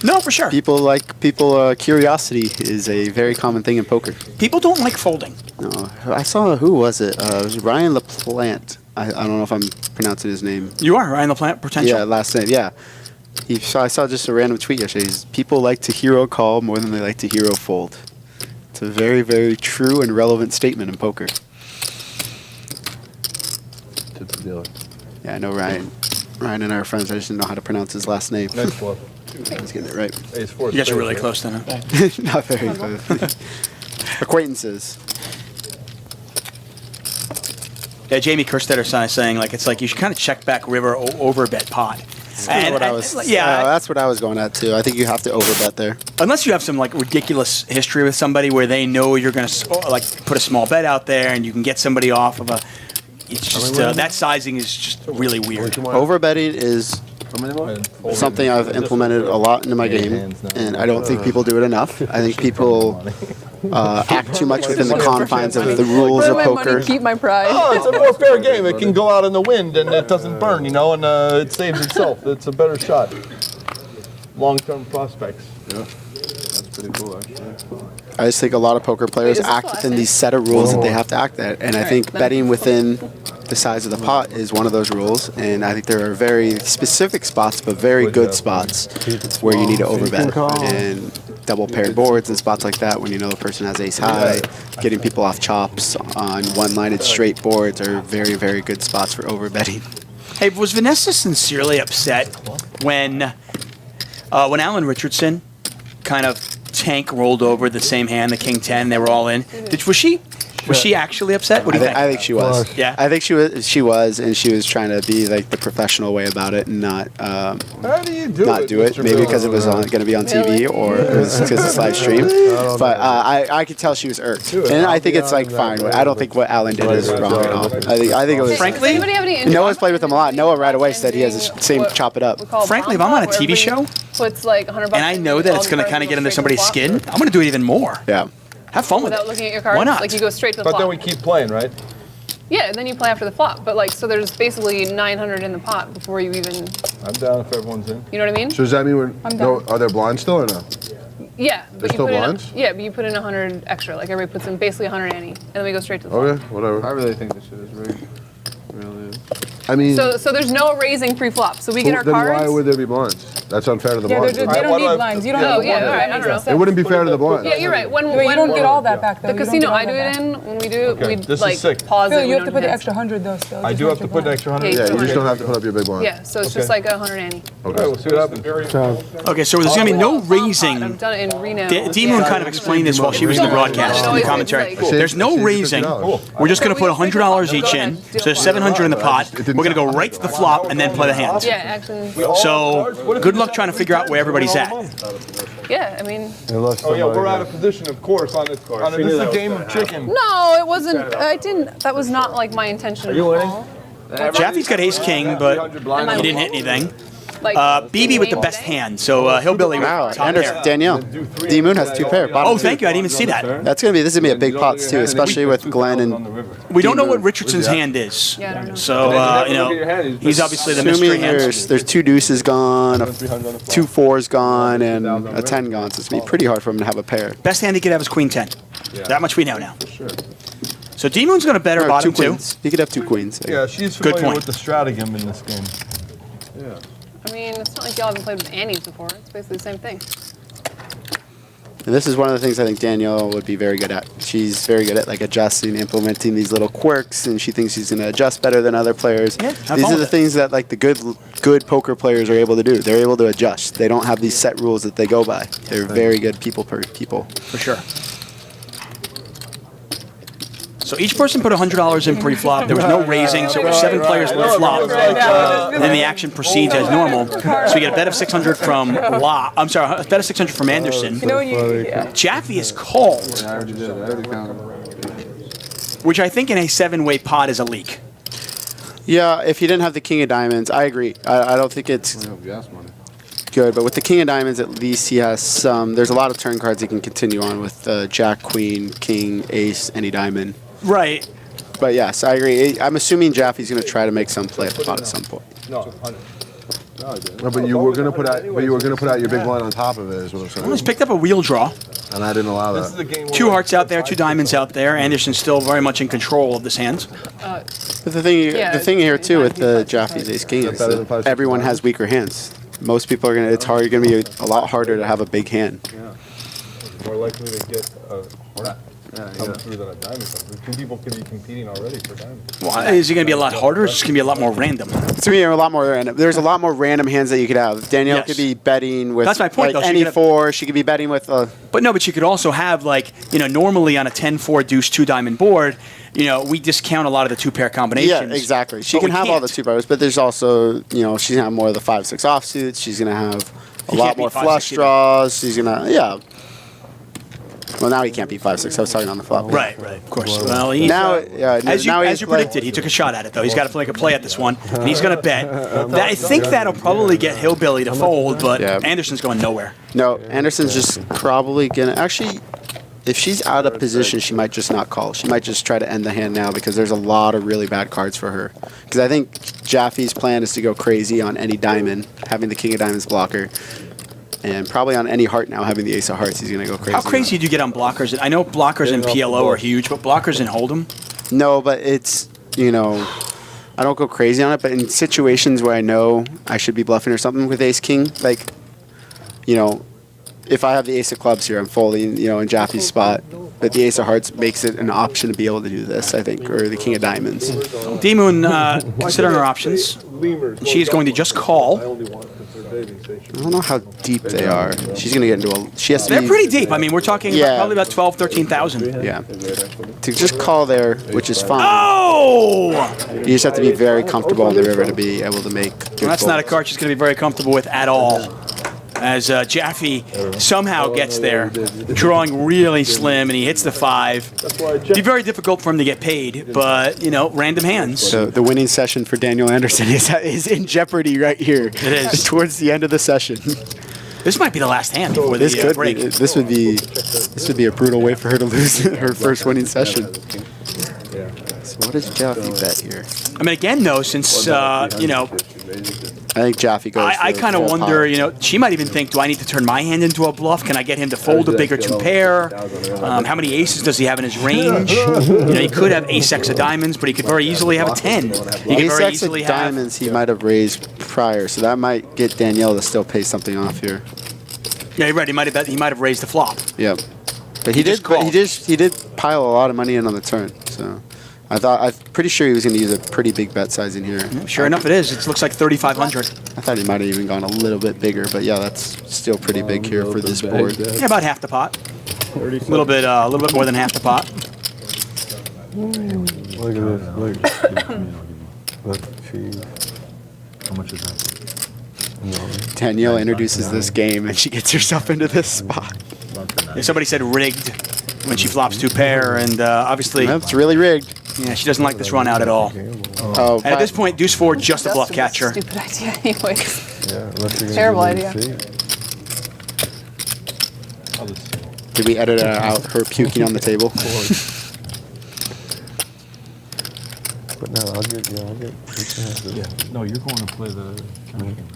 No, for sure. Curiosity is a very common thing in poker. People don't like folding. No, I saw, who was it? It was Ryan LaPlante. I don't know if I'm pronouncing his name. You are, Ryan LaPlante, potential. Yeah, last name, yeah. I saw just a random tweet yesterday. People like to hero call more than they like to hero fold. It's a very, very true and relevant statement in poker. Yeah, I know Ryan. Ryan and I are friends. I just didn't know how to pronounce his last name. Nice bluff. I was getting it right. You guys are really close then, huh? Not very close. Acquaintances. Yeah, Jamie Kerstetter is saying like it's like you should kind of check back river over bet pot. That's what I was going at too. I think you have to overbet there. Unless you have some like ridiculous history with somebody where they know you're going to like put a small bet out there and you can get somebody off of a. It's just that sizing is just really weird. Overbetting is something I've implemented a lot into my game, and I don't think people do it enough. I think people act too much within the confines of the rules of poker. Keep my pride. Oh, it's a more fair game. It can go out in the wind and it doesn't burn, you know, and it saves itself. It's a better shot. Long-term prospects. Yeah, that's pretty cool, actually. I just think a lot of poker players act within these set of rules that they have to act at, and I think betting within the size of the pot is one of those rules. And I think there are very specific spots, but very good spots where you need to overbet and double paired boards and spots like that when you know the person has ace high. Getting people off chops on one-lined straight boards are very, very good spots for overbetting. Hey, was Vanessa sincerely upset when Alan Richardson kind of tank rolled over the same hand, the king 10, they were all in? Was she actually upset? What do you think? I think she was. Yeah. I think she was, and she was trying to be like the professional way about it and not How do you do not do it. Maybe because it was going to be on TV or it was because it's live stream. But I could tell she was irked, and I think it's like fine. I don't think what Alan did is wrong at all. I think it was. Frankly, anybody have any Noah's played with him a lot. Noah right away said he has the same chop it up. Frankly, if I'm on a TV show puts like $100 and I know that it's going to kind of get under somebody's skin, I'm going to do it even more. Yeah. Have fun with without it. looking at your cards. Why not? Like you go straight to the flop. But then we keep playing, right? Yeah, and then you play after the flop. But like, so there's basically 900 in the pot before you even. I'm down if everyone's in. You know what I mean? So does that mean are there blinds still or no? Yeah, There's still blinds? But you put in 100 extra. Like everybody puts in basically 100 ante, and then we go straight to the flop. Okay, whatever. I really think this shit is rigged. Really is. I mean, So there's no raising pre-flop. So we get our then cards. why would there be blinds? That's unfair to the Yeah, blinds. they don't need blinds. You don't Oh, need yeah, blinds. all right, I don't know. It wouldn't be fair to the blinds. Yeah, you're right. When Wait, you don't get all that back though. the You don't casino get all I do that it back. in, when we do it, Okay, we this is like sick. pause Phil, it. you we have to don't put the hands. extra 100 though still. I just do have not to your put an extra 100. Yeah, Yeah, you just don't have to put up your big blind. Yeah, so it's just like 100 ante. Okay. We'll see what happens. Okay, so there's going to be no raising. I've done it in Reno. D-Moon kind of explained this while she was in the broadcast, in the commentary. There's no raising. We're just going to put $100 each in. So there's 700 in the pot. We're going to go right to the flop and then play the hands. Yeah, actually. So good luck trying to figure out where everybody's at. Yeah, I mean. Oh yeah, we're out of position, of course, on this. This is a game of chicken. No, it wasn't. I didn't. That was not like my intention. Are you winning? Jaffee's got ace king, but he didn't hit anything. Like, BB with the best hand, so Hillbilly with top Andersen, pair. Danielle. D-Moon has 2 pair. Oh, thank you. I didn't even see that. This is gonna be a big pots too, especially with Glenn and. We don't know what Richardson's hand is. Yeah, I don't know. So, he's obviously the mystery Assuming hand. there's 2 deuces gone, 2 4s gone, and a 10 gone, so it's gonna be pretty hard for him to have a pair. Best hand he could have is Queen 10. That much we know now. So D-Moon's going to bet her Or bottom 2 two. queens. He could have 2 queens. Yeah, she's Good familiar point. with the stratagem in this game. Yeah. I mean, it's not like y'all haven't played with Annies before. It's basically the same thing. And this is one of the things I think Danielle would be very good at. She's very good at like adjusting, implementing these little quirks, and she thinks she's going to adjust better than other players. Yeah, have These fun are with the it. things that like the good poker players are able to do. They're able to adjust. They don't have these set rules that they go by. They're very good people. For sure. So each person put $100 in pre-flop. There was no raising, so it was 7 players per flop. And then the action proceeds as normal. So we get a bet of 600 from Laak. I'm sorry, a bet of 600 from Andersen. You know when you. Yeah. Jaffee is called, I already did. I already counted. which I think in a 7-way pot is a leak. Yeah, if he didn't have the king of diamonds, I agree. I don't think it's Gas money. good, but with the king of diamonds, at least he has some. There's a lot of turn cards he can continue on with jack, queen, king, ace, any diamond. Right. But yes, I agree. I'm assuming Jaffee's going to try to make some play at the pot at some point. No, 100. No, but you were gonna put out your big blind on top of it. Is what I'm saying. Well, he's picked up a wheel draw. And I didn't allow This is the that. game. 2 hearts out there, 2 diamonds out there. Anderson's still very much in control of this hand. But the thing here too with the Jaffee's ace king is better than that everyone has weaker hands. Most people are gonna. It's hard. You're gonna be a lot harder to have a big hand. More likely to get a heart come through than a diamond comes through. 2 people could be competing already for diamonds. Well, is it going to be a lot harder, or is it going to be a lot more random? To me, a lot more random. There's a lot more random hands that you could have. Danielle Yes. could be betting with That's my point, like though. She any could have- 4. She could be betting with. But no, but you could also have, like, normally on a 10-4 deuce 2 diamond board, we discount a lot of the 2-pair combinations. Yeah, exactly. She But can we have all the can't. 2 pairs, but there's also, she's gonna have more of the 5-6 offsuits. She's gonna have a He lot can't more beat 5-6 flush either. draws. She's gonna, yeah. Well, now he can't beat 5-6. I was talking on the flop. Right, of course. Well, he's, Now, as now you he's predicted, he took a shot at it, though. He's got to make a play at this one, and he's going to bet. I think that'll probably get Hillbilly to fold, but Anderson's going nowhere. No, Anderson's just probably gonna actually. If she's out of position, she might just not call. She might just try to end the hand now because there's a lot of really bad cards for her. Because I think Jaffee's plan is to go crazy on any diamond, having the king of diamonds blocker. And probably on any heart now, having the ace of hearts, he's going to go crazy. How crazy do you get on blockers? I know blockers in PLO are huge, but blockers in Holdem? No, but it's, you know, I don't go crazy on it, but in situations where I know I should be bluffing or something with ace-king, like, you know, if I have the ace of clubs here, I'm folding, you know, in Jaffee's spot. But the ace of hearts makes it an option to be able to do this, I think, or the king of diamonds. D-Moon, considering her options, she is going to just call. I don't know how deep they are. She's going to get into a... She has to They're be, pretty deep. I mean, we're talking about probably about 12, 13,000. Yeah. To just call there, which is fine. Oh! You just have to be very comfortable in the river to be able to make good Well, that's not a folds. card she's going to be very comfortable with at all. As Jaffee somehow gets there, drawing really slim, and he hits the 5. It'd be very difficult for him to get paid, but, you know, random hands. So the winning session for Danielle Andersen is in jeopardy right here. It is. Towards the end of the session. This might be the last hand before This the could break. be. This would be a brutal way for her to lose her first winning session. So what does Jaffee bet here? I mean, again, though, since, you know, I think Jaffee goes. I kind of wonder, you know, she might even think, do I need to turn my hand into a bluff? Can I get him to fold a bigger 2-pair? How many aces does he have in his range? You know, he could have ace-x of diamonds, but he could very easily have a 10. He could very Ace-x easily of have... diamonds he might have raised prior, so that might get Danielle to still pay something off here. Yeah, you're right. He might have raised the flop. Yep. But he did pile a lot of money in on the turn, so... I'm pretty sure he was going to use a pretty big bet size in here. Sure enough, it is. It looks like 3,500. I thought he might have even gone a little bit bigger, but yeah, that's still pretty big here for this board. Yeah, about half the pot. A little bit more than half the pot. Look at this. Look. Cheese. How much is that? Danielle introduces this game, and she gets herself into this spot. Yeah, somebody said rigged when she flops 2-pair, and obviously... It's really rigged. Yeah, she doesn't like this run out at all. Oh, and at this point, deuce 4 just a bluff catcher. Stupid idea, anyways. Yeah, unless you're Terrible idea. Did we edit out her puking on the table? But no, I'll get. Yeah. No, you're going to play the counter game.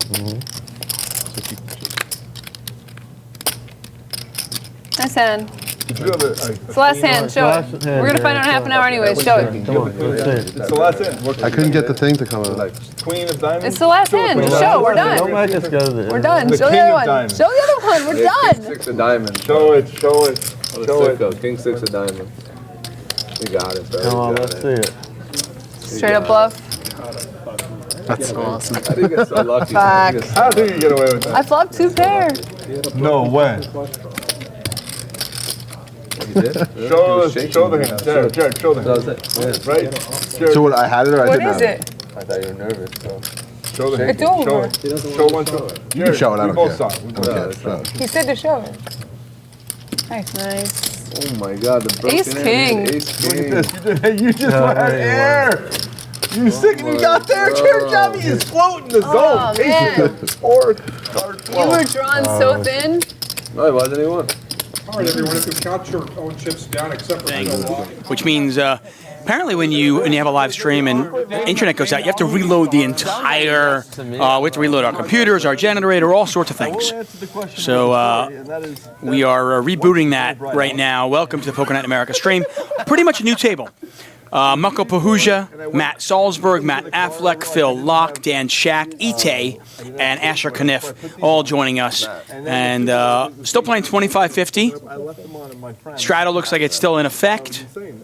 Nice hand. Did you have It's the last hand. Show it. We're going to find out in half an hour anyways. Show it. It's the last hand. I couldn't get the thing to come out. Queen of diamonds. It's the last hand. Show. We're done. Don't make us go to the. We're done. The Show the king other of one. diamonds. Show the other one. We're done. King 6 of diamonds. Show it. Show it. Show it. King 6 of diamonds. You got it, bro. Come on, let's see it. Straight up bluff. That's awesome. I think it's so lucky. Back. I don't think you get away with that. I flopped 2-pair. No way. Show the hand. Jared, show the hand. Right? Jared, So what, I had it or I What didn't is have it? I thought you were nervous, bro. show the hand. It's over. Show it. Show one. Show it. You can show it, I We don't both care. saw it. We both saw it. Okay, so. He said to show it. Nice. Nice. Oh my god, the broken Ace hand. king. Ace Look king. at this. You just went air. You sick and you got there. Jared Jaffee is floating the zone. Oh, man. You were drawn so thin. No, it wasn't anyone. All right, everyone, if you count your own chips down except for Which means apparently when you have a live stream and the internet goes out, you have to reload the entire. We have to reload our computers, our generator, all sorts of things. So we are rebooting that right now. Welcome to the Poker Night in America stream. Pretty much a new table. Mucko Pahuja, Matt Salsberg, Matt Affleck, Phil Laak, Dan Shack, Etay, and Asher Kniff all joining us. And still playing 25-50. Straddle looks like it's still in effect. There's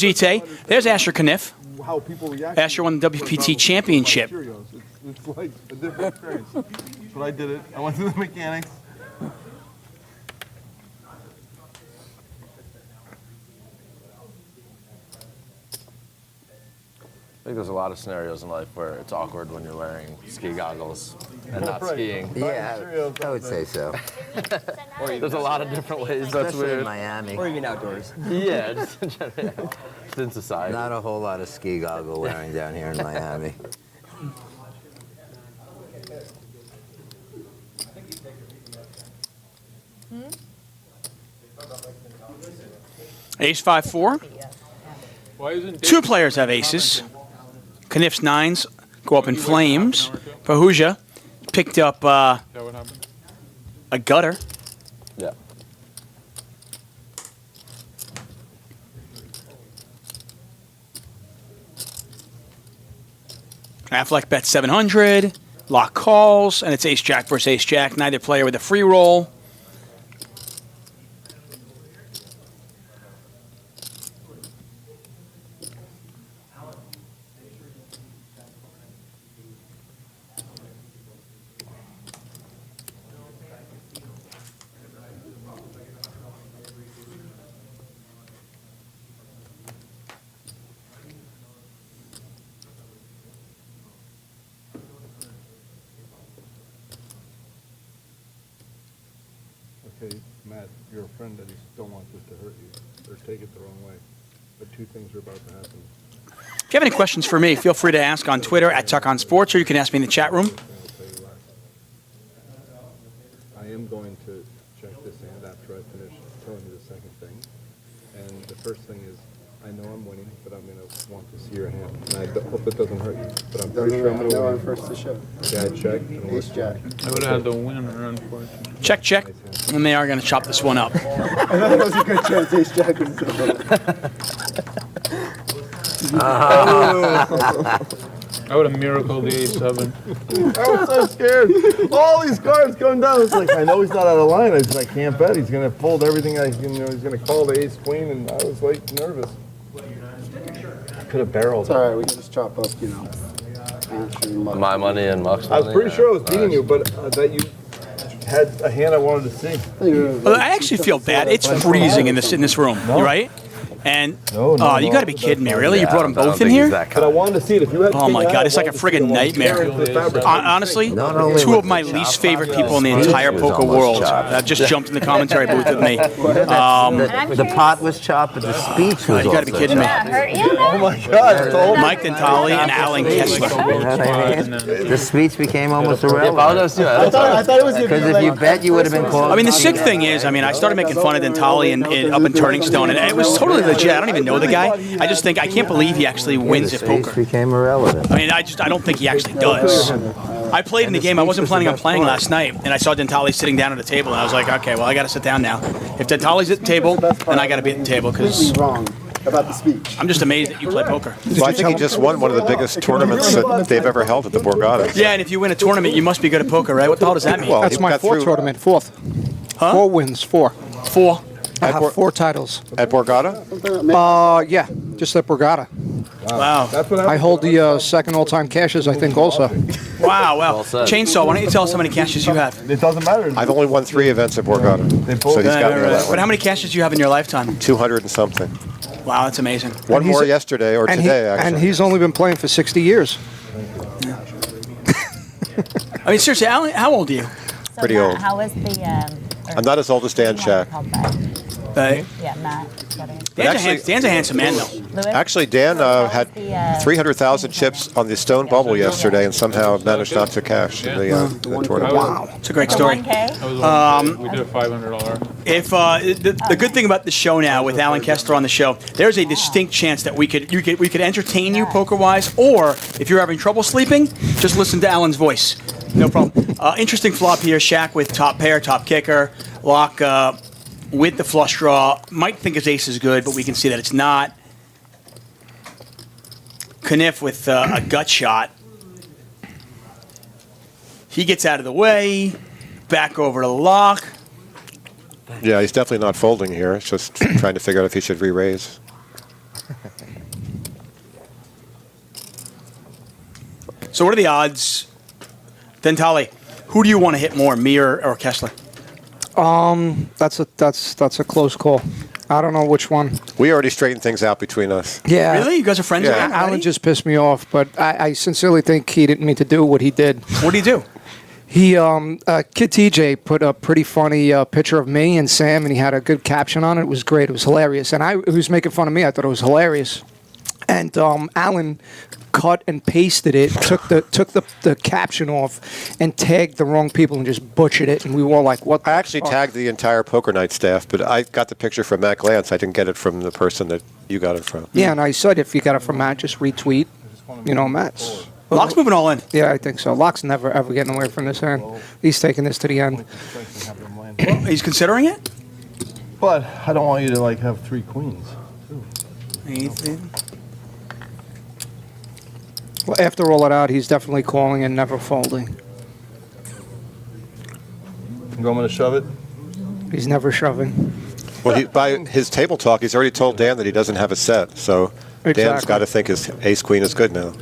Etay. There's Asher Kniff. Asher won the WPT championship. It's like a different experience. But I did it. I went through the mechanics. I think there's a lot of scenarios in life where it's awkward when you're wearing ski goggles and not skiing. Yeah, I would say so. There's a lot of different ways that's Especially weird. in Miami. Or even outdoors. Yeah, just in general. Just in society. Not a whole lot of ski goggle wearing down here in Miami. Ace 5-4. Two players have aces. Kniff's 9s go up in flames. Pahuja picked up a gutter. Yeah. Affleck bets 700. Laak calls, and it's ace-jack versus ace-jack. Neither player with a free roll. Okay, Matt, you're a friend that he don't want this to hurt you or take it the wrong way. But two things are about to happen. If you have any questions for me, feel free to ask on Twitter at @TuchOnSports, or you can ask me in the chat room. I am going to check this hand after I finish telling you the second thing. And the first thing is, I know I'm winning, but I'm going to want to see your hand. And I hope it doesn't hurt you. But I'm pretty sure I'm going to win. I'm first to show. Yeah, I checked. Ace jack. I would have had the winner, unfortunately. Check, check. And they are going to chop this one up. I thought it was a good chance ace jack was I would have miracled the A7. I was so scared. All these cards coming down. It's like, I know he's not out of line. I just, I can't bet. He's going to fold everything. He's going to call the ace queen, and I was like nervous. Could have barreled. It's all right. We can just chop up, you know. My money and Muck's money. I was pretty sure I was beating you, but that you had a hand I wanted to see. Well, I actually feel bad. It's freezing in this room, right? And you got to be kidding me, really? You brought them both in here? But I wanted to see it. If you had Oh my God, it's like a friggin' nightmare. Honestly, two of my least favorite people in the entire poker world that just jumped in the commentary booth with me. The pot was chopped, but the speech was You got to be kidding me. Oh my God. Mike Dantali and Alan Kessler. The speech became almost irrelevant. I thought it was Because if you bet, you would have been called. I mean, the sick thing is, I started making fun of Dantali up in Turning Stone, and it was totally legit. I don't even know the guy. I just think, I can't believe he actually wins at poker. Became irrelevant. I mean, I don't think he actually does. I played in the game. I wasn't planning on playing last night, and I saw Dantali sitting down at a table, and I was like, okay, well, I got to sit down now. If Dantali's at the table, then I got to be at the table, because wrong about the speech. I'm just amazed that you play poker. Well, I think he just won one of the biggest tournaments that they've ever held at the Borgata. Yeah, and if you win a tournament, you must be good at poker, right? What the hell does that mean? Well, That's my fourth tournament, fourth. Huh? 4 wins, 4. 4. I have 4 titles. At Borgata? Yeah, just at Borgata. Wow. I hold the second all-time cashes, I think, also. Wow. Chainsaw, why don't you tell us how many cashes you have? It doesn't matter. I've only won 3 events at Borgata. So he's got me But how many cashes do you have in your lifetime? 200 and something. Wow, that's amazing. One more yesterday or today, actually. And he's only been playing for 60 years. I mean, seriously, how old are you? Pretty old. How was the? I'm not as old as Dan Shack. Yeah, Matt. Dan's a handsome man, though. Actually, Dan had 300,000 chips on the stone bubble yesterday and somehow managed not to cash in the tournament. Wow. It's a great story. We did a $500. If the good thing about the show now, with Alan Kessler on the show, there's a distinct chance that we could entertain you poker-wise, or if you're having trouble sleeping, just listen to Alan's voice. No problem. Interesting flop here. Shaq with top pair, top kicker. Laak with the flush draw. Might think his ace is good, but we can see that it's not. Kniff with a gut shot. He gets out of the way. Back over to Laak. Yeah, he's definitely not folding here. It's just trying to figure out if he should re-raise. So what are the odds? Dantali, who do you want to hit more, me or Kessler? That's a close call. I don't know which one. We already straightened things out between us. Yeah. Really? You guys are friends? Yeah. Alan just pissed me off, but I sincerely think he didn't mean to do what he did. What did he do? He, Kid TJ put a pretty funny picture of me and Sam, and he had a good caption on it. It was great. It was hilarious. And he was making fun of me. I thought it was hilarious. And Alan cut and pasted it, took the caption off, and tagged the wrong people and just butchered it. And we were all like, "What?" I actually tagged the entire Poker Night staff, but I got the picture from Matt Glantz. I didn't get it from the person that you got it from. Yeah, and I said if you got it from Matt, just retweet, Matt's. Laak's moving all in. Yeah, I think so. Laak's never ever getting away from this hand. He's taking this to the end. He's considering it. But I don't want you to like have 3 queens. Well, after all it out, he's definitely calling and never folding. I'm going to shove it. He's never shoving. Well, by his table talk, he's already told Dan that he doesn't have a set. So Dan's Exactly. got to think his ace queen is good now.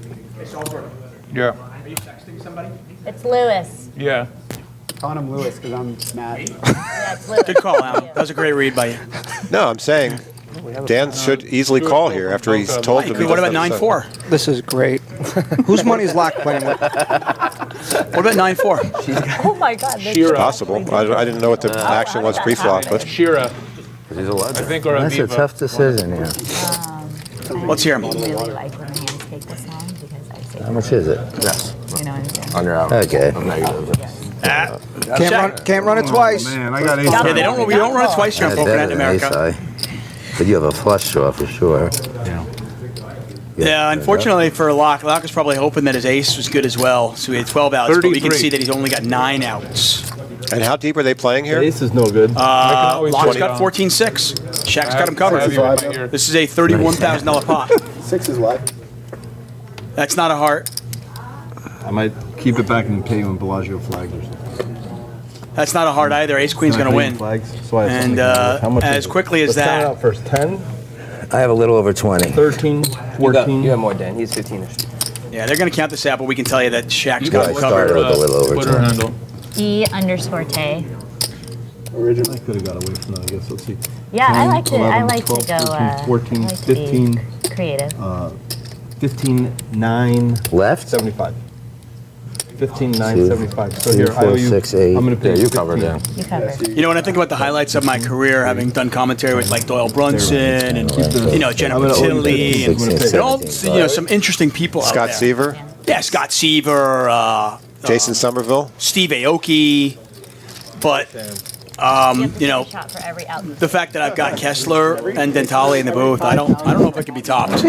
Yeah. Are you texting somebody? It's Lewis. Yeah. Calling him Lewis because I'm mad. Yeah, it's Lewis. Good call, Alan. That was a great read by you. No, I'm saying Dan should easily call here after he's told him. What about 9-4? This is great. Whose money is Laak playing with? What about 9-4? Oh my God. that's- It's possible. I didn't know what the action was pre-flop, but Shira. He's a legend. I think, or That's a Aviva. tough decision here. Let's hear him. I really like when the hands take this long because I say, How much is it? Yes. you know what I'm saying? On your out. Okay. I'm negative. Can't run it twice. Man, I got ace. Yeah, they don't. We don't run it twice here on That's Poker better Night in than America. Etay. But you have a flush draw for sure. Yeah, unfortunately for Laak is probably hoping that his ace was good as well. So he had 12 outs, but we can 33. see that he's only got 9 outs. and how deep are they playing here? Ace is no good. Laak's got 14-6. Shaq's got him covered. This is a $31,000 pot. 6 is left. That's not a heart. I might keep it back and pay you in Bellagio flags or something. That's not a heart either. Ace Queen's Can I going to pay you win. Flags? So I have And something to do. How much as is it? quickly as Let's count it that. out first. 10, I have a little over 20. 13, 14. You have more, Dan. He's 15-ish. Yeah, they're going to count this out, but we can tell you that Shaq's got I him started covered. with a little over Twitter 20. handle. E_Tay. Originally, I could have got away from that, I guess. Let's see. Yeah, 10, I like to. 11, I like 12, to go. 13, 14, I like to be 15, creative. 15, 9, Left? 75. 15, 9, Two, 75. So three, here, I four, owe you. 6, 8. I'm going to pay Yeah, you 15. covered, Dan. You covered. You know, when I think about the highlights of my career, having done commentary with like Doyle Brunson and Jennifer Tilly and 16, all 17. some interesting people Scott out there. Seaver, Yeah, Scott Seaver, Jason Somerville. Steve Aoki, but Shot for every out. the fact that I've got Kessler and Dentale in the booth, I don't know if it can be topped.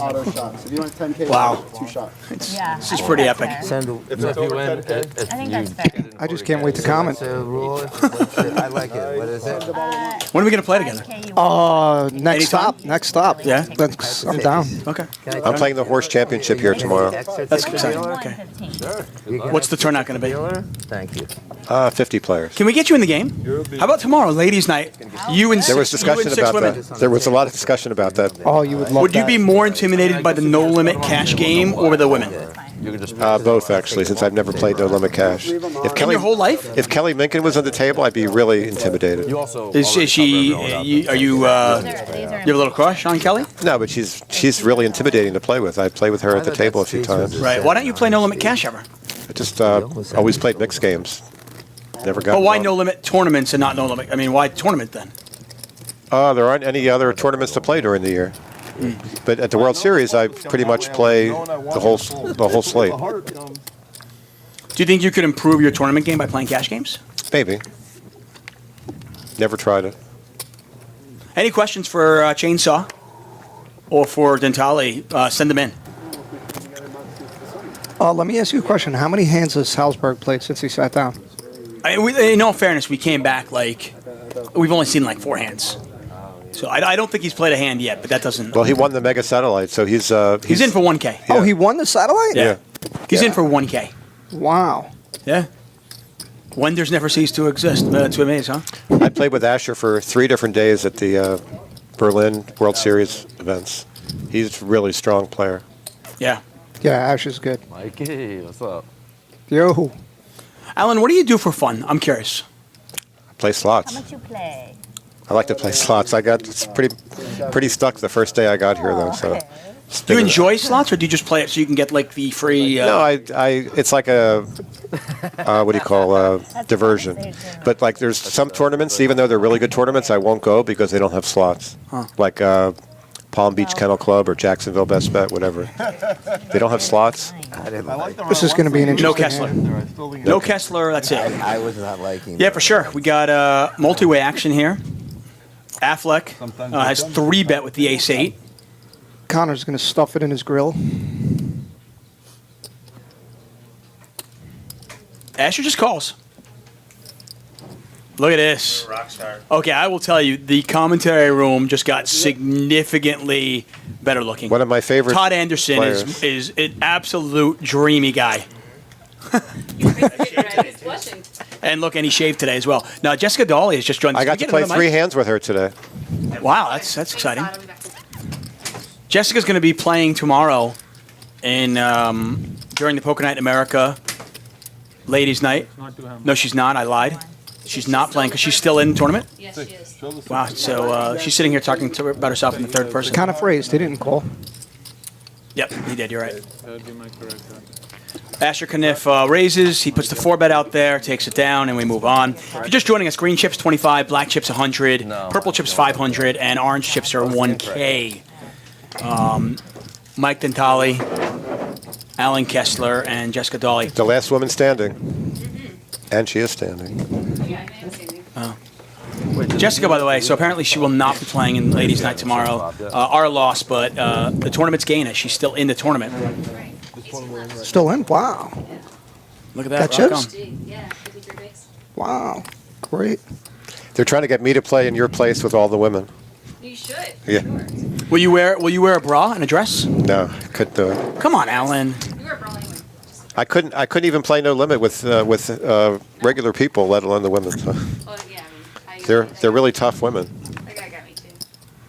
Auto shots. If you want 10K, Wow. 2 shots. Yeah, This is pretty epic. Send a, If you win, I think that's fair. I just can't wait to comment. what's the rule? What's it? I like it. What is it? When are we going to play together? Next stop. Next stop. Yeah? I'm down. Okay. I'm playing the horse championship here tomorrow. That's exciting. Okay. What's the turnout going to be? Thank you. 50 players. Can we get you in the game? How about tomorrow, ladies' night? You and There was six discussion about women. that. There was a lot of discussion about that. Oh, you would love Would you that. be more intimidated by the no limit cash game or the women? you can just Both actually, since I've never played no limit cash. If In your whole life? if Kelly Minkin was on the table, I'd be really intimidated. You also Is she? You have a little crush on Kelly? No, but she's really intimidating to play with. I played with her at the table a few times. Right. Why don't you play no limit cash ever? I just always played mixed games. Never got. But why involved. no limit tournaments and not no limit? I mean, why tournament then? There aren't any other tournaments to play during the year. But at the World Series, I pretty much play the whole slate. Do you think you could improve your tournament game by playing cash games? Maybe. Never tried it. Any questions for Chainsaw or for Dentale? Send them in. Let me ask you a question. How many hands has Salsberg played since he sat down? In all fairness, we came back we've only seen 4 hands. So I don't think he's played a hand yet, but that doesn't. Well, he won the Mega Satellite, so he's in for 1K. Yeah. Oh, he won the satellite? Yeah. He's in for 1K. Wow. Yeah. Wonders never cease to exist. That's what it is, huh? I played with Asher for 3 different days at the Berlin World Series events. He's a really strong player. Yeah. Yeah, Ash is good. Mikey, what's up? Yo. Alan, what do you do for fun? I'm curious. I play slots. How much you play? I like to play slots. I got pretty stuck the first day I got here, though. So. Do you enjoy slots, or do you just play it so you can get the free? No, it's like a what do you call diversion. But there's some tournaments, even though they're really good tournaments, I won't go because they don't have slots. Huh. Like Palm Beach Kennel Club or Jacksonville Best Bet, whatever. They don't have slots. This is going to be an interesting No Kessler. hand. No Kessler. That's it. I was not liking Yeah, for sure. We got multi-way action here. Affleck has 3-bet with the ace-8. Connor's going to stuff it in his grill. Asher just calls. Look at this. Okay, I will tell you, the commentary room just got significantly better looking. One of my favorite Todd Andersen players. is an absolute dreamy guy. And look, and he shaved today as well. Now, Jessica Dawley has just joined us. I got to play 3 hands with her today. Wow, that's exciting. Jessica's going to be playing tomorrow in during the Poker Night in America Ladies Night. No, she's not. I lied. She's not playing because she's still in the tournament? Yes, she is. Wow, so she's sitting here talking to her about herself in the third person. Kind of phrased. He didn't call. Yep, he did. You're right. Asher Kniff raises. He puts the 4-bet out there, takes it down, and we move on. If you're just joining us, green chips 25, black chips 100, purple chips 500, and orange chips are 1K. Mike Dentale, Alan Kessler, and Jessica Dawley. The last woman standing. And she is standing. Jessica, by the way, so apparently she will not be playing in Ladies' Night tomorrow. Our loss, but the tournament's gained. She's still in the tournament. Still in? Wow. Look at that. Got chips? Wow. Great. They're trying to get me to play in your place with all the women. You should. Yeah. Will you wear a bra and a dress? No, I couldn't do it. Come on, Alan. I couldn't even play no limit with regular people, let alone the women. So. They're really tough women.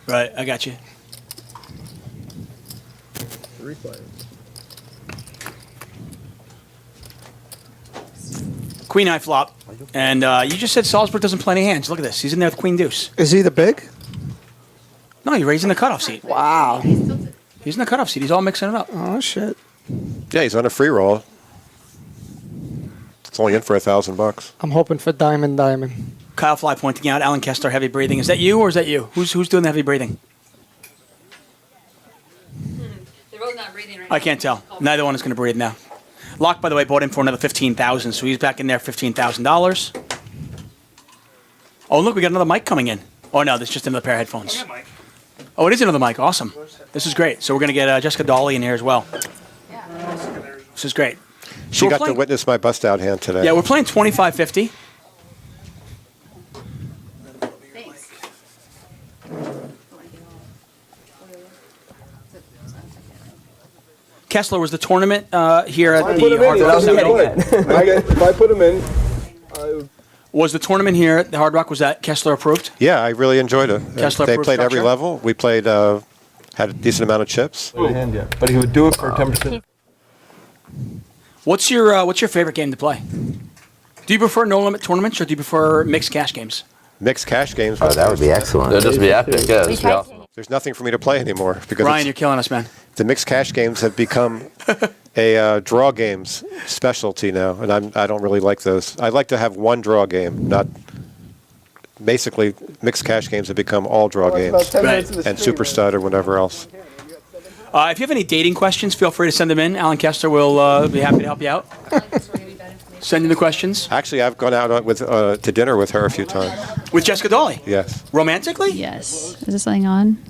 Right, I got you. Queen eye flop, and you just said Salsberg doesn't play any hands. Look at this. He's in there with Queen Deuce. Is he the big? No, you're raising the cutoff seat. Wow. He's in the cutoff seat. He's all mixing it up. Oh shit. Yeah, he's on a free roll. It's only in for $1,000. I'm hoping for diamond. Kyle Fly pointing out Alan Kessler heavy breathing. Is that you or is that you? Who's doing the heavy breathing? They're both not breathing right I can't tell. Neither one is going to breathe now. Laak, by the way, bought in for another $15,000, so he's back in there $15,000. Oh, look, we got another mic coming in. Oh no, that's just another pair of headphones. Oh, it is another mic. Awesome. This is great. So we're going to get Jessica Dawley in here as well. This is great. She got to witness my bust out hand today. Yeah, we're playing 25-50. Kessler was the tournament here at the Hard Rock Seminole. If I put him in, Was the tournament here at the Hard Rock, was that Kessler approved? Yeah, I really enjoyed it. Kessler They approved played every structure? level. We played, had a decent amount of chips. But he would do it for 10%. What's your favorite game to play? Do you prefer no limit tournaments or do you prefer mixed cash games? Mixed cash games. Oh, that would be excellent. That'd just be epic. Yeah, that'd be awesome. There's nothing for me to play anymore because Ryan, you're killing us, man. the mixed cash games have become a draw games specialty now, and I don't really like those. I like to have one draw game, not basically mixed cash games have become all draw games, and super stud or whatever else. If you have any dating questions, feel free to send them in. Alan Kessler will be happy to help you out. Send in the questions. Actually, I've gone out with to dinner with her a few times. With Jessica Dawley? Yes. Romantically? Yes. Is this something on?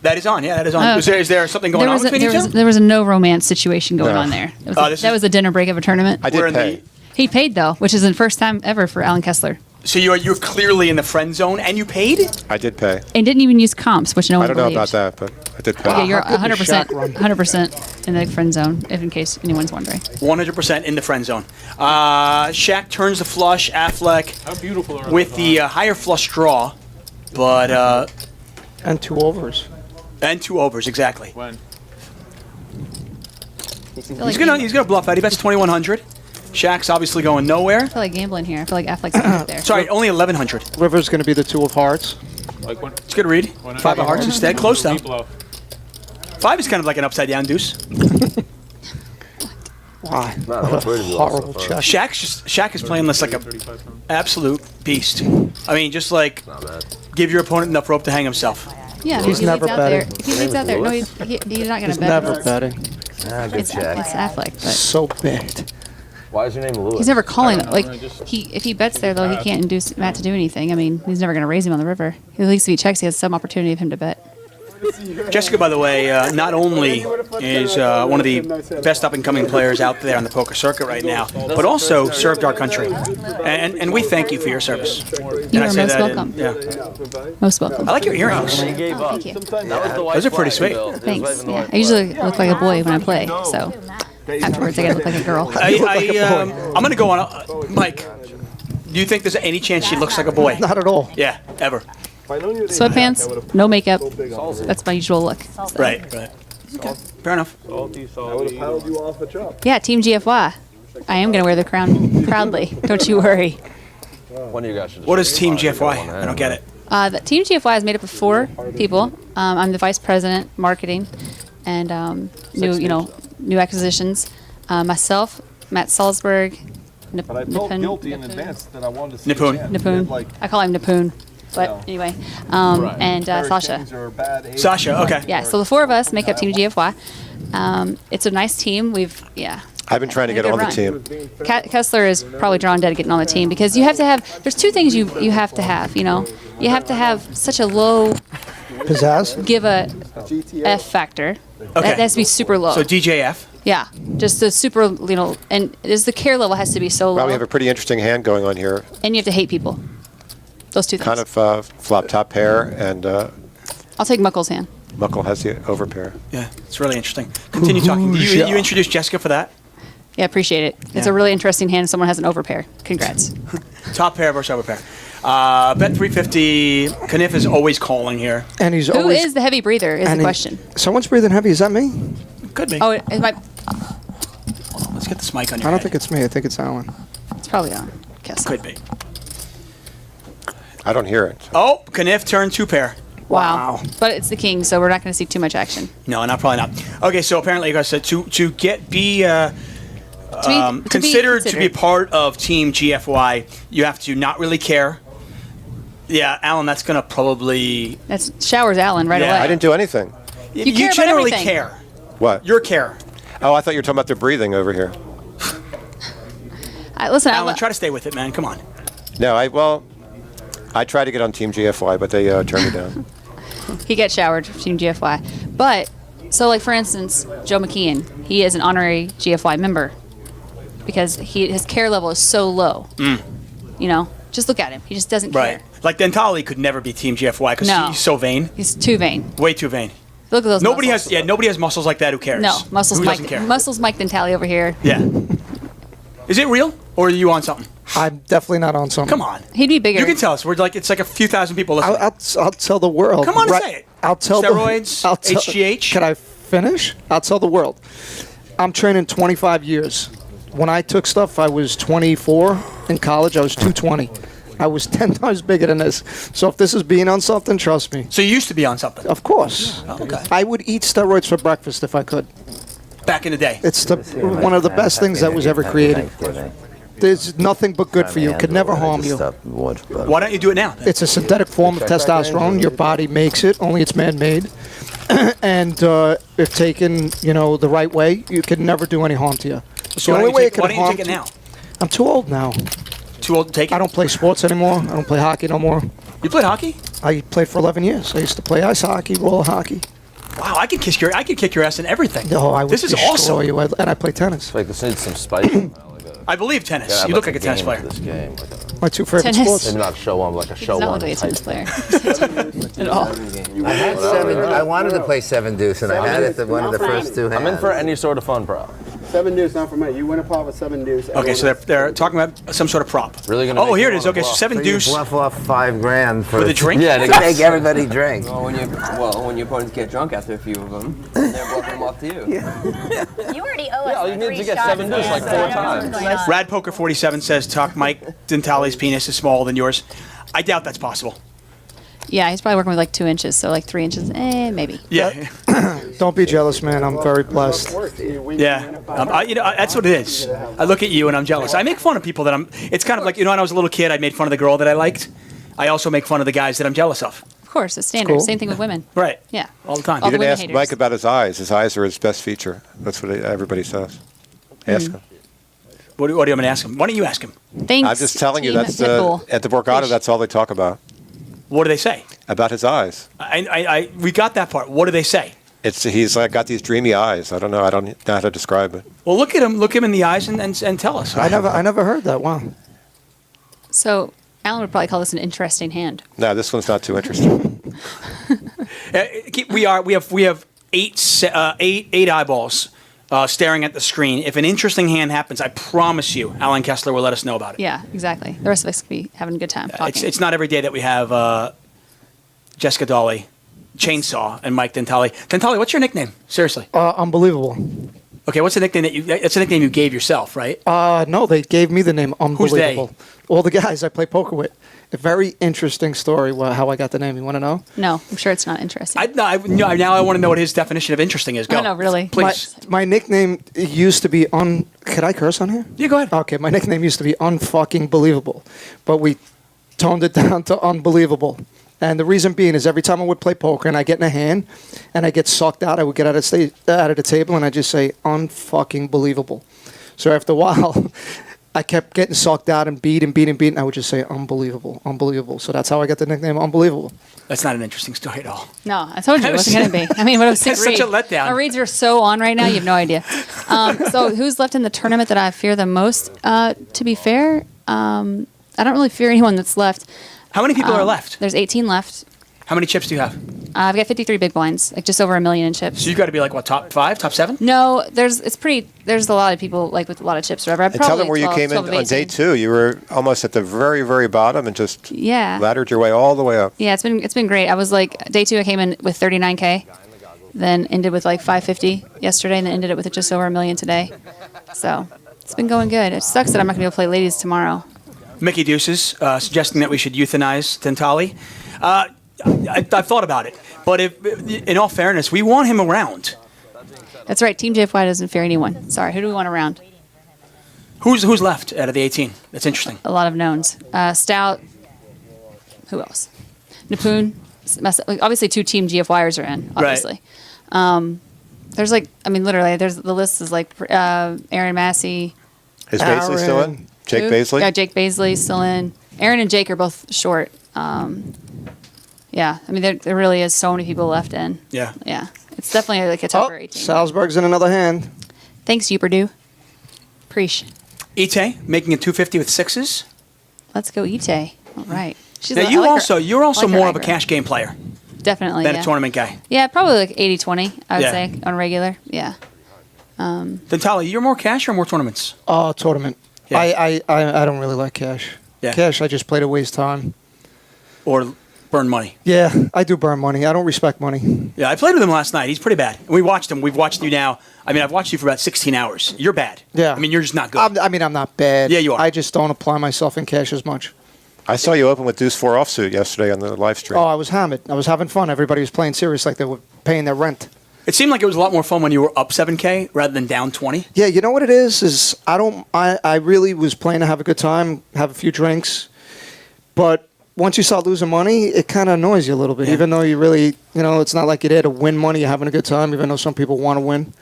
That is on, yeah, that is on. Oh, Is there something going on between you two? There was a no romance situation going No. on there. This That was a dinner break of a tournament. I did pay. He paid, though, which is the first time ever for Alan Kessler. So you're clearly in the friend zone, and you paid? I did pay. And didn't even use comps, which no I one don't know believed. about that, but I did pay. Yeah, you're 100% in the friend zone, if in case anyone's wondering. 100% in the friend zone. Shaq turns the flush, Affleck with the higher flush draw, but... and 2 overs. And 2 overs, exactly. When? He's gonna bluff out. He bets 2,100. Shaq's obviously going nowhere. I feel like gambling here. I feel like Affleck's up there. Sorry, only 1,100. River's going to be the 2 of hearts. Like when? It's good to read. 5 of hearts instead. Close though. 5 is kind of like an upside down deuce. Why? What a horrible check. Shaq is playing this like a absolute beast. I mean, just like give your opponent enough rope to hang himself. Yeah, He's if he never leads out there, betting. if he leads out there, no, he's not going He's to bet. never betting. It's Affleck, but So bad. Why is your name Lewis? he's never calling. Like if he bets there though, he can't induce Matt to do anything. I mean, he's never going to raise him on the river. At least if he checks, he has some opportunity of him to bet. Jessica, by the way, not only is one of the best up-and-coming players out there on the poker circuit right now, but also served our country. And we thank you for your service. You are most welcome. Most welcome. I like your earrings. Thank you. Those are pretty sweet. Thanks. Yeah, I usually look like a boy when I play, so afterwards I gotta look like a girl. I'm going to go on. Mike, do you think there's any chance she looks like a boy? Not at all. Yeah, ever. Sweatpants, no makeup. That's my usual look. So. Right. Okay. Fair enough. I would have paddled you off a chop. Yeah, Team GFY. I am gonna wear the crown proudly. Don't you worry. One of you guys should. What is Team GFY? I don't get it. The Team GFY is made up of 4 people. I'm the vice president, marketing, and new acquisitions. Myself, Matt Salsberg, But I felt guilty in advance that I wanted to see Nipoon. I call him Nipoon. But anyway, and Sasha. Sasha, okay. Yeah, so the 4 of us make up Team GFY. It's a nice team. I've been trying to get on the team. Kessler is probably drawn dead getting on the team because you have to have. There's 2 things you have to have. You have to have such a low pizzazz, give a F factor. Okay. That has to be super low. So DJF. Yeah, just the super, and the care level has to be so low. Well, we have a pretty interesting hand going on here. And you have to hate people. Those 2 things. Kind of flop top pair, and I'll take Muckle's hand. Muckle has the overpair. Yeah, it's really interesting. Continue talking. You introduced Jessica for that? Yeah, appreciate it. It's a really interesting hand. Someone has an overpair. Congrats. Top pair versus overpair. Bet 350. Kniff is always calling here. And he's Who always. is the heavy breather? Is the question. Someone's breathing heavy. Is that me? Could be. Oh, it might. Let's get this mic on your I don't head. think it's me. I think it's Alan. It's probably on. Could be. I don't hear it. Oh, Kniff turned 2 pair. Wow. But it's the king, so we're not going to see too much action. No, probably not. Okay, so apparently you guys said to be considered to be part of Team GFY, you have to not really care. Yeah, Alan, that's going to probably... That's showers Alan right away. I didn't do anything. You care about generally everything. care. What? Your care. Oh, I thought you were talking about the breathing over here. Listen, Alan, try to stay with it, man. Come on. No, I tried to get on Team GFY, but they turned me down. He gets showered for Team GFY. But, so like for instance, Joe McKeon, he is an honorary GFY member because his care level is so low. Just look at him. He just doesn't care. Like Dentali could never be Team GFY because No. he's so vain. He's too vain. Way too vain. Look at those muscles. Nobody has muscles like that. Who cares? No, muscles Who Mike. doesn't care? Muscles Mike Dentali over here. Yeah. Is it real, or are you on something? I'm definitely not on something. Come on. He'd be bigger. You can tell us. It's like a few thousand people listening. I'll tell the world. Come on and say it. I'll tell Steroids, HGH. Can I finish? I'll tell the world. I'm training 25 years. When I took stuff, I was 24. In college, I was 220. I was 10 times bigger than this. So if this is being on something, trust me. So you used to be on something? Of course. Oh, okay. I would eat steroids for breakfast if I could. Back in the day. It's one of the best things that was ever created. There's nothing but good for you. It could never harm you. Why don't you do it now? It's a synthetic form of testosterone. Your body makes it. Only it's man-made. And if taken, the right way, you can never do any harm to you. So the only way it can why don't you harm take it now? I'm too old now. Too old to take it? I don't play sports anymore. I don't play hockey no more. You played hockey? I played for 11 years. I used to play ice hockey, roller hockey. Wow, I could kick your ass in everything. No, I would This is destroy awesome. you. And I play tennis. Like this needs some spice. I believe tennis. You look like a tennis player. This game. My 2 favorite Tennis. sports. Maybe not show one, like a He show does not one. look like a tennis player. At all. I had 7. I wanted to play 7 deuce, and I had it one of the first 2 hands. I'm in for any sort of fun, bro. 7 deuce, not for me. You win a pot with 7 deuce. Okay, so they're talking about some sort of prop. Really gonna? Oh, make here you it is. wanna Okay, so bluff. 7 So deuce. you bluff off $5,000 for With a drink? Yeah, to make everybody drink. Well, when your opponents get drunk after a few of them, they're bluffing them off to you. You already owe us all you need 3 to get shots, 7 deuce man, like so 4 I don't know times. what's going on. Rad Poker 47 says Tuck Mike Dentali's penis is smaller than yours. I doubt that's possible. Yeah, he's probably working with like 2 inches, so like 3 inches, maybe. Yeah. Don't be jealous, man. I'm very blessed. Yeah. That's what it is. I look at you and I'm jealous. I make fun of people that it's kind of like, when I was a little kid, I made fun of the girl that I liked. I also make fun of the guys that I'm jealous of. Of course, it's standard. Cool. Same thing with women. Right. Yeah. All the time. All You the didn't women ask haters. Mike about his eyes. His eyes are his best feature. That's what everybody says. Ask him. What do you want me to ask him? Why don't you ask him? Thanks. I'm just telling you, Team that's Nicole. at the Borgata, that's all they talk about. What do they say? About his eyes. We got that part. What do they say? He's like got these dreamy eyes. I don't know how to describe it. Well, look at him. Look him in the eyes and tell us. I never heard that. Wow. So Alan would probably call this an interesting hand. No, this one's not too interesting. We have eight eyeballs staring at the screen. If an interesting hand happens, I promise you, Alan Kessler will let us know about it. Yeah, exactly. The rest of us could be having a good time talking. It's not every day that we have Jessica Dolly, Chainsaw, and Mike Dentale. Dentale, what's your nickname? Seriously. Unbelievable. Okay, what's the nickname that's a nickname you gave yourself, right? No, they gave me the name Unbelievable. Who's they? All the guys I play poker with. A very interesting story how I got the name. You want to know? No, I'm sure it's not interesting. Now I want to know what his definition of interesting is. Go. I know, really. Please. My nickname used to be Could I curse on here? Yeah, go ahead. Okay, my nickname used to be Unfucking Believable, but we toned it down to Unbelievable. And the reason being is every time I would play poker and I get in a hand and I get sucked out, I would get out of the table and I just say Unfucking Believable. So after a while, I kept getting sucked out and beat. And I would just say unbelievable. So that's how I got the nickname Unbelievable. That's not an interesting story at all. No, I told you it wasn't going to be. I mean, what a sick That's such a letdown. Our reads are so on right now, you have no idea. So who's left in the tournament that I fear the most? To be fair, I don't really fear anyone that's left. How many people are left? There's 18 left. How many chips do you have? I've got 53 big blinds, like just over $1 million in chips. So you've got to be like, what, top 5, top 7? No, there's a lot of people like with a lot of chips or whatever. And tell them where you came in on day 2. You were almost at the very, very bottom and just laddered your way all the way up. Yeah, it's been great. I was like, day 2 I came in with 39K, then ended with like 550 yesterday, and then ended it with just over $1 million today. So it's been going good. It sucks that I'm not going to be able to play ladies tomorrow. Mickey Deuces suggesting that we should euthanize Dentale. I've thought about it, but in all fairness, we want him around. That's right. Team JFY doesn't fear anyone. Sorry, who do we want around? Who's left out of the 18? That's interesting. A lot of knowns. Stout. Who else? Napoon. Obviously, 2 Team GFYers are in. Obviously. Right. There's literally, the list is like Aaron Massey. Is Baisley still in? Jake Baisley? Yeah, Jake Baisley's still in. Aaron and Jake are both short. Yeah, I mean, there really is so many people left in. Yeah. Yeah. It's definitely like a tougher 18. Salsberg's in another hand. Thanks, Uperdue. Preach. Etay making a 250 with 6s. Let's go, Etay. All right. Now, you're also more of a cash game player. Definitely, than a tournament guy. Yeah, probably like 80-20, I would say, on regular. Yeah. Dentale, you're more cash or more tournaments? Tournament. Yeah. I don't really like cash. Yeah. Cash, I just play to waste time. Or burn money. Yeah, I do burn money. I don't respect money. Yeah, I played with him last night. He's pretty bad. We watched him. We've watched you now. I mean, I've watched you for about 16 hours. You're bad. Yeah. I mean, you're just not good. I'm not bad. Yeah, you are. I just don't apply myself in cash as much. I saw you open with Deuce 4 offsuit yesterday on the live stream. Oh, I was hammered. I was having fun. Everybody was playing serious like they were paying their rent. It seemed like it was a lot more fun when you were up 7K rather than down 20. Yeah, you know what it is I really was playing to have a good time, have a few drinks, but once you start losing money, it kind of annoys you a little bit, even though you really, it's not like you're there to win money, you're having a good time, even though some people want to win.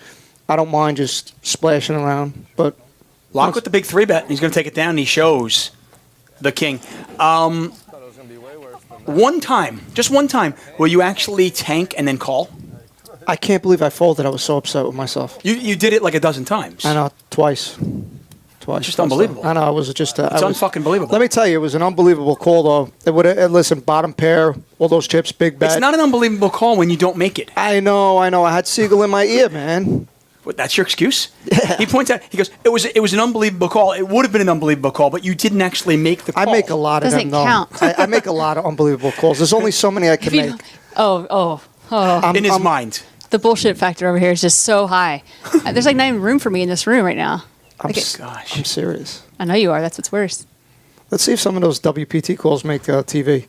I don't mind just splashing around, but... Laak with the big 3-bet, he's going to take it down, and he shows the king. Just one time, will you actually tank and then call? I can't believe I folded. I was so upset with myself. You did it like a dozen times. I know, twice. Just unbelievable. I know, it was just... it's unfucking believable. Let me tell you, it was an unbelievable call, though. It would listen, bottom pair, all those chips, big bet. It's not an unbelievable call when you don't make it. I know. I had Siegel in my ear, man. What, that's your excuse? Yeah. He points out, he goes, it was an unbelievable call. It would have been an unbelievable call, but you didn't actually make the call. I make a lot of them, though. Doesn't count. I make a lot of unbelievable calls. There's only so many I can make. In his mind. The bullshit factor over here is just so high. There's like not even room for me in this room right now. I'm serious. I know you are. That's what's worse. Let's see if some of those WPT calls make TV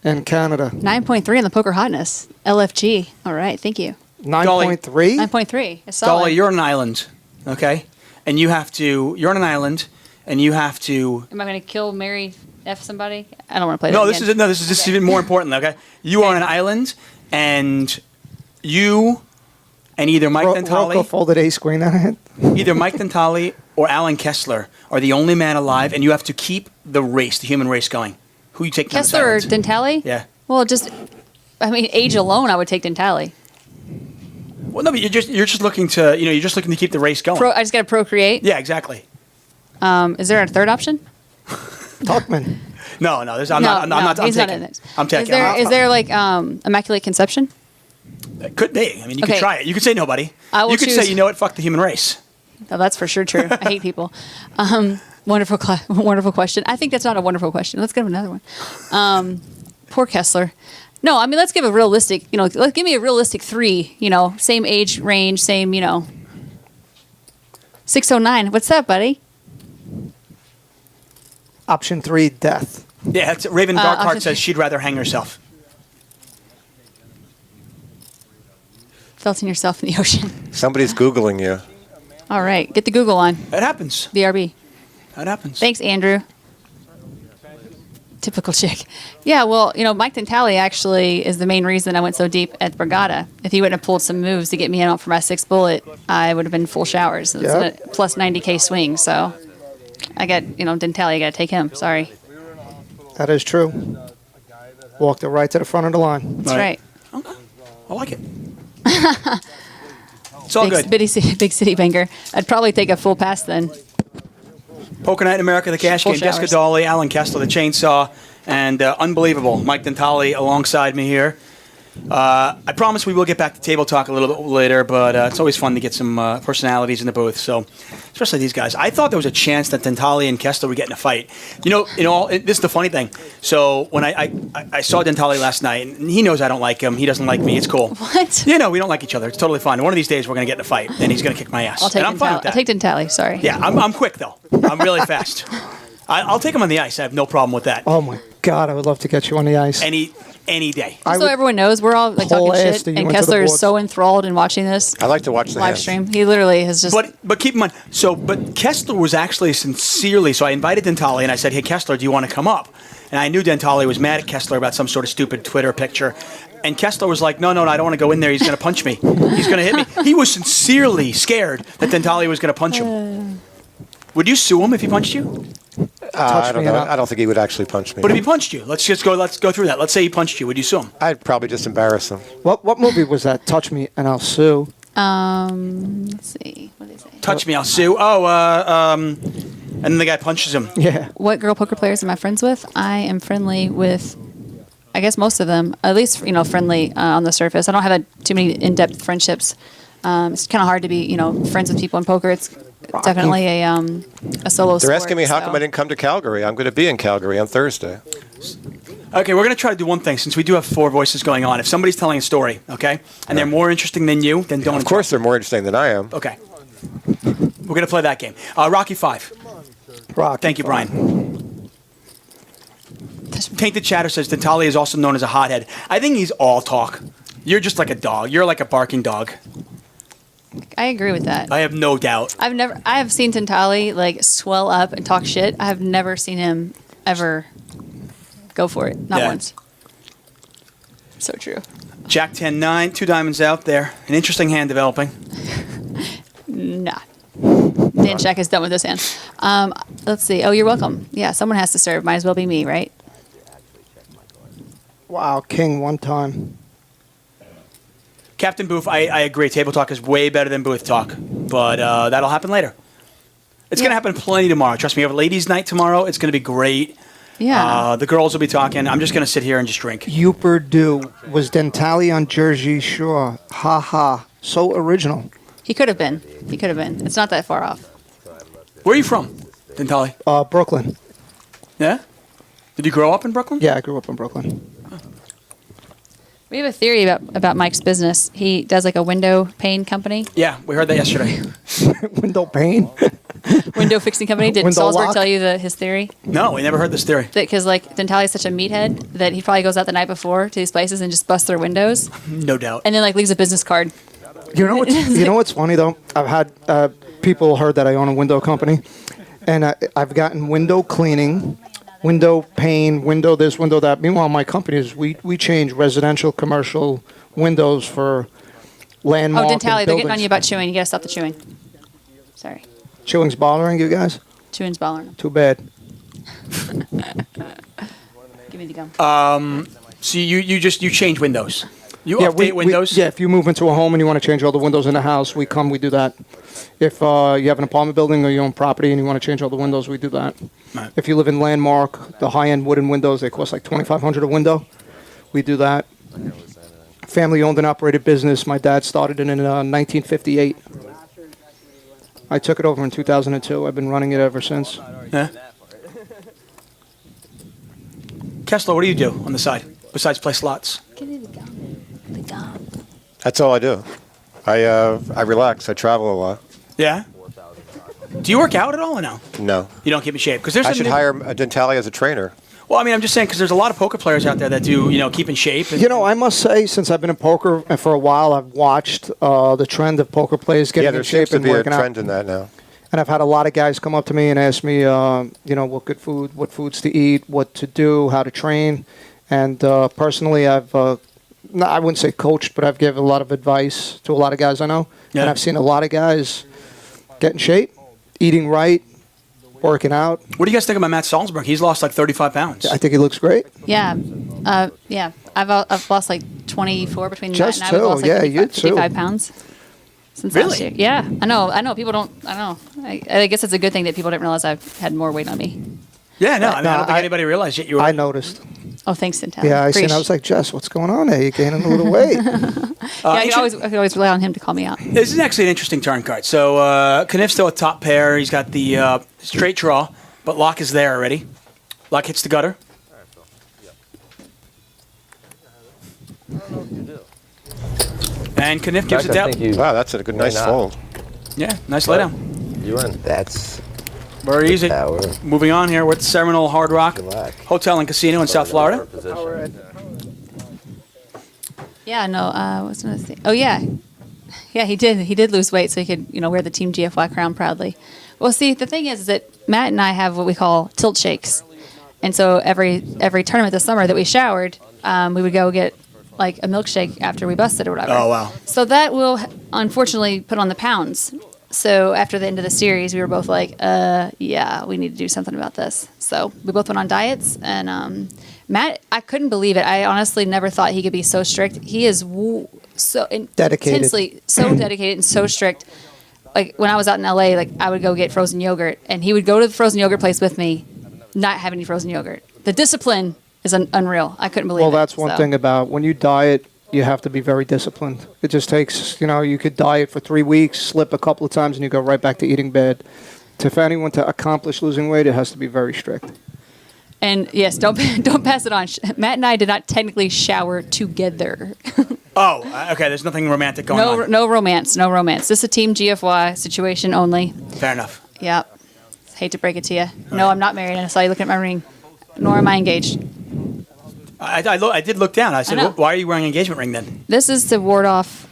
in Canada. 9.3 on the Poker Hotness. LFG. All right. Thank you. 9.3? 9.3. It's solid. Dolly, you're on an island, okay? And you're on an island, and you have to... Am I going to kill, marry, F somebody? I don't want to play that again. This is even more important, okay? You are on an island, and you and either Mike Dentale... Rocco folded ace queen on it. Either Mike Dentale or Alan Kessler are the only man alive, and you have to keep the human race going. Who you take? Kessler or Dentale? Yeah. Well, age alone, I would take Dentale. Well, no, but you're just looking to you're just looking to keep the race going. I just got to procreate. Yeah, exactly. Is there a third option? Tuchman. No, I'm not. He's I'm not in taking. this. I'm taking. Is there like immaculate conception? It could be. I mean, you could Okay. try it. You could say nobody. I will You could choose- say, you know what, fuck the human race. No, that's for sure true. I hate people. Wonderful question. I think that's not a wonderful question. Let's give another one. Poor Kessler. No, I mean, let's give a realistic, let's give me a realistic 3, same age range, same, 609. What's that, buddy? Option 3, death. Yeah, that's, Raven Darkheart option says she'd rather hang herself. Felting yourself in the ocean. Somebody's Googling you. All right. Get the Google on. That happens. BRB. That happens. Thanks, Andrew. Typical chick. Yeah, well, Mike Dentale actually is the main reason I went so deep at Brigada. If he wouldn't have pulled some moves to get me in for my 6th bullet, I would have been full showers. It's a plus 90K swing, so I got, Dentale, I got to take him. Sorry. That is true. Walked it right to the front of the line. That's right. I like it. It's all good. Big city banker. I'd probably take a full pass then. Poker Night in America, the cash Full game. Jessica showers. Dawley, Alan Kessler, the chainsaw, and unbelievable Mike Dentale alongside me here. I promise we will get back to table talk a little bit later, but it's always fun to get some personalities in the booth. So, especially these guys. I thought there was a chance that Dentale and Kessler would get in a fight. This is the funny thing. So when I saw Dentale last night, and he knows I don't like him. He doesn't like me. It's cool. What? We don't like each other. It's totally fine. One of these days we're gonna get in a fight, and he's gonna kick my ass. I'll take and I'm fine with Dentale. that. I'll take Dentale. Sorry. Yeah, I'm quick though. I'm really fast. I'll take him on the ice. I have no problem with that. Oh my God, I would love to get you on the ice. Any day. Just so everyone knows, we're all like Whole talking ass shit, that you and went to the Kessler is boards. so enthralled in watching this I like to watch the live hands. stream. He literally has just. But keep in mind, but Kessler was actually sincerely. So I invited Dentale and I said, "Hey Kessler, do you want to come up?" And I knew Dentale was mad at Kessler about some sort of stupid Twitter picture. And Kessler was like, no, I don't want to go in there. He's going to punch me. He's going to hit me. He was sincerely scared that Dentale was going to punch him. Would you sue him if he punched you? I don't know. I don't think he would actually punch me. But if he punched you, let's go through that. Let's say he punched you. Would you sue him? I'd probably just embarrass him. What movie was that? Touch Me and I'll Sue. Let's see. What did they say? Touch me, I'll sue. And then the guy punches him. Yeah. What girl poker players am I friends with? I am friendly with, I guess, most of them. At least, friendly on the surface. I don't have too many in-depth friendships. It's kind of hard to be, friends with people in poker. It's definitely a solo sport. They're asking me how so. come I didn't come to Calgary. I'm going to be in Calgary on Thursday. Okay, we're going to try to do one thing since we do have 4 voices going on. If somebody's telling a story, okay, and they're more interesting than you, then don't. Of course, they're more interesting than I am. Okay. We're going to play that game. Rocky 5. Thank you, Brian. Tainted Chatter says Dentale is also known as a hothead. I think he's all talk. You're just like a dog. You're like a barking dog. I agree with that. I have no doubt. I have seen Dentale like swell up and talk shit. I have never seen him ever go for it. Not once. So true. Jack 10-9, 2 diamonds out there. An interesting hand developing. Nah. Dan Shack is done with this hand. Let's see. Oh, you're welcome. Yeah, someone has to serve. Might as well be me, right? Wow, King one time. Captain Booth, I agree. Table talk is way better than booth talk, but that'll happen later. It's going to happen plenty tomorrow. Trust me, we have a ladies' night tomorrow. It's going to be great. Yeah. The girls will be talking. I'm just going to sit here and just drink. Uper Do was Dentale on Jersey Shore. Ha ha. So original. He could have been. It's not that far off. Where are you from, Dentale? Brooklyn. Yeah? Did you grow up in Brooklyn? Yeah, I grew up in Brooklyn. We have a theory about Mike's business. He does like a window pane company. Yeah, we heard that yesterday. Window pane? Window fixing company. Did Window Salsberg lock? tell you his theory? No, we never heard this theory. Because like Dentale is such a meathead that he probably goes out the night before to these places and just busts their windows. No doubt. And then like leaves a business card. You know what's funny though? I've had people heard that I own a window company, and I've gotten window cleaning, window pane, window this, window that. Meanwhile, my company is we change residential, commercial windows for landmark. Oh, Dentale, they're getting on buildings. you about chewing. You gotta stop the chewing. Sorry. Chewing's bothering you guys? Chewing's bothering. Too bad. Give me the gum. So you change windows. You yeah, update windows? Yeah, if you move into a home and you want to change all the windows in the house, we do that. If you have an apartment building or you own property and you want to change all the windows, we do that. Right. If you live in Landmark, the high-end wooden windows, they cost like $2,500 a window. We do that. Family-owned and operated business. My dad started it in 1958. I took it over in 2002. I've been running it ever since. Yeah. Kessler, what do you do on the side besides play slots? Give me the gum. The gum. That's all I do. I relax. I travel a lot. Yeah. Do you work out at all or no? No. You don't keep in shape because there's. I should hire a Dentale as a trainer. Well, I mean, I'm just saying because there's a lot of poker players out there that do, keep in shape. You know, I must say, since I've been in poker for a while, I've watched the trend of poker players getting in shape and working out. Yeah, there seems to be a trend in that now. And I've had a lot of guys come up to me and ask me, what foods to eat, what to do, how to train. And personally, I wouldn't say coached, but I've given a lot of advice to a lot of guys I know. Yeah. And I've seen a lot of guys get in shape, eating right, working out. What do you guys think about Matt Salsberg? He's lost like 35 pounds. I think he looks great. Yeah. Yeah. I've lost like 24 between Just Matt and two. I've lost like Yeah, 55, you too. 55 pounds. Since last year. Yeah. I know. People don't. I don't know. I guess it's a good thing that people didn't realize I've had more weight on me. Yeah, no. I don't think anybody realized yet you were. I noticed. Oh, thanks, Danielle. Yeah, I was like, Jess, what's going on there? You're gaining a little weight. I could always rely on him to call me out. This is actually an interesting turn card. So Kniff's still a top pair. He's got the straight draw, but Laak is there already. Laak hits the gutter. And Kniff gives it down. Wow, that's a good, nice fold. Yeah, nice laydown. You win. That's very easy. Moving on here with Seminole Hard Rock Hotel and Casino in South Florida. Yeah, no, what's another thing? Oh, yeah. Yeah, he did lose weight so he could, wear the Team GFY crown proudly. Well, see, the thing is that Matt and I have what we call tilt shakes. And so every tournament this summer that we showered, we would go get like a milkshake after we busted or whatever. Oh, wow. So that will unfortunately put on the pounds. So after the end of the series, we were both like, yeah, we need to do something about this. So we both went on diets. And Matt, I couldn't believe it. I honestly never thought he could be so strict. He is so dedicated. Intensely, so dedicated and so strict. Like when I was out in LA, like I would go get frozen yogurt, and he would go to the frozen yogurt place with me, not have any frozen yogurt. The discipline is unreal. I couldn't believe it. Well, that's one thing about when you diet, you have to be very disciplined. It just takes, you could diet for 3 weeks, slip a couple of times, and you go right back to eating bad. For anyone to accomplish losing weight, it has to be very strict. And yes, don't pass it on. Matt and I did not technically shower together. Oh, okay. There's nothing romantic going on. No romance. No romance. This is a Team GFY situation only. Fair enough. Yeah. Hate to break it to you. No, I'm not married. I saw you looking at my ring. Nor am I engaged. I did look down. I said, I know. why are you wearing an engagement ring then? This is to ward off,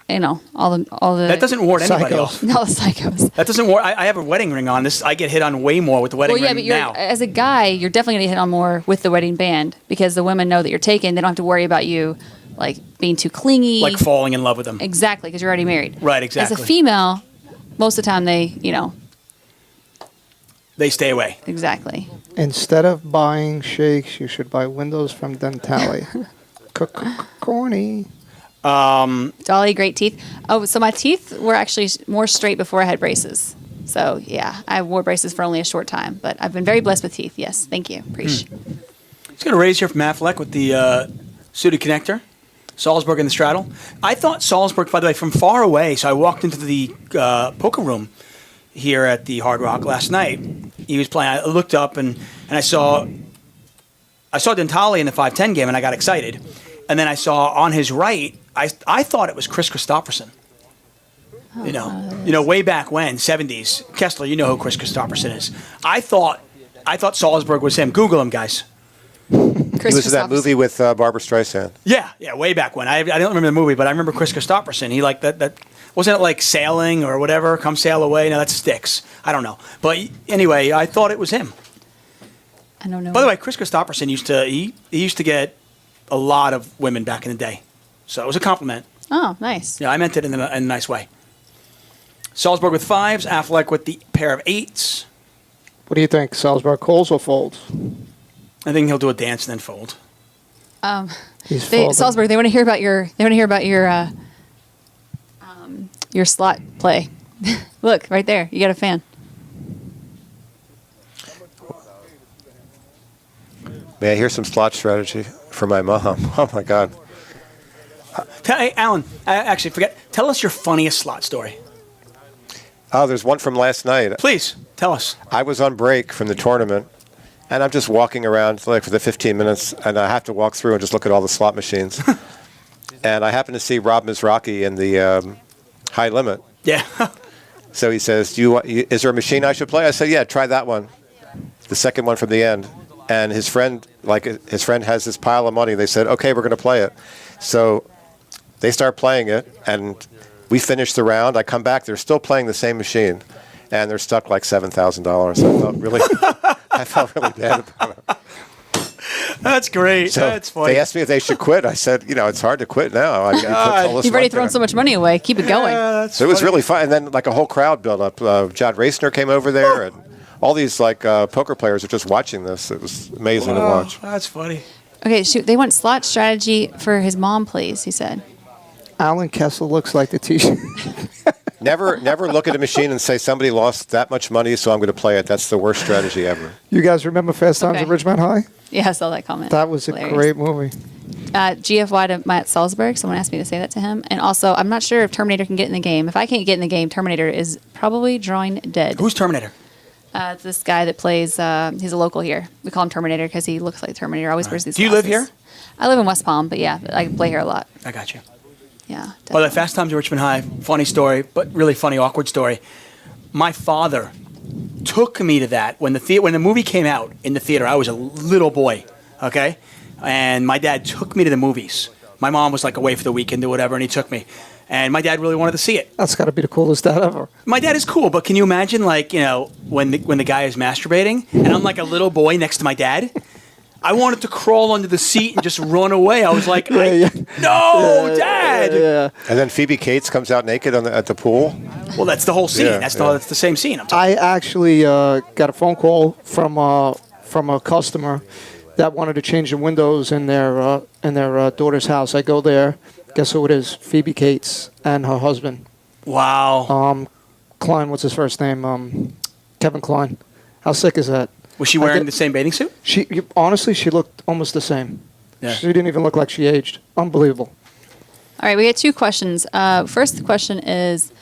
all the. That doesn't ward anybody off. No, the psychos. That doesn't ward. I have a wedding ring on. I get hit on way more with the wedding Well, yeah, ring but now. as a guy, you're definitely going to hit on more with the wedding band because the women know that you're taken. They don't have to worry about you, like, being too clingy. Like falling in love with them. Exactly, because you're already married. Right, exactly. As a female, most of the time they, They stay away. Exactly. Instead of buying shakes, you should buy windows from Dentale. Corny. Dolly, great teeth. Oh, so my teeth were actually more straight before I had braces. So, yeah, I wore braces for only a short time. But I've been very blessed with teeth. Yes, thank you. Appreciate it. Let's get a raise here from Affleck with the suited connector. Salsberg in the straddle. I thought Salsberg, by the way, from far away. So I walked into the poker room here at the Hard Rock last night. He was playing. I looked up and I saw Dentale in the 5-10 game, and I got excited. And then I saw on his right, I thought it was Chris Christopherson. Way back when, 70s. Kessler, you know who Chris Christopherson is. I thought Salsberg was him. Google him, guys. He was in that movie with Barbara Streisand. Yeah, way back when. I don't remember the movie, but I remember Chris Christopherson. He like that. Wasn't it like sailing or whatever? Come sail away. No, that's Styx. I don't know. But anyway, I thought it was him. I don't know. By the way, Chris Christopherson used to get a lot of women back in the day, so it was a compliment. Oh, nice. Yeah, I meant it in a nice way. Salsberg with 5s, Affleck with the pair of 8s. What do you think? Salsberg calls or folds? I think he'll do a dance and then fold. Salsberg, they want to hear about your slot play. Look, right there. You got a fan. May I hear some slot strategy for my mom? Oh my God. Hey, Alan, actually, forget. Tell us your funniest slot story. Oh, there's one from last night. Please, tell us. I was on break from the tournament, and I'm just walking around like for the 15 minutes, and I have to walk through and just look at all the slot machines. And I happen to see Rob Mizraki in the high limit. Yeah. So he says, is there a machine I should play? I said, yeah, try that one. The second one from the end. And his friend has this pile of money. They said, okay, we're going to play it. So they start playing it, and we finish the round. I come back. They're still playing the same machine, and they're stuck like $7,000. I felt really bad about it. That's great. So That's funny. they asked me if they should quit. I said, it's hard to quit now. I mean, You've already thrown so much money away. Keep it going. So it was really fun. And then like a whole crowd built up. John Racner came over there, and all these like poker players are just watching this. It was amazing to watch. That's funny. Okay, shoot. They want slot strategy for his mom, please, he said. Alan Kessel looks like the T-shirt. Never look at a machine and say somebody lost that much money, so I'm going to play it. That's the worst strategy ever. You guys remember Fast Times at Ridgemont High? Yeah, I saw that comment. That was a great movie. GFY to Matt Salsberg. Someone asked me to say that to him. And also, I'm not sure if Terminator can get in the game. If I can't get in the game, Terminator is probably drawing dead. Who's Terminator? It's this guy that plays, he's a local here. We call him Terminator because he looks like Terminator, always wears these Do you live here? I live in West Palm, but yeah, I play here a lot. I got you. Yeah. Well, the Fast Times at Richmond High, funny story, but really funny, awkward story. My father took me to that when the movie came out in the theater. I was a little boy, okay? And my dad took me to the movies. My mom was like away for the weekend or whatever, and he took me. And my dad really wanted to see it. That's got to be the coolest dad ever. My dad is cool, but can you imagine, like, when the guy is masturbating, and I'm like a little boy next to my dad? I wanted to crawl under the seat and just run away. I was like, no, Dad! Yeah. And then Phoebe Cates comes out naked at the pool. Well, that's the whole scene. Yeah, that's the same scene. I actually got a phone call from a customer that wanted to change the windows in their daughter's house. I go there. Guess who it is? Phoebe Cates and her husband. Wow. Klein, what's his first name? Kevin Klein. How sick is that? Was she wearing the same bathing suit? Honestly, she looked almost the same. Yeah. She didn't even look like she aged. Unbelievable. All right, we got two questions. First question is,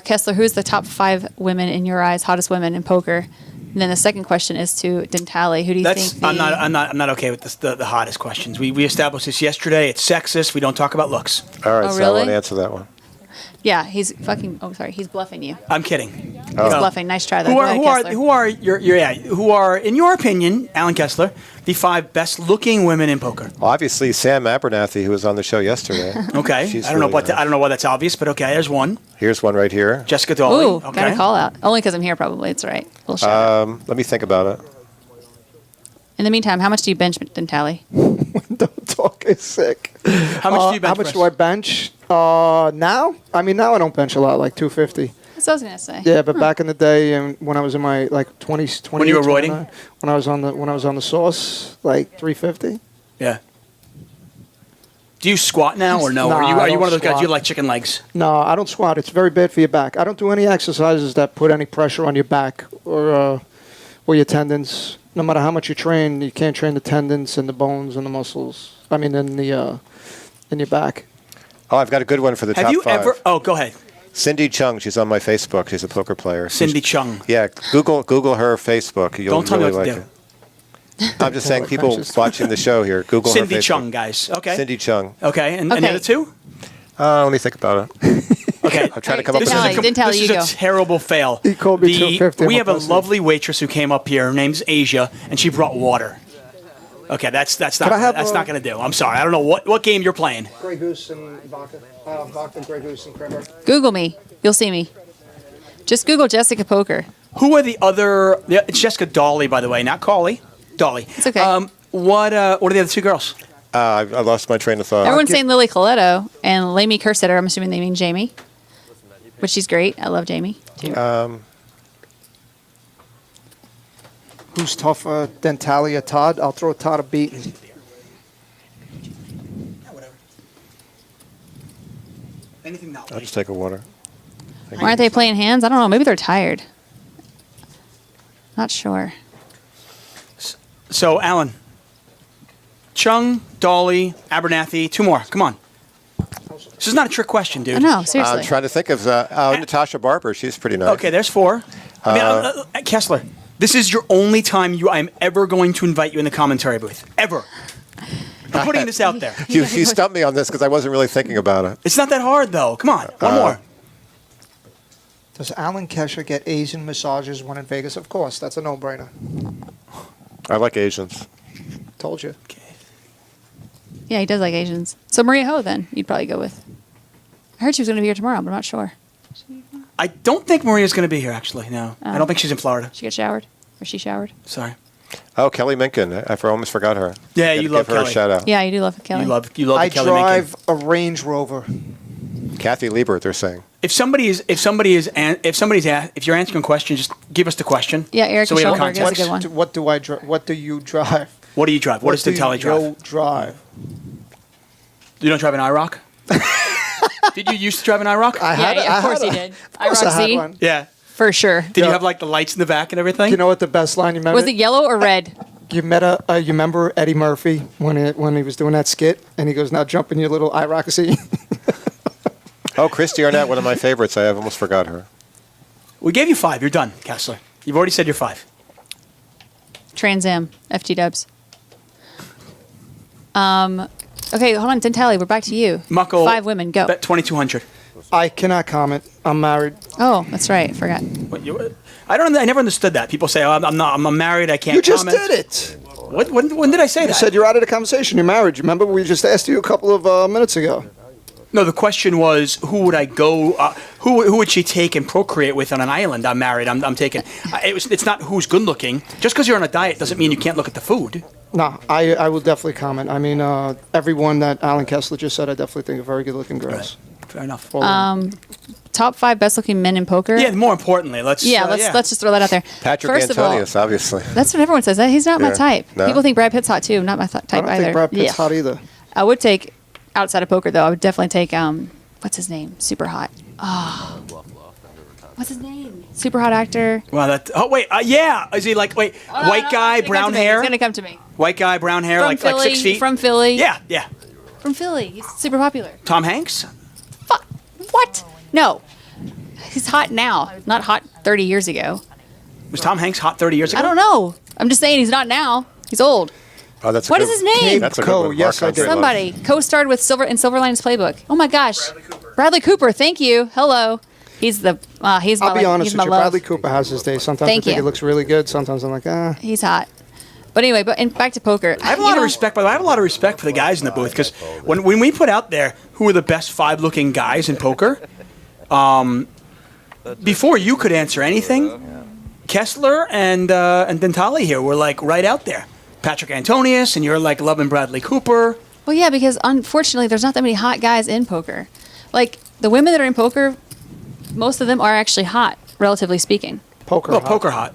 Kessler, who's the top 5 women in your eyes, hottest women in poker? And then the second question is to Dentale. Who do you think? I'm not okay with the hottest questions. We established this yesterday. It's sexist. We don't talk about looks. All right, Oh, so I really? won't answer that one. Yeah, he's fucking. Oh, sorry, he's bluffing you. I'm kidding. He's bluffing. Nice try, though. Who are in your opinion, Alan Kessler, the 5 best looking women in poker? Well, obviously, Sam Abernathy, who was on the show yesterday. Okay. She's I don't know really I don't know why that's obvious, but okay, there's one. Here's one right here. Jessica Dolly. Ooh, okay. got a call out. Only because I'm here, probably. It's all right. We'll shout out. Let me think about it. In the meantime, how much do you bench Dentale? Talk is sick. How much do you bench? How much do I bench? Now? I mean, now I don't bench a lot, like 250. That's what I was gonna say. Yeah, but back in the day, and when I was in my like 20s, When you were roiding? when I was on the sauce, like 350. Yeah. Do you squat now or no? Nah, Are I you don't one of those guys? squat. You like chicken legs? No, I don't squat. It's very bad for your back. I don't do any exercises that put any pressure on your back or your tendons. No matter how much you train, you can't train the tendons and the bones and the muscles. I mean, in your back. Oh, I've got a good one for the top 5. Have you ever? Oh, go ahead. Cindy Chung, she's on my Facebook. She's a poker player. Cindy Chung. Yeah, Google her Facebook. You'll Don't tell me really what to like it. I'm just saying, people watching the show here, Google Cindy her Facebook. Chung, guys. Okay. Cindy Chung. Okay, and the other two? Let me think about it. Okay. I'm trying to come up with This is a terrible fail. He called me 250. We have a lovely waitress who came up here. Her name's Asia, and she brought water. Okay, that's not not going to do. I'm sorry. I don't know what game you're playing. Grey Goose and vodka. Vodka, Grey Goose, and cranberry. Google me. You'll see me. Just Google Jessica Poker. Who are the other? Yeah, it's Jessica Dolly, by the way, not Collie. Dolly. It's okay. What are the other 2 girls? I lost my train of thought. Everyone's saying Lily Coletto and Lamy Kerstetter. I'm assuming they mean Jamie, which she's great. I love Jamie. Who's tougher, Dentalia, Todd? I'll throw Todd a beat. Anything not. I'll just take a water. Why aren't they playing hands? I don't know. Maybe they're tired. Not sure. So, Alan. Chung, Dolly, Abernathy, 2 more. Come on. This is not a trick question, dude. I know, seriously. I'm trying to think of Natasha Barber. She's pretty nice. Okay, there's 4. I mean, Kessler, this is your only time I'm ever going to invite you in the commentary booth. Ever. I'm putting this out there. You stumped me on this because I wasn't really thinking about it. It's not that hard, though. Come on. One more. Does Alan Kesher get Asian massages when in Vegas? Of course. That's a no-brainer. I like Asians. Told you. Yeah, he does like Asians. So Maria Ho, then, you'd probably go with. I heard she was going to be here tomorrow, but I'm not sure. I don't think Maria's going to be here, actually. No. I don't think she's in Florida. She got showered? Or she showered? Sorry. Oh, Kelly Minkin. I almost forgot her. Yeah, Gotta you love give her Kelly. a shout out. Yeah, you do love Kelly. You love I the Kelly drive a Range Rover. Kathy Liebert, they're saying. If you're answering a question, just give us the question. Yeah, Eric so we have Schulberg context. is a good one. What do I drive? What do you drive? What do you drive? What does Dentale drive? Drive. You don't drive an IROC? Did you used to drive an IROC? Of course he did. IROC? Yeah. For sure. Did you have like the lights in the back and everything? You know what the best line you remember? Was it yellow or red? You remember Eddie Murphy when he was doing that skit, and he goes, "Now jump in your little IROC." Oh, Christy Arnett, one of my favorites. I almost forgot her. We gave you 5. You're done, Kessler. You've already said you're 5. Trans Am, FT Dubs. Okay, hold on, Dentale, we're back to you. Muckle. 5 women, go. Bet 2,200. I cannot comment. I'm married. Oh, that's right. I forgot. I never understood that. People say, "Oh, I'm married. I can't." You just comment." did it. When did I say that? You said you're out of the conversation. You're married. Remember, we just asked you a couple of minutes ago. No, the question was, who would I go? Who would she take and procreate with on an island? I'm married. I'm taking. It's not who's good looking. Just because you're on a diet doesn't mean you can't look at the food. No, I will definitely comment. I mean, everyone that Alan Kessler just said, I definitely think are very good-looking girls. Fair enough. Top 5 best-looking men in poker. Yeah, more importantly, let's just throw that out there. Patrick First Antonius, obviously. That's what everyone says. He's not my Yeah. type. No? People think Brad Pitt's hot too. Not my type either. I don't think Brad Pitt's Yeah. hot either. I would take outside of poker though. I would definitely take what's his name? Super hot. Oh. What's his name? Super hot actor. Well, yeah. Is he like white guy, brown hair? He's gonna come to me. White guy, brown hair, From like Philly, 6 feet. From Philly. Yeah. From Philly. He's super popular. Tom Hanks. What? No. He's hot now, not hot 30 years ago. Was Tom Hanks hot 30 years ago? I don't know. I'm just saying he's not now. He's old. Oh, that's What is his name? That's a good one. Yes, I did. Somebody co-starred with Silver Linings Playbook. Oh my gosh, Bradley Cooper. Thank you. Hello. He's the he's my I'll be honest he's with my you. love. Bradley Cooper has his days. Sometimes Thank I think you. he looks really good. Sometimes I'm like, ah. He's hot. But anyway, back to poker. I have a lot of respect. By the way, I have a lot of respect for the guys in the booth because when we put out there who are the best 5-looking guys in poker, before you could answer anything, Kessler and Dentale here were like right out there. Patrick Antonius, and you're like loving Bradley Cooper. Well, yeah, because unfortunately, there's not that many hot guys in poker. Like the women that are in poker, most of them are actually hot, relatively speaking. Poker hot.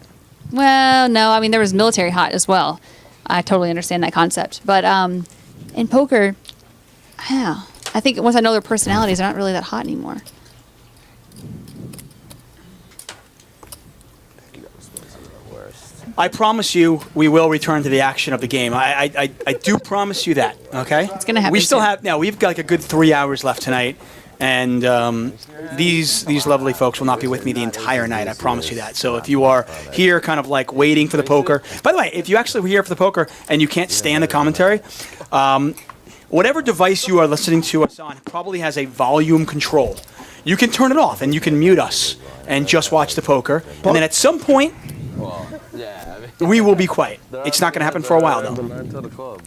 Well, no, I mean there was military hot as well. I totally understand that concept, but in poker, yeah, I think once I know their personalities, they're not really that hot anymore. I promise you, we will return to the action of the game. I do promise you that. Okay. It's gonna happen We still soon. have now. We've got like a good 3 hours left tonight, and these lovely folks will not be with me the entire night. I promise you that. So if you are here, kind of like waiting for the poker. By the way, if you actually were here for the poker and you can't stand the commentary, whatever device you are listening to us on probably has a volume control. You can turn it off and you can mute us and just watch the poker. And then at some point, we will be quiet. It's not going to happen for a while, though.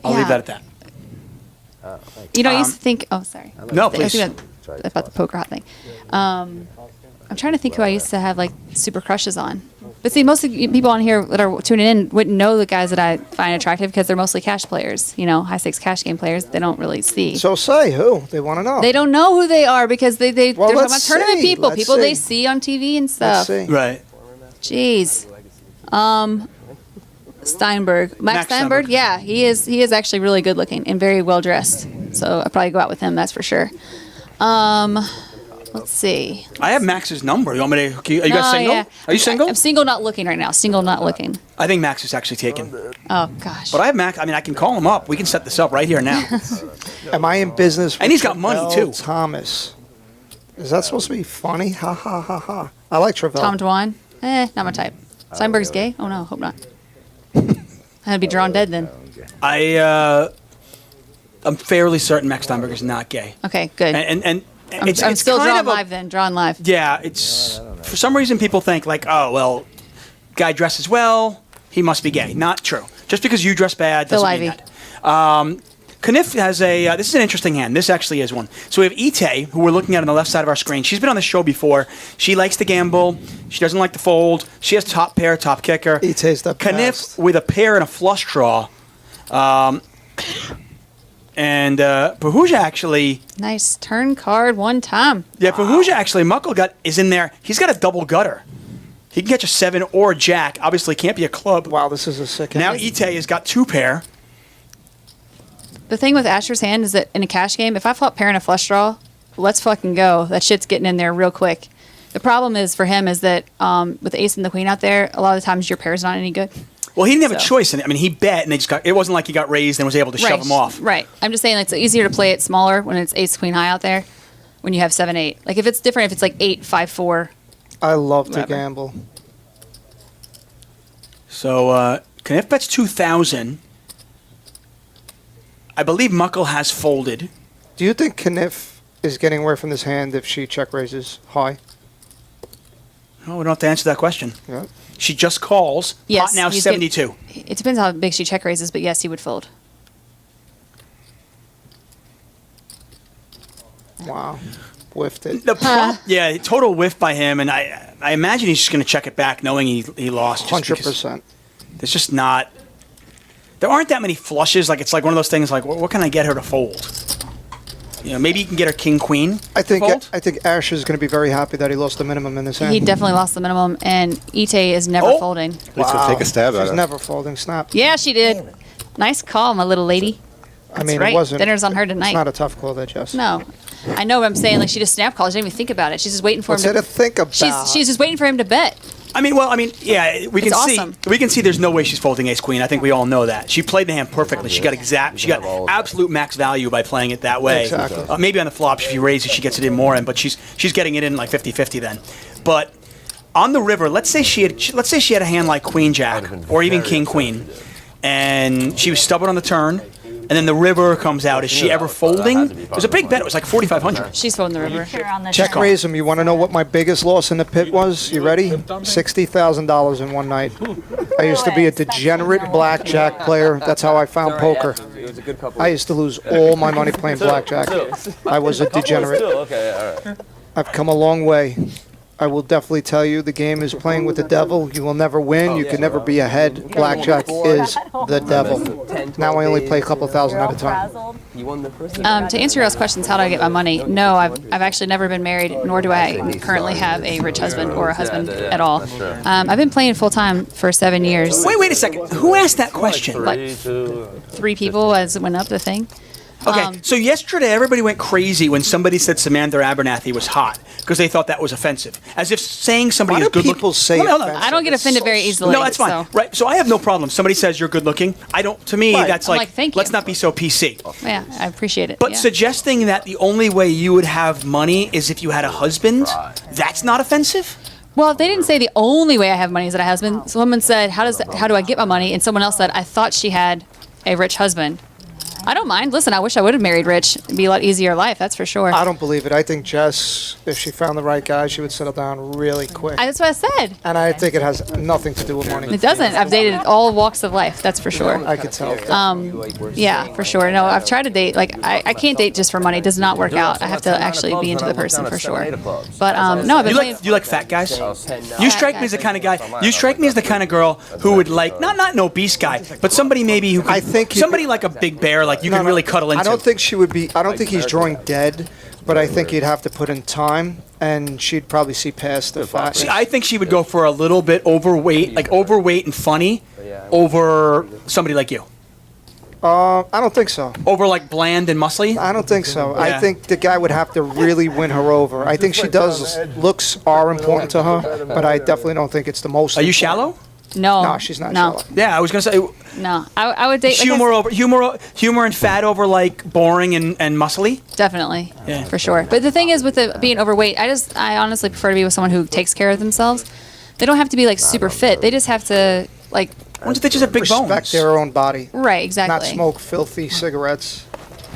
I'll leave that at that. You know, I used to think. Oh, sorry. No, I was please. thinking about the poker hot thing. I'm trying to think who I used to have like super crushes on. But see, most of the people on here that are tuning in wouldn't know the guys that I find attractive because they're mostly cash players. You know, high stakes cash game players. They don't really see. So say who? They want to know. They don't know who they are because they're talking about let's tournament see. people, Let's people they see. see on TV and stuff. see. Right. Jeez. Steinberg. Max Steinberg? Yeah, he is actually really good looking and very well dressed. So I'd probably go out with him, that's for sure. Let's see. I have Max's number. You want me to? Are you guys single? Yeah. Are you single? I'm single, not looking right now. Single, not looking. I think Max is actually taken. Oh, gosh. But I have Max. I mean, I can call him up. We can set this up right here now. Am I in business? And he's got money, Travell too. Thomas. Is that supposed to be funny? Ha ha ha ha. I like Travell. Tom Dwan? Not my type. Steinberg's gay? Oh, no, hope not. I'd be drawn dead then. I'm fairly certain Max Steinberg is not gay. Okay, good. And I'm it's still kind drawn of a- live then. Drawn live. Yeah, it's for some reason people think like, oh well, guy dresses well, he must be gay. Not true. Just because you dress bad Phil doesn't mean Ivey. that. Kniff has a. This is an interesting hand. This actually is one. So we have Etay, who we're looking at on the left side of our screen. She's been on the show before. She likes to gamble. She doesn't like to fold. She has top pair, top kicker. Etay's the Kniff best. with a pair and a flush draw. And Pahuja actually. Nice turn card one time. Yeah, Pahuja actually, Muckle is in there. He's got a double gutter. He can catch a 7 or a jack. Obviously, can't be a club. Wow, this is a sick Now hand. Etay has got 2 pair. The thing with Asher's hand is that in a cash game, if I flop pair and a flush draw, let's fucking go. That shit's getting in there real quick. The problem is for him is that with the ace and the queen out there, a lot of the times your pair's not any good. Well, he didn't have a choice in it. I mean, he bet, and they just got. It wasn't like he got raised and was able to shove him off. Right. I'm just saying it's easier to play it smaller when it's ace queen high out there. When you have 7-8, like if it's different, if it's like 8-5-4. I love to Whatever. gamble. So Kniff bets 2,000. I believe Muckle has folded. Do you think Kniff is getting away from this hand if she check raises high? Oh, we don't have to answer that question. Yeah. She just calls. Yes. Pot now he's 72. It depends how big she check raises, but yes, he would fold. Wow. Whiffed it. Yeah, total whiff by him, and I imagine he's just going to check it back, knowing he lost. 100%. There's just not. There aren't that many flushes. Like it's like one of those things. Like what can I get her to fold? You know, maybe you can get her king queen. I think fold. Ash is going to be very happy that he lost the minimum in this hand. He definitely lost the minimum, and Etay is never folding. Wow. Take a stab at She's it. never folding. Snap. Yeah, she did. Nice call, my little lady. I mean, right. it wasn't. Dinner's on her It's tonight. not a tough call, that Jess. No, I know what I'm saying. Like she just snap called. She didn't even think about it. She's just waiting for What's him there to think about? She's just waiting for him to bet. Yeah, we can It's see. awesome. We can see. There's no way she's folding ace queen. I think we all know that. She played the hand perfectly. She got absolute max value by playing it that way. Exactly. Maybe on the flop, if you raise it, she gets it in more in, but she's getting it in like 50-50 then. But on the river, let's say she had a hand like queen jack or even king queen, and she was stubborn on the turn. And then the river comes out. Is she ever folding? It was a big bet. It was like 4,500. She's folding the river. Check raise him. You want to know what my biggest loss in the pit was? You ready? $60,000 in one night. I used to be a degenerate blackjack player. That's how I found poker. I used to lose all my money playing blackjack. I was a degenerate. I've come a long way. I will definitely tell you the game is playing with the devil. You will never win. You can never be ahead. Blackjack is the devil. Now I only play a couple thousand at a time. To answer your questions, how do I get my money? No, I've actually never been married, nor do I currently have a rich husband or a husband at all. I've been playing full time for 7 years. Wait a second. Who asked that question? Like 3 people as it went up the thing. Okay, so yesterday everybody went crazy when somebody said Samantha Abernathy was hot because they thought that was offensive, as if saying somebody is good looking. Say I don't get offended very easily. No, that's fine. So. Right. So I have no problem. Somebody says you're good looking. I don't. To me, Right. that's I'm like, like, thank let's you. not be so PC. Yeah, I appreciate it. But yeah. suggesting that the only way you would have money is if you had a husband, that's not offensive? Well, they didn't say the only way I have money is that I have a husband. Someone said, how do I get my money? And someone else said, I thought she had a rich husband. I don't mind. Listen, I wish I would have married rich. It'd be a lot easier life, that's for sure. I don't believe it. I think Jess, if she found the right guy, she would settle down really quick. That's what I said. And I think it has nothing to do with money. It doesn't. I've dated all walks of life, that's for sure. I could tell. Yeah, for sure. No, I've tried to date. Like, I can't date just for money. It does not work out. I have to actually be into the person for sure. But, no, I've been playing. You like fat guys? You strike me as the kind of guy. You strike me as the kind of girl who would like not an obese guy, but somebody maybe who. Somebody like a big bear, like you can really cuddle into. I don't think she would be. I don't think he's drawing dead, but I think he'd have to put in time, and she'd probably see past the fact. See, I think she would go for a little bit overweight, like overweight and funny, over somebody like you. I don't think so. Over like bland and muscly? I don't think so. Yeah. I think the guy would have to really win her over. I think she does. Looks are important to her, but I definitely don't think it's the most. Are you shallow? No. No, she's not No. shallow. Yeah, I was gonna say No. I would date. humor and fat over like boring and muscly. Definitely. Yeah. For sure. But the thing is with being overweight, I honestly prefer to be with someone who takes care of themselves. They don't have to be like super fit. They just have to like. They just have big Respect bones. their own body. Right. Exactly. Not smoke filthy cigarettes.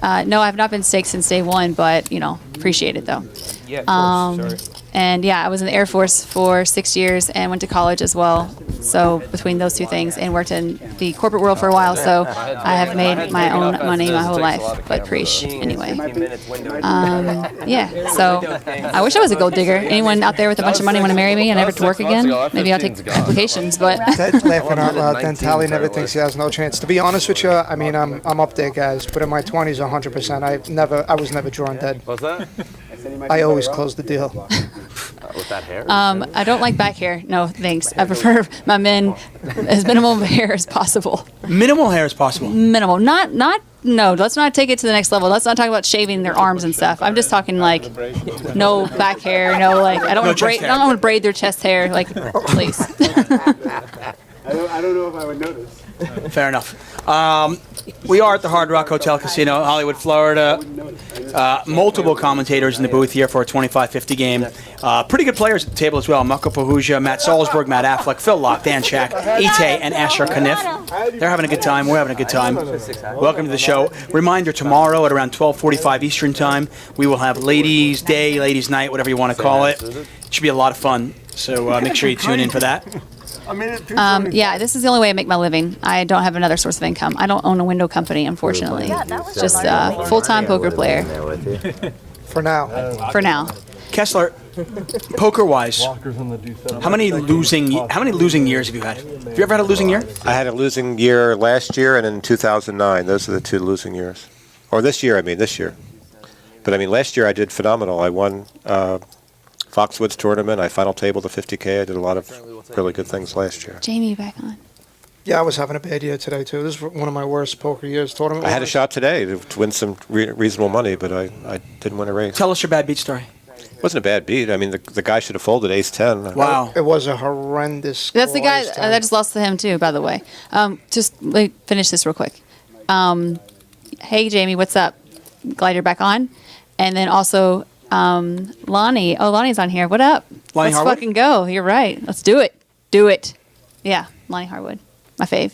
No, I've not been steak since day one, but appreciate it though. Yeah, of course. Sorry. And yeah, I was in the Air Force for 6 years and went to college as well. So between those two things, and worked in the corporate world for a while, so I have made my own money my whole life. But preach anyway. Yeah. So I wish I was a gold digger. Anyone out there with a bunch of money want to marry me and never to work again? Maybe I'll take applications. But Ted laughing out loud. Then Tally never thinks he has no chance. To be honest with you, I mean, I'm up there, guys. But in my 20s, 100%. I was never drawn dead. What's that? I always close the deal. With that hair? I don't like back hair. No, thanks. I prefer my men as minimal hair as possible. Minimal hair as possible. Minimal. No, let's not take it to the next level. Let's not talk about shaving their arms and stuff. I'm just talking like no back hair, no like I don't want to braid their chest hair, like please. I don't know if I would notice. Fair enough. We are at the Hard Rock Hotel Casino, Hollywood, Florida. Multiple commentators in the booth here for a 25-50 game. Pretty good players at the table as well. Marco Pahuja, Matt Salsberg, Matt Affleck, Phil Laak, Dan Shack, Etay, and Asher Kniff. They're having a good time. We're having a good time. Welcome to the show. Reminder, tomorrow at around 12:45 Eastern Time, we will have Ladies' Day, Ladies' Night, whatever you want to call it. It should be a lot of fun. So make sure you tune in for that. Yeah, this is the only way I make my living. I don't have another source of income. I don't own a window company, unfortunately. Just a full-time poker player. For now. For now. Kessler, poker-wise, how many losing years have you had? Have you ever had a losing year? I had a losing year last year and in 2009. Those are the two losing years. Or this year. But I mean, last year I did phenomenal. I won Foxwoods tournament. I final tabled the 50K. I did a lot of really good things last year. Jamie, you back on. Yeah, I was having a bad year today, too. This is one of my worst poker years. Tournament. I had a shot today to win some reasonable money, but I didn't win a race. Tell us your bad beat story. It wasn't a bad beat. I mean, the guy should have folded ace-10. Wow. It was a horrendous That's the guy score. that just lost to him, too, by the way. Just finish this real quick. Hey, Jamie, what's up? Glad you're back on. And then also, Lonnie. Oh, Lonnie's on here. What up? Lonnie Let's Harwood? fucking go. You're right. Let's do it. Do it. Yeah, Lonnie Harwood. My fave.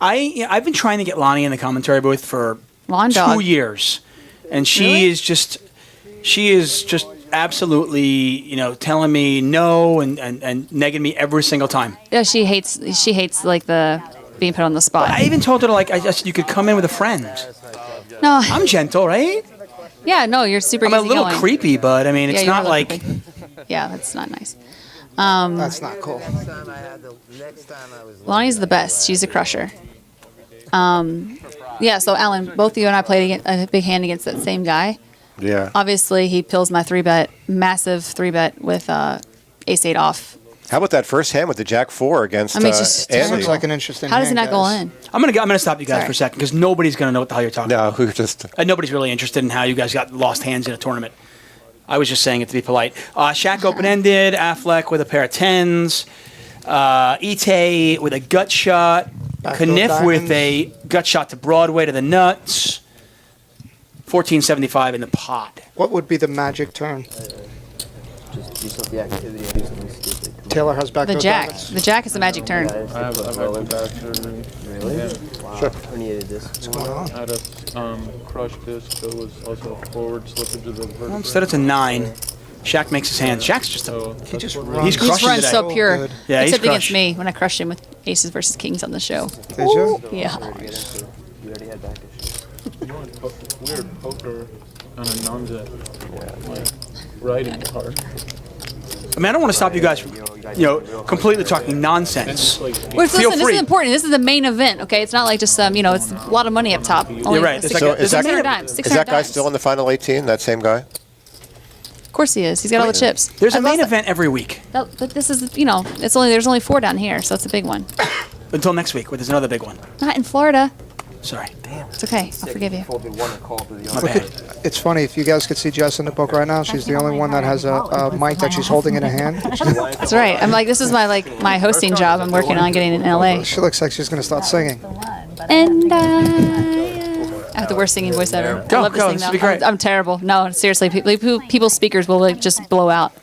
I've been trying to get Lonnie in the commentary booth for Lawn 2 dog. years, and she Really? is just absolutely telling me no and negging me every single time. Yeah, she hates like the being put on the spot. I even told her you could come in with a friend. No, I'm gentle, right? Yeah, no, you're super. I'm a little easygoing. creepy, but I mean it's Yeah, you're not a little like. creepy. Yeah, that's not nice. That's not cool. Lonnie's the best. She's a crusher. Yeah, so Alan, both of you and I played a big hand against that same guy. Yeah. Obviously, he pills my 3-bet, massive 3-bet with ace-8 off. How about that first hand with the Jack-4 against I mean, it's just Andy? terrible. Looks like an interesting How does it hand, not go guys. in? I'm gonna stop you guys for a second because nobody's gonna know what the hell you're talking about. No, we're just. And nobody's really interested in how you guys got lost hands in a tournament. I was just saying it to be polite. Shaq open-ended, Affleck with a pair of 10s, Etay with a gut shot, Kniff with a gut shot to Broadway to the nuts, 1475 in the pot. What would be the magic turn? Just do something activity and do something stupid. Taylor has back The door jack. diamonds. The jack is the magic turn. I've had back surgery. Really? Yeah. Wow. Sure. Herniated disc. What's going on? I had a crushed disc that was also forward slippage of the vertebrae. Well, instead it's a 9. Shaq makes his hand. Shaq's just He just he's runs. crushing runs today. so pure. Good. Yeah, he's Except against crushed. me when I crushed him with aces versus kings on the show. Did you? Yeah. You already had back issues. You want weird poker on a non-jet like riding card. I mean, I don't want to stop you guys from, completely talking nonsense. Well, Feel listen, this free. is important. This is the main event, okay? It's not like just it's a lot of money up top. Only You're right. It's So is that, 600 dimes. is 600 that guy dimes. still in the final 18? That same guy? Of course he is. He's got all the chips. There's a main event every week. But this is, there's only 4 down here, so it's a big one. Until next week, where there's another big one. Not in Florida. Sorry. It's okay. I'll forgive you. It's funny, if you guys could see Jess in the book right now, she's the only one that has a mic that she's holding in her hand. That's right. I'm like, this is my hosting job. I'm working on getting in LA. She looks like she's going to start singing. And I have the worst singing voice ever. I love to sing this will be though. great. I'm terrible. No, seriously, people's speakers will just blow out.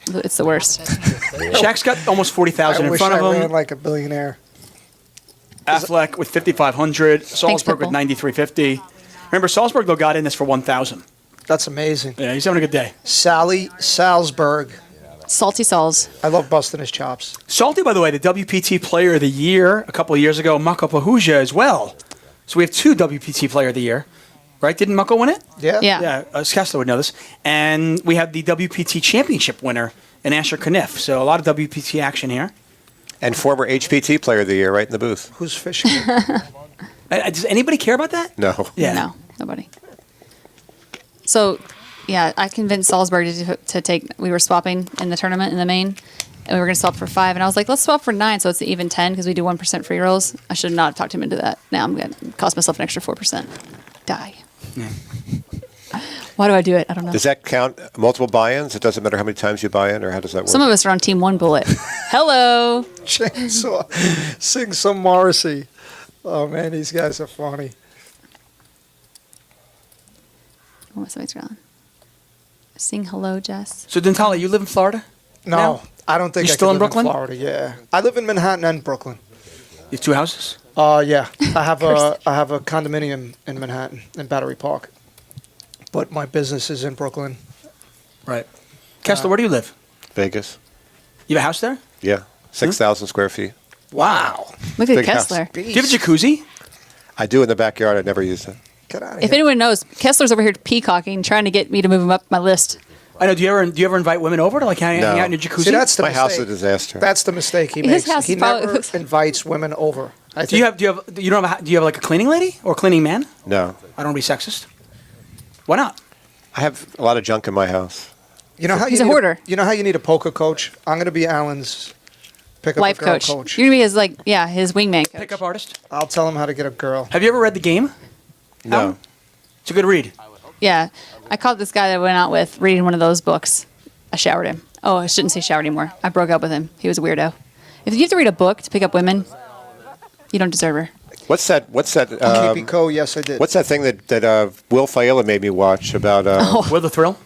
It's the worst. Shaq's got almost 40,000 in front of I him. ran like a billionaire. Affleck with 5,500. Salsberg with 9,350. Remember, Salsberg, though, got in this for 1,000. That's amazing. Yeah, he's having a good day. Salsberg. Salty Sauls. I love busting his chops. Salty, by the way, the WPT Player of the Year a couple of years ago, Mako Pahuja as well. So we have 2 WPT Player of the Year. Right? Didn't Mako win it? Yeah. Yeah. Kessler would know this. And we have the WPT Championship winner in Asher Kniff. So a lot of WPT action here. And former HPT Player of the Year right in the booth. Who's fishing? Does anybody care about that? No. Yeah. No, nobody. So, yeah, I convinced Salsberg to take. We were swapping in the tournament in the main, and we were going to swap for 5. And I was like, let's swap for 9, so it's an even 10 because we do 1% free rolls. I should not have talked him into that. Now I'm going to cost myself an extra 4%. Die. Yeah. Why do I do it? I don't know. Does that count multiple buy-ins? It doesn't matter how many times you buy in, or how does that work? Some of us are on Team 1 Bullet. Hello. Chainsaw. Sing some Morrissey. Oh, man, these guys are funny. Oh, somebody's gone. Sing hello, Jess. So, Dantala, you live in Florida? No, now? I don't think You I still could in live Brooklyn? Florida, yeah. I live in Manhattan and Brooklyn. You have 2 houses? Yeah. I have a condominium in Manhattan in Battery Park. But my business is in Brooklyn. Right. Kessler, where do you live? Vegas. You have a house there? Yeah. 6,000 square feet. Wow. Look at Big house. Kessler. Do you have a jacuzzi? I do in the backyard. I never use it. Get out of If here. anyone knows, Kessler's over here peacocking, trying to get me to move him up my list. I know. Do you ever invite women over to like hang out in your jacuzzi? See, that's the My mistake. house is a disaster. That's the mistake he His makes. house He probably never looks- invites women over. I Do you think have like a cleaning lady or a cleaning man? No. I don't want to be sexist. Why not? I have a lot of junk in my house. you know how He's you a need hoarder. You know how you need a poker coach? I'm going to be Alan's pick-up Life a girl coach. You're going to be his wingman coach. Pickup artist. I'll tell him how to get a girl. Have you ever read The Game? No. It's a good read. Yeah. I caught this guy that I went out with reading one of those books. I showered him. Oh, I shouldn't say showered anymore. I broke up with him. He was a weirdo. If you have to read a book to pick up women, you don't deserve her. What's that? Keepy Co, yes, I did. What's that thing that Will Faella made me watch about? Will the Thrill?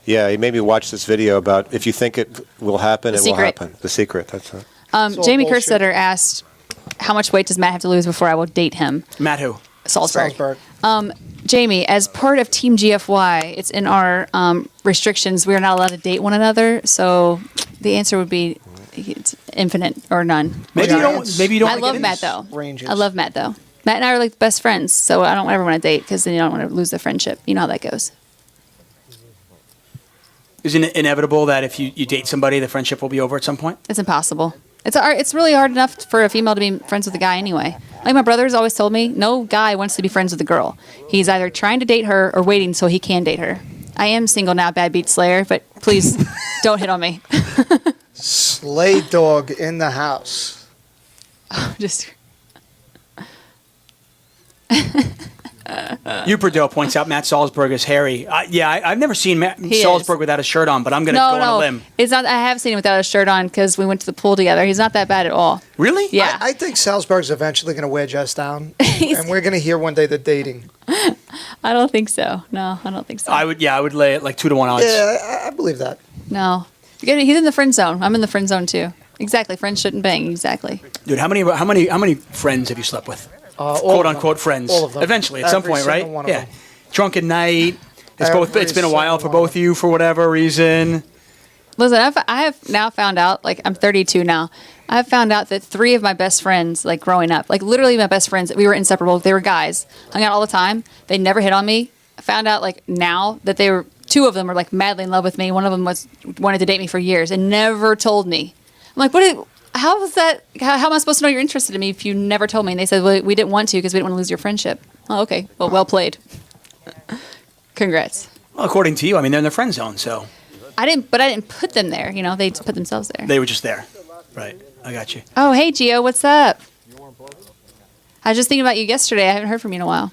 Yeah, he made me watch this video about if you think it will happen, The it will Secret. happen. The Secret. That's it. all Jamie bullshit. Kerstetter asked, how much weight does Matt have to lose before I will date him? Matt who? Salsberg. Jamie, as part of Team GFY, it's in our restrictions. We are not allowed to date one another. So the answer would be it's infinite or none. Maybe you don't. Maybe you don't. I wanna love get Matt into though. Ranges. I love Matt though. Matt and I are like best friends, so I don't ever want to date because then you don't want to lose the friendship. You know how that goes. Isn't it inevitable that if you date somebody, the friendship will be over at some point? It's impossible. It's really hard enough for a female to be friends with a guy anyway. Like my brother's always told me, no guy wants to be friends with a girl. He's either trying to date her or waiting so he can date her. I am single now, Bad Beat Slayer, but please don't hit on me. Slay dog in the house. Just Uperdale points out Matt Salsberg is hairy. I've never seen Matt He Salsberg is. without a shirt on, but I'm going to go on a limb. It's not. I have seen him without a shirt on because we went to the pool together. He's not that bad at all. Really? Yeah. I think Salzburg's eventually going to wear Jess down, and we're going to hear one day the dating. I don't think so. No, I don't think so. I would lay it like 2-1 odds. Yeah, I believe that. No. He's in the friend zone. I'm in the friend zone too. Exactly. Friends shouldn't bang. Exactly. Dude, how many friends have you slept with? All Quote of unquote them. friends. All of them. Eventually, at some Every point, right? single one of Yeah. them. Drunken night. It's Every been a while for single both of you for whatever reason. Listen, I have now found out, like I'm 32 now, I have found out that 3 of my best friends, like growing up, like literally my best friends, we were inseparable. They were guys, hung out all the time. They never hit on me. I found out like now that 2 of them were like madly in love with me. One of them wanted to date me for years and never told me. I'm like, how was that? How am I supposed to know you're interested in me if you never told me? And they said, well, we didn't want to because we didn't want to lose your friendship. Oh, okay. Well played. Congrats. Well, according to you, I mean, they're in the friend zone, so. I didn't put them there. You know, they put themselves there. They were just there. Right. I got you. Oh, hey, Gio, what's up? I was just thinking about you yesterday. I haven't heard from you in a while.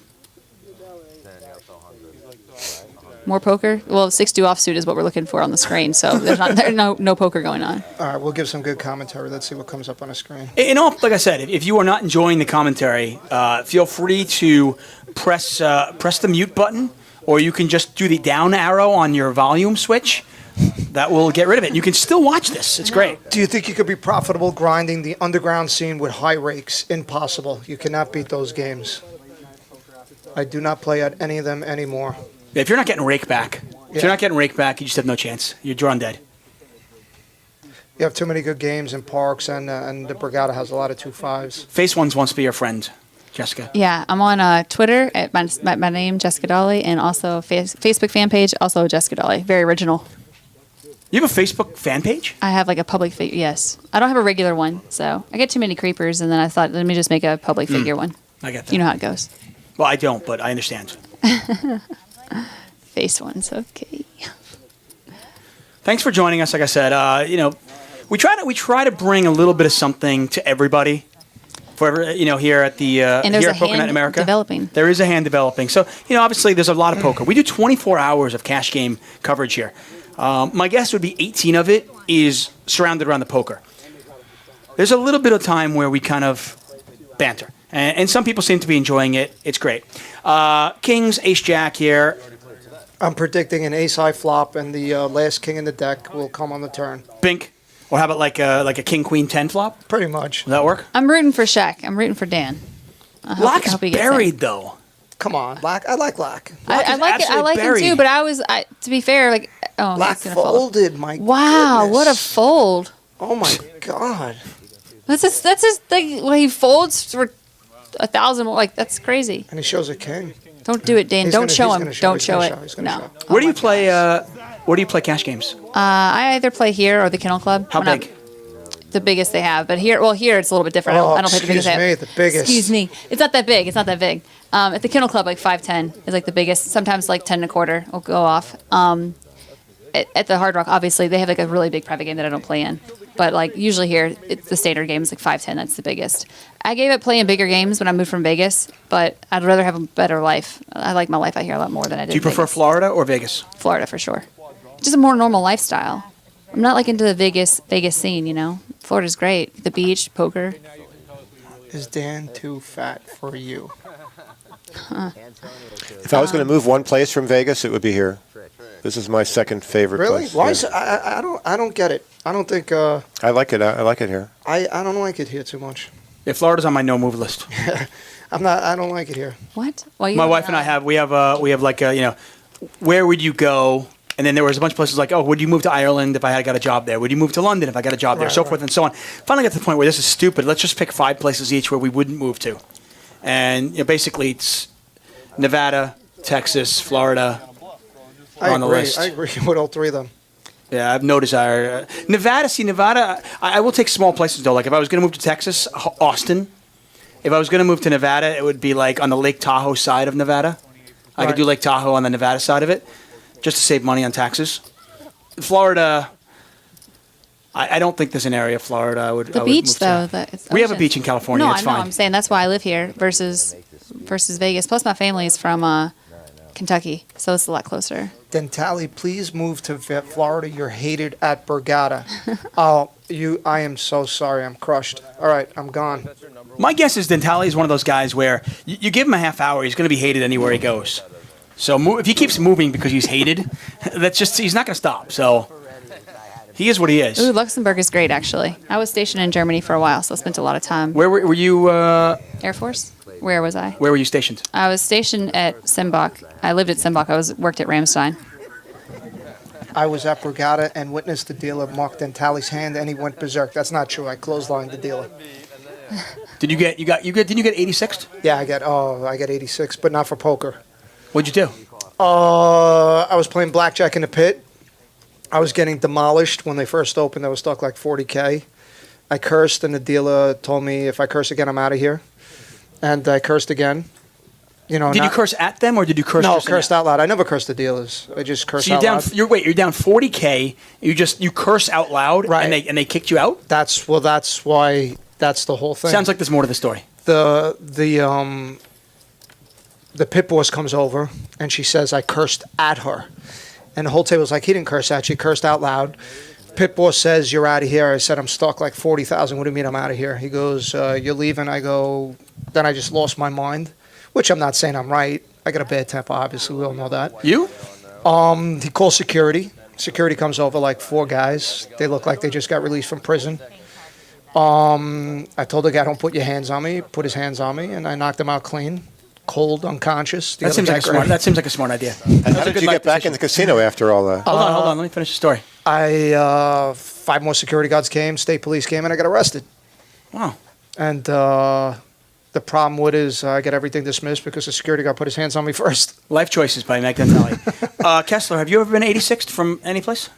More poker? Well, 6-2 offsuit is what we're looking for on the screen, so there's no poker going on. All right, we'll give some good commentary. Let's see what comes up on the screen. Like I said, if you are not enjoying the commentary, feel free to press the mute button, or you can just do the down arrow on your volume switch. That will get rid of it. You can still watch this. It's great. Do you think you could be profitable grinding the underground scene with high rakes? Impossible. You cannot beat those games. I do not play at any of them anymore. If you're not getting rake back, you just have no chance. You're drawn dead. You have too many good games in parks, and the Brigada has a lot of 2-5s. Face Ones wants to be your friend, Jessica. Yeah, I'm on Twitter at my name, Jessica Dolly, and also Facebook fan page, also Jessica Dolly. Very original. You have a Facebook fan page? I have like a public figure, yes. I don't have a regular one, so I get too many creepers, and then I thought, let me just make a public figure one. I get that. You know how it goes. Well, I don't, but I understand. Face ones, okay. Thanks for joining us. Like I said, we try to bring a little bit of something to everybody. Here at the and there's here a at Poker Night hand America, developing. There is a hand developing. So obviously there's a lot of poker. We do 24 hours of cash game coverage here. My guess would be 18 of it is surrounded around the poker. There's a little bit of time where we kind of banter, and some people seem to be enjoying it. It's great. Kings, Ace Jack here. I'm predicting an ace-high flop, and the last king in the deck will come on the turn. Bink. Or how about like a King Queen 10 flop? Pretty much. Does that work? I'm rooting for Shaq. I'm rooting for Dan. Laak is buried though. Come on, Laak. I like Laak. I like it. I like him too. But to be fair, Laak folded. My wow, goodness. what a fold! Oh my god. That's his thing. When he folds for 1,000, that's crazy. And he shows a king. Don't do it, Dan. Don't show him. Don't show it. No. Where do you play? Where do you play cash games? I either play here or the Kennel Club. How big? The biggest they have, but here it's a little bit different. I don't play the biggest. The biggest. Excuse me. It's not that big. At the Kennel Club, like 510 is like the biggest. Sometimes like 10 1/4 will go off. At the Hard Rock, obviously they have like a really big private game that I don't play in. But like usually here, it's the standard game is like 510. That's the biggest. I gave up playing bigger games when I moved from Vegas, but I'd rather have a better life. I like my life out here a lot more than I did. Do you prefer Vegas. Florida or Vegas? Florida for sure. Just a more normal lifestyle. I'm not like into the Vegas scene, Florida's great. The beach, poker. Is Dan too fat for you? If I was going to move one place from Vegas, it would be here. This is my second favorite really? place. Why Yeah. is it, I don't get it. I don't think I like it. I like it here. I don't like it here too much. Yeah, Florida's on my no move list. I don't like it here. What? My wife and I have like where would you go? And then there was a bunch of places like, oh, would you move to Ireland if I had got a job there? Would you move to London if I got a job there? So forth and so on. Finally got to the point where this is stupid. Let's just pick 5 places each where we wouldn't move to. And basically it's Nevada, Texas, Florida on the list. I agree with all 3 of them. Yeah, I have no desire. Nevada, I will take small places though. Like if I was going to move to Texas, Austin. If I was going to move to Nevada, it would be like on the Lake Tahoe side of Nevada. I could do Lake Tahoe on the Nevada side of it, just to save money on taxes. Florida, I don't think there's an area of Florida I would. The I would beach move though. to. We have a beach in California. No, it's I know. fine. I'm saying that's why I live here versus Vegas. Plus, my family is from Kentucky, so it's a lot closer. Dentali, please move to Florida. You're hated at Borgata. I am so sorry. I'm crushed. All right, I'm gone. My guess is Dentali is one of those guys where you give him a half hour, he's going to be hated anywhere he goes. So if he keeps moving because he's hated, he's not going to stop. So he is what he is. Ooh, Luxembourg is great, actually. I was stationed in Germany for a while, so I spent a lot of time. Where were you? Air Force. Where was I? Where were you stationed? I was stationed at Simbach. I lived at Simbach. I worked at Ramstein. I was at Borgata and witnessed the dealer mark Dentali's hand, and he went berserk. That's not true. I clotheslined the dealer. Didn't you get 86th? Yeah, I got 86, but not for poker. What'd you do? I was playing blackjack in the pit. I was getting demolished when they first opened. I was stuck like 40K. I cursed, and the dealer told me if I curse again, I'm out of here. And I cursed again. You know, Did you curse at them, or did you curse? No, just cursed out loud. I never cursed the dealers. I just cursed So you're out down. loud. You're down 40K. You curse out loud, Right. and they kicked you out. That's why. That's the whole thing. Sounds like there's more to the story. The pit boss comes over and she says I cursed at her, and the whole table's like, he didn't curse at you, cursed out loud. Pit boss says, you're out of here. I said, I'm stuck like 40,000. What do you mean I'm out of here? He goes, you're leaving. I go, then I just lost my mind, which I'm not saying I'm right. I got a bad temper, obviously. We all know that. You? He calls security. Security comes over, like 4 guys. They look like they just got released from prison. I told the guy, don't put your hands on me. Put his hands on me, and I knocked him out clean. Cold, unconscious. That seems like a smart idea. And how did you get back in the casino after all that? Hold on. Let me finish the story. 5 more security guards came, state police came, and I got arrested. Wow. And the problem with it is I got everything dismissed because the security guard put his hands on me first. Life Choices by Meg Danielle. Kessler, have you ever been 86th from any place?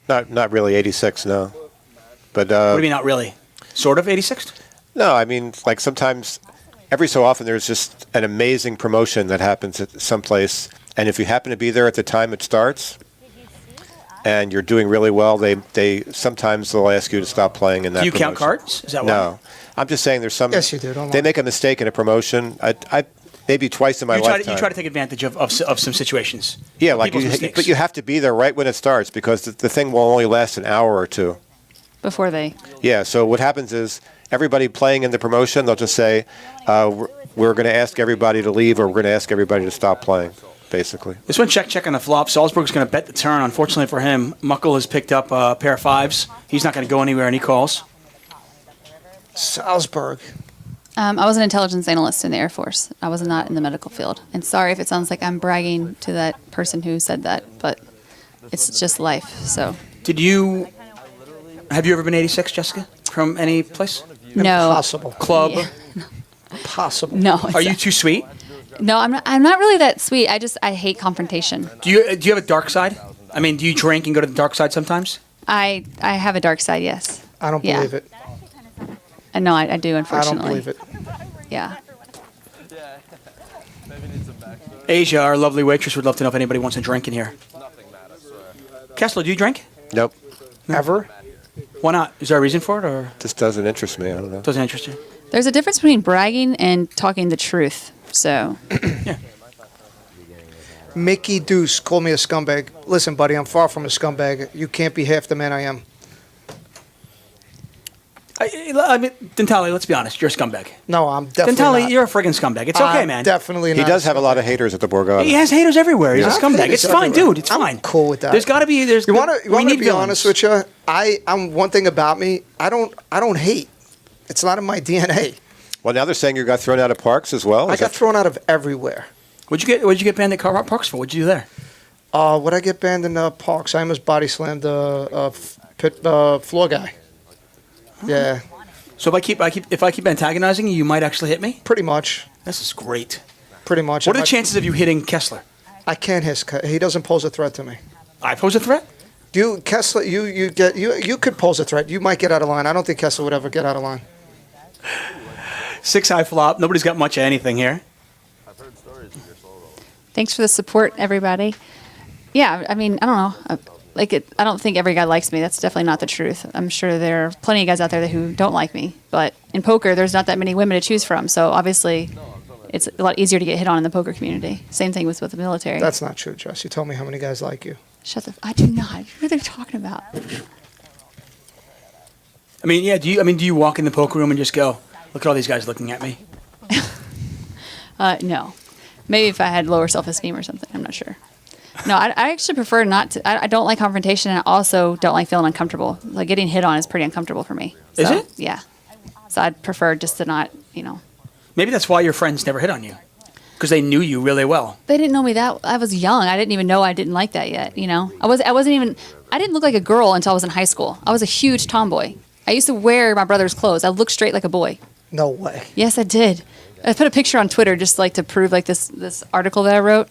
Not really 86, no. But What do you mean not really? Sort of 86th? No, I mean, like sometimes, every so often, there's just an amazing promotion that happens at some place, and if you happen to be there at the time it starts, and you're doing really well, they sometimes they'll ask you to stop playing in that. Do you promotion. count cards? Is that why? No, I'm just saying there's some. Yes, you do. Don't They lie. make a mistake in a promotion. I maybe twice in my lifetime. You try to take advantage of some situations. Yeah, like People's mistakes. but you have to be there right when it starts because the thing will only last an hour or two. Before they. Yeah, so what happens is everybody playing in the promotion, they'll just say, we're going to ask everybody to leave or we're going to ask everybody to stop playing, basically. This one check on the flop. Salsberg's going to bet the turn. Unfortunately for him, Muckle has picked up a pair of 5s. He's not going to go anywhere, and he calls. Salsberg. I was an intelligence analyst in the Air Force. I was not in the medical field. And sorry if it sounds like I'm bragging to that person who said that, but it's just life. So. Have you ever been 86, Jessica, from any place? No. Impossible. Club? Yeah. Impossible. No. Are you too sweet? No, I'm not really that sweet. I hate confrontation. Do you have a dark side? I mean, do you drink and go to the dark side sometimes? I have a dark side, yes. I don't believe it. No, I do, unfortunately. I don't believe it. Yeah. Asia, our lovely waitress, would love to know if anybody wants a drink in here. Kessler, do you drink? Nope. Ever? Why not? Is there a reason for it, or Just doesn't interest me. I don't know. doesn't interest you? There's a difference between bragging and talking the truth. So. Mickey Deuce called me a scumbag. Listen, buddy, I'm far from a scumbag. You can't be half the man I am. I mean, Dentale, let's be honest. You're a scumbag. No, I'm definitely Dentale, not. you're a friggin' scumbag. It's okay, I'm man. Definitely not. He does have a lot of haters at the Borgata. He has haters everywhere. He's a scumbag. It's fine, dude. It's fine. Cool with that. There's got to be. You want we to need be villains. honest with you? I'm one thing about me. I don't hate. It's not in my DNA. Well, now they're saying you got thrown out of parks as well. I got thrown out of everywhere. What'd you get banned at parks for? What'd you do there? Would I get banned in parks? I almost body slammed a floor guy. Yeah. So if I keep antagonizing you, you might actually hit me? Pretty much. This is great. Pretty much. What are the chances of you hitting Kessler? I can't hit. He doesn't pose a threat to me. I pose a threat? Kessler, you could pose a threat. You might get out of line. I don't think Kessler would ever get out of line. 6 high flop. Nobody's got much of anything here. Thanks for the support, everybody. Yeah, I mean, I don't know. I don't think every guy likes me. That's definitely not the truth. I'm sure there are plenty of guys out there who don't like me. But in poker, there's not that many women to choose from. So obviously, it's a lot easier to get hit on in the poker community. Same thing with the military. That's not true, Jess. You told me how many guys like you. I do not. What are they talking about? I mean, yeah. Do you walk in the poker room and just go, look at all these guys looking at me? No. Maybe if I had lower self-esteem or something. I'm not sure. No, I actually prefer not to. I don't like confrontation, and I also don't like feeling uncomfortable. Like getting hit on is pretty uncomfortable for me. So, Is it? Yeah. So I'd prefer just to not, Maybe that's why your friends never hit on you, because they knew you really well. They didn't know me that. I was young. I didn't even know I didn't like that yet. I didn't look like a girl until I was in high school. I was a huge tomboy. I used to wear my brother's clothes. I looked straight like a boy. No way. Yes, I did. I put a picture on Twitter just like to prove like this article that I wrote.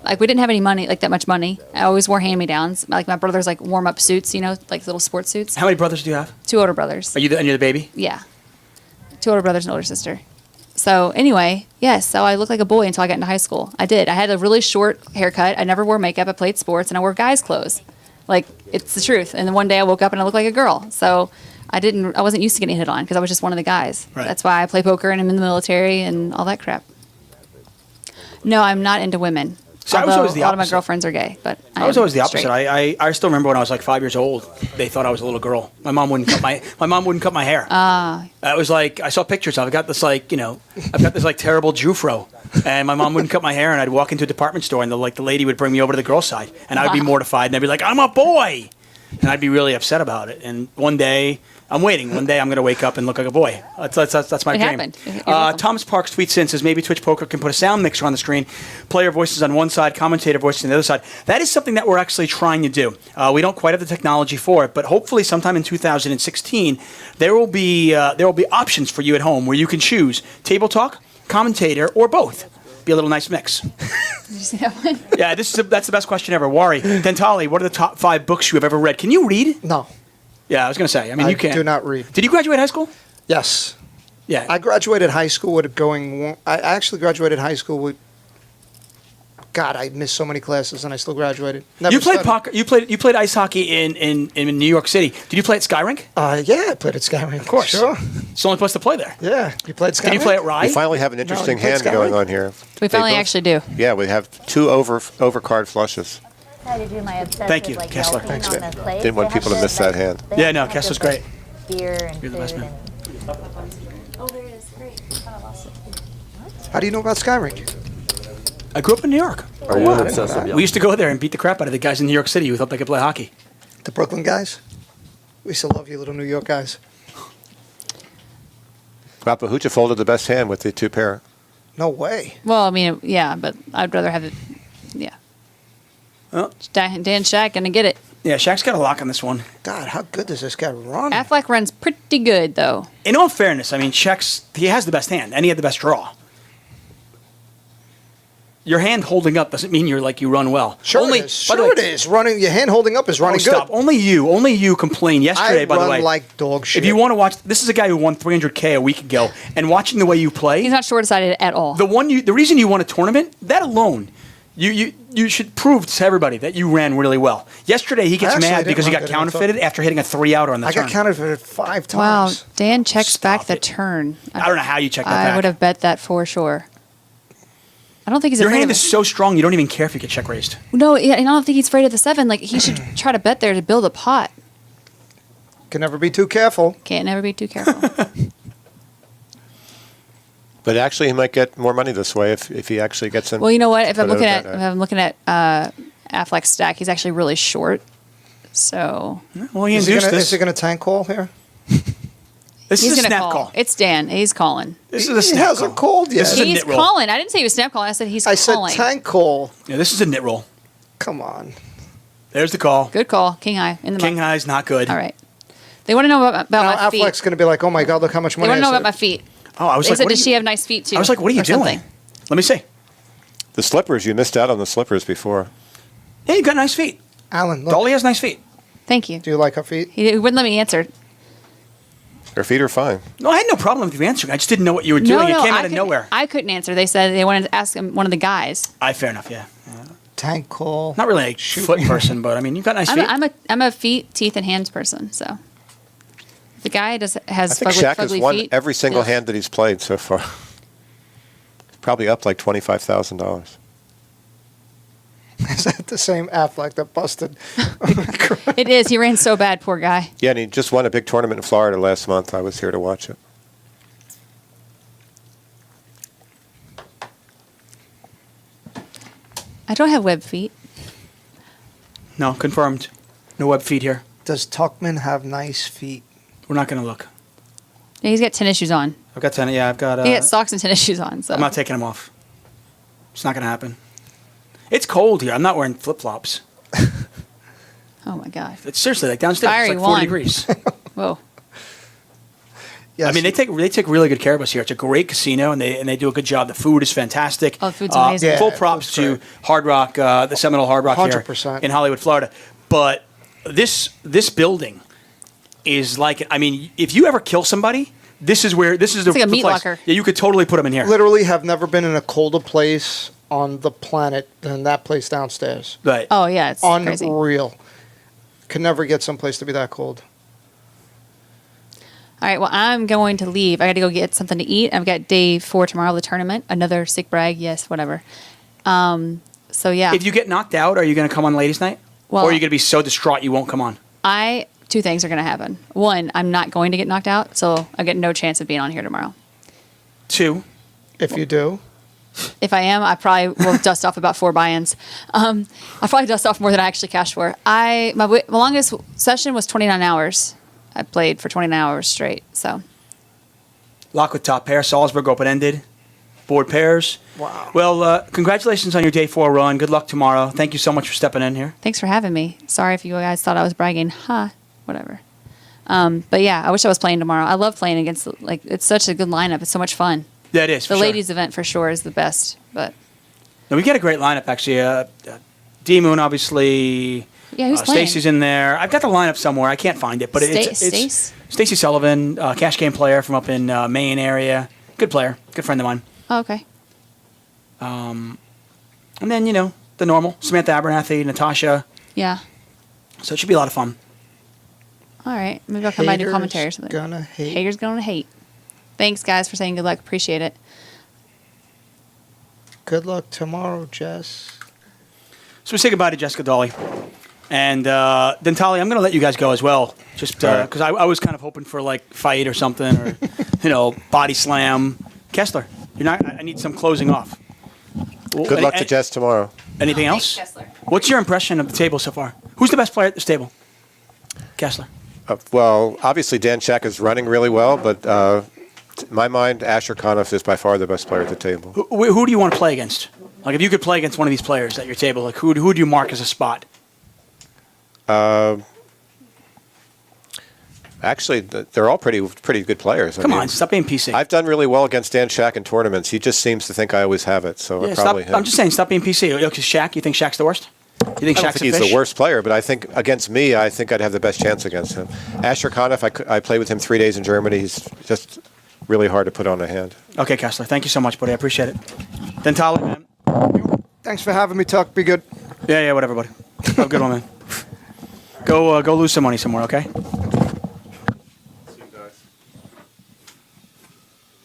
Like we didn't have any money, like that much money. I always wore hand-me-downs. Like my brother's like warm-up suits, you know, like little sports suits. How many brothers do you have? 2 older brothers. And you're the baby? Yeah. 2 older brothers and older sister. So anyway, yes, so I looked like a boy until I got into high school. I did. I had a really short haircut. I never wore makeup. I played sports and I wore guys' clothes. Like, it's the truth. And then one day I woke up and I looked like a girl. So I wasn't used to getting hit on because I was just one of the guys. Right. That's why I play poker and I'm in the military and all that crap. No, I'm not into women. So I was always the a lot of my opposite. girlfriends are gay, but I was always the opposite. straight. I still remember when I was like 5 years old, they thought I was a little girl. My mom wouldn't cut my hair. It was like I saw pictures of. I got this like I've got this like terrible Jufro, and my mom wouldn't cut my hair, and I'd walk into a department store, and the lady would bring me over to the girl side, and I would be mortified, and I'd be like, I'm a boy, and I'd be really upset about it. And one day. I'm waiting. One day I'm going to wake up and look like a boy. That's my It dream. happened. You're welcome. Thomas Parks tweets in, says maybe Twitch Poker can put a sound mixer on the screen, player voices on one side, commentator voices on the other side. That is something that we're actually trying to do. We don't quite have the technology for it, but hopefully sometime in 2016 there will be options for you at home where you can choose table talk, commentator, or both. Be a little nice mix. Did you see that one? Yeah, that's the best question ever. Wari, Dentali, what are the top 5 books you have ever read? Can you read? No. Yeah, I was going to say. I mean, you can't. do not read. Did you graduate high school? Yes. Yeah. I graduated high school I actually graduated high school with. God, I missed so many classes and I still graduated. Never You played studied. poker. You played ice hockey in New York City. Did you play at Skyrink? Yeah, I played at Skyrink. Of course. Sure. It's the only place to play there. Yeah, you played Skyrink. Can you play at Rye? We finally have an interesting hand going on here. We finally actually do. Yeah, we have 2 overcard flushes. To do my obsessive, Thank you, like, Kessler. yelping Thanks, on man. the plate. Didn't want They people to have miss that hand. they Yeah, have no, to Kessler's put great. Beer and You're the best food man. Oh, there it is. Great. I kind of lost it. How do you know about Skyrink? I grew up in New York. Are you an obsessive? We used to go there and beat the crap out of the guys in New York City who thought they could play hockey. The Brooklyn guys? We still love you, little New York guys. Rapahucha folded the best hand with the 2 pair. No way. Well, I mean, yeah, but I'd rather have it. Yeah. Oh. Dan Shaq gonna get it. Yeah, Shaq's got a lock on this one. God, how good does this guy run? Affleck runs pretty good though. In all fairness, I mean, he has the best hand, and he had the best draw. Your hand holding up doesn't mean you run well. Sure Only, it is. by the Sure way- it is. Running, your hand holding up is running good. Stop. Only you complained yesterday, I by the way. run like dog shit. If you want to watch, this is a guy who won 300K a week ago, and watching the way you play. He's not short-sighted at all. The reason you won a tournament, that alone, you should prove to everybody that you ran really well. Yesterday he gets I actually mad didn't because he run got good enough. counterfeited after hitting a 3-outer on the I turn. got counterfeited 5 Wow, times. Dan checks back the turn. I don't know how you check that I back. would have bet that for sure. I don't think he's Your afraid hand of is so strong you don't even care if you get check raised. No, yeah, and I don't think he's afraid of the 7. Like he should try to bet there to build a pot. Can never be too careful. Can't never be too careful. But actually, he might get more money this way if he actually gets in. Well, you know what? If I'm put looking out at that, Affleck's stack, he's actually really short. So well, he Is he induced gonna- this. Is he going to tank call here? This he's is a gonna snap call. It's Dan. He's calling. This is a He snap hasn't call. called yet. This is a He's nit roll. calling. I didn't say he was snap calling. I said he's I said calling. tank call. Yeah, this is a nit roll. Come on. There's the call. Good call. King high in the King money. high is not good. All right. They want to know about Now my feet. Affleck's going to be like, oh my God, look how much They money want to know I about my saved. feet. Oh, I was They like, said, what are does she have nice feet too? I was like, what are you or doing? something? Let me see. the slippers, you missed out on the slippers before. Yeah, you got nice feet. Alan, look. Dolly has nice feet. Thank you. Do you like her feet? He wouldn't let me answer. Her feet are fine. No, I had no problem with you answering. I just didn't know what you were doing. No, it came I out of couldn't- nowhere. I couldn't answer. They said they wanted to ask him, one of the guys. Fair enough, yeah. Tank call. Not really a foot person, but I mean, you've got nice feet. I'm a feet, teeth, and hands person. So the guy has I think fugly, Shaq has fugly won feet. every single Ugh. hand that he's played so far. He's probably up like $25,000. Is that the same Affleck that busted? It is. He ran so bad, poor guy. Yeah, and he just won a big tournament in Florida last month. I was here to watch it. I don't have web feet. No, confirmed. No web feet here. Does Tuchman have nice feet? We're not going to look. Yeah, he's got tennis shoes on. I've got 10. Yeah, I've got. He got socks and tennis shoes on. So I'm not taking them off. It's not going to happen. It's cold here. I'm not wearing flip flops. Oh my god. It's seriously like downstairs. Fiery It's like 40 one. degrees. Whoa. I mean, they take really good care of us here. It's a great casino, and they do a good job. The food is fantastic. Oh, the food's amazing. Full props to Hard Rock, the Seminole Hard Rock 100%. here in Hollywood, Florida. But this building is like, I mean, if you ever kill somebody, this is the like a meat place. locker. Yeah, you could totally put them in here. Literally have never been in a colder place on the planet than that place downstairs. Right. Oh yeah, it's crazy. Unreal. Could never get someplace to be that cold. All right, well, I'm going to leave. I got to go get something to eat. I've got day 4 tomorrow of the tournament. Another sick brag, yes, whatever. So yeah. If you get knocked out, are you going to come on ladies' night? Well- or are you going to be so distraught you won't come on? Two things are going to happen. One, I'm not going to get knocked out, so I get no chance of being on here tomorrow. 2. If you do. If I am, I probably will dust off about 4 buy-ins. I'll probably dust off more than I actually cashed for. My longest session was 29 hours. I played for 29 hours straight. So. Laak with top pair. Salsberg open-ended. Board pairs. Wow. Well, congratulations on your day 4 run. Good luck tomorrow. Thank you so much for stepping in here. Thanks for having me. Sorry if you guys thought I was bragging. Whatever. But yeah, I wish I was playing tomorrow. I love playing against, it's such a good lineup. It's so much fun. Yeah, it is. The ladies' event for sure is the best. But no, we get a great lineup, actually. D-Moon, obviously. Yeah, who's playing? Stacy's in there. I've got the lineup somewhere. I can't find it, but it's Stacy Sullivan, cash game player from up in Maine area. Good player, good friend of mine. Oh, okay. And then the normal Samantha Abernathy, Natasha. Yeah. So it should be a lot of fun. All right, maybe I'll come by and do commentary or something. Gonna hate. Haters gonna hate. Thanks, guys, for saying good luck. Appreciate it. Good luck tomorrow, Jess. So we say goodbye to Jessica Dolly. And then, Tali, I'm going to let you guys go as well. Just because I was kind of hoping for, fight or something or, body slam. Kessler, I need some closing off. Good luck to Jess tomorrow. Anything else? What's your impression of the table so far? Who's the best player at this table? Kessler. Well, obviously Dan Shack is running really well, but in my mind, Asher Conniff is by far the best player at the table. Who do you want to play against? If you could play against one of these players at your table, who do you mark as a spot? Actually, they're all pretty good players. Come on, stop being PC. I've done really well against Dan Shack in tournaments. He just seems to think I always have it, so Yeah, probably him. I'm just saying, stop being PC. Okay, Shaq, you think Shaq's the worst? You think I don't Shaq's think a he's fish? the worst player, but I think against me, I think I'd have the best chance against him. Asher Conniff, I played with him 3 days in Germany. He's just really hard to put on a hand. Okay, Kessler, thank you so much, buddy. I appreciate it. Then Tali, man. Thanks for having me, Tuck. Be good. Yeah, whatever, buddy. Have a good one, man. Go lose some money somewhere, okay?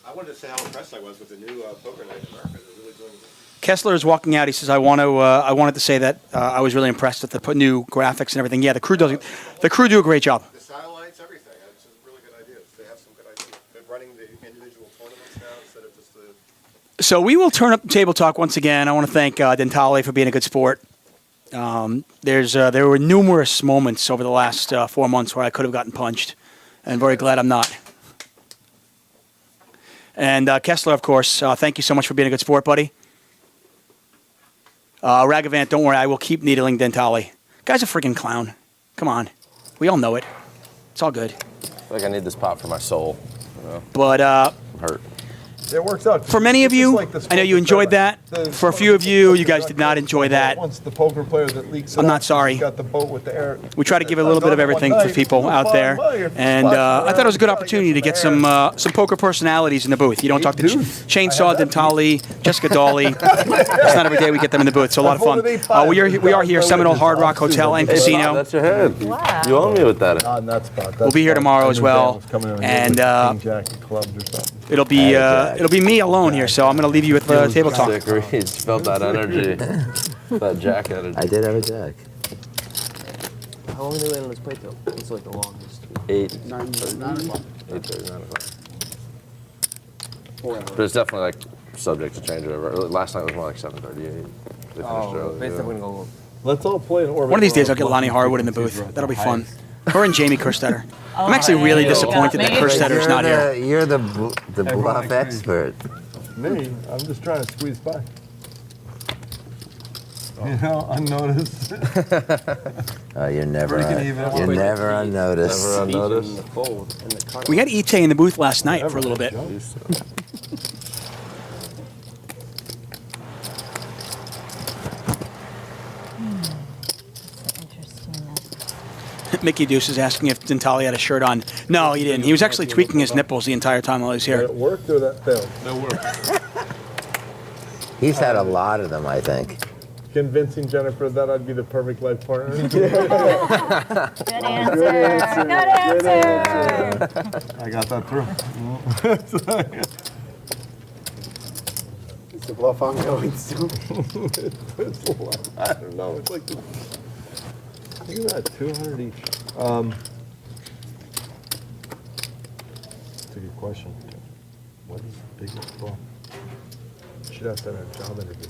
I wanted to say how impressed I was with the new poker night in America. They're really doing good. Kessler is walking out. He says, I wanted to say that I was really impressed with the new graphics and everything. Yeah, the crew do a great job. The satellites, everything. It's a really good idea. They have some good ideas. They're running the individual tournaments now instead of just the... So we will turn up table talk once again. I want to thank Dentale for being a good sport. There were numerous moments over the last 4 months where I could have gotten punched, and I'm very glad I'm not. And Kessler, of course, thank you so much for being a good sport, buddy. Ragavant, don't worry, I will keep needling Dentale. Guy's a freaking clown. Come on. We all know it. It's all good. I feel like I need this pop for my soul. But I'm hurt. It works out. For many of It's you, like the I know you enjoyed that. For a few of you, you guys did not enjoy that. Once the poker player that leaks it I'm out, not sorry. he's got the boat with the air. We try to give a little bit of everything for people out there, and I thought it was a good opportunity to get some poker personalities in the booth. You don't talk to Chainsaw, Dentale, Jessica Dolly. It's not every day we get them in the booth, so a lot of fun. We are here, Seminole Hard Rock Hotel and Casino. That's your head. Wow. You own me with that. We'll be here tomorrow as well, and it'll be me alone here. So I'm going to leave you with table talk. Sick reads. Felt that energy. That jack energy. I did have a jack. How long are they waiting on this plate though? It's like the longest. 8:30, 9 o'clock. But it's definitely subject to change. Last night was more like 7:38. Basically go. Let's all play in orbit. One of these days I'll get Lonnie Harwood in the booth. That'll be fun. Her and Jamie Kerstetter. I'm actually really disappointed that Kerstetter's not here. You're the bluff expert. Me? I'm just trying to squeeze by. You know, unnoticed. You're never unnoticed. Never unnoticed. We had Etay in the booth last night for a little bit. Mickey Deuce is asking if Dentali had a shirt on. No, he didn't. He was actually tweaking his nipples the entire time while he was here. Did it worked or that failed? That worked. He's had a lot of them, I think. Convincing Jennifer that I'd be the perfect life partner. Good answer. Good answer. I got that through. Is the bluff ongoing still? It's a lot. I don't know. It's like, look at that, 200 each. That's a good question. What is the biggest bluff? Should have done a job interview.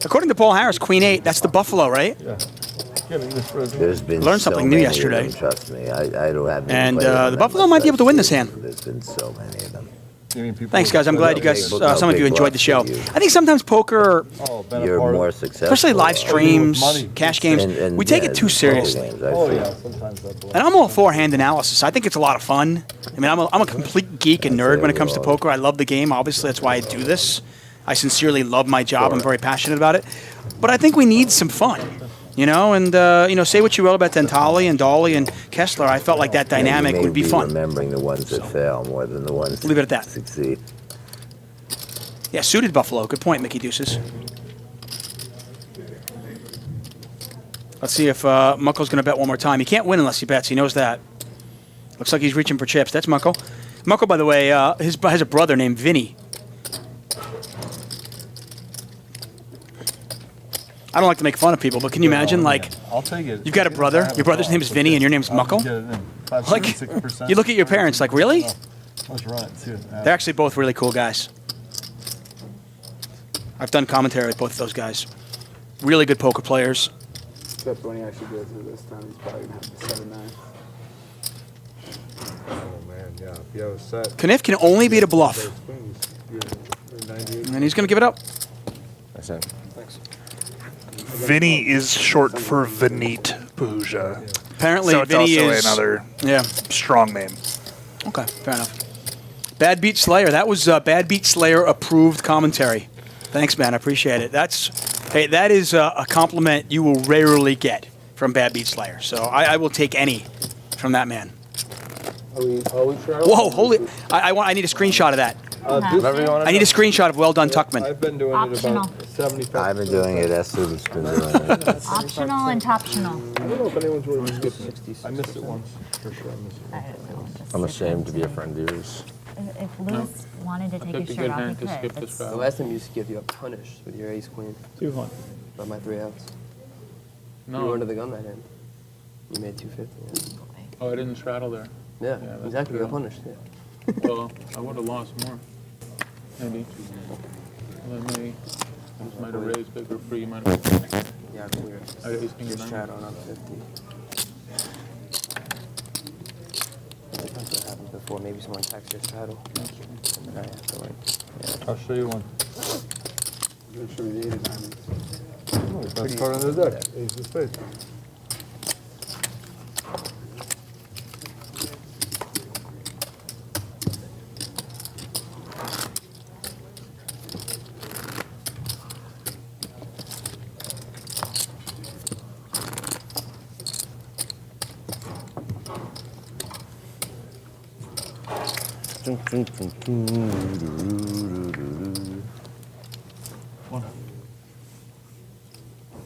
According to Paul Harris, Queen 8, that's the Buffalo, right? Yeah. There's been Learned so something new many yesterday. Of them, trust me, I don't have. And the Buffalo might be able to win this hand. There's been so many of them. Thanks, guys. I'm glad you guys, some of you enjoyed the show. I think sometimes poker, You're more successful. especially live streams, cash games, we take it too seriously. Oh, yeah, sometimes that And I'm all for hand analysis. I think it's a lot of fun. I mean, I'm a complete geek and nerd when it comes to poker. I love the game. Obviously, that's why I do this. I sincerely love my job. I'm very passionate about it. But I think we need some fun, you know? And, say what you will about Dentali and Dolly and Kessler. I felt like that dynamic would be fun. Remembering the ones that fail more than the ones Leave it at that. that succeed. Yeah, suited Buffalo. Good point, Mickey Deuces. Let's see if Muckle's going to bet one more time. He can't win unless he bets. He knows that. Looks like he's reaching for chips. That's Muckle. Muckle, by the way, has a brother named Vinny. I don't like to make fun of people, but can you imagine, like, I'll take it. You've got a brother, your brother's name is Vinny, and your name's Muckle? Like, you look at your parents like, really? Let's run it, too. They're actually both really cool guys. I've done commentary with both of those guys. Really good poker players. Except when he actually goes through this time, he's probably going to have the 7-9. Oh, man, yeah. If you have a set. Kniff can only beat a bluff. And he's going to give it up. That's it. Thanks. Vinny is short for Vineet Puja. Apparently, so it's Vinny also is another strong name. Okay, fair enough. Bad Beat Slayer. That was Bad Beat Slayer approved commentary. Thanks, man. I appreciate it. That is a compliment you will rarely get from Bad Beat Slayer. So I will take any from that man. Whoa, holy! I need a screenshot of that. I need a screenshot of well done, Tuchman. I've been doing it about 75. I've been doing it. Esther's been doing it. Optional and toptional. I don't know if anyone's really skipped it. I missed it once, for sure. I'm ashamed to be a friend of yours. If Louis wanted to take his shirt off, he could. The last time you used to give you up punished with your ace queen. 200. By my 3 outs. No. You were under the gun that hand. You made 250. Yeah. Oh, I didn't straddle there. Yeah, that's exactly. You true. got punished. Yeah. Well, I would have lost more. Maybe. Well, then maybe. I just might have raised bigger for you. Might have. Yeah, clear. I got ace king Just nine. straddle on 50. That's what happened before. Maybe someone texts your straddle. And then I have to, like, yeah. I'll show you one. I'm sure we needed it. Best card on the deck. Ace of spades.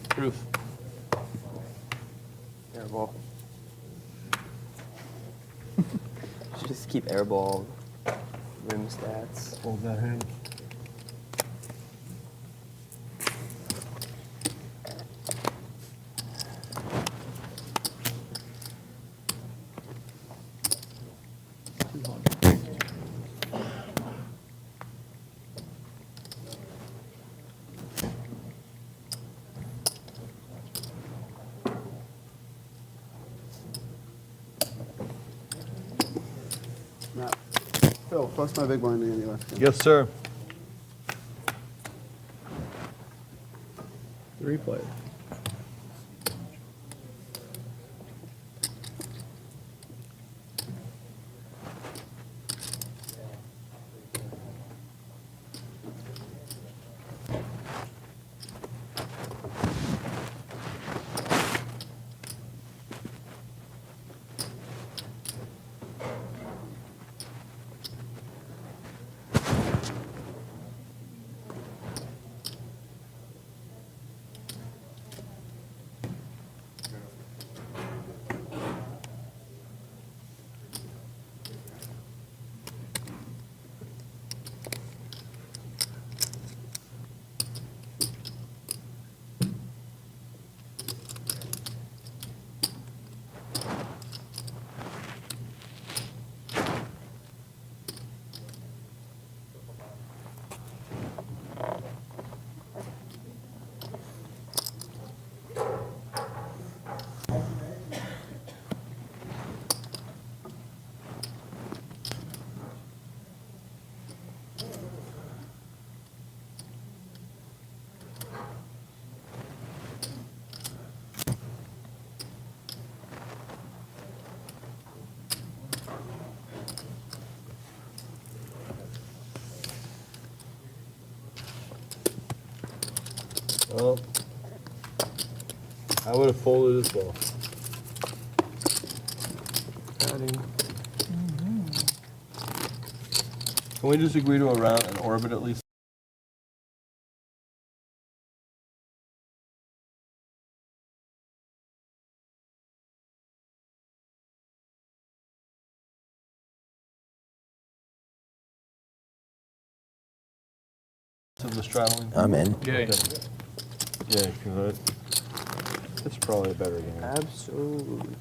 Truth. Airball. Should just keep airball rim stats. Hold that hand. Phil, plus my big blind in the left. Yes, sir. 3 players. Well, I would have folded as well. Can we just agree to a round and orbit at least? Of the straddling? I'm in. Yeah. Yeah, that's probably a better game. Absolutely.